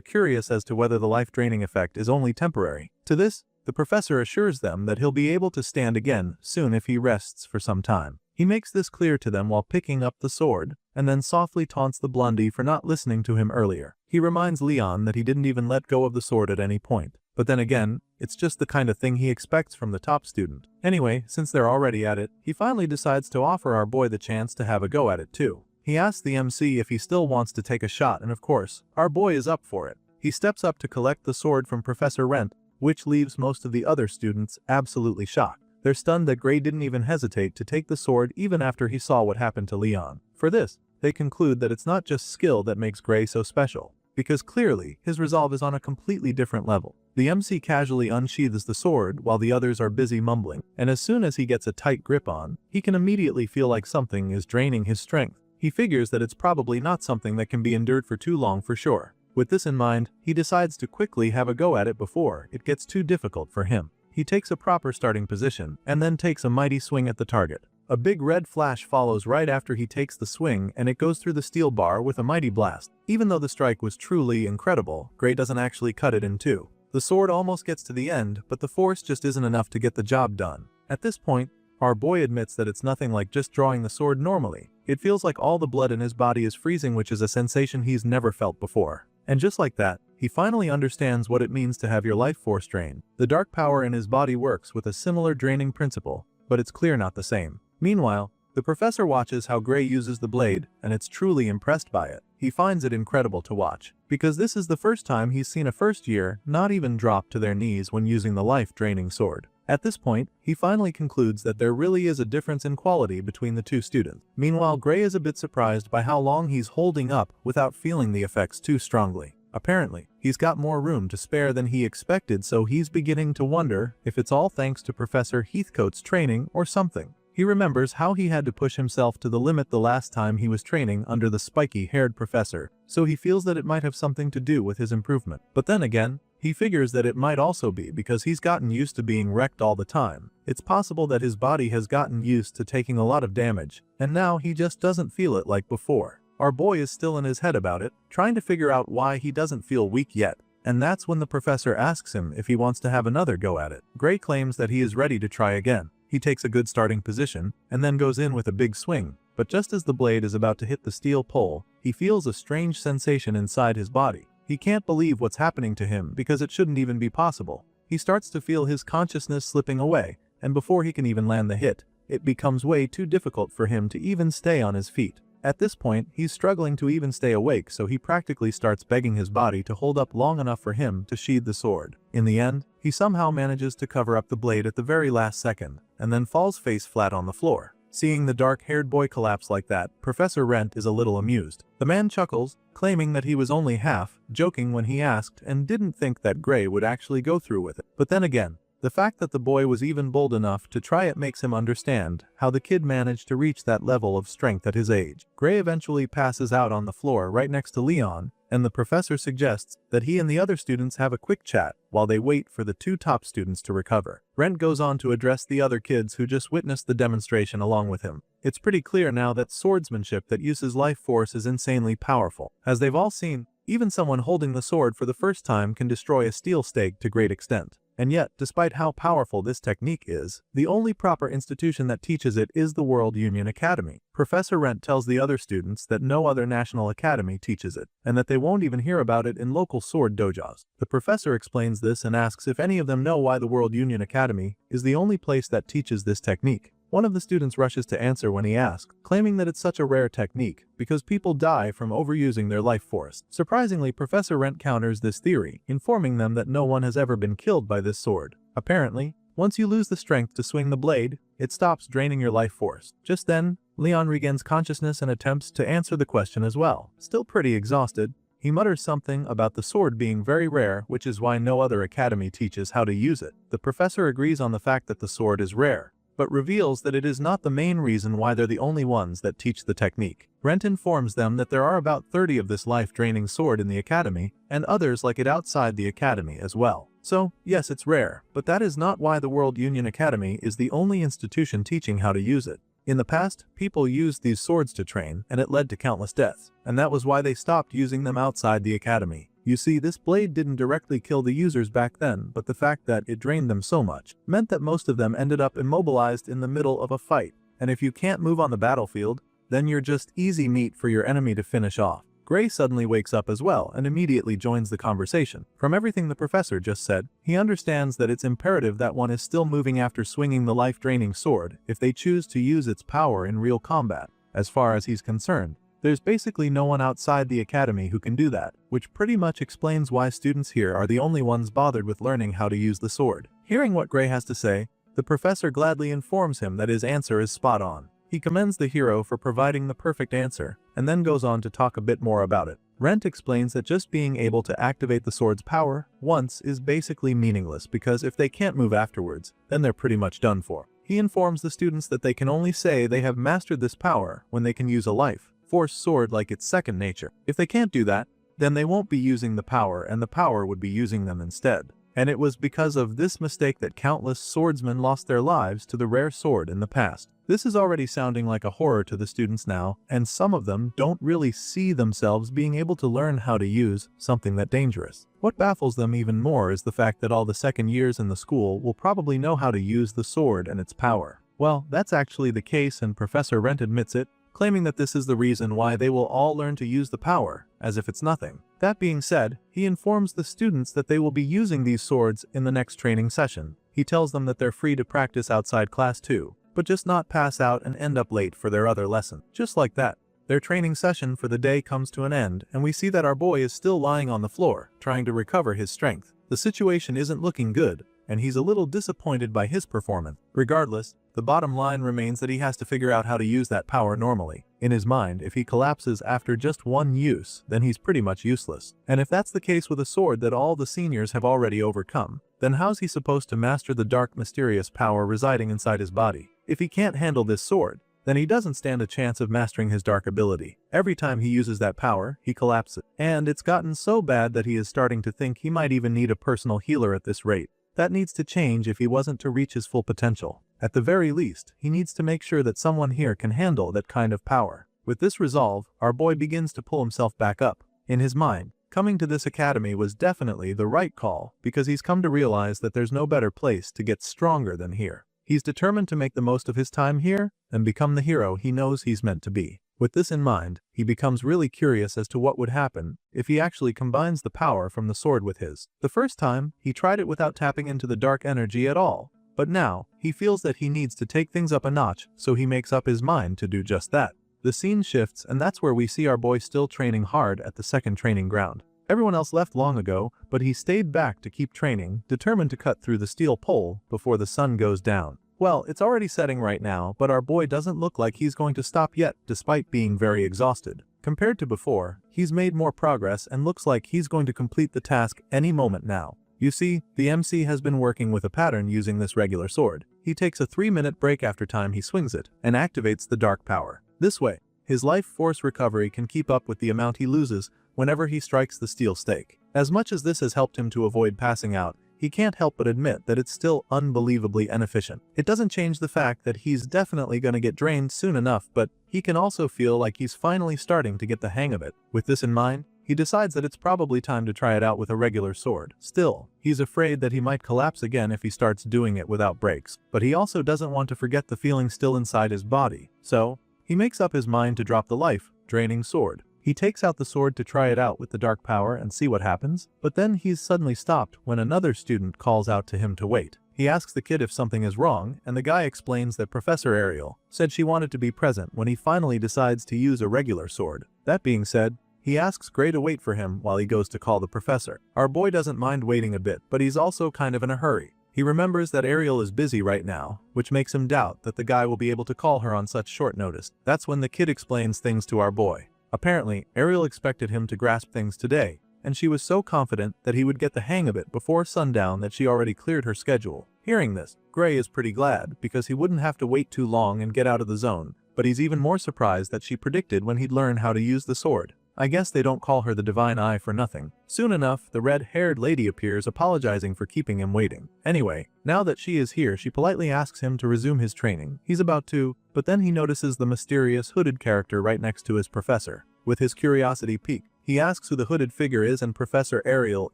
curious as to whether the life-draining effect is only temporary. To this, the professor assures them that he'll be able to stand again soon if he rests for some time. He makes this clear to them while picking up the sword, and then softly taunts the blondie for not listening to him earlier. He reminds Leon that he didn't even let go of the sword at any point. But then again, it's just the kind of thing he expects from the top student. Anyway, since they're already at it, he finally decides to offer our boy the chance to have a go at it too. He asks the MC if he still wants to take a shot, and of course, our boy is up for it. He steps up to collect the sword from Professor Rent, which leaves most of the other students absolutely shocked. They're stunned that Gray didn't even hesitate to take the sword even after he saw what happened to Leon. For this, they conclude that it's not just skill that makes Gray so special, because clearly, his resolve is on a completely different level. The MC casually unsheathes the sword while the others are busy mumbling, and as soon as he gets a tight grip on, he can immediately feel like something is draining his strength. He figures that it's probably not something that can be endured for too long for sure. With this in mind, he decides to quickly have a go at it before it gets too difficult for him. He takes a proper starting position and then takes a mighty swing at the target. A big red flash follows right after he takes the swing, and it goes through the steel bar with a mighty blast. Even though the strike was truly incredible, Gray doesn't actually cut it in two. The sword almost gets to the end, but the force just isn't enough to get the job done. At this point, our boy admits that it's nothing like just drawing the sword normally. It feels like all the blood in his body is freezing, which is a sensation he's never felt before. And just like that, he finally understands what it means to have your life force drained. The dark power in his body works with a similar draining principle, but it's clear not the same. Meanwhile, the professor watches how Gray uses the blade, and it's truly impressed by it. He finds it incredible to watch, because this is the first time he's seen a first year not even drop to their knees when using the life-draining sword. At this point, he finally concludes that there really is a difference in quality between the two students. Meanwhile, Gray is a bit surprised by how long he's holding up without feeling the effects too strongly. Apparently, he's got more room to spare than he expected, so he's beginning to wonder if it's all thanks to Professor Heathcote's training or something. He remembers how he had to push himself to the limit the last time he was training under the spiky-haired professor, so he feels that it might have something to do with his improvement. But then again, he figures that it might also be because he's gotten used to being wrecked all the time. It's possible that his body has gotten used to taking a lot of damage, and now he just doesn't feel it like before. Our boy is still in his head about it, trying to figure out why he doesn't feel weak yet. And that's when the professor asks him if he wants to have another go at it. Gray claims that he is ready to try again. He takes a good starting position, and then goes in with a big swing. But just as the blade is about to hit the steel pole, he feels a strange sensation inside his body. He can't believe what's happening to him because it shouldn't even be possible. He starts to feel his consciousness slipping away, and before he can even land the hit, it becomes way too difficult for him to even stay on his feet. At this point, he's struggling to even stay awake, so he practically starts begging his body to hold up long enough for him to sheathe the sword. In the end, he somehow manages to cover up the blade at the very last second, and then falls face flat on the floor. Seeing the dark-haired boy collapse like that, Professor Rent is a little amused. The man chuckles, claiming that he was only half joking when he asked and didn't think that Gray would actually go through with it. But then again, the fact that the boy was even bold enough to try it makes him understand how the kid managed to reach that level of strength at his age. Gray eventually passes out on the floor right next to Leon, and the professor suggests that he and the other students have a quick chat while they wait for the two top students to recover. Rent goes on to address the other kids who just witnessed the demonstration along with him. It's pretty clear now that swordsmanship that uses life force is insanely powerful. As they've all seen, even someone holding the sword for the first time can destroy a steel stake to great extent. And yet, despite how powerful this technique is, the only proper institution that teaches it is the World Union Academy. Professor Rent tells the other students that no other national academy teaches it, and that they won't even hear about it in local sword dojos. The professor explains this and asks if any of them know why the World Union Academy is the only place that teaches this technique. One of the students rushes to answer when he asks, claiming that it's such a rare technique because people die from overusing their life force. Surprisingly, Professor Rent counters this theory, informing them that no one has ever been killed by this sword. Apparently, once you lose the strength to swing the blade, it stops draining your life force. Just then, Leon regains consciousness and attempts to answer the question as well. Still pretty exhausted, he mutters something about the sword being very rare, which is why no other academy teaches how to use it. The professor agrees on the fact that the sword is rare, but reveals that it is not the main reason why they're the only ones that teach the technique. Rent informs them that there are about 30 of this life-draining sword in the academy, and others like it outside the academy as well. So, yes, it's rare, but that is not why the World Union Academy is the only institution teaching how to use it. In the past, people used these swords to train, and it led to countless deaths, and that was why they stopped using them outside the academy. You see, this blade didn't directly kill the users back then, but the fact that it drained them so much meant that most of them ended up immobilized in the middle of a fight. And if you can't move on the battlefield, then you're just easy meat for your enemy to finish off. Gray suddenly wakes up as well and immediately joins the conversation. From everything the professor just said, he understands that it's imperative that one is still moving after swinging the life-draining sword if they choose to use its power in real combat. As far as he's concerned, there's basically no one outside the academy who can do that, which pretty much explains why students here are the only ones bothered with learning how to use the sword. Hearing what Gray has to say, the professor gladly informs him that his answer is spot on. He commends the hero for providing the perfect answer, and then goes on to talk a bit more about it. Rent explains that just being able to activate the sword's power once is basically meaningless because if they can't move afterwards, then they're pretty much done for. He informs the students that they can only say they have mastered this power when they can use a life-force sword like it's second nature. If they can't do that, then they won't be using the power and the power would be using them instead. And it was because of this mistake that countless swordsmen lost their lives to the rare sword in the past. This is already sounding like a horror to the students now, and some of them don't really see themselves being able to learn how to use something that dangerous. What baffles them even more is the fact that all the second years in the school will probably know how to use the sword and its power. Well, that's actually the case, and Professor Rent admits it, claiming that this is the reason why they will all learn to use the power, as if it's nothing. That being said, he informs the students that they will be using these swords in the next training session. He tells them that they're free to practice outside class too, but just not pass out and end up late for their other lesson. Just like that, their training session for the day comes to an end, and we see that our boy is still lying on the floor, trying to recover his strength. The situation isn't looking good, and he's a little disappointed by his performance. Regardless, the bottom line remains that he has to figure out how to use that power normally. In his mind, if he collapses after just one use, then he's pretty much useless. And if that's the case with a sword that all the seniors have already overcome, then how's he supposed to master the dark mysterious power residing inside his body? If he can't handle this sword, then he doesn't stand a chance of mastering his dark ability. Every time he uses that power, he collapses. And it's gotten so bad that he is starting to think he might even need a personal healer at this rate. That needs to change if he wasn't to reach his full potential. At the very least, he needs to make sure that someone here can handle that kind of power. With this resolve, our boy begins to pull himself back up. In his mind, coming to this academy was definitely the right call because he's come to realize that there's no better place to get stronger than here. He's determined to make the most of his time here and become the hero he knows he's meant to be. With this in mind, he becomes really curious as to what would happen if he actually combines the power from the sword with his. The first time, he tried it without tapping into the dark energy at all, but now, he feels that he needs to take things up a notch, so he makes up his mind to do just that. The scene shifts, and that's where we see our boy still training hard at the second training ground. Everyone else left long ago, but he stayed back to keep training, determined to cut through the steel pole before the sun goes down. Well, it's already setting right now, but our boy doesn't look like he's going to stop yet, despite being very exhausted. Compared to before, he's made more progress and looks like he's going to complete the task any moment now. You see, the MC has been working with a pattern using this regular sword. He takes a 3-minute break after time he swings it, and activates the dark power. This way, his life force recovery can keep up with the amount he loses whenever he strikes the steel stake. As much as this has helped him to avoid passing out, he can't help but admit that it's still unbelievably inefficient. It doesn't change the fact that he's definitely gonna get drained soon enough, but he can also feel like he's finally starting to get the hang of it. With this in mind, he decides that it's probably time to try it out with a regular sword. Still, he's afraid that he might collapse again if he starts doing it without breaks, but he also doesn't want to forget the feeling still inside his body, so he makes up his mind to drop the life-draining sword. He takes out the sword to try it out with the dark power and see what happens, but then he's suddenly stopped when another student calls out to him to wait. He asks the kid if something is wrong, and the guy explains that Professor Ariel said she wanted to be present when he finally decides to use a regular sword. That being said, he asks Gray to wait for him while he goes to call the professor. Our boy doesn't mind waiting a bit, but he's also kind of in a hurry. He remembers that Ariel is busy right now, which makes him doubt that the guy will be able to call her on such short notice. That's when the kid explains things to our boy. Apparently, Ariel expected him to grasp things today, and she was so confident that he would get the hang of it before sundown that she already cleared her schedule. Hearing this, Gray is pretty glad because he wouldn't have to wait too long and get out of the zone, but he's even more surprised that she predicted when he'd learn how to use the sword. I guess they don't call her the Divine Eye for nothing. Soon enough, the red-haired lady appears, apologizing for keeping him waiting. Anyway, now that she is here, she politely asks him to resume his training. He's about to, but then he notices the mysterious hooded character right next to his professor. With his curiosity piqued, he asks who the hooded figure is, and Professor Ariel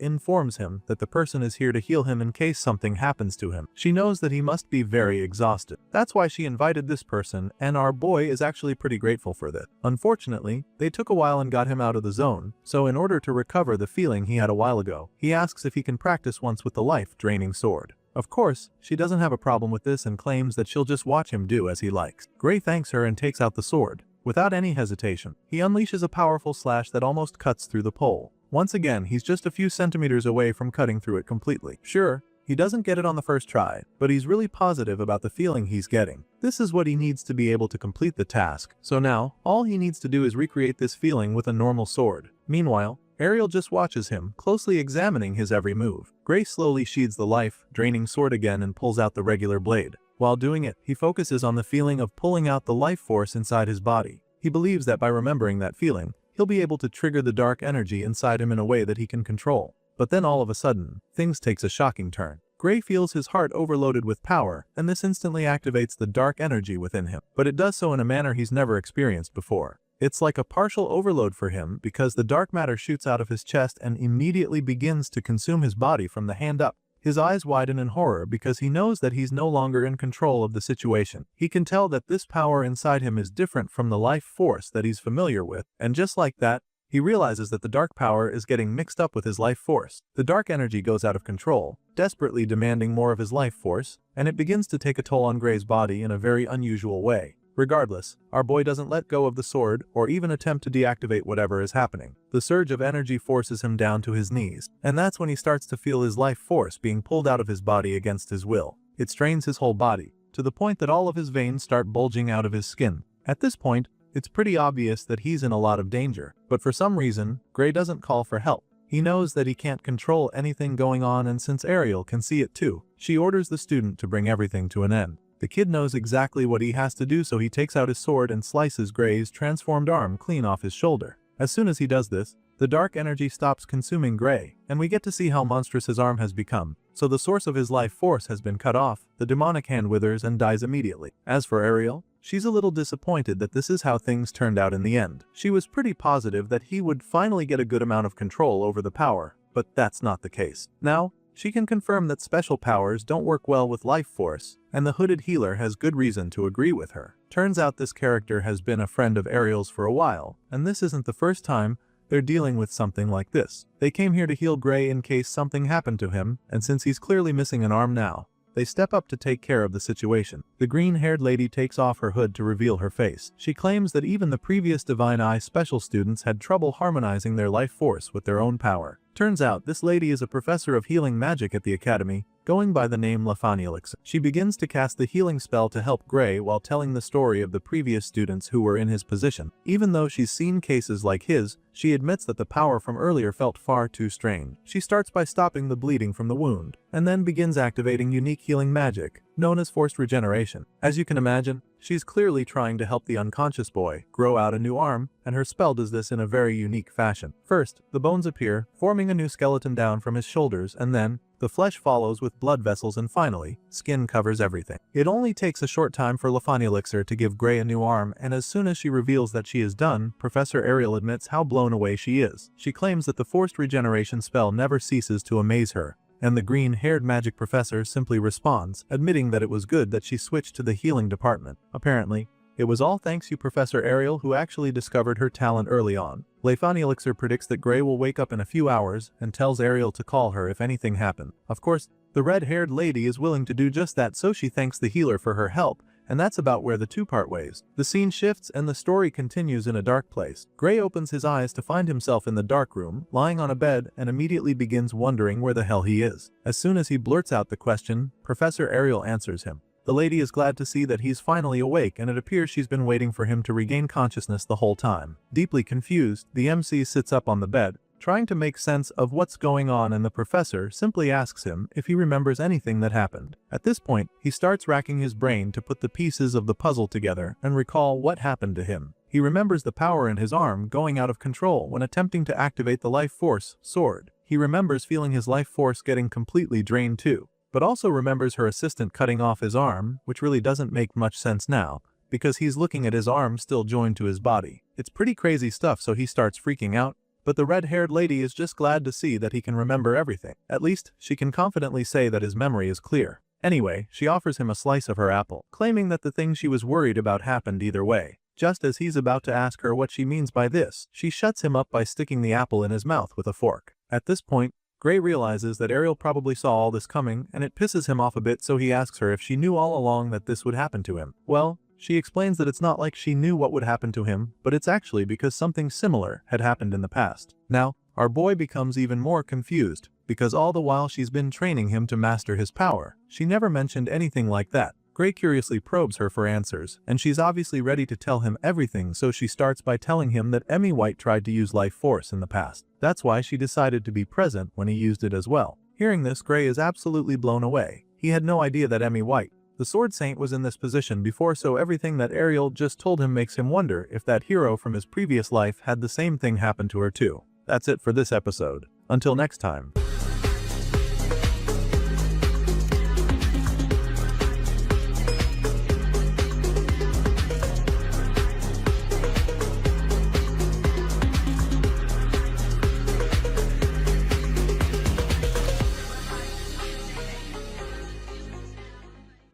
informs him that the person is here to heal him in case something happens to him. She knows that he must be very exhausted. That's why she invited this person, and our boy is actually pretty grateful for that. Unfortunately, they took a while and got him out of the zone, so in order to recover the feeling he had a while ago, he asks if he can practice once with the life-draining sword. Of course, she doesn't have a problem with this and claims that she'll just watch him do as he likes. Gray thanks her and takes out the sword. Without any hesitation, he unleashes a powerful slash that almost cuts through the pole. Once again, he's just a few centimeters away from cutting through it completely. Sure, he doesn't get it on the first try, but he's really positive about the feeling he's getting. This is what he needs to be able to complete the task, so now, all he needs to do is recreate this feeling with a normal sword. Meanwhile, Ariel just watches him, closely examining his every move. Gray slowly sheathes the life-draining sword again and pulls out the regular blade. While doing it, he focuses on the feeling of pulling out the life force inside his body. He believes that by remembering that feeling, he'll be able to trigger the dark energy inside him in a way that he can control. But then all of a sudden, things takes a shocking turn. Gray feels his heart overloaded with power, and this instantly activates the dark energy within him. But it does so in a manner he's never experienced before. It's like a partial overload for him because the dark matter shoots out of his chest and immediately begins to consume his body from the hand up. His eyes widen in horror because he knows that he's no longer in control of the situation. He can tell that this power inside him is different from the life force that he's familiar with, and just like that, he realizes that the dark power is getting mixed up with his life force. The dark energy goes out of control, desperately demanding more of his life force, and it begins to take a toll on Gray's body in a very unusual way. Regardless, our boy doesn't let go of the sword or even attempt to deactivate whatever is happening. The surge of energy forces him down to his knees, and that's when he starts to feel his life force being pulled out of his body against his will. It strains his whole body, to the point that all of his veins start bulging out of his skin. At this point, It's pretty obvious that he's in a lot of danger, but for some reason, Gray doesn't call for help. He knows that he can't control anything going on, and since Ariel can see it too, she orders the student to bring everything to an end. The kid knows exactly what he has to do, so he takes out his sword and slices Gray's transformed arm clean off his shoulder. As soon as he does this, the dark energy stops consuming Gray, and we get to see how monstrous his arm has become. So the source of his life force has been cut off, the demonic hand withers and dies immediately. As for Ariel, she's a little disappointed that this is how things turned out in the end. She was pretty positive that he would finally get a good amount of control over the power, but that's not the case. Now, she can confirm that special powers don't work well with life force, and the hooded healer has good reason to agree with her. Turns out this character has been a friend of Ariel's for a while, and this isn't the first time they're dealing with something like this. They came here to heal Gray in case something happened to him, and since he's clearly missing an arm now, they step up to take care of the situation. The green-haired lady takes off her hood to reveal her face. She claims that even the previous Divine Eye special students had trouble harmonizing their life force with their own power. Turns out this lady is a professor of healing magic at the academy, going by the name Aniclimax. She begins to cast the healing spell to help Gray while telling the story of the previous students who were in his position. Even though she's seen cases like his, she admits that the power from earlier felt far too strained. She starts by stopping the bleeding from the wound, and then begins activating unique healing magic, known as forced regeneration. As you can imagine, she's clearly trying to help the unconscious boy grow out a new arm, and her spell does this in a very unique fashion. First, the bones appear, forming a new skeleton down from his shoulders, and then the flesh follows with blood vessels, and finally, skin covers everything. It only takes a short time for Aniclimax to give Gray a new arm, and as soon as she reveals that she is done, Professor Ariel admits how blown away she is. She claims that the forced regeneration spell never ceases to amaze her, and the green-haired magic professor simply responds, admitting that it was good that she switched to the healing department. Apparently, it was all thanks to Professor Ariel, who actually discovered her talent early on. Aniclimax predicts that Gray will wake up in a few hours and tells Ariel to call her if anything happened. Of course, the red-haired lady is willing to do just that, so she thanks the healer for her help, and that's about where the two part ways. The scene shifts and the story continues in a dark place. Gray opens his eyes to find himself in the dark room, lying on a bed, and immediately begins wondering where the hell he is. As soon as he blurts out the question, Professor Ariel answers him. The lady is glad to see that he's finally awake, and it appears she's been waiting for him to regain consciousness the whole time. Deeply confused, the MC sits up on the bed, trying to make sense of what's going on, and the professor simply asks him if he remembers anything that happened. At this point, he starts racking his brain to put the pieces of the puzzle together and recall what happened to him. He remembers the power in his arm going out of control when attempting to activate the life force sword. He remembers feeling his life force getting completely drained too, but also remembers her assistant cutting off his arm, which really doesn't make much sense now, because he's looking at his arm still joined to his body. It's pretty crazy stuff, so he starts freaking out, but the red-haired lady is just glad to see that he can remember everything. At least, she can confidently say that his memory is clear. Anyway, she offers him a slice of her apple, claiming that the thing she was worried about happened either way. Just as he's about to ask her what she means by this, she shuts him up by sticking the apple in his mouth with a fork. At this point, Gray realizes that Ariel probably saw all this coming, and it pisses him off a bit, so he asks her if she knew all along that this would happen to him. Well, she explains that it's not like she knew what would happen to him, but it's actually because something similar had happened in the past. Now, our boy becomes even more confused, because all the while she's been training him to master his power, she never mentioned anything like that. Gray curiously probes her for answers, and she's obviously ready to tell him everything, so she starts by telling him that Emmy White tried to use life force in the past. That's why she decided to be present when he used it as well. Hearing this, Gray is absolutely blown away. He had no idea that Emmy White, the Sword Saint, was in this position before, so everything that Ariel just told him makes him wonder if that hero from his previous life had the same thing happen to her too. That's it for this episode. Until next time.